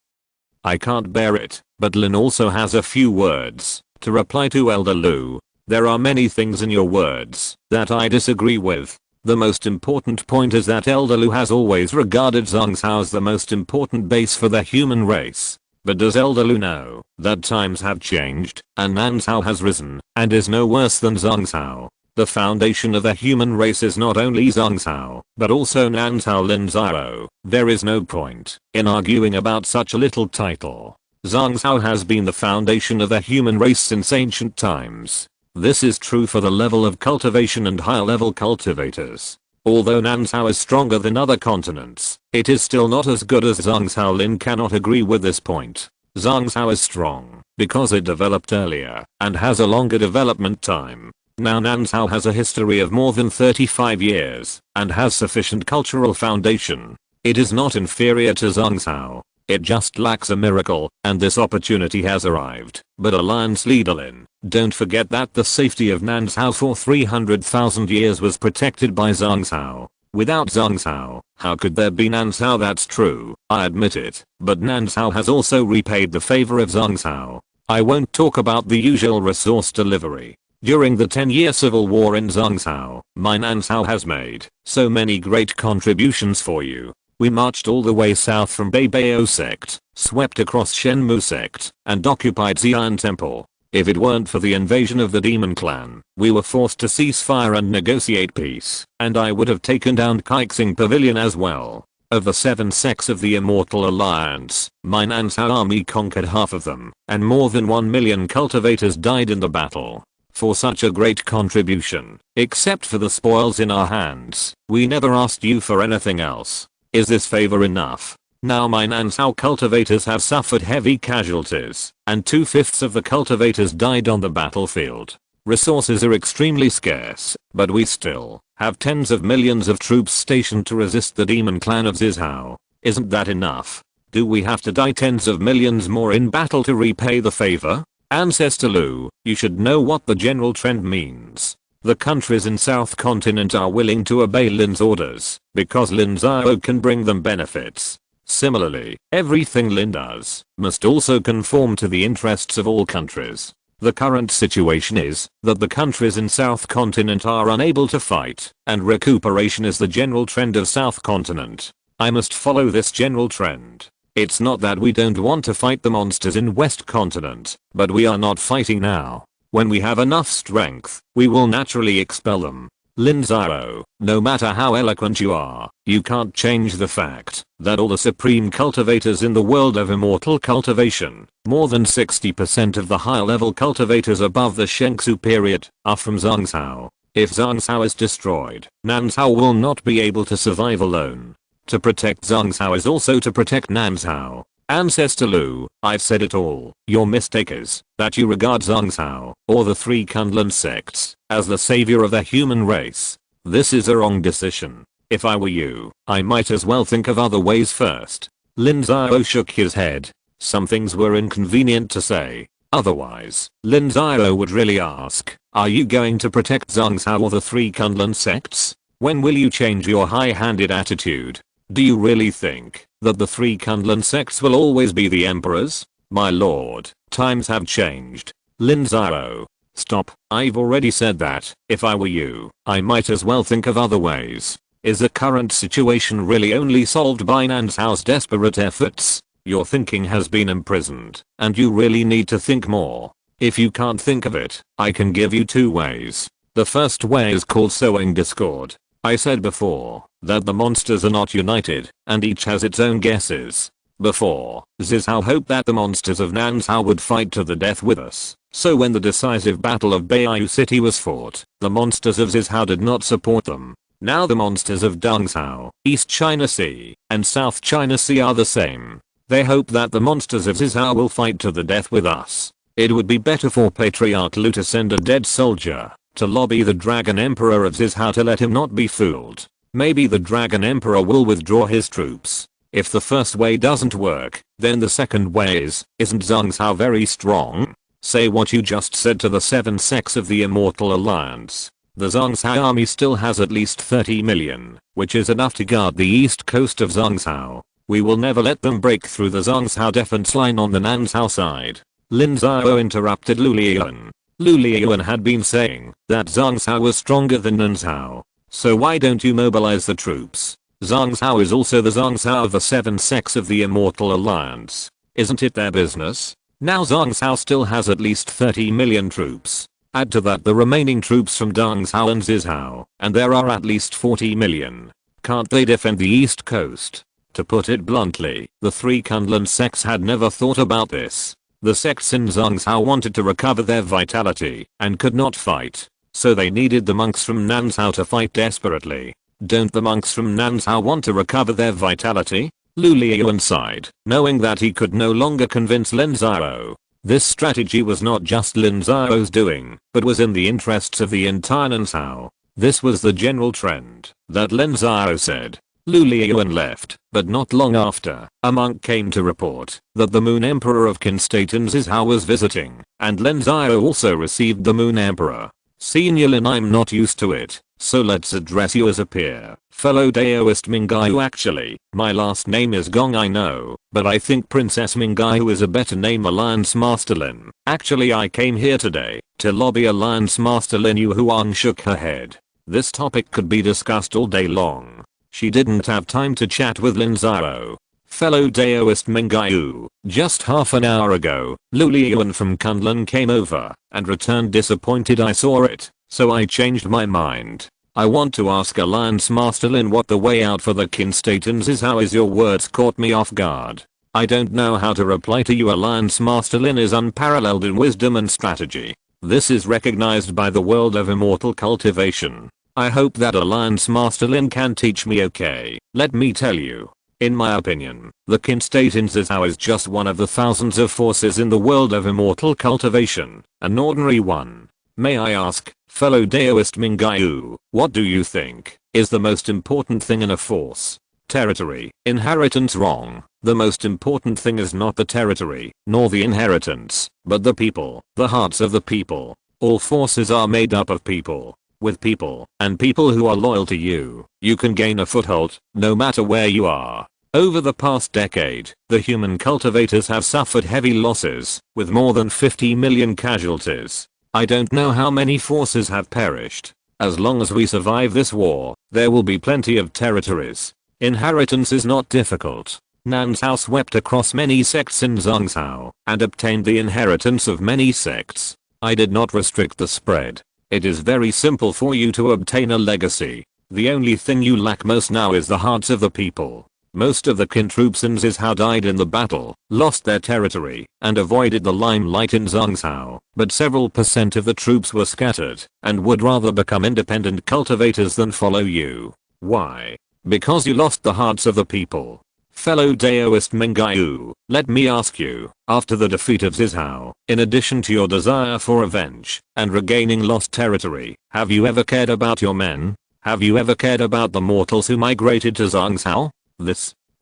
I can't bear it, but Lin also has a few words to reply to Elder Lu. There are many things in your words that I disagree with. The most important point is that Elder Lu has always regarded Zhang Cao as the most important base for the human race. But does Elder Lu know that times have changed and Nan Cao has risen and is no worse than Zhang Cao? The foundation of the human race is not only Zhang Cao, but also Nan Cao Lin Xiao. There is no point in arguing about such a little title. Zhang Cao has been the foundation of the human race since ancient times. This is true for the level of cultivation and higher level cultivators. Although Nan Cao is stronger than other continents, it is still not as good as Zhang Cao. Lin cannot agree with this point. Zhang Cao is strong because it developed earlier and has a longer development time. Now Nan Cao has a history of more than 35 years and has sufficient cultural foundation. It is not inferior to Zhang Cao. It just lacks a miracle, and this opportunity has arrived. But Alliance leader Lin, don't forget that the safety of Nan Cao for 300,000 years was protected by Zhang Cao. Without Zhang Cao, how could there be Nan Cao? That's true, I admit it, but Nan Cao has also repaid the favor of Zhang Cao. I won't talk about the usual resource delivery. During the 10-year civil war in Zhang Cao, my Nan Cao has made so many great contributions for you. We marched all the way south from Beibao Sect, swept across Shenmu Sect, and occupied Xi'an Temple. If it weren't for the invasion of the Demon Clan, we were forced to cease fire and negotiate peace, and I would have taken down Kaixing Pavilion as well. Of the 7 sects of the Immortal Alliance, my Nan Cao army conquered half of them, and more than 1 million cultivators died in the battle. For such a great contribution, except for the spoils in our hands, we never asked you for anything else. Is this favor enough? Now my Nan Cao cultivators have suffered heavy casualties, and 2/5 of the cultivators died on the battlefield. Resources are extremely scarce, but we still have tens of millions of troops stationed to resist the demon clan of Zizhao. Isn't that enough? Do we have to die tens of millions more in battle to repay the favor? Ancestor Lu, you should know what the general trend means. The countries in South Continent are willing to obey Lin's orders because Lin Xiao can bring them benefits. Similarly, everything Lin does must also conform to the interests of all countries. The current situation is that the countries in South Continent are unable to fight, and recuperation is the general trend of South Continent. I must follow this general trend. It's not that we don't want to fight the monsters in West Continent, but we are not fighting now. When we have enough strength, we will naturally expel them. Lin Xiao, no matter how eloquent you are, you can't change the fact that all the supreme cultivators in the world of immortal cultivation, more than 60% of the higher level cultivators above the Shengsu period, are from Zhang Cao. If Zhang Cao is destroyed, Nan Cao will not be able to survive alone. To protect Zhang Cao is also to protect Nan Cao. Ancestor Lu, I've said it all. Your mistake is that you regard Zhang Cao, or the 3 Kunlun sects, as the savior of the human race. This is a wrong decision. If I were you, I might as well think of other ways first. Lin Xiao shook his head. Some things were inconvenient to say. Otherwise, Lin Xiao would really ask, are you going to protect Zhang Zhao or the three Kunlun sects? When will you change your high-handed attitude? Do you really think that the three Kunlun sects will always be the emperors? My lord, times have changed. Lin Xiao. Stop, I've already said that. If I were you, I might as well think of other ways. Is the current situation really only solved by Nan Zhao's desperate efforts? Your thinking has been imprisoned, and you really need to think more. If you can't think of it, I can give you 2 ways. The first way is called sowing discord. I said before that the monsters are not united, and each has its own guesses. Before, Zhao hoped that the monsters of Nan Zhao would fight to the death with us. So when the decisive battle of Beiyu City was fought, the monsters of Zhao did not support them. Now the monsters of Dongzhou, East China Sea, and South China Sea are the same. They hope that the monsters of Zhao will fight to the death with us. It would be better for Patriarch Lu to send a dead soldier to lobby the Dragon Emperor of Zhao to let him not be fooled. Maybe the Dragon Emperor will withdraw his troops. If the first way doesn't work, then the second way isn't Zhang Zhao very strong? Say what you just said to the 7 sects of the Immortal Alliance. The Zhang Zhao army still has at least 30 million, which is enough to guard the east coast of Zhang Zhao. We will never let them break through the Zhang Zhao defense line on the Nan Zhao side. Lin Xiao interrupted Lu Liuan. Lu Liuan had been saying that Zhang Zhao was stronger than Nan Zhao. So why don't you mobilize the troops? Zhang Zhao is also the Zhang Zhao of the 7 sects of the Immortal Alliance. Isn't it their business? Now Zhang Zhao still has at least 30 million troops. Add to that the remaining troops from Dongzhou and Zhao, and there are at least 40 million. Can't they defend the east coast? To put it bluntly, the 3 Kunlun sects had never thought about this. The sects in Zhangzhou wanted to recover their vitality and could not fight, so they needed the monks from Nanzhou to fight desperately. Don't the monks from Nanzhou want to recover their vitality? Lu Liuan sighed, knowing that he could no longer convince Lin Xiao. This strategy was not just Lin Xiao's doing, but was in the interests of the entire Nanzhou. This was the general trend that Lin Xiao said. Lu Liuan left, but not long after, a monk came to report that the Moon Emperor of Qin State in Zhao was visiting, and Lin Xiao also received the Moon Emperor. Senior Lin, I'm not used to it, so let's address you as a peer. Fellow Daoist Mingyu. Actually, my last name is Gong, I know, but I think Princess Mingyu is a better name. Alliance Master Lin. Actually, I came here today to lobby Alliance Master Lin. Yu Huang shook her head. This topic could be discussed all day long. She didn't have time to chat with Lin Xiao. Fellow Daoist Mingyu, just half an hour ago, Lu Liuan from Kunlun came over and returned disappointed. I saw it, so I changed my mind. I want to ask Alliance Master Lin what the way out for the Qin State in Zhao is. Your words caught me off guard. I don't know how to reply to you. Alliance Master Lin is unparalleled in wisdom and strategy. This is recognized by the world of immortal cultivation. I hope that Alliance Master Lin can teach me. Okay, let me tell you. In my opinion, the Qin State in Zhao is just one of the thousands of forces in the world of immortal cultivation, an ordinary one. May I ask, fellow Daoist Mingyu, what do you think is the most important thing in a force? Territory, inheritance. Wrong. The most important thing is not the territory, nor the inheritance, but the people, the hearts of the people. All forces are made up of people. With people, and people who are loyal to you, you can gain a foothold, no matter where you are. Over the past decade, the human cultivators have suffered heavy losses, with more than 50 million casualties. I don't know how many forces have perished. As long as we survive this war, there will be plenty of territories. Inheritance is not difficult. Nanzhao swept across many sects in Zhangzhou, and obtained the inheritance of many sects. I did not restrict the spread. It is very simple for you to obtain a legacy. The only thing you lack most now is the hearts of the people. Most of the Qin troops in Zhao died in the battle, lost their territory, and avoided the limelight in Zhangzhou, but several percent of the troops were scattered, and would rather become independent cultivators than follow you. Why? Because you lost the hearts of the people. Fellow Daoist Mingyu, let me ask you, after the defeat of Zhao, in addition to your desire for revenge and regaining lost territory, have you ever cared about your men? Have you ever cared about the mortals who migrated to Zhangzhou?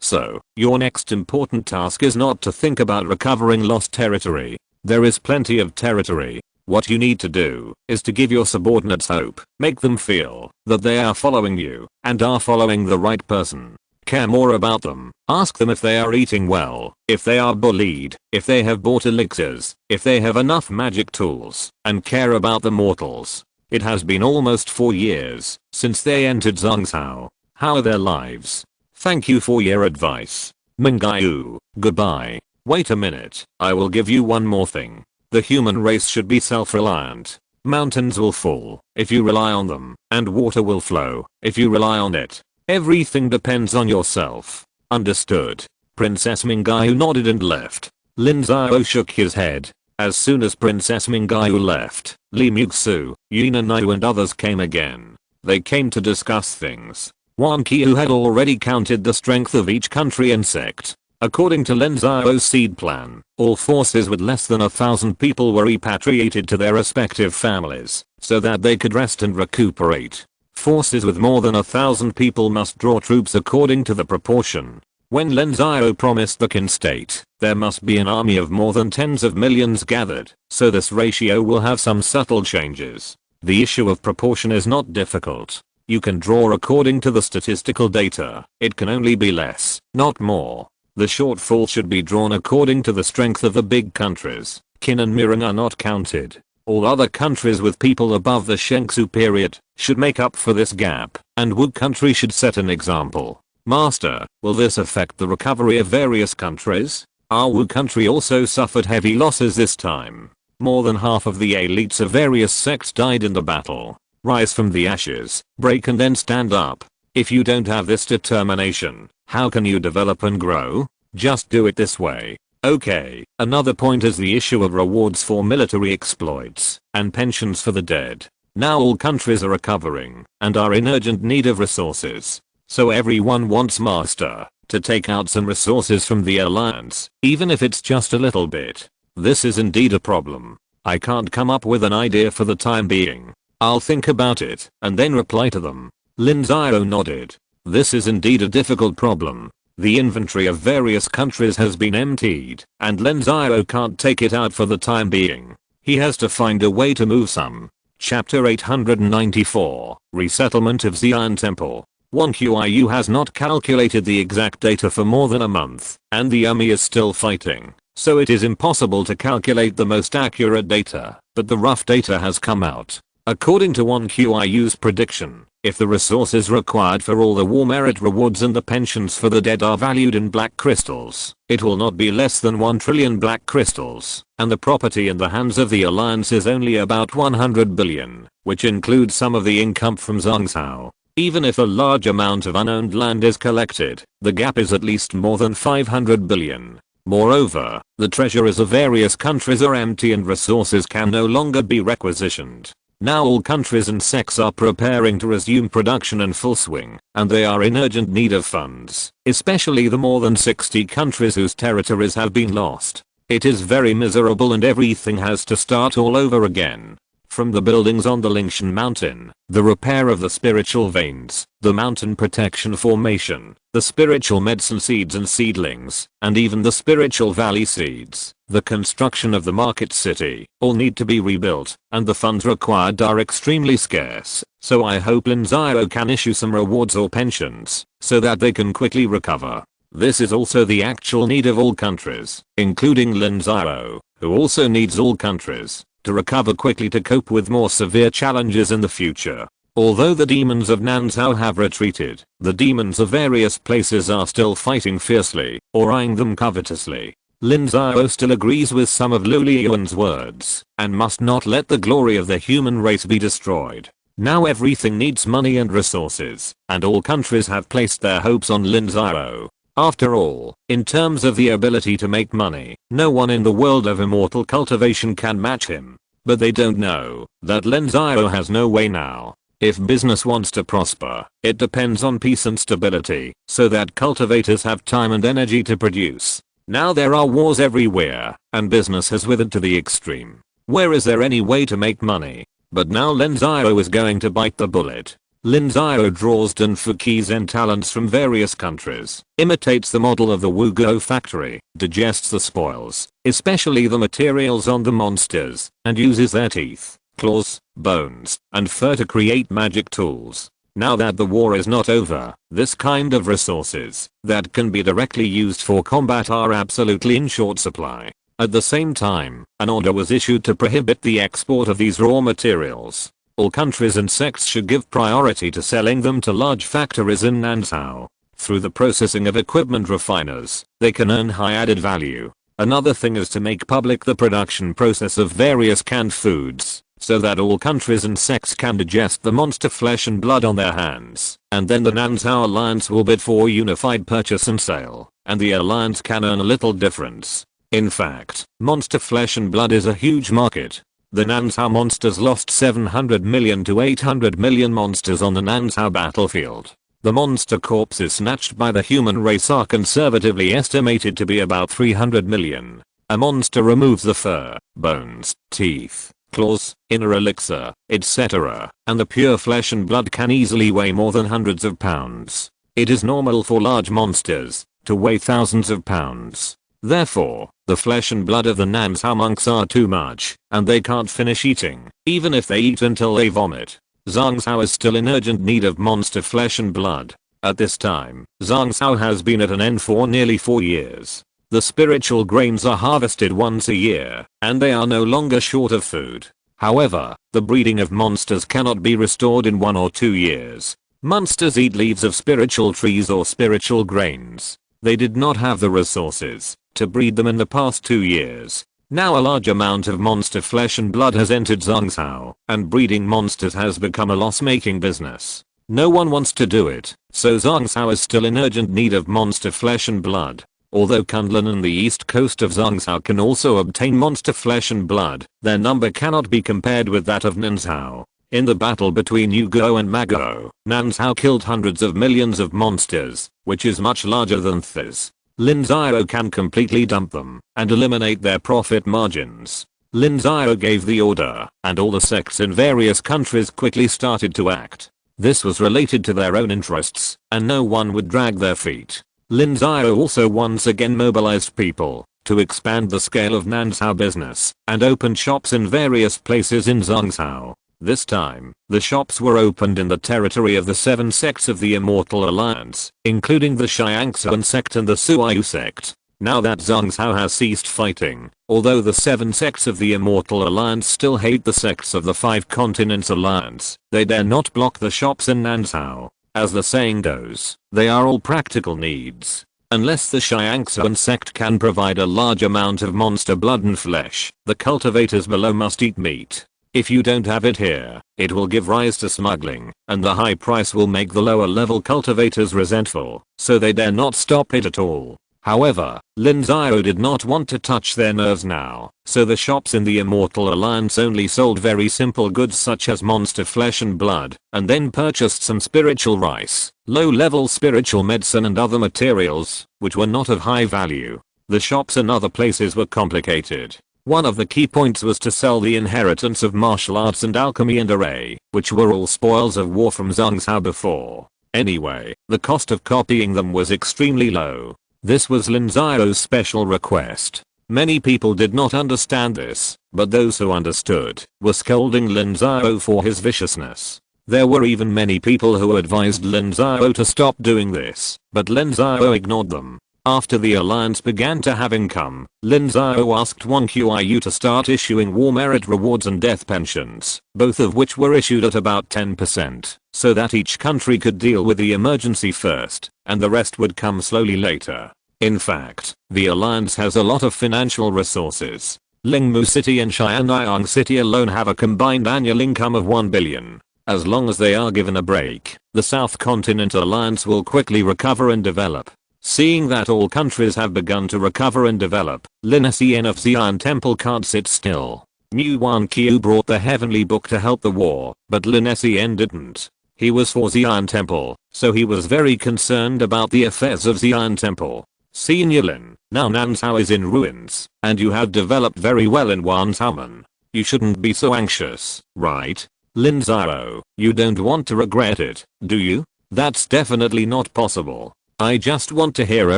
So, your next important task is not to think about recovering lost territory. There is plenty of territory. What you need to do is to give your subordinates hope, make them feel that they are following you and are following the right person. Care more about them, ask them if they are eating well, if they are bullied, if they have bought elixirs, if they have enough magic tools, and care about the mortals. It has been almost 4 years since they entered Zhongzhou. How are their lives? Thank you for your advice. Mingyu, goodbye. Wait a minute, I will give you one more thing. The human race should be self-reliant. Mountains will fall if you rely on them, and water will flow if you rely on it. Everything depends on yourself. Understood? Princess Mingyu nodded and left. Lin Xiao shook his head. As soon as Princess Mingyu left, Li Muxu, Yuna Nai and others came again. They came to discuss things. Wan Qiu had already counted the strength of each country and sect. According to Lin Xiao's seed plan, all forces with less than 1,000 people were repatriated to their respective families, so that they could rest and recuperate. Forces with more than 1,000 people must draw troops according to the proportion. When Lin Xiao promised the Qin state, there must be an army of more than tens of millions gathered, so this ratio will have some subtle changes. The issue of proportion is not difficult. You can draw according to the statistical data. It can only be less, not more. The shortfall should be drawn according to the strength of the big countries. Qin and Mirren are not counted. All other countries with people above the Shengsu period should make up for this gap, and Wu country should set an example. Master, will this affect the recovery of various countries? Our Wu country also suffered heavy losses this time. More than half of the elites of various sects died in the battle. Rise from the ashes, break and then stand up. If you don't have this determination, how can you develop and grow? Just do it this way. Okay, another point is the issue of rewards for military exploits and pensions for the dead. Now all countries are recovering and are in urgent need of resources. So everyone wants Master to take out some resources from the alliance, even if it's just a little bit. This is indeed a problem. I can't come up with an idea for the time being. I'll think about it and then reply to them. Lin Xiao nodded. This is indeed a difficult problem. The inventory of various countries has been emptied, and Lin Xiao can't take it out for the time being. He has to find a way to move some. Chapter 894, Resettlement of Xi'an Temple. 1QIU has not calculated the exact data for more than a month, and the army is still fighting, so it is impossible to calculate the most accurate data, but the rough data has come out. According to 1QIU's prediction, if the resources required for all the war merit rewards and the pensions for the dead are valued in black crystals, it will not be less than 1 trillion black crystals, and the property in the hands of the alliance is only about 100 billion, which includes some of the income from Zhongzhou. Even if a large amount of unowned land is collected, the gap is at least more than 500 billion. Moreover, the treasuries of various countries are empty and resources can no longer be requisitioned. Now all countries and sects are preparing to resume production in full swing, and they are in urgent need of funds, especially the more than 60 countries whose territories have been lost. It is very miserable and everything has to start all over again. From the buildings on the Lingshan mountain, the repair of the spiritual veins, the mountain protection formation, the spiritual medicine seeds and seedlings, and even the spiritual valley seeds, the construction of the market city, all need to be rebuilt, and the funds required are extremely scarce, so I hope Lin Xiao can issue some rewards or pensions, so that they can quickly recover. This is also the actual need of all countries, including Lin Xiao, who also needs all countries to recover quickly to cope with more severe challenges in the future. Although the demons of Nanzhao have retreated, the demons of various places are still fighting fiercely, or eyeing them covetously. Lin Xiao still agrees with some of Lu Liyuan's words, and must not let the glory of the human race be destroyed. Now everything needs money and resources, and all countries have placed their hopes on Lin Xiao. After all, in terms of the ability to make money, no one in the world of immortal cultivation can match him. But they don't know that Lin Xiao has no way now. If business wants to prosper, it depends on peace and stability, so that cultivators have time and energy to produce. Now there are wars everywhere, and business has withered to the extreme. Where is there any way to make money? But now Lin Xiao is going to bite the bullet. Lin Xiao draws Danfuki Zen talents from various countries, imitates the model of the Wugo factory, digests the spoils, especially the materials on the monsters, and uses their teeth, claws, bones, and fur to create magic tools. Now that the war is not over, this kind of resources that can be directly used for combat are absolutely in short supply. At the same time, an order was issued to prohibit the export of these raw materials. All countries and sects should give priority to selling them to large factories in Nansao. Through the processing of equipment refiners, they can earn high added value. Another thing is to make public the production process of various canned foods, so that all countries and sects can digest the monster flesh and blood on their hands, and then the Nansao Alliance will bid for unified purchase and sale, and the alliance can earn a little difference. In fact, monster flesh and blood is a huge market. The Nansao monsters lost 700 million to 800 million monsters on the Nansao battlefield. The monster corpses snatched by the human race are conservatively estimated to be about 300 million. A monster removes the fur, bones, teeth, claws, inner elixir, etc., and the pure flesh and blood can easily weigh more than hundreds of pounds. It is normal for large monsters to weigh thousands of pounds. Therefore, the flesh and blood of the Nansao monks are too much, and they can't finish eating, even if they eat until they vomit. Zhangzhou is still in urgent need of monster flesh and blood. At this time, Zhangzhou has been at an end for nearly 4 years. The spiritual grains are harvested once a year, and they are no longer short of food. However, the breeding of monsters cannot be restored in 1 or 2 years. Monsters eat leaves of spiritual trees or spiritual grains. They did not have the resources to breed them in the past 2 years. Now a large amount of monster flesh and blood has entered Zhangzhou, and breeding monsters has become a loss-making business. No one wants to do it, so Zhangzhou is still in urgent need of monster flesh and blood. Although Kunlun and the east coast of Zhangzhou can also obtain monster flesh and blood, their number cannot be compared with that of Nansao. In the battle between Yugo and Mago, Nansao killed hundreds of millions of monsters, which is much larger than Th's. Lin Xiao can completely dump them and eliminate their profit margins. Lin Xiao gave the order, and all the sects in various countries quickly started to act. This was related to their own interests, and no one would drag their feet. Lin Xiao also once again mobilized people to expand the scale of Nansao business and opened shops in various places in Zhangzhou. This time, the shops were opened in the territory of the 7 sects of the Immortal Alliance, including the Tiansheng Sect and the SYNOPSIS Sect. Now that Zhangzhou has ceased fighting, although the 7 sects of the Immortal Alliance still hate the sects of the 5 Continents Alliance, they dare not block the shops in Nansao. As the saying goes, they are all practical needs. Unless the Tiansheng Sect can provide a large amount of monster blood and flesh, the cultivators below must eat meat. If you don't have it here, it will give rise to smuggling, and the high price will make the lower level cultivators resentful, so they dare not stop it at all. However, Lin Xiao did not want to touch their nerves now, so the shops in the Immortal Alliance only sold very simple goods such as monster flesh and blood, and then purchased some spiritual rice, low-level spiritual medicine and other materials, which were not of high value. The shops in other places were complicated. One of the key points was to sell the inheritance of martial arts and alchemy and array, which were all spoils of war from Zhangzhou before. Anyway, the cost of copying them was extremely low. This was Lin Xiao's special request. Many people did not understand this, but those who understood were scolding Lin Xiao for his viciousness. There were even many people who advised Lin Xiao to stop doing this, but Lin Xiao ignored them. After the alliance began to have income, Lin Xiao asked Wang Qiu to start issuing war merit rewards and death pensions, both of which were issued at about 10%, so that each country could deal with the emergency first, and the rest would come slowly later. In fact, the alliance has a lot of financial resources. Lingmu City and Xianyang City alone have a combined annual income of 1 billion. As long as they are given a break, the South Continent Alliance will quickly recover and develop. Seeing that all countries have begun to recover and develop, Lin Xiao of Xi'an Temple can't sit still. Wang Qiu brought the heavenly book to help the war, but Lin Xiao didn't. He was for Xi'an Temple, so he was very concerned about the affairs of Xi'an Temple. Senior Lin, now Nansao is in ruins, and you have developed very well in Wanzhaomen. You shouldn't be so anxious, right? Lin Xiao, you don't want to regret it, do you? That's definitely not possible. I just want to hear a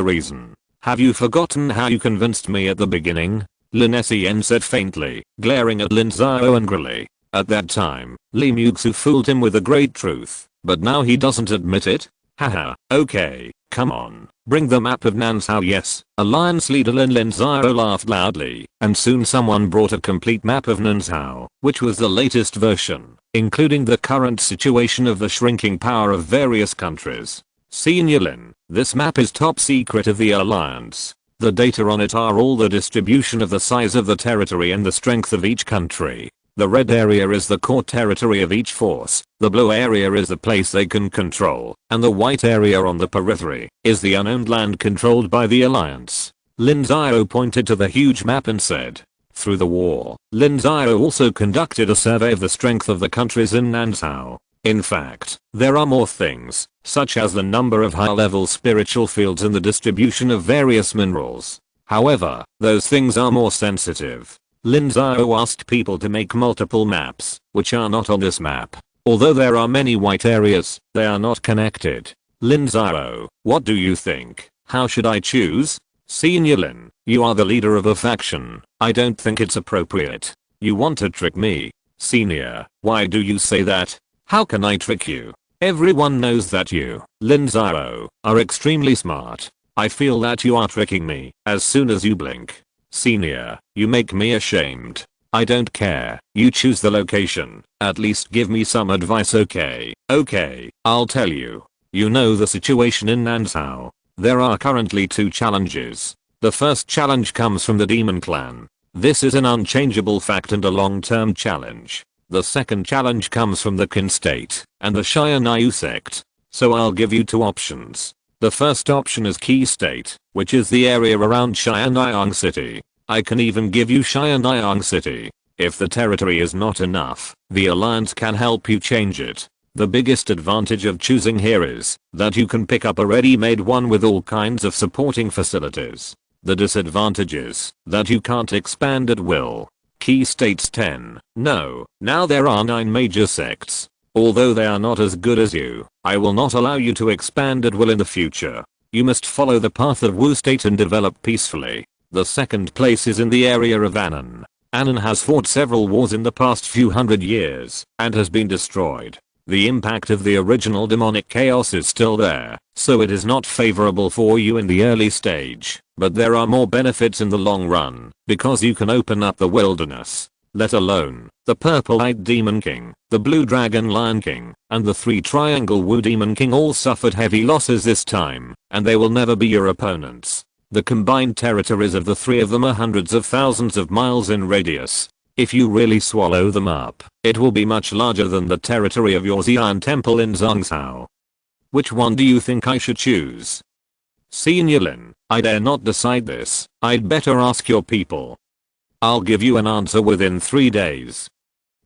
reason. Have you forgotten how you convinced me at the beginning? Lin Xiao said faintly, glaring at Lin Xiao angrily. At that time, Li Muxu fooled him with a great truth, but now he doesn't admit it? Haha, okay, come on, bring the map of Nansao. Yes, Alliance leader Lin Xiao laughed loudly, and soon someone brought a complete map of Nansao, which was the latest version, including the current situation of the shrinking power of various countries. Senior Lin, this map is top secret of the Alliance. The data on it are all the distribution of the size of the territory and the strength of each country. The red area is the core territory of each force, the blue area is the place they can control, and the white area on the periphery is the unowned land controlled by the Alliance. Lin Xiao pointed to the huge map and said. Through the war, Lin Xiao also conducted a survey of the strength of the countries in Nansao. In fact, there are more things, such as the number of high-level spiritual fields and the distribution of various minerals. However, those things are more sensitive. Lin Xiao asked people to make multiple maps, which are not on this map. Although there are many white areas, they are not connected. Lin Xiao, what do you think? How should I choose? Senior Lin, you are the leader of a faction. I don't think it's appropriate. You want to trick me. Senior, why do you say that? How can I trick you? Everyone knows that you, Lin Xiao, are extremely smart. I feel that you are tricking me as soon as you blink. Senior, you make me ashamed. I don't care. You choose the location. At least give me some advice. Okay, I'll tell you. You know the situation in Nansao. There are currently 2 challenges. The first challenge comes from the Demon Clan. This is an unchangeable fact and a long-term challenge. The second challenge comes from the Qin State and the Tiansheng Sect. So I'll give you 2 options. The first option is Qi State, which is the area around Tiansheng City. I can even give you Tiansheng City. If the territory is not enough, the Alliance can help you change it. The biggest advantage of choosing here is that you can pick up a ready-made one with all kinds of supporting facilities. The disadvantage is that you can't expand at will. Qi State's 10. No, now there are 9 major sects. Although they are not as good as you, I will not allow you to expand at will in the future. You must follow the path of Wu State and develop peacefully. The second place is in the area of Annan. Annan has fought several wars in the past few hundred years and has been destroyed. The impact of the original demonic chaos is still there, so it is not favorable for you in the early stage, but there are more benefits in the long run, because you can open up the wilderness. Let alone the Purple-Eyed Demon King, the Blue Dragon Lion King, and the 3 Triangle Wu Demon King all suffered heavy losses this time, and they will never be your opponents. The combined territories of the 3 of them are hundreds of thousands of miles in radius. If you really swallow them up, it will be much larger than the territory of your Xi'an temple in Zhongshan. Which one do you think I should choose? Senior Lin, I dare not decide this. I'd better ask your people. I'll give you an answer within 3 days.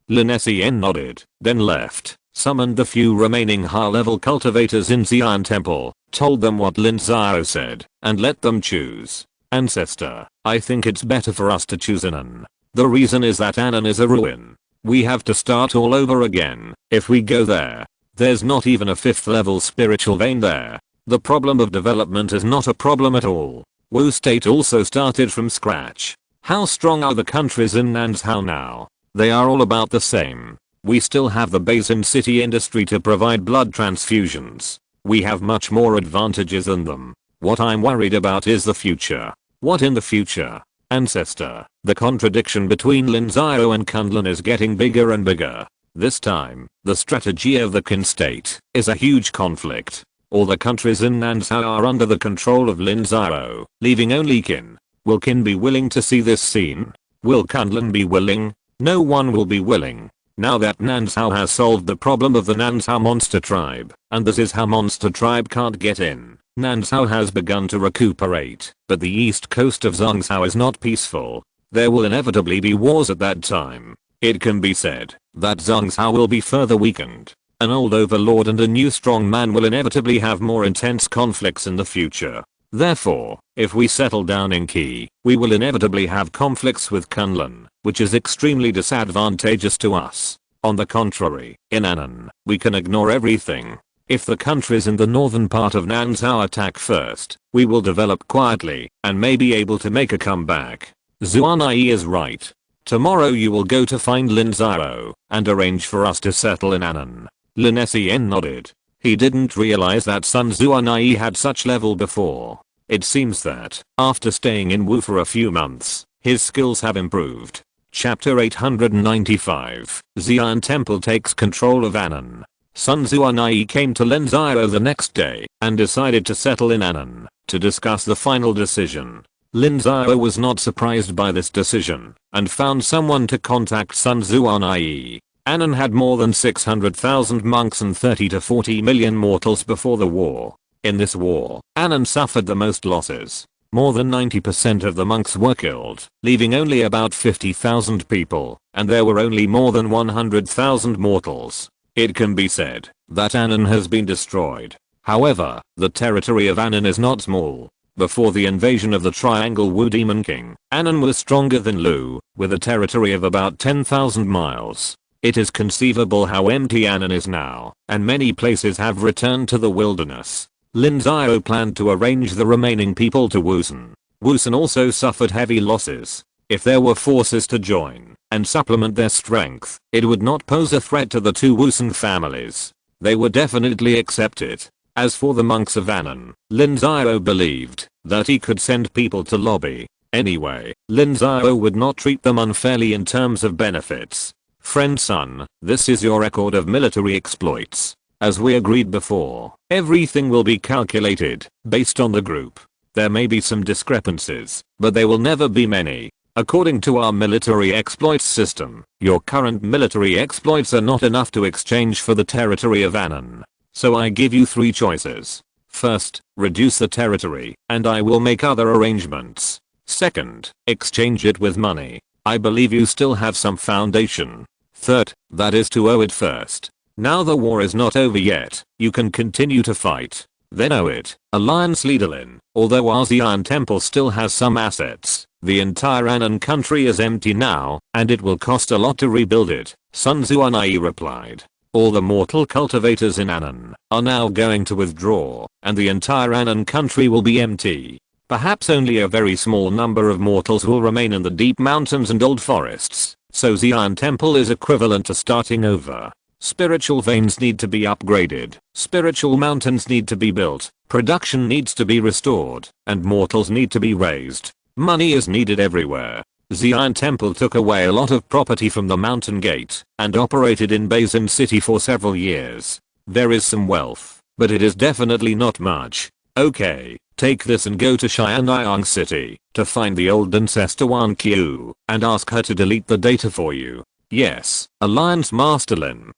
Lin Xiao nodded, then left, summoned the few remaining high-level cultivators in Xi'an temple, told them what Lin Xiao said, and let them choose. Ancestor, I think it's better for us to choose Annan. The reason is that Annan is a ruin. We have to start all over again. If we go there, there's not even a 5th level spiritual vein there. The problem of development is not a problem at all. Wu State also started from scratch. How strong are the countries in Nansao now? They are all about the same. We still have the Basin City industry to provide blood transfusions. We have much more advantages than them. What I'm worried about is the future. What in the future? Ancestor, the contradiction between Lin Xiao and Kunlun is getting bigger and bigger. This time, the strategy of the Qin State is a huge conflict. All the countries in Nansao are under the control of Lin Xiao, leaving only Qin. Will Qin be willing to see this scene? Will Kunlun be willing? No one will be willing. Now that Nansao has solved the problem of the Nansao monster tribe, and this is how monster tribe can't get in, Nansao has begun to recuperate, but the east coast of Zhongshan is not peaceful. There will inevitably be wars at that time. It can be said that Zhongshan will be further weakened. An old overlord and a new strong man will inevitably have more intense conflicts in the future. Therefore, if we settle down in Qi, we will inevitably have conflicts with Kunlun, which is extremely disadvantageous to us. On the contrary, in Annan, we can ignore everything. If the countries in the northern part of Nanzhao attack first, we will develop quietly and may be able to make a comeback. Zuanai is right. Tomorrow you will go to find Lin Xiao and arrange for us to settle in Annan. Lin Xiao nodded. He didn't realize that Sun Zuanai had such level before. It seems that, after staying in Wu for a few months, his skills have improved. Chapter 895, Xian Temple takes control of Annan. Sun Zuanai came to Lin Xiao the next day and decided to settle in Annan to discuss the final decision. Lin Xiao was not surprised by this decision and found someone to contact Sun Zuanai. Annan had more than 600,000 monks and 30 to 40 million mortals before the war. In this war, Annan suffered the most losses. More than 90% of the monks were killed, leaving only about 50,000 people, and there were only more than 100,000 mortals. It can be said that Annan has been destroyed. However, the territory of Annan is not small. Before the invasion of the Triangle Wu Demon King, Annan was stronger than Lu, with a territory of about 10,000 miles. It is conceivable how empty Annan is now, and many places have returned to the wilderness. Lin Xiao planned to arrange the remaining people to Wusun. Wusun also suffered heavy losses. If there were forces to join and supplement their strength, it would not pose a threat to the two Wusun families. They would definitely accept it. As for the monks of Annan, Lin Xiao believed that he could send people to lobby. Anyway, Lin Xiao would not treat them unfairly in terms of benefits. Friend Sun, this is your record of military exploits. As we agreed before, everything will be calculated based on the group. There may be some discrepancies, but there will never be many. According to our military exploits system, your current military exploits are not enough to exchange for the territory of Annan. So I give you 3 choices. First, reduce the territory, and I will make other arrangements. Second, exchange it with money. I believe you still have some foundation. Third, that is to owe it first. Now the war is not over yet, you can continue to fight. Then owe it. Alliance leader Lin, although our Xian Temple still has some assets, the entire Annan country is empty now, and it will cost a lot to rebuild it, Sun Zuanai replied. All the mortal cultivators in Annan are now going to withdraw, and the entire Annan country will be empty. Perhaps only a very small number of mortals will remain in the deep mountains and old forests, so Xian Temple is equivalent to starting over. Spiritual veins need to be upgraded, spiritual mountains need to be built, production needs to be restored, and mortals need to be raised. Money is needed everywhere. Xian Temple took away a lot of property from the mountain gate and operated in Basin City for several years. There is some wealth, but it is definitely not much. Okay, take this and go to Xianyang City to find the old ancestor Wan Qiu and ask her to delete the data for you. Yes, Alliance Master Lin,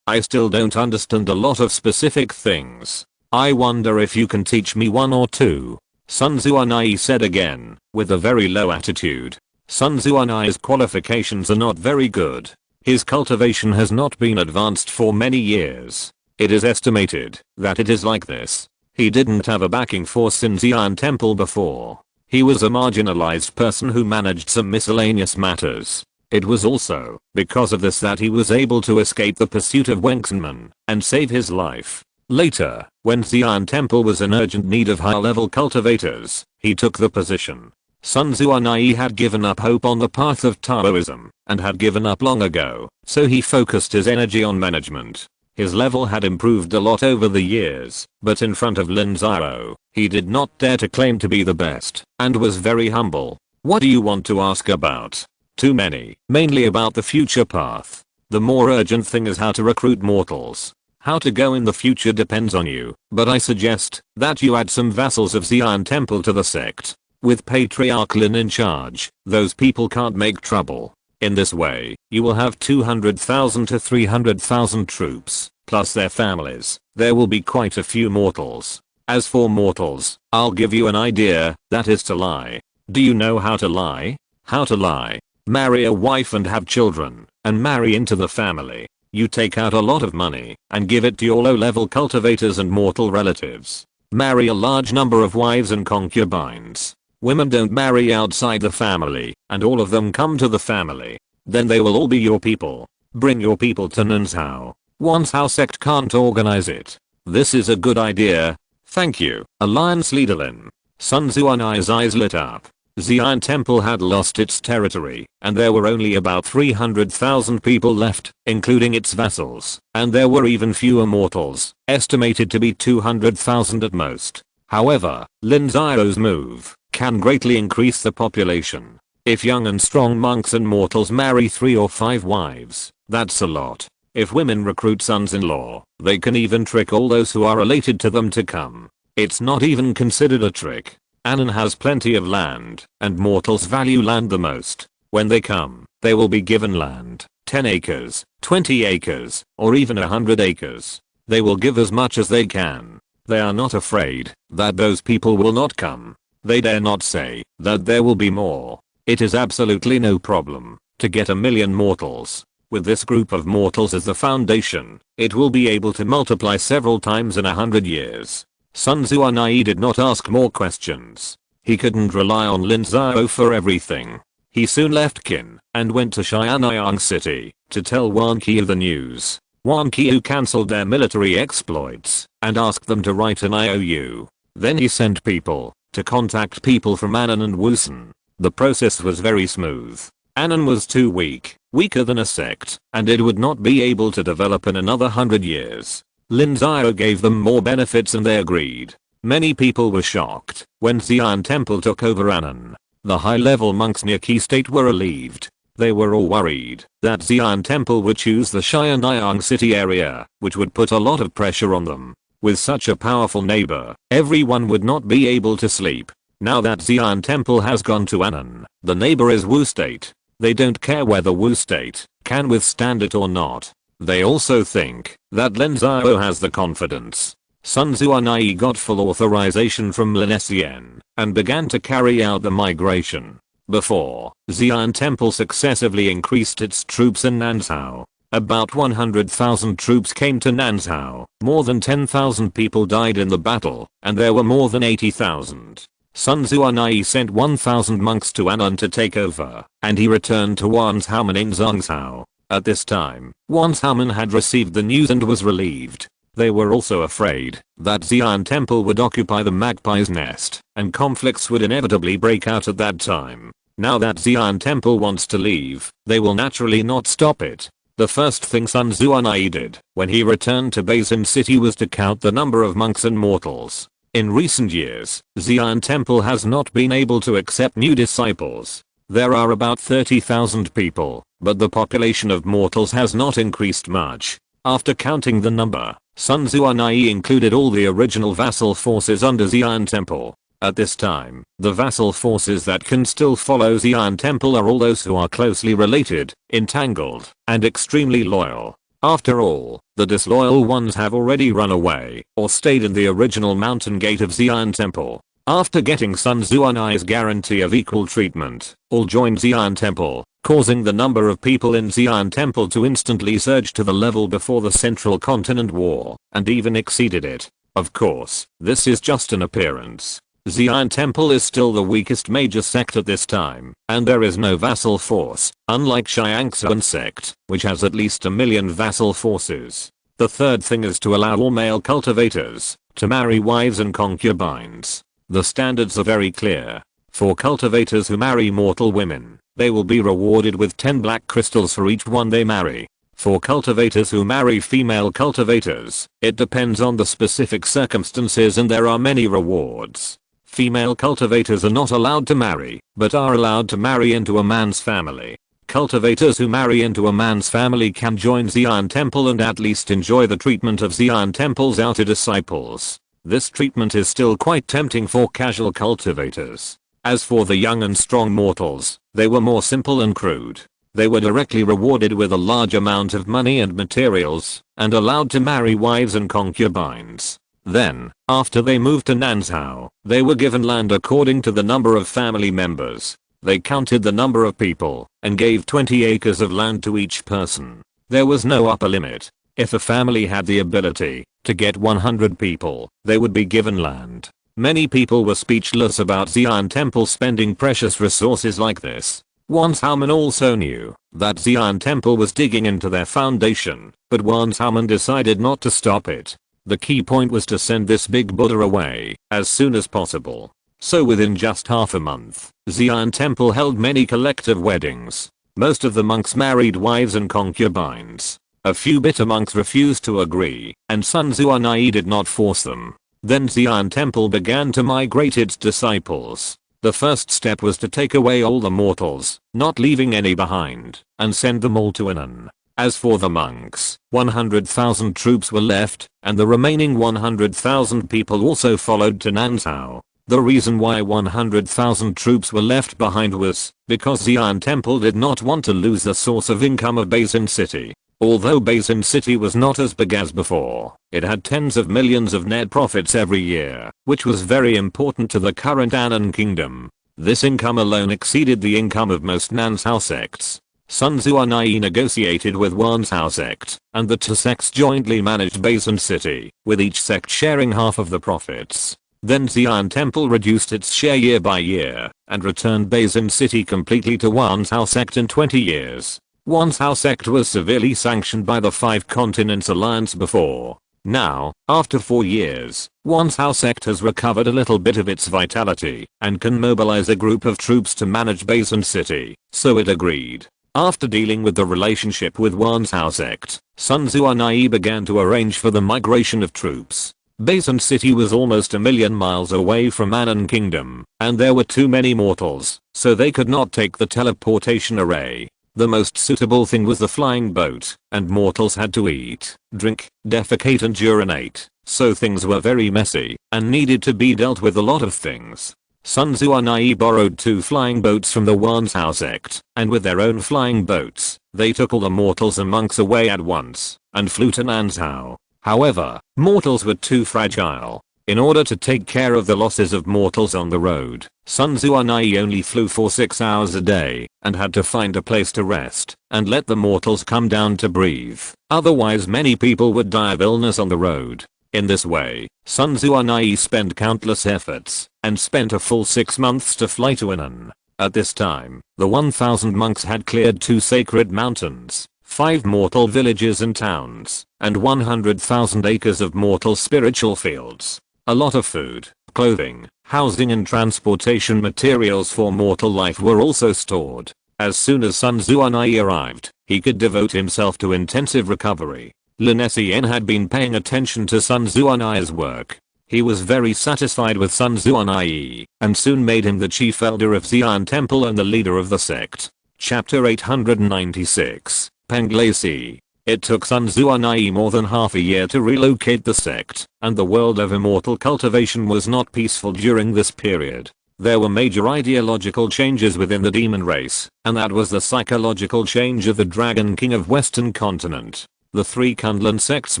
I still don't understand a lot of specific things. I wonder if you can teach me one or two. Sun Zuanai said again, with a very low attitude. Sun Zuanai's qualifications are not very good. His cultivation has not been advanced for many years. It is estimated that it is like this. He didn't have a backing force in Xian Temple before. He was a marginalized person who managed some miscellaneous matters. It was also because of this that he was able to escape the pursuit of Wengsenman and save his life. Later, when Xian Temple was in urgent need of high-level cultivators, he took the position. Sun Zuanai had given up hope on the path of Taoism and had given up long ago, so he focused his energy on management. His level had improved a lot over the years, but in front of Lin Xiao, he did not dare to claim to be the best and was very humble. What do you want to ask about? Too many, mainly about the future path. The more urgent thing is how to recruit mortals. How to go in the future depends on you, but I suggest that you add some vassals of Xian Temple to the sect. With Patriarch Lin in charge, those people can't make trouble. In this way, you will have 200,000 to 300,000 troops, plus their families. There will be quite a few mortals. As for mortals, I'll give you an idea, that is to lie. Do you know how to lie? How to lie? Marry a wife and have children, and marry into the family. You take out a lot of money and give it to your low-level cultivators and mortal relatives. Marry a large number of wives and concubines. Women don't marry outside the family, and all of them come to the family. then they will all be your people. Bring your people to Lin Xiao. Lin Xiao sect can't organize it. This is a good idea. Thank you, Alliance leader Lin. Sun Zuanai's eyes lit up. Xi'an Temple had lost its territory, and there were only about 300,000 people left, including its vassals, and there were even fewer mortals, estimated to be 200,000 at most. However, Lin Xiao's move can greatly increase the population. If young and strong monks and mortals marry 3 or 5 wives, that's a lot. If women recruit sons-in-law, they can even trick all those who are related to them to come. It's not even considered a trick. Anan has plenty of land, and mortals value land the most. When they come, they will be given land, 10 acres, 20 acres, or even 100 acres. They will give as much as they can. They are not afraid that those people will not come. They dare not say that there will be more. It is absolutely no problem to get 1 million mortals. With this group of mortals as the foundation, it will be able to multiply several times in 100 years. Sun Zuanai did not ask more questions. He couldn't rely on Lin Xiao for everything. He soon left Qin and went to Xianyang City to tell Wan Qiu the news. Wan Qiu cancelled their military exploits and asked them to write an IOU. Then he sent people to contact people from Anan and Wusun. The process was very smooth. Anan was too weak, weaker than a sect, and it would not be able to develop in another 100 years. Lin Xiao gave them more benefits and they agreed. Many people were shocked when Xi'an Temple took over Anan. The high-level monks near Qi State were relieved. They were all worried that Xi'an Temple would choose the Xianyang City area, which would put a lot of pressure on them. With such a powerful neighbor, everyone would not be able to sleep. Now that Xi'an Temple has gone to Anan, the neighbor is Wu State. They don't care whether Wu State can withstand it or not. They also think that Lin Xiao has the confidence. Sun Zuanai got full authorization from Lin Xiao and began to carry out the migration. Before, Xi'an Temple successively increased its troops in Nanzhao. About 100,000 troops came to Nanzhao. More than 10,000 people died in the battle, and there were more than 80,000. Sun Zuanai sent 1,000 monks to Anan to take over, and he returned to Wanzhaomen in Zhongzhou. At this time, Wanzhaomen had received the news and was relieved. They were also afraid that Xi'an Temple would occupy the Magpie's Nest, and conflicts would inevitably break out at that time. Now that Xi'an Temple wants to leave, they will naturally not stop it. The first thing Sun Zuanai did when he returned to Basin City was to count the number of monks and mortals. In recent years, Xi'an Temple has not been able to accept new disciples. There are about 30,000 people, but the population of mortals has not increased much. After counting the number, Sun Zuanai included all the original vassal forces under Xi'an Temple. At this time, the vassal forces that can still follow Xi'an Temple are all those who are closely related, entangled, and extremely loyal. After all, the disloyal ones have already run away or stayed in the original mountain gate of Xi'an Temple. After getting Sun Zuanai's guarantee of equal treatment, all joined Xi'an Temple, causing the number of people in Xi'an Temple to instantly surge to the level before the Central Continent War, and even exceeded it. Of course, this is just an appearance. Xi'an Temple is still the weakest major sect at this time, and there is no vassal force, unlike Tiansheng Sect, which has at least 1 million vassal forces. The third thing is to allow all male cultivators to marry wives and concubines. The standards are very clear. For cultivators who marry mortal women, they will be rewarded with 10 black crystals for each one they marry. For cultivators who marry female cultivators, it depends on the specific circumstances and there are many rewards. Female cultivators are not allowed to marry, but are allowed to marry into a man's family. Cultivators who marry into a man's family can join Xi'an Temple and at least enjoy the treatment of Xi'an Temple's outer disciples. This treatment is still quite tempting for casual cultivators. As for the young and strong mortals, they were more simple and crude. They were directly rewarded with a large amount of money and materials, and allowed to marry wives and concubines. Then, after they moved to Nanzhao, they were given land according to the number of family members. They counted the number of people, and gave 20 acres of land to each person. There was no upper limit. If a family had the ability to get 100 people, they would be given land. Many people were speechless about Xi'an Temple spending precious resources like this. Wanzhaomen also knew that Xi'an Temple was digging into their foundation, but Wan Shaoman decided not to stop it. The key point was to send this big Buddha away as soon as possible. So within just half a month, Xi'an Temple held many collective weddings. Most of the monks married wives and concubines. A few bitter monks refused to agree, and Sun Xuan'ai did not force them. Then Xi'an Temple began to migrate its disciples. The first step was to take away all the mortals, not leaving any behind, and send them all to Anan. As for the monks, 100,000 troops were left, and the remaining 100,000 people also followed to Nansao. The reason why 100,000 troops were left behind was because Xi'an Temple did not want to lose the source of income of Basin City. Although Basin City was not as big as before, it had tens of millions of net profits every year, which was very important to the current Anan kingdom. This income alone exceeded the income of most Nansao sects. Sun Xuan'ai negotiated with Wanshao sect, and the two sects jointly managed Basin City, with each sect sharing half of the profits. Then Xi'an Temple reduced its share year by year, and returned Basin City completely to Wanshao sect in 20 years. Wanshao sect was severely sanctioned by the Five Continents Alliance before. Now, after 4 years, Wanshao sect has recovered a little bit of its vitality, and can mobilize a group of troops to manage Basin City, so it agreed. After dealing with the relationship with Wanshao sect, Sun Xuan'ai began to arrange for the migration of troops. Basin City was almost a million miles away from Anan Kingdom, and there were too many mortals, so they could not take the teleportation array. The most suitable thing was the flying boat, and mortals had to eat, drink, defecate and urinate, so things were very messy, and needed to be dealt with a lot of things. Sun Xuan'ai borrowed 2 flying boats from the Wanshao sect, and with their own flying boats, they took all the mortals and monks away at once, and flew to Nansao. However, mortals were too fragile. In order to take care of the losses of mortals on the road, Sun Xuan'ai only flew for 6 hours a day, and had to find a place to rest, and let the mortals come down to breathe. Otherwise many people would die of illness on the road. In this way, Sun Xuan'ai spent countless efforts, and spent a full 6 months to fly to Anan. At this time, the 1,000 monks had cleared 2 sacred mountains, 5 mortal villages and towns, and 100,000 acres of mortal spiritual fields. A lot of food, clothing, housing and transportation materials for mortal life were also stored. As soon as Sun Xuan'ai arrived, he could devote himself to intensive recovery. Lin Xiao had been paying attention to Sun Xuan'ai's work. He was very satisfied with Sun Xuan'ai, and soon made him the chief elder of Xi'an Temple and the leader of the sect. Chapter 896, Penglaci. It took Sun Xuan'ai more than half a year to relocate the sect, and the world of immortal cultivation was not peaceful during this period. There were major ideological changes within the demon race, and that was the psychological change of the Dragon King of Western Continent. The 3 Kunlun sects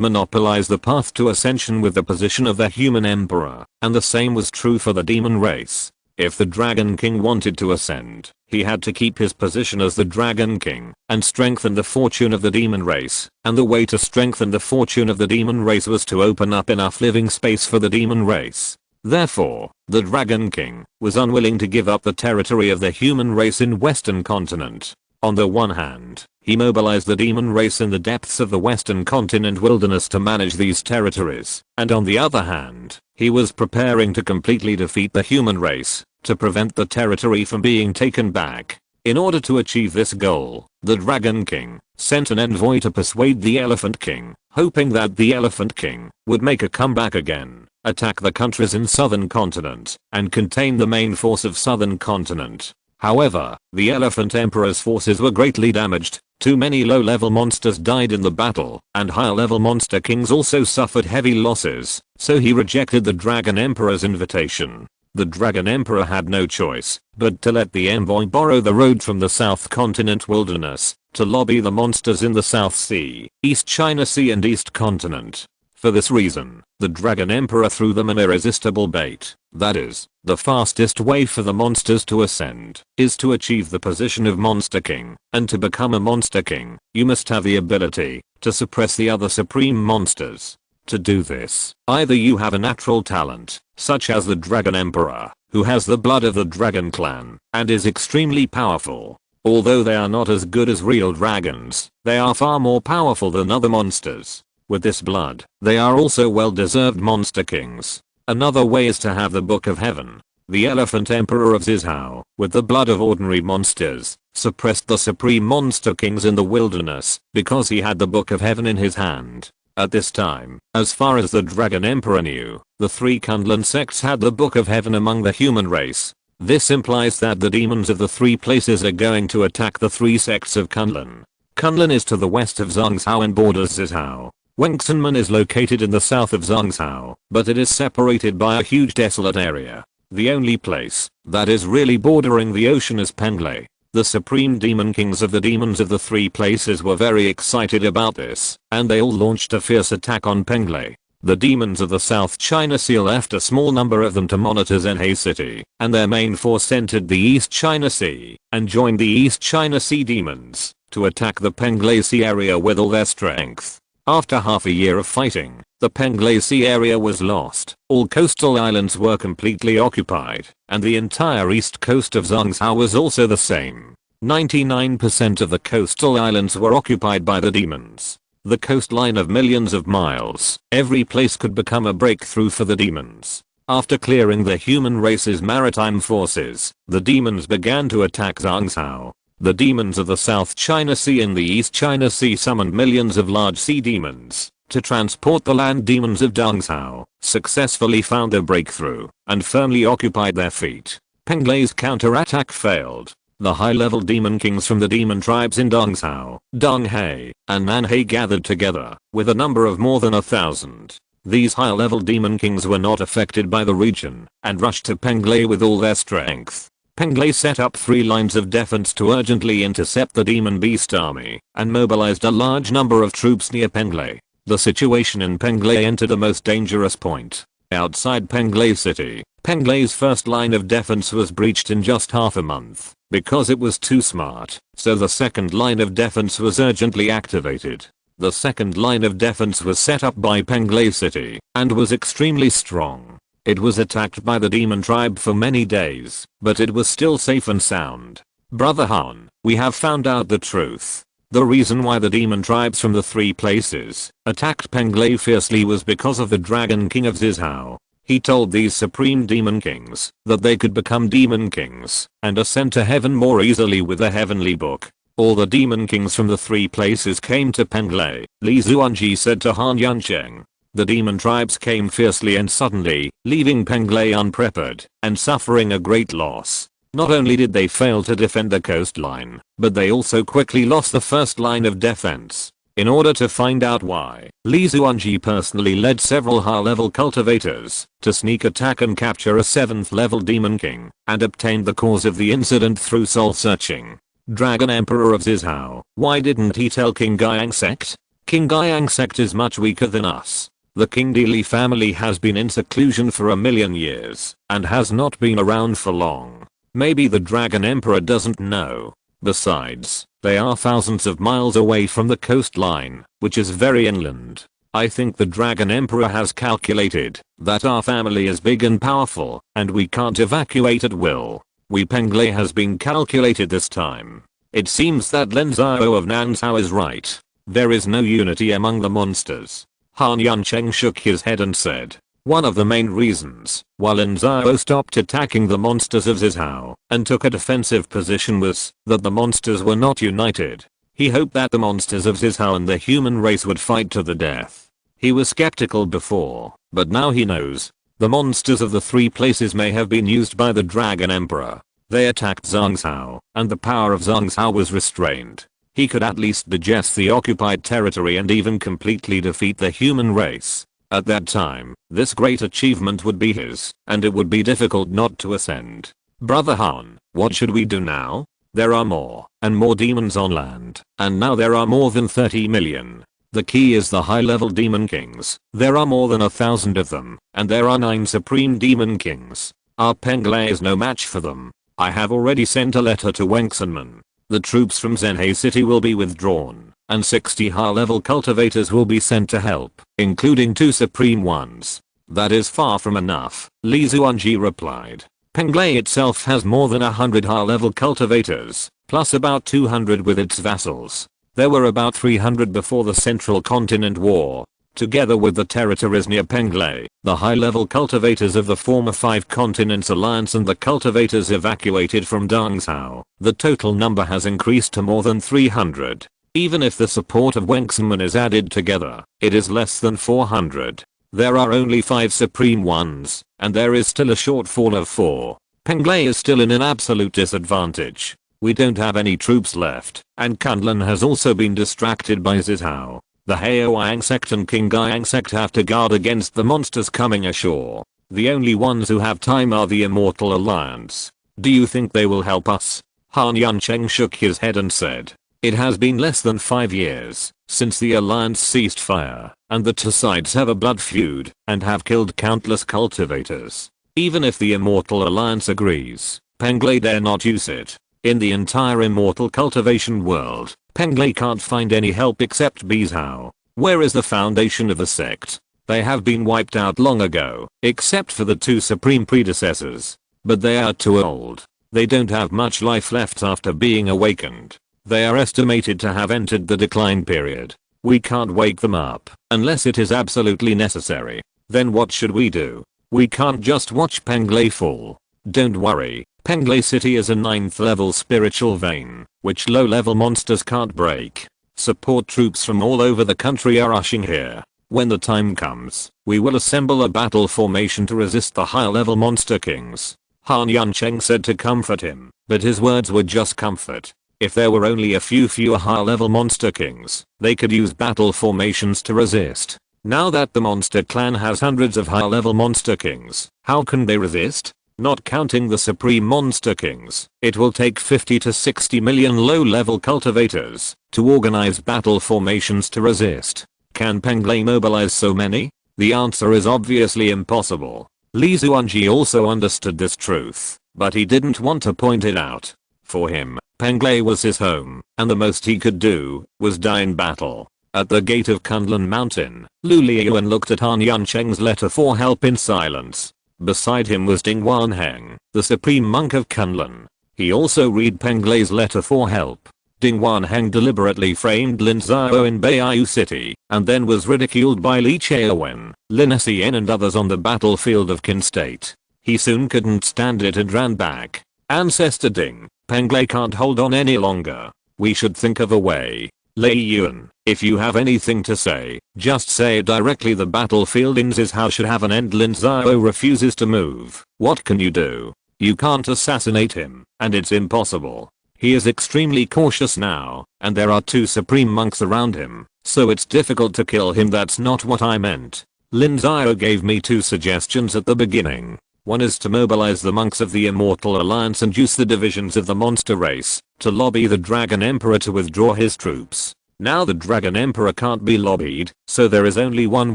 monopolized the path to ascension with the position of the human emperor, and the same was true for the demon race. If the Dragon King wanted to ascend, he had to keep his position as the Dragon King, and strengthen the fortune of the demon race, and the way to strengthen the fortune of the demon race was to open up enough living space for the demon race. Therefore, the Dragon King was unwilling to give up the territory of the human race in Western Continent. On the one hand, he mobilized the demon race in the depths of the Western Continent wilderness to manage these territories, and on the other hand, he was preparing to completely defeat the human race, to prevent the territory from being taken back. In order to achieve this goal, the Dragon King sent an envoy to persuade the Elephant King, hoping that the Elephant King would make a comeback again, attack the countries in Southern Continent, and contain the main force of Southern Continent. However, the Elephant Emperor's forces were greatly damaged, too many low-level monsters died in the battle, and higher-level monster kings also suffered heavy losses, so he rejected the Dragon Emperor's invitation. The Dragon Emperor had no choice but to let the envoy borrow the road from the South Continent wilderness to lobby the monsters in the South Sea, East China Sea and East Continent. For this reason, the Dragon Emperor threw them an irresistible bait. That is, the fastest way for the monsters to ascend is to achieve the position of Monster King, and to become a Monster King, you must have the ability to suppress the other supreme monsters. To do this, either you have a natural talent, such as the Dragon Emperor, who has the blood of the Dragon Clan, and is extremely powerful, Although they are not as good as real dragons, they are far more powerful than other monsters. With this blood, they are also well-deserved monster kings. Another way is to have the Book of Heaven. The Elephant Emperor of Zizhao, with the blood of ordinary monsters, suppressed the supreme monster kings in the wilderness because he had the Book of Heaven in his hand. At this time, as far as the Dragon Emperor knew, the three Tiansheng sects had the Book of Heaven among the human race. This implies that the demons of the three places are going to attack the three sects of Kunlun. Kunlun is to the west of Zhangzhou and borders Zizhao. Wengsunmen is located in the south of Zhangzhou, but it is separated by a huge desolate area. The only place that is really bordering the ocean is Penglai. The supreme demon kings of the demons of the three places were very excited about this, and they all launched a fierce attack on Penglai. The demons of the South China Sea left a small number of them to monitor Zhenhe City, and their main force entered the East China Sea, and joined the East China Sea demons, to attack the Penglai Sea area with all their strength. After half a year of fighting, the Penglai Sea area was lost, all coastal islands were completely occupied, and the entire east coast of Zhangzhou was also the same. 99% of the coastal islands were occupied by the demons. The coastline of millions of miles, every place could become a breakthrough for the demons. After clearing the human race's maritime forces, the demons began to attack Zhangzhou. The demons of the South China Sea and the East China Sea summoned millions of large sea demons to transport the land demons of Zhangzhou, successfully found a breakthrough, and firmly occupied their feet. Penglai's counterattack failed. The high-level demon kings from the demon tribes in Dongzhou, Donghe, and Nanhe gathered together, with a number of more than 1,000. These high-level demon kings were not affected by the region, and rushed to Penglai with all their strength. Penglai set up 3 lines of defense to urgently intercept the demon beast army, and mobilized a large number of troops near Penglai. The situation in Penglai entered a most dangerous point. Outside Penglai city, Penglai's first line of defense was breached in just half a month, because it was too smart, so the second line of defense was urgently activated. The second line of defense was set up by Penglai city, and was extremely strong. It was attacked by the demon tribe for many days, but it was still safe and sound. Brother Han, we have found out the truth. The reason why the demon tribes from the 3 places attacked Penglai fiercely was because of the Dragon King of Zizhao. He told these supreme demon kings that they could become demon kings and ascend to heaven more easily with the heavenly book. All the demon kings from the 3 places came to Penglai, Li Zuanji said to Han Yancheng. The demon tribes came fiercely and suddenly, leaving Penglai unprepared and suffering a great loss. Not only did they fail to defend the coastline, but they also quickly lost the first line of defense. In order to find out why, Li Zuanji personally led several high-level cultivators to sneak attack and capture a 7th level demon king, and obtained the cause of the incident through soul searching. Dragon Emperor of Zizhao, why didn't he tell King Guiyang Sect? King Guiyang Sect is much weaker than us. The King Dili family has been in seclusion for 1,000,000 years, and has not been around for long. Maybe the Dragon Emperor doesn't know. Besides, they are thousands of miles away from the coastline, which is very inland. I think the Dragon Emperor has calculated that our family is big and powerful, and we can't evacuate at will. We Penglai has been calculated this time. It seems that Lin Xiao of Nanzhou is right. There is no unity among the monsters. Han Yancheng shook his head and said, one of the main reasons why Lin Xiao stopped attacking the monsters of Zizhao and took a defensive position was that the monsters were not united. He hoped that the monsters of Zizhao and the human race would fight to the death. He was skeptical before, but now he knows. The monsters of the 3 places may have been used by the Dragon Emperor. They attacked Zhangzhou, and the power of Zhangzhou was restrained. He could at least digest the occupied territory and even completely defeat the human race. At that time, this great achievement would be his, and it would be difficult not to ascend. Brother Han, what should we do now? There are more and more demons on land, and now there are more than 30 million. The key is the high-level demon kings. There are more than 1,000 of them, and there are 9 supreme demon kings. Our Penglai is no match for them. I have already sent a letter to Wengsunmen. The troops from Zhenhe City will be withdrawn, and 60 high-level cultivators will be sent to help, including 2 supreme ones. That is far from enough, Li Zuanji replied. Penglai itself has more than 100 high-level cultivators, plus about 200 with its vassals. There were about 300 before the Central Continent War. Together with the territories near Penglai, the high-level cultivators of the former Five Continents Alliance and the cultivators evacuated from Dongzhou, the total number has increased to more than 300. Even if the support of Wenxman is added together, it is less than 400. There are only 5 supreme ones, and there is still a shortfall of 4. Penglai is still in an absolute disadvantage. We don't have any troops left, and Kunlun has also been distracted by Zizhao. The Haoang Sect and Qingyang Sect have to guard against the monsters coming ashore. The only ones who have time are the Immortal Alliance. Do you think they will help us? Han Yuncheng shook his head and said, it has been less than 5 years since the Alliance ceased fire, and the two sides have a blood feud and have killed countless cultivators. Even if the Immortal Alliance agrees, Penglai dare not use it. In the entire immortal cultivation world, Penglai can't find any help except Bizhao. Where is the foundation of the sect? They have been wiped out long ago, except for the 2 supreme predecessors. But they are too old. They don't have much life left after being awakened. They are estimated to have entered the decline period. We can't wake them up, unless it is absolutely necessary. Then what should we do? We can't just watch Penglai fall. Don't worry. Penglai City is a 9th level spiritual vein, which low level monsters can't break. Support troops from all over the country are rushing here. When the time comes, we will assemble a battle formation to resist the higher level monster kings. Han Yuncheng said to comfort him, but his words were just comfort. If there were only a few fewer higher level monster kings, they could use battle formations to resist. Now that the monster clan has hundreds of higher level monster kings, how can they resist? Not counting the supreme monster kings, it will take 50 to 60 million low-level cultivators to organize battle formations to resist. Can Penglai mobilize so many? The answer is obviously impossible. Li Zuanji also understood this truth, but he didn't want to point it out. For him, Penglai was his home, and the most he could do was die in battle. At the gate of Kunlun Mountain, Lu Liyuan looked at Han Yuncheng's letter for help in silence. Beside him was Ding Wanheng, the supreme monk of Kunlun. He also read Penglai's letter for help. Ding Wanheng deliberately framed Lin Xiao in Beiyu City, and then was ridiculed by Li Xiaowen, Lin Xian and others on the battlefield of Qin State. He soon couldn't stand it and ran back. Ancestor Ding, Penglai can't hold on any longer. We should think of a way. Lei Yuan, if you have anything to say, just say it directly. The battlefield in Zizhao should have an end. Lin Xiao refuses to move. What can you do? You can't assassinate him, and it's impossible. He is extremely cautious now, and there are 2 supreme monks around him, so it's difficult to kill him. That's not what I meant. Lin Xiao gave me 2 suggestions at the beginning. One is to mobilize the monks of the Immortal Alliance and use the divisions of the monster race to lobby the Dragon Emperor to withdraw his troops. Now the Dragon Emperor can't be lobbied, so there is only one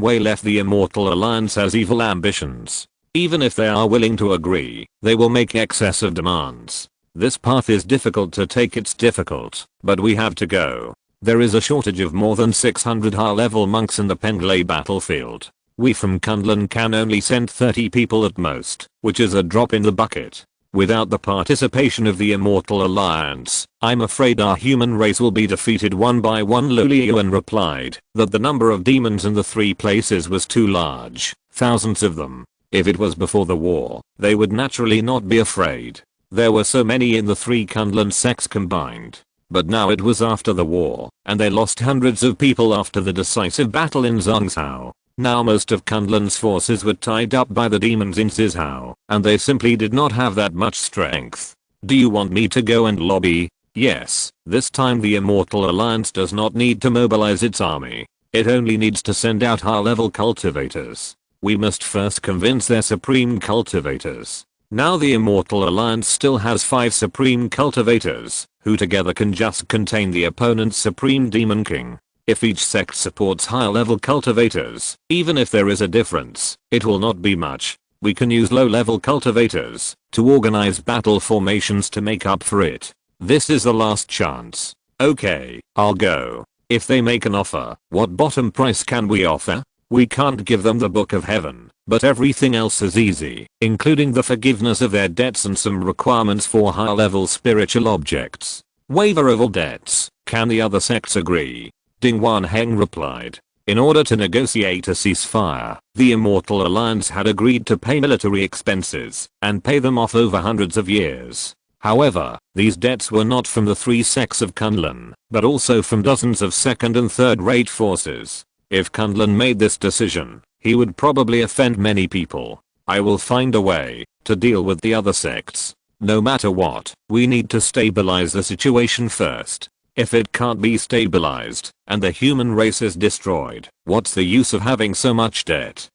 way left. The Immortal Alliance has evil ambitions. Even if they are willing to agree, they will make excessive demands. This path is difficult to take. It's difficult, but we have to go. There is a shortage of more than 600 high-level monks in the Penglai battlefield. We from Kunlun can only send 30 people at most, which is a drop in the bucket. Without the participation of the Immortal Alliance, I'm afraid our human race will be defeated one by one. Lu Liyuan replied that the number of demons in the 3 places was too large, thousands of them. If it was before the war, they would naturally not be afraid. There were so many in the 3 Kunlun sects combined. But now it was after the war, and they lost hundreds of people after the decisive battle in Zhongzhou. Now most of Kunlun's forces were tied up by the demons in Zizhao, and they simply did not have that much strength. Do you want me to go and lobby? Yes, this time the Immortal Alliance does not need to mobilize its army. It only needs to send out high-level cultivators. We must first convince their supreme cultivators. Now the Immortal Alliance still has 5 supreme cultivators, who together can just contain the opponent's supreme demon king. If each sect supports higher level cultivators, even if there is a difference, it will not be much. We can use low level cultivators to organize battle formations to make up for it. This is the last chance. Okay, I'll go. If they make an offer, what bottom price can we offer? We can't give them the Book of Heaven, but everything else is easy, including the forgiveness of their debts and some requirements for higher level spiritual objects. Waiver of all debts. Can the other sects agree? Ding Wanheng replied. In order to negotiate a ceasefire, the Immortal Alliance had agreed to pay military expenses and pay them off over hundreds of years. However, these debts were not from the 3 sects of Kunlun, but also from dozens of second and third-rate forces. If Kunlun made this decision, he would probably offend many people. I will find a way to deal with the other sects. No matter what, we need to stabilize the situation first. If it can't be stabilized, and the human race is destroyed, what's the use of having so much debt?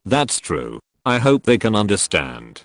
That's true. I hope they can understand.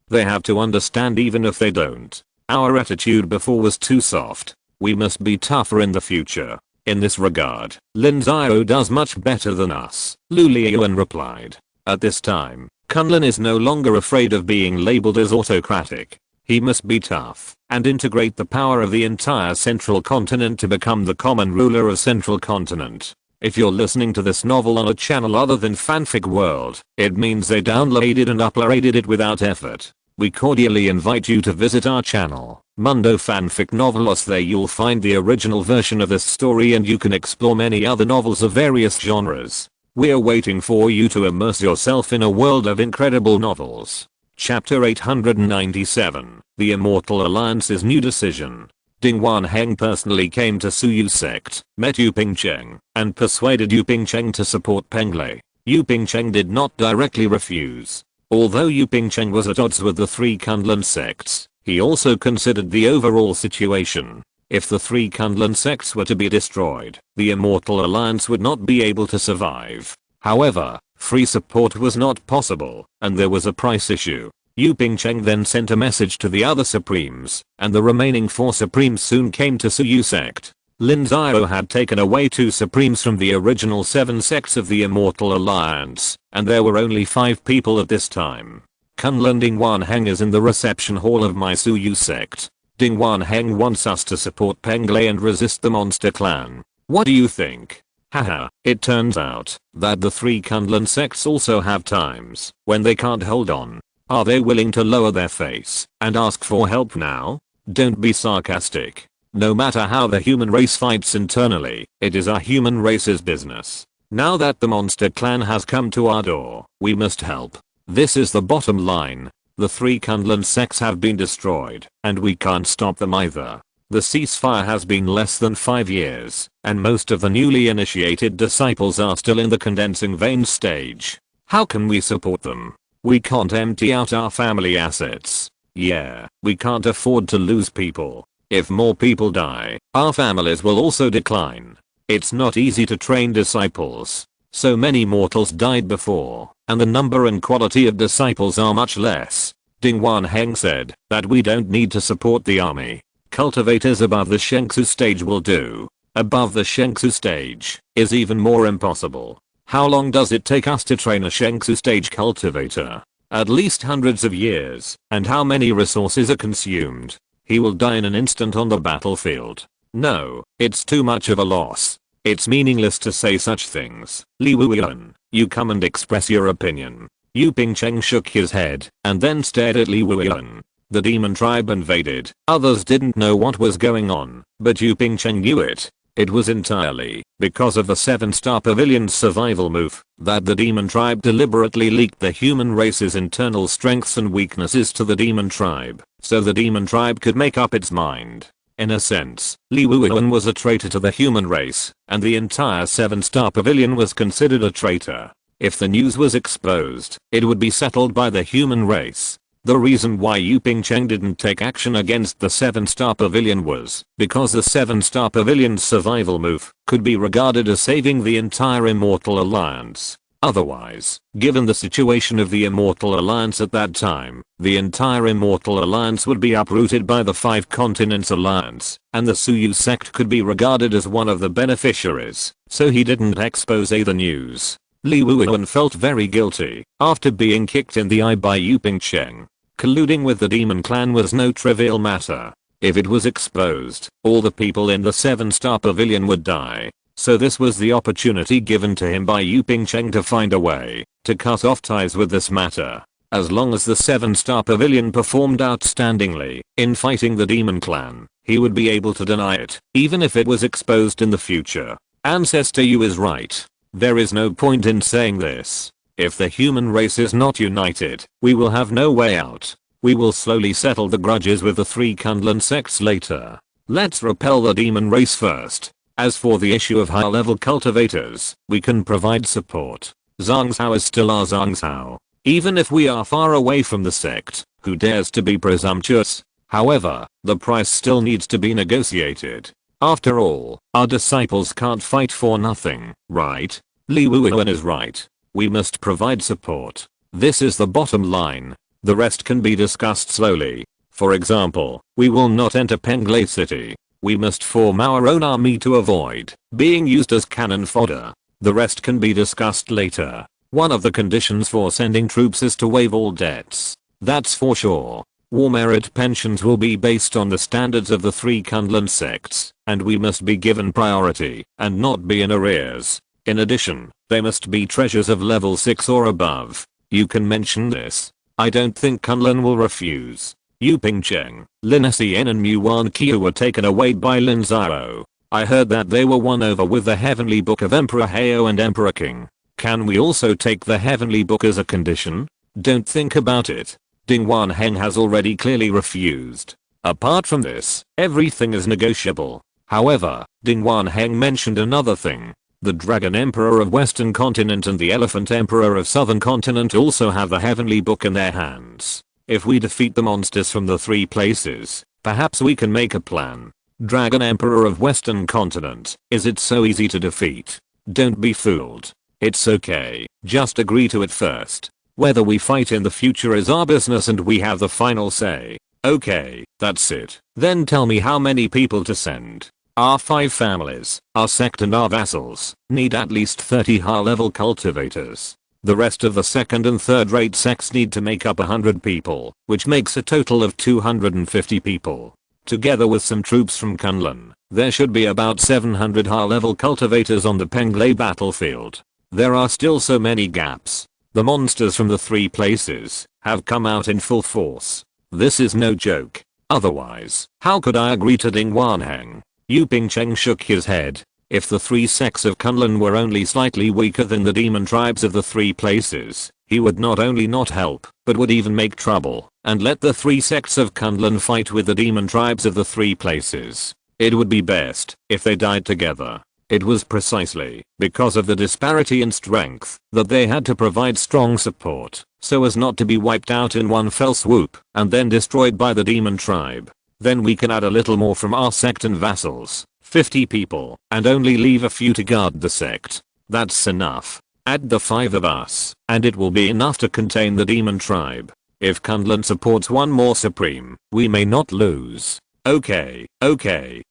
They have to understand even if they don't. Our attitude before was too soft. We must be tougher in the future. In this regard, Lin Xiao does much better than us, Lu Liuan replied. At this time, Kunlun is no longer afraid of being labeled as autocratic. He must be tough and integrate the power of the entire central continent to become the common ruler of central continent. If you're listening to this novel on a channel other than Fanfic World, it means they downloaded and uploaded it without effort. We cordially invite you to visit our channel, Mundo Fanfic Novelos. There you'll find the original version of this story and you can explore many other novels of various genres. We're waiting for you to immerse yourself in a world of incredible novels. Chapter 897, The Immortal Alliance's New Decision. Ding Wanheng personally came to Suyu Sect, met Yu Pingcheng, and persuaded Yu Pingcheng to support Penglei. Yu Pingcheng did not directly refuse. Although Yu Pingcheng was at odds with the 3 Kunlun sects, he also considered the overall situation. If the 3 Kunlun sects were to be destroyed, the Immortal Alliance would not be able to survive. However, free support was not possible, and there was a price issue. Yu Pingcheng then sent a message to the other Supremes, and the remaining 4 Supremes soon came to Suyu Sect. Lin Xiao had taken away 2 Supremes from the original 7 sects of the Immortal Alliance, and there were only 5 people at this time. Kunlun Ding Wanheng is in the reception hall of my Suyu Sect. Ding Wanheng wants us to support Penglei and resist the monster clan. What do you think? Haha, it turns out that the 3 Kunlun sects also have times when they can't hold on. Are they willing to lower their face and ask for help now? Don't be sarcastic. No matter how the human race fights internally, it is our human race's business. Now that the monster clan has come to our door, we must help. This is the bottom line. The 3 Kunlun sects have been destroyed, and we can't stop them either. The ceasefire has been less than 5 years, and most of the newly initiated disciples are still in the condensing vein stage. How can we support them? We can't empty out our family assets. Yeah, we can't afford to lose people. If more people die, our families will also decline. It's not easy to train disciples. So many mortals died before, and the number and quality of disciples are much less. Ding Wanheng said that we don't need to support the army. Cultivators above the Shengsu stage will do. Above the Shengsu stage is even more impossible. How long does it take us to train a Shengsu stage cultivator? At least hundreds of years. And how many resources are consumed? He will die in an instant on the battlefield. No, it's too much of a loss. It's meaningless to say such things. Li Wuyan, you come and express your opinion. Yu Pingcheng shook his head and then stared at Li Wuyan. The demon tribe invaded. Others didn't know what was going on, but Yu Pingcheng knew it. It was entirely because of the 7-star pavilion's survival move that the demon tribe deliberately leaked the human race's internal strengths and weaknesses to the demon tribe, so the demon tribe could make up its mind. In a sense, Li Wuyan was a traitor to the human race, and the entire 7-star pavilion was considered a traitor. If the news was exposed, it would be settled by the human race. The reason why Yu Pingcheng didn't take action against the 7-star pavilion was because the 7-star pavilion's survival move could be regarded as saving the entire Immortal Alliance. Otherwise, given the situation of the Immortal Alliance at that time, the entire Immortal Alliance would be uprooted by the 5 Continents Alliance, and the Suyu Sect could be regarded as one of the beneficiaries, so he didn't expose the news. Li Wuyan felt very guilty after being kicked in the eye by Yu Pingcheng. Colluding with the demon clan was no trivial matter. If it was exposed, all the people in the 7-star pavilion would die. So this was the opportunity given to him by Yu Pingcheng to find a way to cut off ties with this matter. As long as the 7-star pavilion performed outstandingly in fighting the demon clan, he would be able to deny it, even if it was exposed in the future. Ancestor Yu is right. There is no point in saying this. If the human race is not united, we will have no way out. We will slowly settle the grudges with the 3 Kunlun sects later. Let's repel the demon race first. As for the issue of high level cultivators, we can provide support. Zhang Zhao is still our Zhang Zhao. Even if we are far away from the sect, who dares to be presumptuous? However, the price still needs to be negotiated. After all, our disciples can't fight for nothing, right? Li Wuwen is right. We must provide support. This is the bottom line. The rest can be discussed slowly. For example, we will not enter Penglai City. We must form our own army to avoid being used as cannon fodder. The rest can be discussed later. One of the conditions for sending troops is to waive all debts. That's for sure. War merit pensions will be based on the standards of the 3 Kunlun sects, and we must be given priority and not be in arrears. In addition, they must be treasures of level 6 or above. You can mention this. I don't think Kunlun will refuse. Yu Pingcheng, Lin Xiao and Muan Qiu were taken away by Lin Xiao. I heard that they were won over with the Heavenly Book of Emperor Hao and Emperor King. Can we also take the Heavenly Book as a condition? Don't think about it. Ding Wanheng has already clearly refused. Apart from this, everything is negotiable. However, Ding Wanheng mentioned another thing. The Dragon Emperor of Western Continent and the Elephant Emperor of Southern Continent also have the Heavenly Book in their hands. If we defeat the monsters from the 3 places, perhaps we can make a plan. Dragon Emperor of Western Continent, is it so easy to defeat? Don't be fooled. It's okay, just agree to it first. Whether we fight in the future is our business and we have the final say. Okay, that's it. Then tell me how many people to send. Our 5 families, our sect and our vassals, need at least 30 high level cultivators. The rest of the 2nd and 3rd rate sects need to make up 100 people, which makes a total of 250 people. Together with some troops from Kunlun, there should be about 700 high level cultivators on the Penglai battlefield. There are still so many gaps. The monsters from the 3 places have come out in full force. This is no joke. Otherwise, how could I agree to Ding Wanheng? Yu Pingcheng shook his head. If the 3 sects of Kunlun were only slightly weaker than the demon tribes of the 3 places, he would not only not help, but would even make trouble, and let the 3 sects of Kunlun fight with the demon tribes of the 3 places. It would be best if they died together. It was precisely because of the disparity in strength that they had to provide strong support, so as not to be wiped out in one fell swoop and then destroyed by the demon tribe. Then we can add a little more from our sect and vassals, 50 people, and only leave a few to guard the sect. That's enough. Add the 5 of us, and it will be enough to contain the demon tribe. If Kunlun supports one more supreme, we may not lose. Okay,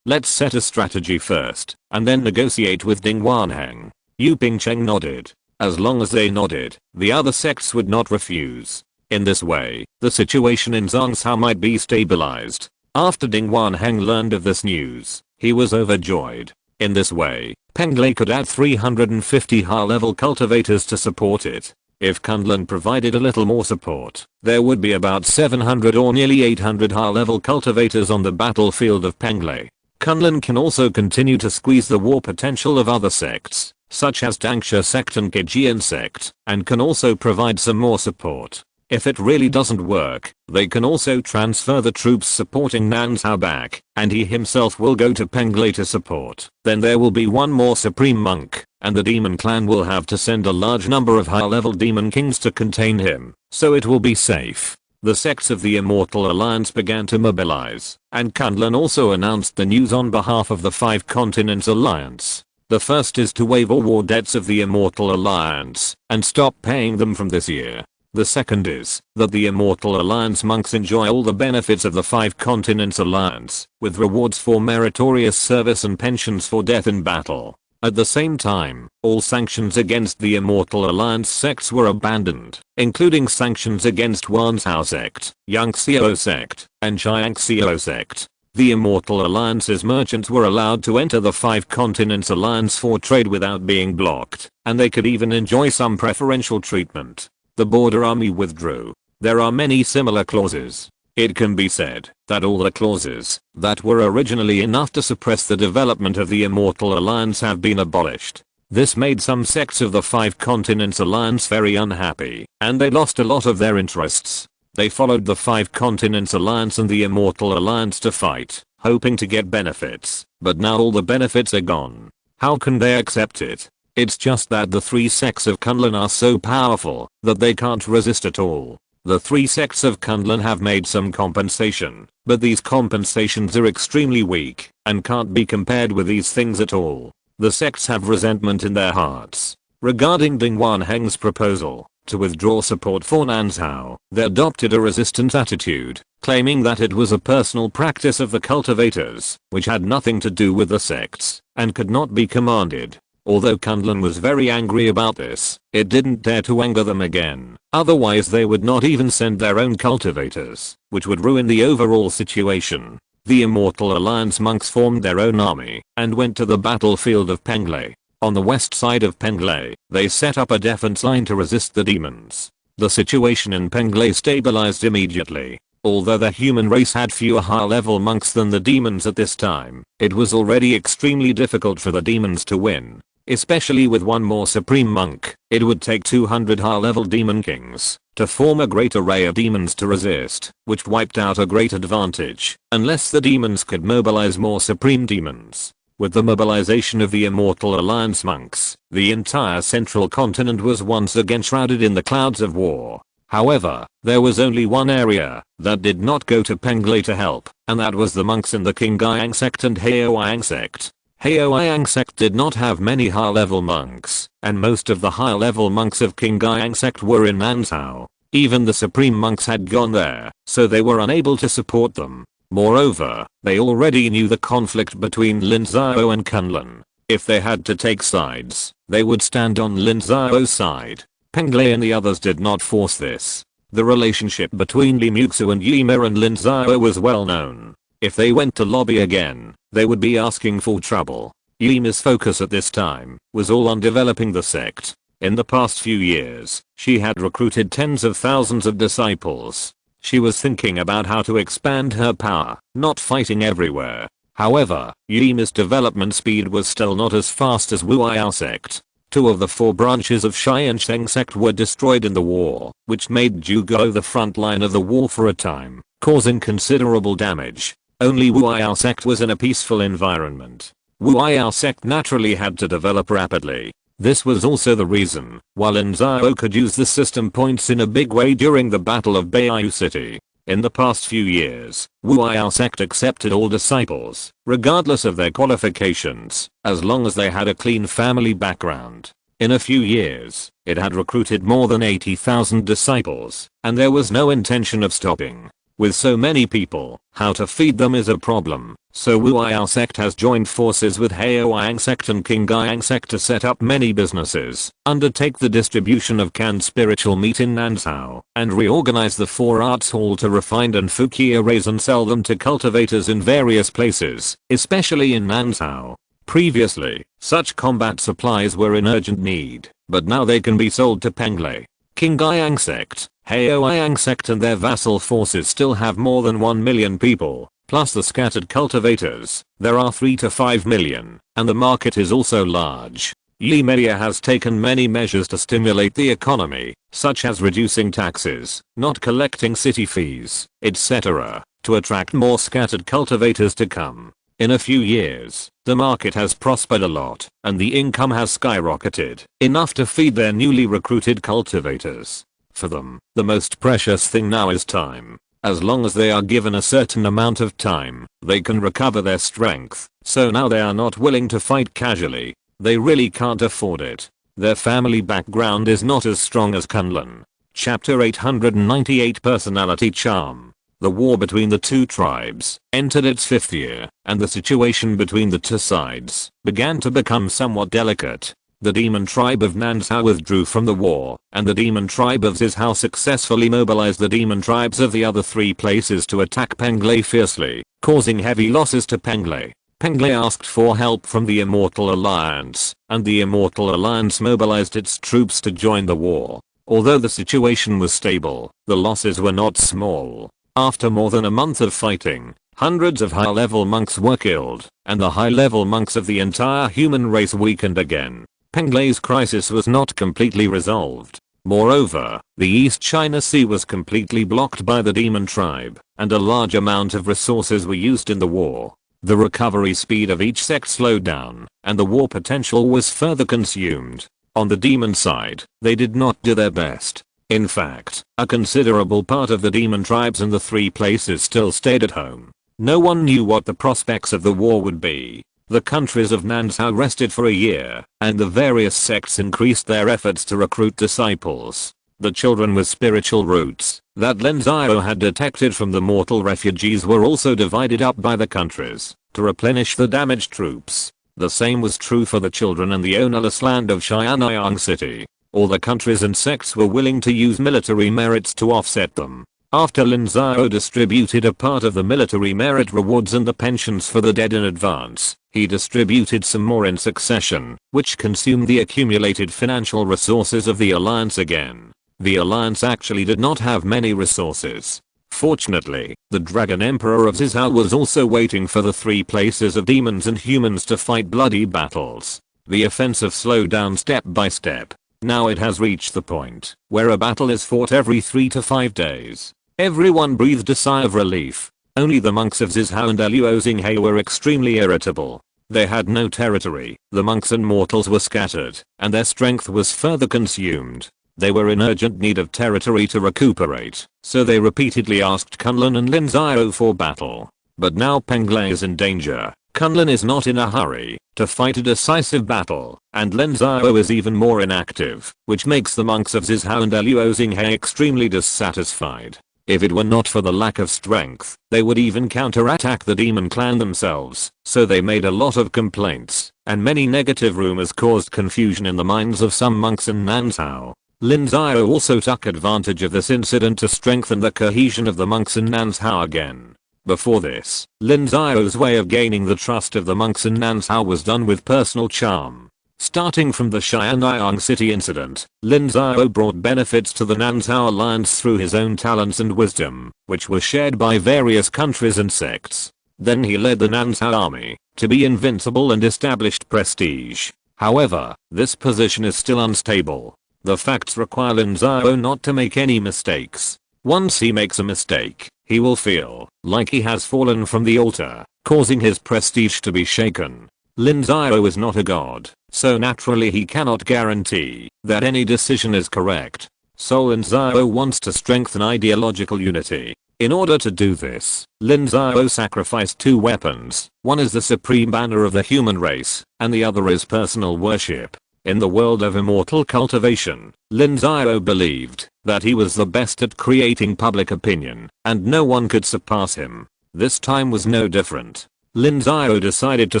let's set a strategy first, and then negotiate with Ding Wanheng. Yu Pingcheng nodded. As long as they nodded, the other sects would not refuse. In this way, the situation in Zhongshan might be stabilized. After Ding Wanheng learned of this news, he was overjoyed. In this way, Penglai could add 350 high-level cultivators to support it. If Kunlun provided a little more support, there would be about 700 or nearly 800 high-level cultivators on the battlefield of Penglai. Kunlun can also continue to squeeze the war potential of other sects, such as Tiansheng Sect and Tiansheng Sect, and can also provide some more support. If it really doesn't work, they can also transfer the troops supporting Nan Zhao back, and he himself will go to Penglai to support. Then there will be one more supreme monk, and the demon clan will have to send a large number of high-level demon kings to contain him, so it will be safe. The sects of the Immortal Alliance began to mobilize, and Kunlun also announced the news on behalf of the 5 Continents Alliance. The first is to waive all war debts of the Immortal Alliance, and stop paying them from this year. The second is that the Immortal Alliance monks enjoy all the benefits of the 5 Continents Alliance, with rewards for meritorious service and pensions for death in battle. At the same time, all sanctions against the Immortal Alliance sects were abandoned, including sanctions against Wanzhou Sect, Yangxiao Sect, and Jiangxiao Sect. The Immortal Alliance's merchants were allowed to enter the 5 Continents Alliance for trade without being blocked, and they could even enjoy some preferential treatment. The border army withdrew. There are many similar clauses. It can be said that all the clauses that were originally enough to suppress the development of the Immortal Alliance have been abolished. This made some sects of the Five Continents Alliance very unhappy, and they lost a lot of their interests. They followed the Five Continents Alliance and the Immortal Alliance to fight, hoping to get benefits, but now all the benefits are gone. How can they accept it? It's just that the three sects of Kunlun are so powerful that they can't resist at all. The three sects of Kunlun have made some compensation, but these compensations are extremely weak and can't be compared with these things at all. The sects have resentment in their hearts. Regarding Ding Wanheng's proposal to withdraw support for Lin Xiao, they adopted a resistant attitude, claiming that it was a personal practice of the cultivators, which had nothing to do with the sects, and could not be commanded. Although Kunlun was very angry about this, it didn't dare to anger them again, otherwise they would not even send their own cultivators, which would ruin the overall situation. The Immortal Alliance monks formed their own army and went to the battlefield of Penglai. On the west side of Penglai, they set up a defense line to resist the demons. The situation in Penglai stabilized immediately. Although the human race had fewer high-level monks than the demons at this time, it was already extremely difficult for the demons to win. Especially with one more supreme monk, it would take 200 high-level demon kings to form a great array of demons to resist, which wiped out a great advantage, unless the demons could mobilize more supreme demons. With the mobilization of the Immortal Alliance monks, the entire central continent was once again shrouded in the clouds of war. However, there was only one area that did not go to Penglai to help, and that was the monks in the Qingyang Sect and Haoyang Sect. Haoyang Sect did not have many high-level monks, and most of the high-level monks of Qingyang Sect were in Lin Xiao. Even the supreme monks had gone there, so they were unable to support them. Moreover, they already knew the conflict between Lin Xiao and Kunlun. If they had to take sides, they would stand on Lin Xiao's side. Penglai and the others did not force this. The relationship between Li Muxu and Yima and Lin Xiao was well known. If they went to lobby again, they would be asking for trouble. Yima's focus at this time was all on developing the sect. In the past few years, she had recruited tens of thousands of disciples. She was thinking about how to expand her power, not fighting everywhere. However, Yima's development speed was still not as fast as Wu'ai Sect. 2 of the 4 branches of Tiansheng Sect were destroyed in the war, which made Zhuge the front line of the war for a time, causing considerable damage. Only Wu'ai Sect was in a peaceful environment. Wu'ai Sect naturally had to develop rapidly. This was also the reason why Lin Xiao could use the system points in a big way during the Battle of Beiyu City. In the past few years, Wu'ai Sect accepted all disciples, regardless of their qualifications, as long as they had a clean family background. In a few years, it had recruited more than 80,000 disciples, and there was no intention of stopping. With so many people, how to feed them is a problem, so Wu'ai Sect has joined forces with Haoyang Sect and Qingyang Sect to set up many businesses, undertake the distribution of canned spiritual meat in Lin Xiao, and reorganize the 4 arts hall to refine and fukia raise and sell them to cultivators in various places, especially in Lin Xiao. Previously, such combat supplies were in urgent need, but now they can be sold to Penglai. Qingyang Sect, Haoyang Sect and their vassal forces still have more than 1 million people, plus the scattered cultivators. There are 3 to 5 million, and the market is also large. Yimea has taken many measures to stimulate the economy, such as reducing taxes, not collecting city fees, etc., to attract more scattered cultivators to come. In a few years, the market has prospered a lot, and the income has skyrocketed, enough to feed their newly recruited cultivators. For them, the most precious thing now is time. As long as they are given a certain amount of time, they can recover their strength, so now they are not willing to fight casually. They really can't afford it. Their family background is not as strong as Kunlun. Chapter 898 Personality Charm. The war between the 2 tribes entered its 5th year, and the situation between the 2 sides began to become somewhat delicate. The demon tribe of Lin Xiao withdrew from the war, and the demon tribe of Zhao successfully mobilized the demon tribes of the other 3 places to attack Penglai fiercely, causing heavy losses to Penglai. Penglai asked for help from the Immortal Alliance, and the Immortal Alliance mobilized its troops to join the war. Although the situation was stable, the losses were not small. After more than a month of fighting, hundreds of high-level monks were killed, and the high-level monks of the entire human race weakened again. Penglei's crisis was not completely resolved. Moreover, the East China Sea was completely blocked by the demon tribe, and a large amount of resources were used in the war. The recovery speed of each sect slowed down, and the war potential was further consumed. On the demon side, they did not do their best. In fact, a considerable part of the demon tribes in the three places still stayed at home. No one knew what the prospects of the war would be. The countries of Nanzhao rested for a year, and the various sects increased their efforts to recruit disciples. The children with spiritual roots that Lin Xiao had detected from the mortal refugees were also divided up by the countries to replenish the damaged troops. The same was true for the children in the ownerless land of Tiansheng City. All the countries and sects were willing to use military merits to offset them. After Lin Xiao distributed a part of the military merit rewards and the pensions for the dead in advance, he distributed some more in succession, which consumed the accumulated financial resources of the alliance again. The alliance actually did not have many resources. Fortunately, the Dragon Emperor of Zizhao was also waiting for the three places of demons and humans to fight bloody battles. The offensive slowed down step by step. Now it has reached the point where a battle is fought every 3 to 5 days. Everyone breathed a sigh of relief. Only the monks of Zizhao and Luozinghe were extremely irritable. They had no territory, the monks and mortals were scattered, and their strength was further consumed. They were in urgent need of territory to recuperate, so they repeatedly asked Kunlun and Lin Xiao for battle. But now Penglei is in danger. Kunlun is not in a hurry to fight a decisive battle, and Lin Xiao is even more inactive, which makes the monks of Zizhao and Luozinghe extremely dissatisfied. If it were not for the lack of strength, they would even counterattack the demon clan themselves, so they made a lot of complaints, and many negative rumors caused confusion in the minds of some monks in Nanzhao. Lin Xiao also took advantage of this incident to strengthen the cohesion of the monks in Nanzhao again. Before this, Lin Xiao's way of gaining the trust of the monks in Nanzhao was done with personal charm. Starting from the Xianyang City incident, Lin Xiao brought benefits to the Nanzhao alliance through his own talents and wisdom, which were shared by various countries and sects. Then he led the Nanzhao army to be invincible and established prestige. However, this position is still unstable. The facts require Lin Xiao not to make any mistakes. Once he makes a mistake, he will feel like he has fallen from the altar, causing his prestige to be shaken. Lin Xiao is not a god, so naturally he cannot guarantee that any decision is correct. So Lin Xiao wants to strengthen ideological unity. In order to do this, Lin Xiao sacrificed two weapons. One is the supreme banner of the human race, and the other is personal worship. In the world of immortal cultivation, Lin Xiao believed that he was the best at creating public opinion, and no one could surpass him. This time was no different. Lin Xiao decided to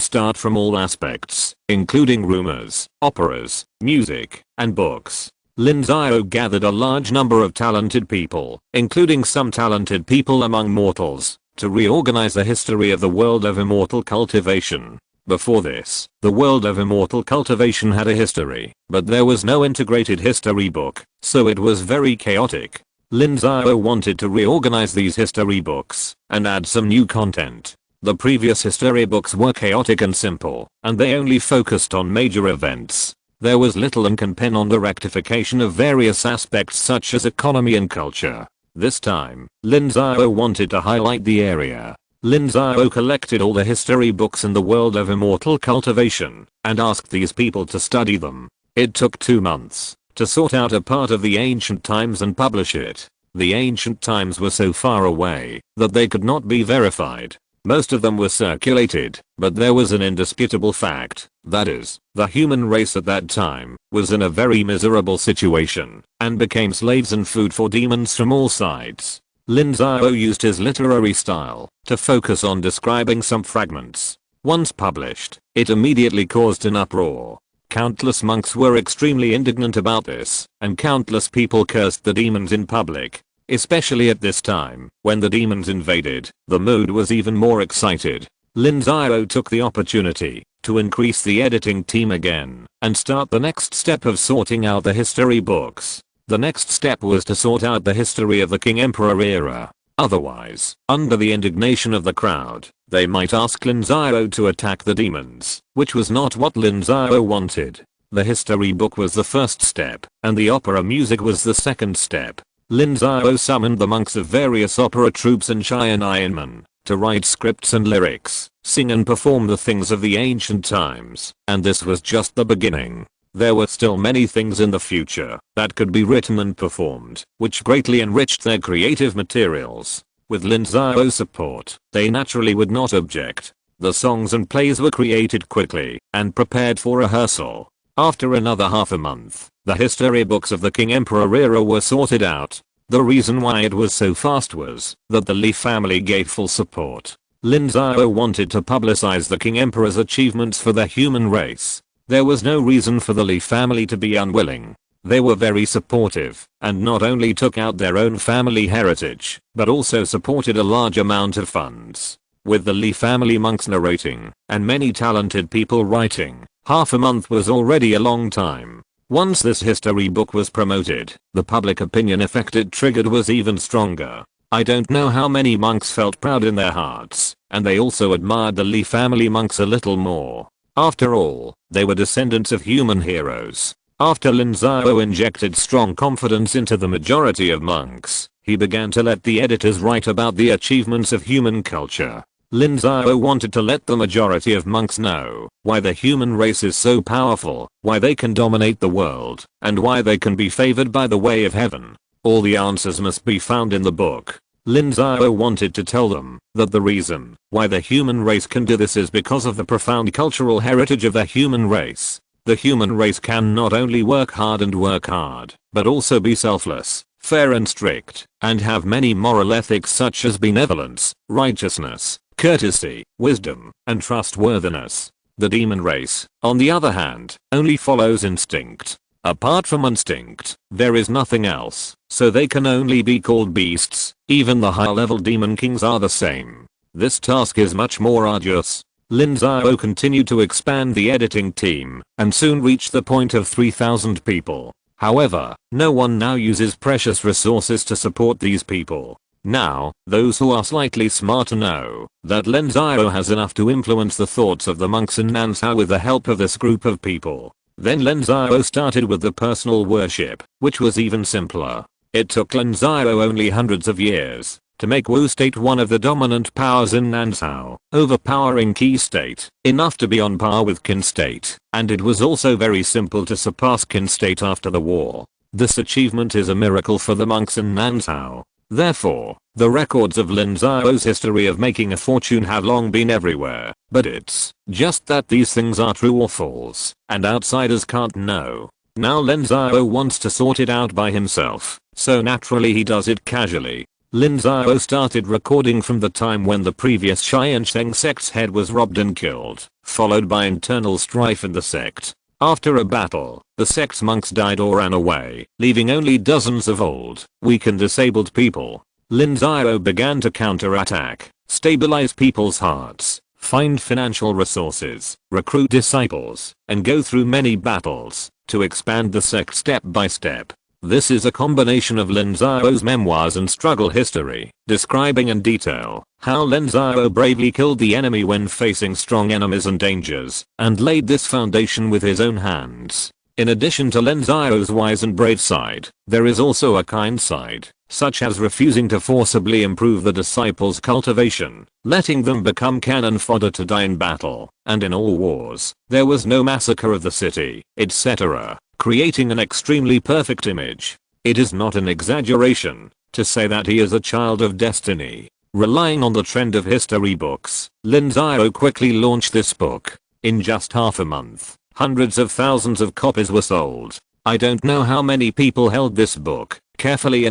start from all aspects, including rumors, operas, music, and books. Lin Xiao gathered a large number of talented people, including some talented people among mortals, to reorganize the history of the world of immortal cultivation. Before this, the world of immortal cultivation had a history, but there was no integrated history book, so it was very chaotic. Lin Xiao wanted to reorganize these history books and add some new content. The previous history books were chaotic and simple, and they only focused on major events. There was little ink and pen on the rectification of various aspects such as economy and culture. This time, Lin Xiao wanted to highlight the area. Lin Xiao collected all the history books in the world of immortal cultivation and asked these people to study them. It took 2 months to sort out a part of the ancient times and publish it. The ancient times were so far away that they could not be verified. Most of them were circulated, but there was an indisputable fact, that is, the human race at that time was in a very miserable situation and became slaves and food for demons from all sides. Lin Xiao used his literary style to focus on describing some fragments. Once published, it immediately caused an uproar. Countless monks were extremely indignant about this, and countless people cursed the demons in public. Especially at this time, when the demons invaded, the mood was even more excited. Lin Xiao took the opportunity to increase the editing team again and start the next step of sorting out the history books. The next step was to sort out the history of the King-Emperor era. Otherwise, under the indignation of the crowd, they might ask Lin Xiao to attack the demons, which was not what Lin Xiao wanted. The history book was the first step, and the opera music was the second step. Lin Xiao summoned the monks of various opera troupes and Cheyenne to write scripts and lyrics, sing and perform the things of the ancient times, and this was just the beginning. There were still many things in the future that could be written and performed, which greatly enriched their creative materials. With Lin Xiao's support, they naturally would not object. The songs and plays were created quickly and prepared for rehearsal. After another half a month, the history books of the King-Emperor era were sorted out. The reason why it was so fast was that the Li family gave full support. Lin Xiao wanted to publicize the King-Emperor's achievements for the human race. There was no reason for the Li family to be unwilling. They were very supportive, and not only took out their own family heritage, but also supported a large amount of funds. With the Li family monks narrating, and many talented people writing, half a month was already a long time. Once this history book was promoted, the public opinion effect it triggered was even stronger. I don't know how many monks felt proud in their hearts, and they also admired the Li family monks a little more. After all, they were descendants of human heroes. After Lin Xiao injected strong confidence into the majority of monks, he began to let the editors write about the achievements of human culture. Lin Xiao wanted to let the majority of monks know why the human race is so powerful, why they can dominate the world, and why they can be favored by the way of heaven. All the answers must be found in the book. Lin Xiao wanted to tell them that the reason why the human race can do this is because of the profound cultural heritage of the human race. The human race can not only work hard, but also be selfless, fair and strict, and have many moral ethics such as benevolence, righteousness, courtesy, wisdom, and trustworthiness. The demon race, on the other hand, only follows instinct. Apart from instinct, there is nothing else, so they can only be called beasts. Even the high-level demon kings are the same. This task is much more arduous. Lin Xiao continued to expand the editing team, and soon reached the point of 3,000 people. However, no one now uses precious resources to support these people. Now, those who are slightly smarter know that Lin Xiao has enough to influence the thoughts of the monks in Nansha with the help of this group of people. Then Lin Xiao started with the personal worship, which was even simpler. It took Lin Xiao only hundreds of years to make Wu State one of the dominant powers in Nansha, overpowering Qi State, enough to be on par with Qin State, and it was also very simple to surpass Qin State after the war. This achievement is a miracle for the monks in Nansha. Therefore, the records of Lin Xiao's history of making a fortune have long been everywhere, but it's just that these things are true or false, and outsiders can't know. Now Lin Xiao wants to sort it out by himself, so naturally he does it casually. Lin Xiao started recording from the time when the previous Tiansheng Sect's head was robbed and killed, followed by internal strife in the sect. After a battle, the sect's monks died or ran away, leaving only dozens of old, weak and disabled people. Lin Xiao began to counterattack, stabilize people's hearts, find financial resources, recruit disciples, and go through many battles to expand the sect step by step. This is a combination of Lin Xiao's memoirs and struggle history, describing in detail how Lin Xiao bravely killed the enemy when facing strong enemies and dangers, and laid this foundation with his own hands. In addition to Lin Xiao's wise and brave side, there is also a kind side, such as refusing to forcibly improve the disciples' cultivation, letting them become cannon fodder to die in battle, and in all wars, there was no massacre of the city, etc., creating an extremely perfect image. It is not an exaggeration to say that he is a child of destiny. Relying on the trend of history books, Lin Xiao quickly launched this book. In just half a month, hundreds of thousands of copies were sold. I don't know how many people held this book, carefully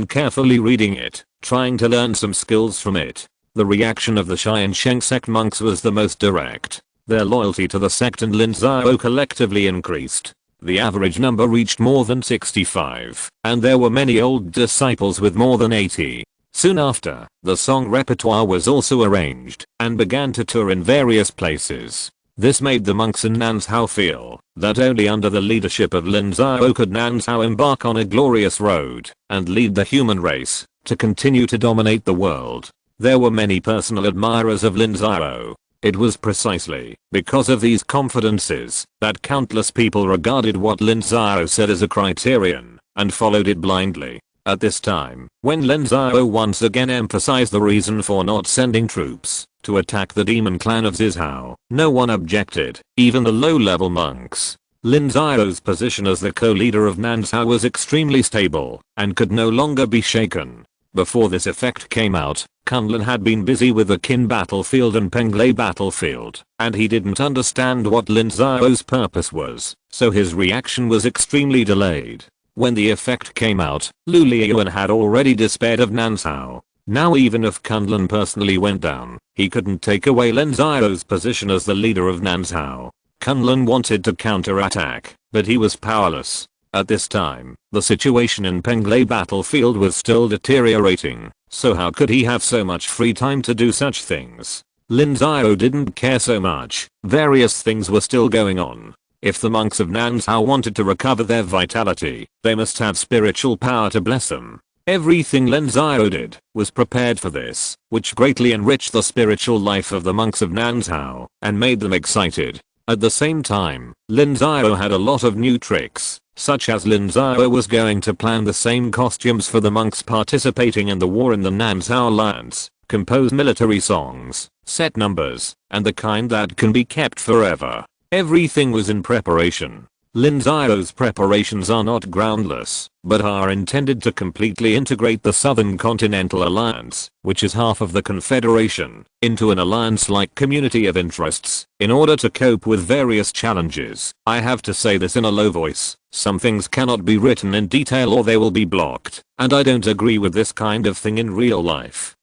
reading it, trying to learn some skills from it. The reaction of the Tiansheng Sect monks was the most direct. Their loyalty to the sect and Lin Xiao collectively increased. The average number reached more than 65, and there were many old disciples with more than 80. Soon after, the song repertoire was also arranged, and began to tour in various places. This made the monks in Nanzhao feel that only under the leadership of Lin Xiao could Nanzhao embark on a glorious road and lead the human race to continue to dominate the world. There were many personal admirers of Lin Xiao. It was precisely because of these confidences that countless people regarded what Lin Xiao said as a criterion and followed it blindly. At this time, when Lin Xiao once again emphasized the reason for not sending troops to attack the demon clan of Zizhao, no one objected, even the low-level monks. Lin Xiao's position as the co-leader of Nanzhao was extremely stable and could no longer be shaken. Before this effect came out, Kunlun had been busy with the Qin battlefield and Penglai battlefield, and he didn't understand what Lin Xiao's purpose was, so his reaction was extremely delayed. When the effect came out, Lu Liyuan had already despaired of Nanzhao. Now even if Kunlun personally went down, he couldn't take away Lin Xiao's position as the leader of Nanzhao. Kunlun wanted to counterattack, but he was powerless. At this time, the situation in Penglai battlefield was still deteriorating, so how could he have so much free time to do such things? Lin Xiao didn't care so much. Various things were still going on. If the monks of Nanzhao wanted to recover their vitality, they must have spiritual power to bless them. Everything Lin Xiao did was prepared for this, which greatly enriched the spiritual life of the monks of Nanzhao and made them excited. At the same time, Lin Xiao had a lot of new tricks, such as Lin Xiao was going to plan the same costumes for the monks participating in the war in the Nanzhao lands, compose military songs, set numbers, and the kind that can be kept forever. Everything was in preparation. Lin Xiao's preparations are not groundless, but are intended to completely integrate the Southern Continental Alliance, which is half of the Confederation, into an alliance-like community of interests, in order to cope with various challenges. I have to say this in a low voice. Some things cannot be written in detail or they will be blocked, and I don't agree with this kind of thing in real life.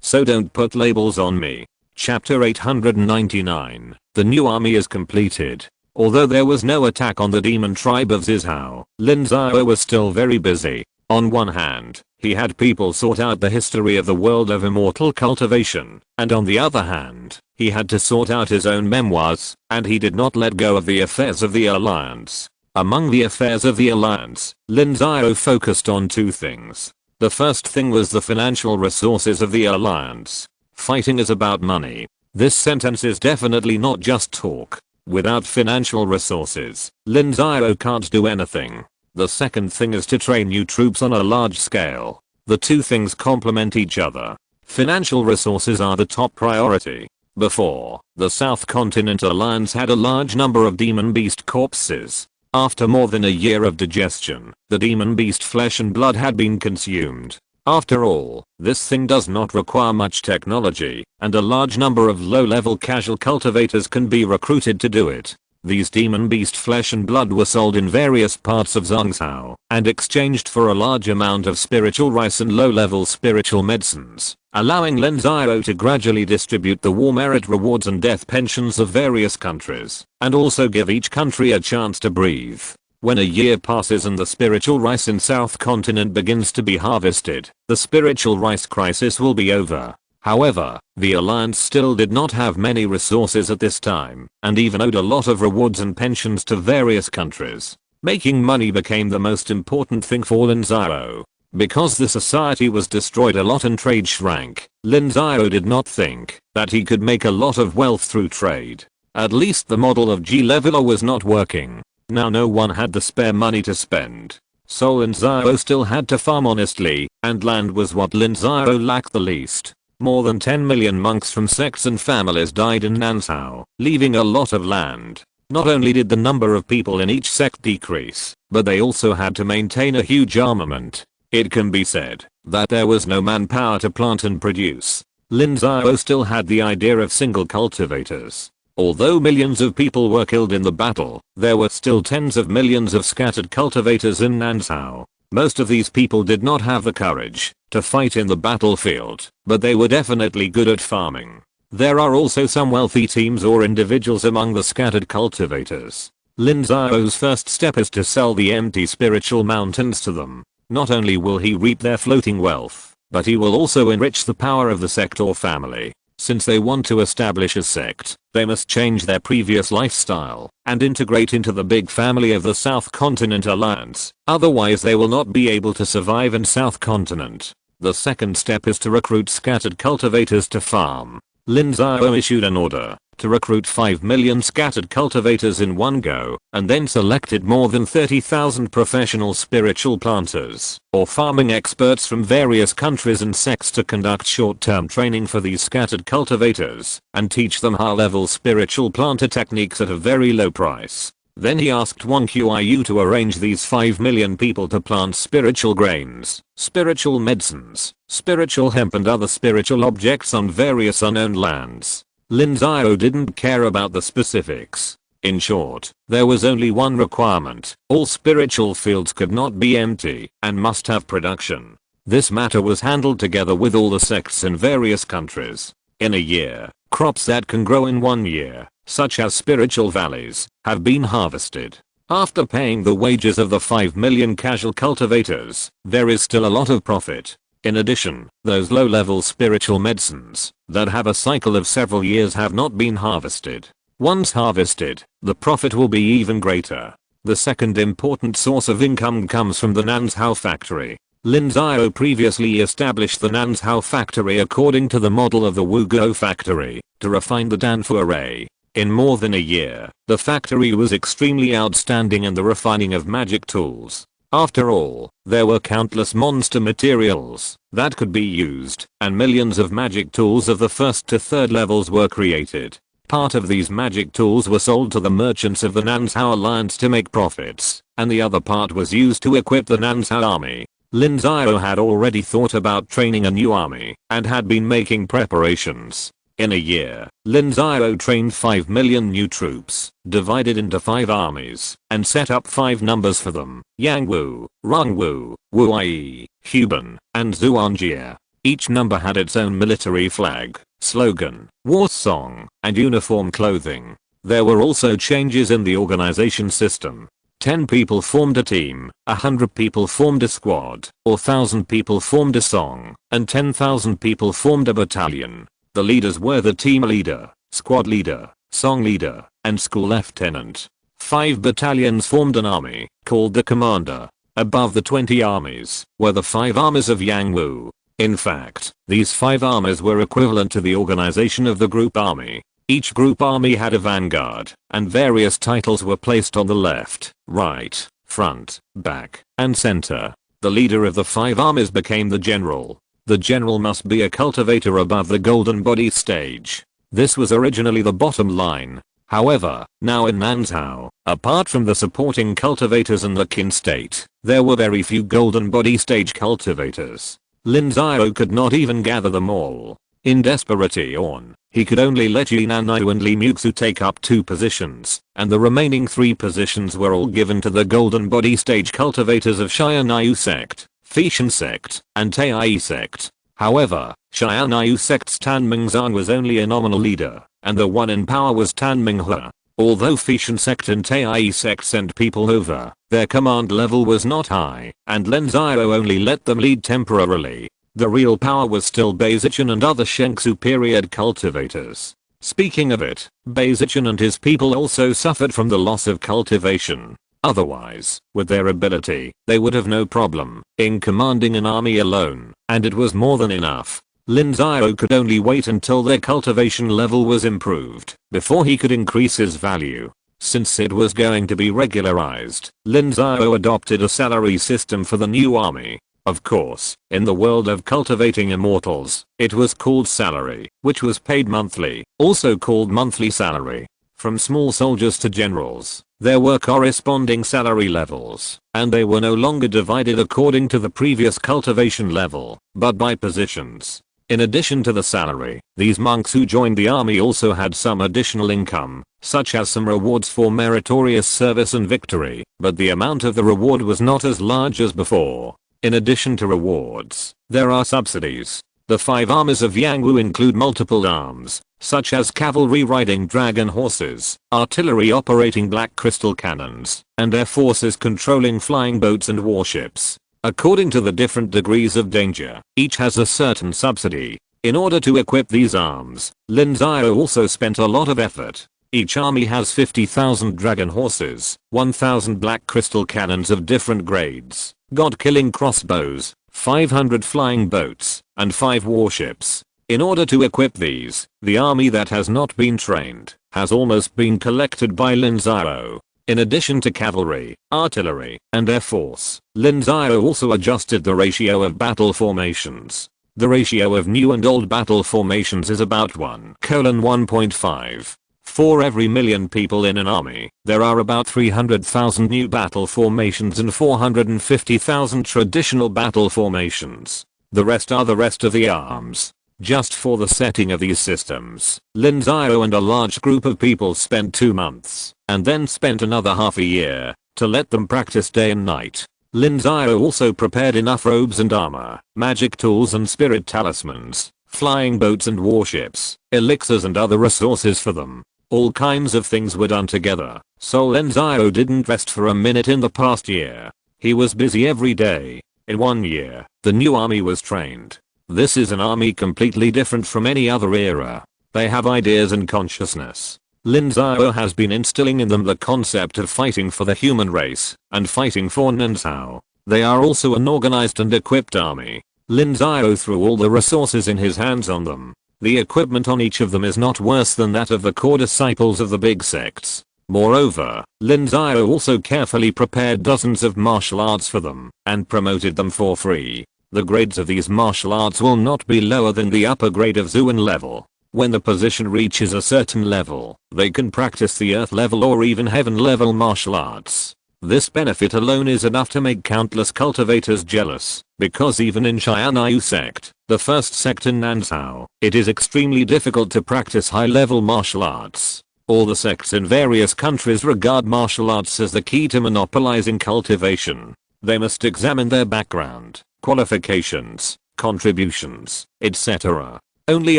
So don't put labels on me. Chapter 899. The new army is completed. Although there was no attack on the demon tribe of Zizhao, Lin Xiao was still very busy. On one hand, he had people sort out the history of the world of immortal cultivation, and on the other hand, he had to sort out his own memoirs, and he did not let go of the affairs of the alliance. Among the affairs of the alliance, Lin Xiao focused on two things. The first thing was the financial resources of the alliance. Fighting is about money. This sentence is definitely not just talk. Without financial resources, Lin Xiao can't do anything. The second thing is to train new troops on a large scale. The two things complement each other. Financial resources are the top priority. Before, the South Continent Alliance had a large number of demon beast corpses. After more than a year of digestion, the demon beast flesh and blood had been consumed. After all, this thing does not require much technology, and a large number of low-level casual cultivators can be recruited to do it. These demon beast flesh and blood were sold in various parts of Zhangzhou and exchanged for a large amount of spiritual rice and low-level spiritual medicines, allowing Lin Xiao to gradually distribute the war merit rewards and death pensions of various countries, and also give each country a chance to breathe. When a year passes and the spiritual rice in South Continent begins to be harvested, the spiritual rice crisis will be over. However, the alliance still did not have many resources at this time, and even owed a lot of rewards and pensions to various countries. Making money became the most important thing for Lin Xiao. Because the society was destroyed a lot and trade shrank, Lin Xiao did not think that he could make a lot of wealth through trade. At least the model of G-leveler was not working. Now no one had the spare money to spend. So Lin Xiao still had to farm honestly, and land was what Lin Xiao lacked the least. More than 10 million monks from sects and families died in Nanzhao, leaving a lot of land. Not only did the number of people in each sect decrease, but they also had to maintain a huge armament. It can be said that there was no manpower to plant and produce. Lin Xiao still had the idea of single cultivators. Although millions of people were killed in the battle, there were still tens of millions of scattered cultivators in Nanzhao. Most of these people did not have the courage to fight in the battlefield, but they were definitely good at farming. There are also some wealthy teams or individuals among the scattered cultivators. Lin Xiao's first step is to sell the empty spiritual mountains to them. Not only will he reap their floating wealth, but he will also enrich the power of the sect or family. Since they want to establish a sect, They must change their previous lifestyle and integrate into the big family of the South Continent Alliance, otherwise they will not be able to survive in South Continent. The second step is to recruit scattered cultivators to farm. Lin Xiao issued an order to recruit 5 million scattered cultivators in one go, and then selected more than 30,000 professional spiritual planters or farming experts from various countries and sects to conduct short-term training for these scattered cultivators and teach them high-level spiritual planter techniques at a very low price. Then he asked Wang Qiu to arrange these 5 million people to plant spiritual grains, spiritual medicines, spiritual hemp and other spiritual objects on various unknown lands. Lin Xiao didn't care about the specifics. In short, there was only one requirement: all spiritual fields could not be empty and must have production. This matter was handled together with all the sects in various countries. In a year, crops that can grow in 1 year, such as spiritual valleys, have been harvested. After paying the wages of the 5 million casual cultivators, there is still a lot of profit. In addition, those low-level spiritual medicines that have a cycle of several years have not been harvested. Once harvested, the profit will be even greater. The second important source of income comes from the Nanzhao factory. Lin Xiao previously established the Nanzhao factory according to the model of the Wuguo factory to refine the Danfu array. In more than a year, the factory was extremely outstanding in the refining of magic tools. After all, there were countless monster materials that could be used, and millions of magic tools of the first to third levels were created. Part of these magic tools were sold to the merchants of the Nanzhao Alliance to make profits, and the other part was used to equip the Nanzhao army. Lin Xiao had already thought about training a new army and had been making preparations. In a year, Lin Xiao trained 5 million new troops, divided into 5 armies, and set up 5 numbers for them: Yangwu, Rongwu, Wuyi, Huban, and Zhuangjie. Each number had its own military flag, slogan, war song, and uniform clothing. There were also changes in the organization system. 10 people formed a team, 100 people formed a squad, or 1,000 people formed a song, and 10,000 people formed a battalion. The leaders were the team leader, squad leader, song leader, and school lieutenant. 5 battalions formed an army, called the commander. Above the 20 armies were the 5 armies of Yangwu. In fact, these 5 armies were equivalent to the organization of the group army. Each group army had a vanguard, and various titles were placed on the left, right, front, back, and center. The leader of the 5 armies became the general. The general must be a cultivator above the golden body stage. This was originally the bottom line. However, now in Nanzhao, apart from the supporting cultivators in the Qin state, there were very few golden body stage cultivators. Lin Xiao could not even gather them all. In desperation, he could only let Yinanyu and Li Muxu take up 2 positions, and the remaining 3 positions were all given to the golden body stage cultivators of Tiansheng Sect, Tiansheng Sect, and Taiyai Sect. However, Tiansheng Sect's Tan Mingzan was only a nominal leader, and the one in power was Tan Minghua. Although Tiansheng Sect and Taiyai Sect sent people over, their command level was not high, and Lin Xiao only let them lead temporarily. The real power was still Beizichan and other Shengsu period cultivators. Speaking of it, Beizichan and his people also suffered from the loss of cultivation. Otherwise, with their ability, they would have no problem in commanding an army alone, and it was more than enough. Lin Xiao could only wait until their cultivation level was improved before he could increase his value. Since it was going to be regularized, Lin Xiao adopted a salary system for the new army. Of course, in the world of cultivating immortals, it was called salary, which was paid monthly, also called monthly salary. From small soldiers to generals, there were corresponding salary levels, and they were no longer divided according to the previous cultivation level, but by positions. In addition to the salary, these monks who joined the army also had some additional income, such as some rewards for meritorious service and victory, but the amount of the reward was not as large as before. In addition to rewards, there are subsidies. The 5 armies of Yangwu include multiple arms, such as cavalry riding dragon horses, artillery operating black crystal cannons, and air forces controlling flying boats and warships. According to the different degrees of danger, each has a certain subsidy. In order to equip these arms, Lin Xiao also spent a lot of effort. Each army has 50,000 dragon horses, 1,000 black crystal cannons of different grades, god-killing crossbows, 500 flying boats, and 5 warships. In order to equip these, the army that has not been trained has almost been collected by Lin Xiao. In addition to cavalry, artillery, and air force, Lin Xiao also adjusted the ratio of battle formations. The ratio of new and old battle formations is about 1:1.5. For every million people in an army, there are about 300,000 new battle formations and 450,000 traditional battle formations. The rest are the rest of the arms. Just for the setting of these systems, Lin Xiao and a large group of people spent 2 months, and then spent another half a year, to let them practice day and night. Lin Xiao also prepared enough robes and armor, magic tools and spirit talismans, flying boats and warships, elixirs and other resources for them. All kinds of things were done together, so Lin Xiao didn't rest for a minute in the past year. He was busy every day. In 1 year, the new army was trained. This is an army completely different from any other era. They have ideas and consciousness. Lin Xiao has been instilling in them the concept of fighting for the human race and fighting for Nansao. They are also an organized and equipped army. Lin Xiao threw all the resources in his hands on them. The equipment on each of them is not worse than that of the core disciples of the big sects. Moreover, Lin Xiao also carefully prepared dozens of martial arts for them and promoted them for free. The grades of these martial arts will not be lower than the upper grade of Zuan level. When the position reaches a certain level, they can practice the earth level or even heaven level martial arts. This benefit alone is enough to make countless cultivators jealous, because even in Tiansheng Sect, the first sect in Nansao, it is extremely difficult to practice high-level martial arts. All the sects in various countries regard martial arts as the key to monopolizing cultivation. They must examine their background, qualifications, contributions, etc. Only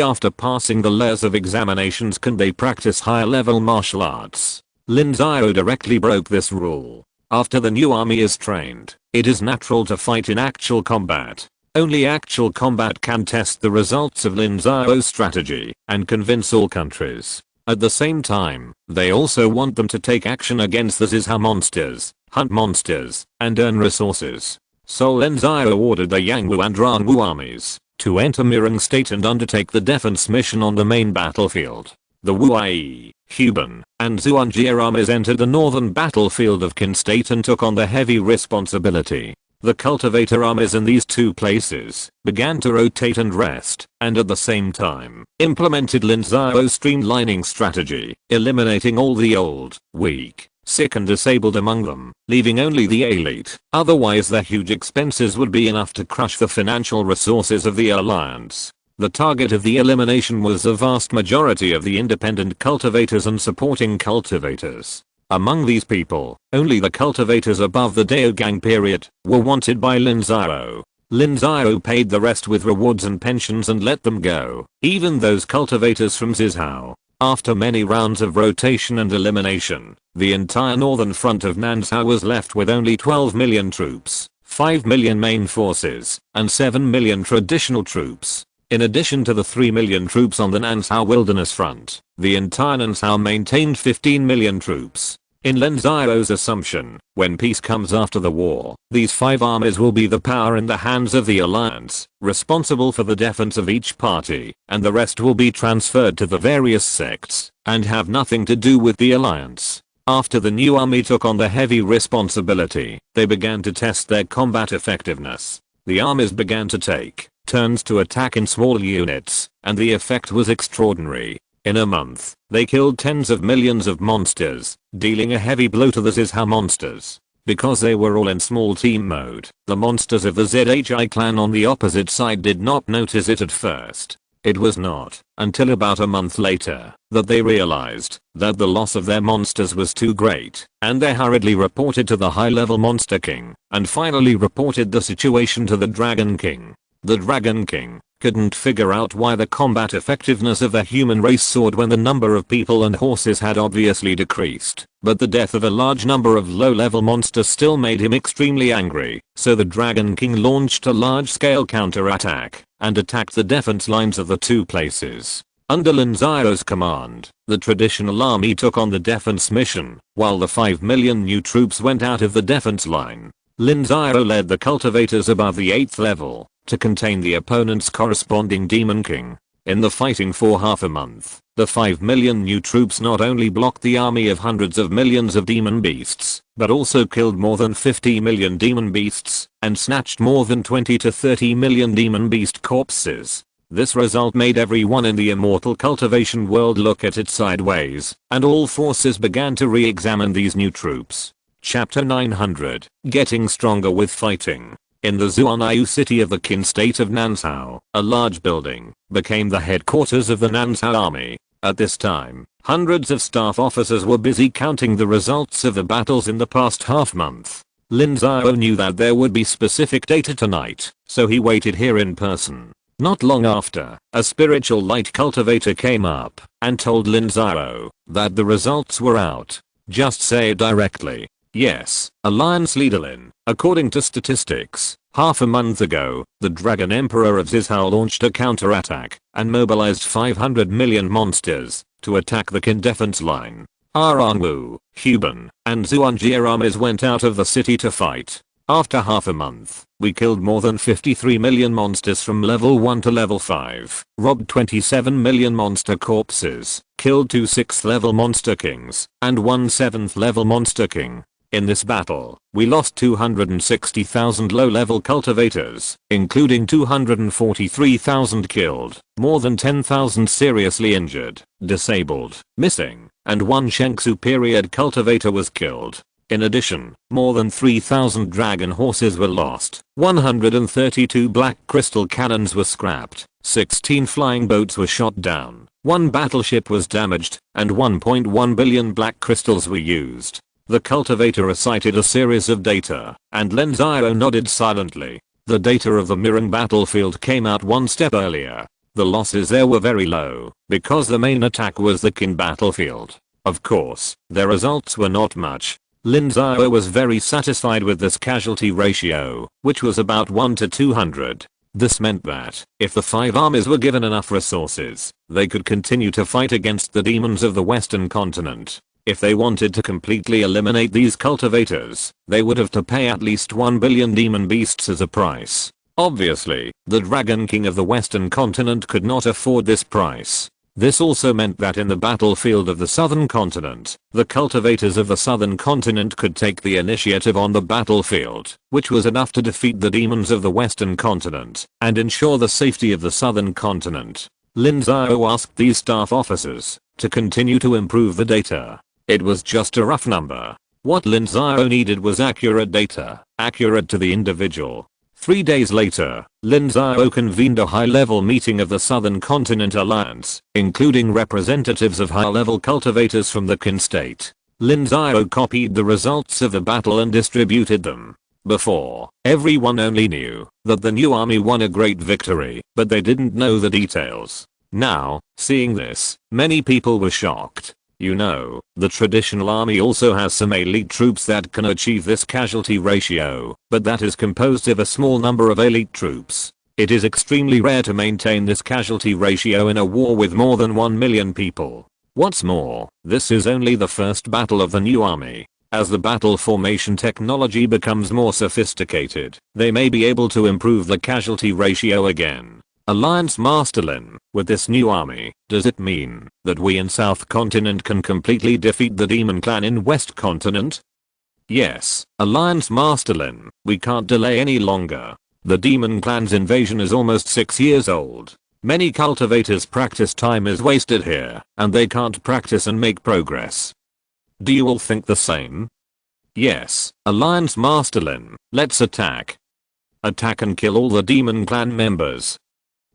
after passing the layers of examinations can they practice higher level martial arts. Lin Xiao directly broke this rule. After the new army is trained, it is natural to fight in actual combat. Only actual combat can test the results of Lin Xiao's strategy and convince all countries. At the same time, they also want them to take action against the Zizhao monsters, hunt monsters, and earn resources. So Lin Xiao ordered the Yangwu and Ranwu armies to enter Mireng State and undertake the defense mission on the main battlefield. The Wuai, Huban, and Zuanjia armies entered the northern battlefield of Qin State and took on the heavy responsibility. The cultivator armies in these two places began to rotate and rest, and at the same time, implemented Lin Xiao's streamlining strategy, eliminating all the old, weak, sick and disabled among them, leaving only the elite. Otherwise their huge expenses would be enough to crush the financial resources of the alliance. The target of the elimination was the vast majority of the independent cultivators and supporting cultivators. Among these people, only the cultivators above the Daogang period were wanted by Lin Xiao. Lin Xiao paid the rest with rewards and pensions and let them go, even those cultivators from Zizhao. After many rounds of rotation and elimination, the entire northern front of Nansao was left with only 12 million troops, 5 million main forces, and 7 million traditional troops. In addition to the 3 million troops on the Nansao Wilderness Front, the entire Nansao maintained 15 million troops. In Lin Xiao's assumption, when peace comes after the war, these 5 armies will be the power in the hands of the alliance, responsible for the defense of each party, and the rest will be transferred to the various sects, and have nothing to do with the alliance. After the new army took on the heavy responsibility, they began to test their combat effectiveness. The armies began to take turns to attack in small units, and the effect was extraordinary. In a month, they killed tens of millions of monsters, dealing a heavy blow to the Zizhao monsters. Because they were all in small team mode, the monsters of the ZHI clan on the opposite side did not notice it at first. It was not until about a month later that they realized that the loss of their monsters was too great, and they hurriedly reported to the high-level Monster King, and finally reported the situation to the Dragon King. The Dragon King couldn't figure out why the combat effectiveness of the human race soared when the number of people and horses had obviously decreased. But the death of a large number of low-level monsters still made him extremely angry, so the Dragon King launched a large-scale counterattack and attacked the defense lines of the two places. Under Lin Xiao's command, the traditional army took on the defense mission, while the 5 million new troops went out of the defense line. Lin Xiao led the cultivators above the 8th level to contain the opponent's corresponding Demon King. In the fighting for half a month, the 5 million new troops not only blocked the army of hundreds of millions of demon beasts, but also killed more than 50 million demon beasts and snatched more than 20 to 30 million demon beast corpses. This result made everyone in the immortal cultivation world look at it sideways, and all forces began to re-examine these new troops. Chapter 900, Getting Stronger with Fighting. In the Zuanyu city of the Qin state of Nansao, a large building became the headquarters of the Nansao army. At this time, hundreds of staff officers were busy counting the results of the battles in the past half month. Lin Xiao knew that there would be specific data tonight, so he waited here in person. Not long after, a spiritual light cultivator came up and told Lin Xiao that the results were out. Just say it directly. Yes, Alliance leader Lin. According to statistics, half a month ago, the Dragon Emperor of Zizhao launched a counterattack and mobilized 500 million monsters to attack the Qin defense line. Aranwu, Huban, and Zuanjie armies went out of the city to fight. After half a month, we killed more than 53 million monsters from level 1 to level 5, robbed 27 million monster corpses, killed 2 6th level monster kings, and 1 7th level monster king. In this battle, we lost 260,000 low-level cultivators, including 243,000 killed, more than 10,000 seriously injured, disabled, missing, and 1 Shengsu period cultivator was killed. In addition, more than 3,000 dragon horses were lost, 132 black crystal cannons were scrapped, 16 flying boats were shot down, 1 battleship was damaged, and 1.1 billion black crystals were used. The cultivator recited a series of data, and Lin Xiao nodded silently. The data of the Mirror battlefield came out one step earlier. The losses there were very low, because the main attack was the Qin battlefield. Of course, their results were not much. Lin Xiao was very satisfied with this casualty ratio, which was about 1 to 200. This meant that, if the 5 armies were given enough resources, they could continue to fight against the demons of the Western continent. If they wanted to completely eliminate these cultivators, they would have to pay at least 1 billion demon beasts as a price. Obviously, the Dragon King of the Western continent could not afford this price. This also meant that in the battlefield of the Southern continent, the cultivators of the Southern continent could take the initiative on the battlefield, which was enough to defeat the demons of the Western continent and ensure the safety of the Southern continent. Lin Xiao asked these staff officers to continue to improve the data. It was just a rough number. What Lin Xiao needed was accurate data, accurate to the individual. 3 days later, Lin Xiao convened a high-level meeting of the Southern Continent Alliance, including representatives of high-level cultivators from the Qin state. Lin Xiao copied the results of the battle and distributed them. Before, everyone only knew that the new army won a great victory, but they didn't know the details. Now, seeing this, many people were shocked. You know, the traditional army also has some elite troops that can achieve this casualty ratio, but that is composed of a small number of elite troops. It is extremely rare to maintain this casualty ratio in a war with more than 1 million people. What's more, this is only the first battle of the new army. As the battle formation technology becomes more sophisticated, they may be able to improve the casualty ratio again. Alliance Master Lin, with this new army, does it mean that we in South Continent can completely defeat the Demon Clan in West Continent? Yes, Alliance Master Lin, we can't delay any longer. The Demon Clan's invasion is almost 6 years old. Many cultivators' practice time is wasted here, and they can't practice and make progress. Do you all think the same? Yes, Alliance Master Lin, let's attack. Attack and kill all the Demon Clan members.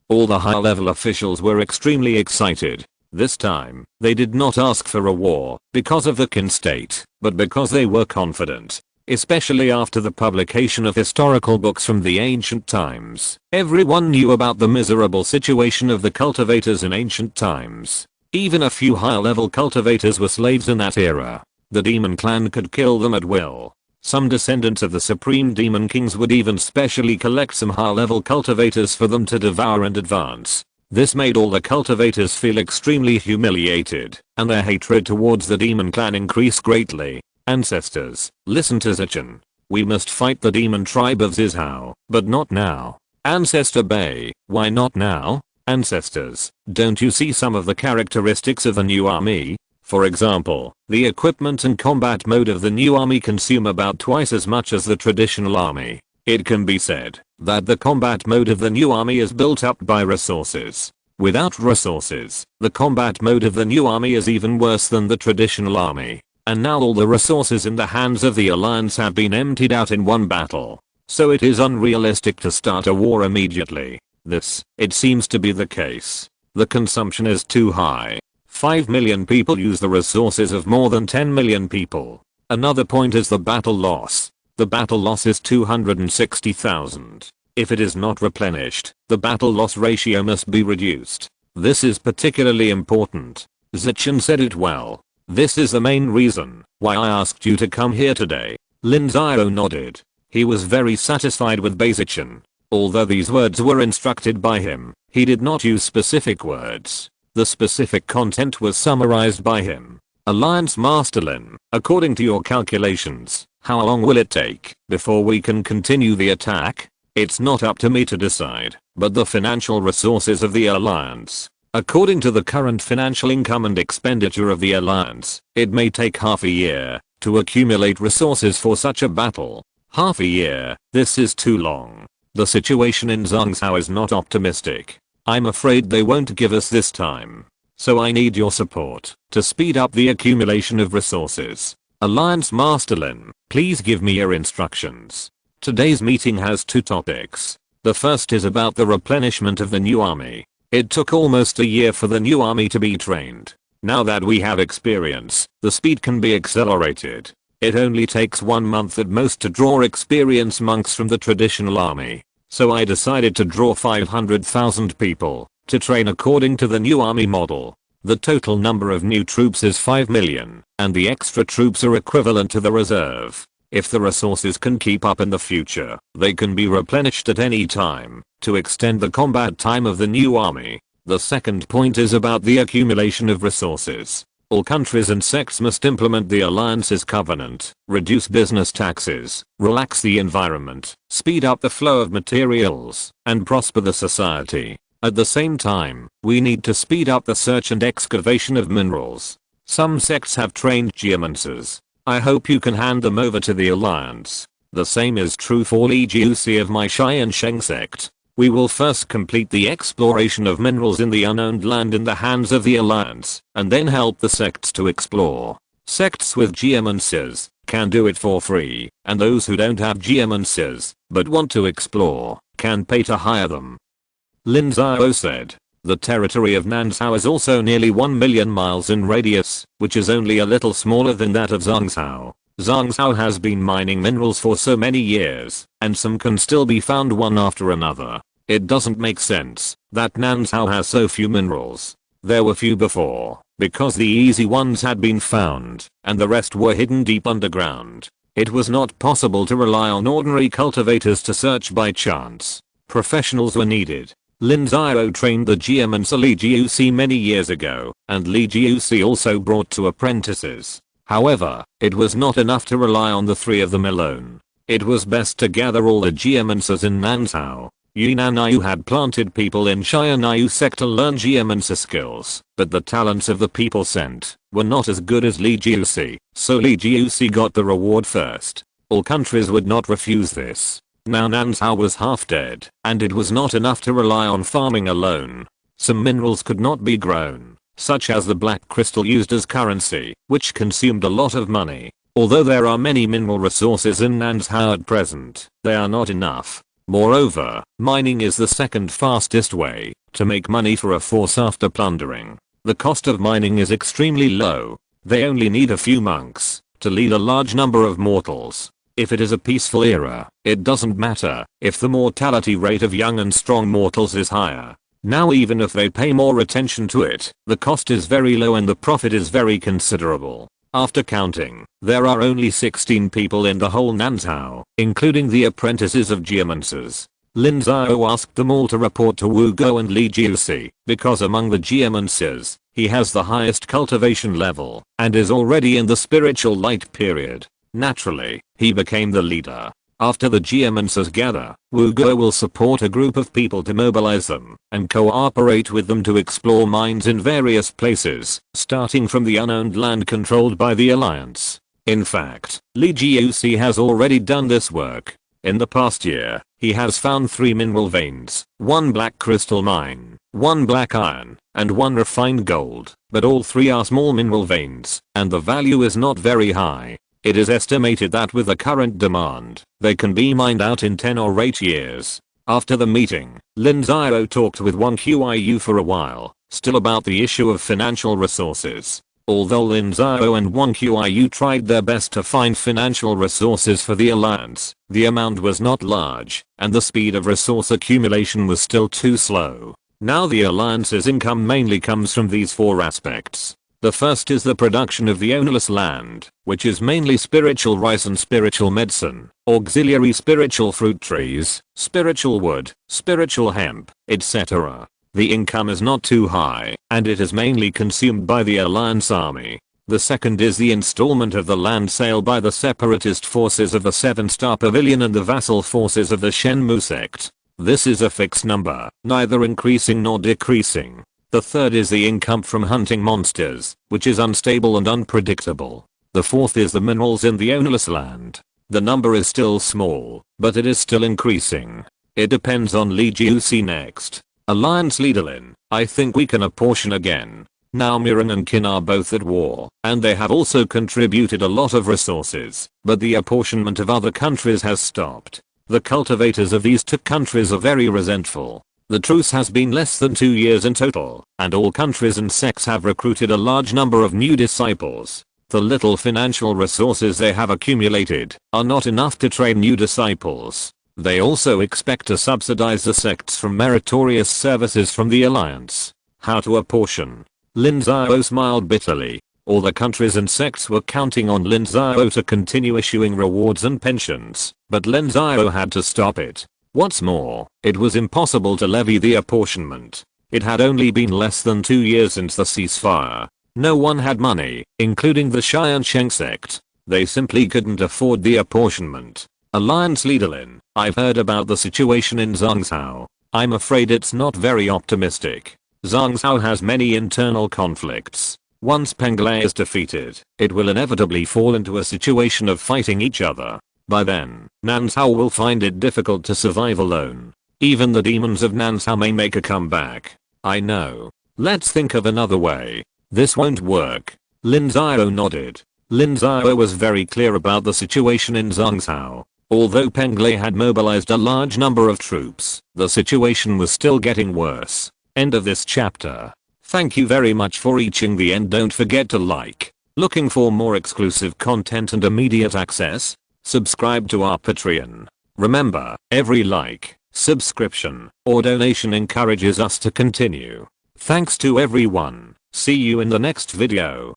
All the high-level officials were extremely excited. This time, they did not ask for a war because of the Qin state, but because they were confident. especially after the publication of historical books from the ancient times. Everyone knew about the miserable situation of the cultivators in ancient times. Even a few high-level cultivators were slaves in that era. The demon clan could kill them at will. Some descendants of the supreme demon kings would even specially collect some high-level cultivators for them to devour and advance. This made all the cultivators feel extremely humiliated, and their hatred towards the demon clan increased greatly. Ancestors, listen to Zichen. We must fight the demon tribe of Zizhao, but not now. Ancestor Bei, why not now? Ancestors, don't you see some of the characteristics of the new army? For example, the equipment and combat mode of the new army consume about twice as much as the traditional army. It can be said that the combat mode of the new army is built up by resources. Without resources, the combat mode of the new army is even worse than the traditional army. And now all the resources in the hands of the alliance have been emptied out in one battle. So it is unrealistic to start a war immediately. This, it seems to be the case. The consumption is too high. 5 million people use the resources of more than 10 million people. Another point is the battle loss. The battle loss is 260,000. If it is not replenished, the battle loss ratio must be reduced. This is particularly important. Zichen said it well. This is the main reason why I asked you to come here today. Lin Xiao nodded. He was very satisfied with Zichen. Although these words were instructed by him, he did not use specific words. The specific content was summarized by him. Alliance Master Lin, according to your calculations, how long will it take before we can continue the attack? It's not up to me to decide, but the financial resources of the alliance. According to the current financial income and expenditure of the alliance, it may take half a year to accumulate resources for such a battle. Half a year, this is too long. The situation in Zhangzhou is not optimistic. I'm afraid they won't give us this time. So I need your support to speed up the accumulation of resources. Alliance Master Lin, please give me your instructions. Today's meeting has two topics. The first is about the replenishment of the new army. It took almost a year for the new army to be trained. Now that we have experience, the speed can be accelerated. It only takes 1 month at most to draw experienced monks from the traditional army. So I decided to draw 500,000 people to train according to the new army model. The total number of new troops is 5 million, and the extra troops are equivalent to the reserve. If the resources can keep up in the future, they can be replenished at any time to extend the combat time of the new army. The second point is about the accumulation of resources. All countries and sects must implement the alliance's covenant, reduce business taxes, relax the environment, speed up the flow of materials, and prosper the society. At the same time, we need to speed up the search and excavation of minerals. Some sects have trained geomancers. I hope you can hand them over to the alliance. The same is true for Li Xiao of my Tiansheng Sect. We will first complete the exploration of minerals in the unowned land in the hands of the alliance, and then help the sects to explore. Sects with geomancers can do it for free, and those who don't have geomancers but want to explore can pay to hire them. Lin Xiao said. The territory of Nanzhao is also nearly 1 million miles in radius, which is only a little smaller than that of Zhangzhou. Zhangzhou has been mining minerals for so many years, and some can still be found one after another. It doesn't make sense that Nanzhou has so few minerals. There were few before, because the easy ones had been found, and the rest were hidden deep underground. It was not possible to rely on ordinary cultivators to search by chance. Professionals were needed. Lin Xiao trained the geomancer Li Xiao many years ago, and Li Xiao also brought 2 apprentices. However, it was not enough to rely on the 3 of them alone. It was best to gather all the geomancers in Nanzhou. Yunnan had planted people in Tiansheng Sect to learn geomancer skills, but the talents of the people sent were not as good as Li Xiao, so Li Xiao got the reward first. All countries would not refuse this. Now Nanzhou was half dead, and it was not enough to rely on farming alone. Some minerals could not be grown, such as the black crystal used as currency, which consumed a lot of money. Although there are many mineral resources in Nanzhou at present, they are not enough. Moreover, mining is the second fastest way to make money for a force after plundering. The cost of mining is extremely low. They only need a few monks to lead a large number of mortals. If it is a peaceful era, it doesn't matter if the mortality rate of young and strong mortals is higher. Now even if they pay more attention to it, the cost is very low and the profit is very considerable. After counting, there are only 16 people in the whole Nanzhao, including the apprentices of geomancers. Lin Xiao asked them all to report to Wu Go and Li Jiusi, because among the geomancers, he has the highest cultivation level, and is already in the spiritual light period. Naturally, he became the leader. After the geomancers gather, Wu Go will support a group of people to mobilize them, and cooperate with them to explore mines in various places, starting from the unowned land controlled by the Alliance. In fact, Li Jiusi has already done this work. In the past year, he has found 3 mineral veins, 1 black crystal mine, 1 black iron, and 1 refined gold, but all 3 are small mineral veins, and the value is not very high. It is estimated that with the current demand, they can be mined out in 10 or 8 years. After the meeting, Lin Xiao talked with Wang Qiu for a while, still about the issue of financial resources. Although Lin Xiao and Wang Qiu tried their best to find financial resources for the alliance, the amount was not large, and the speed of resource accumulation was still too slow. Now the alliance's income mainly comes from these 4 aspects. The first is the production of the ownerless land, which is mainly spiritual rice and spiritual medicine, auxiliary spiritual fruit trees, spiritual wood, spiritual hemp, etc. The income is not too high, and it is mainly consumed by the Alliance army. The second is the installment of the land sale by the separatist forces of the 7-star Pavilion and the vassal forces of the Shenmu sect. This is a fixed number, neither increasing nor decreasing. The third is the income from hunting monsters, which is unstable and unpredictable. The fourth is the minerals in the ownerless land. The number is still small, but it is still increasing. It depends on Li Jiusi next. Alliance leader Lin, I think we can apportion again. Now Miran and Qin are both at war, and they have also contributed a lot of resources, but the apportionment of other countries has stopped. The cultivators of these 2 countries are very resentful. The truce has been less than 2 years in total, and all countries and sects have recruited a large number of new disciples. The little financial resources they have accumulated are not enough to train new disciples. They also expect to subsidize the sects from meritorious services from the alliance. How to apportion? Lin Xiao smiled bitterly. All the countries and sects were counting on Lin Xiao to continue issuing rewards and pensions, but Lin Xiao had to stop it. What's more, it was impossible to levy the apportionment. It had only been less than 2 years since the ceasefire. No one had money, including the Tiansheng Sect. They simply couldn't afford the apportionment. Alliance leader Lin, I've heard about the situation in Zhangzhou. I'm afraid it's not very optimistic. Zhangzhou has many internal conflicts. Once Penglai is defeated, it will inevitably fall into a situation of fighting each other. By then, Nanzhou will find it difficult to survive alone. Even the demons of Nanzhou may make a comeback. I know. Let's think of another way. This won't work. Lin Xiao nodded. Lin Xiao was very clear about the situation in Zhangzhou. Although Penglai had mobilized a large number of troops, the situation was still getting worse. End of this chapter. Thank you very much for reaching the end. Don't forget to like. Looking for more exclusive content and immediate access? Subscribe to our Patreon. Remember, every like, subscription, or donation encourages us to continue. Thanks to everyone. See you in the next video.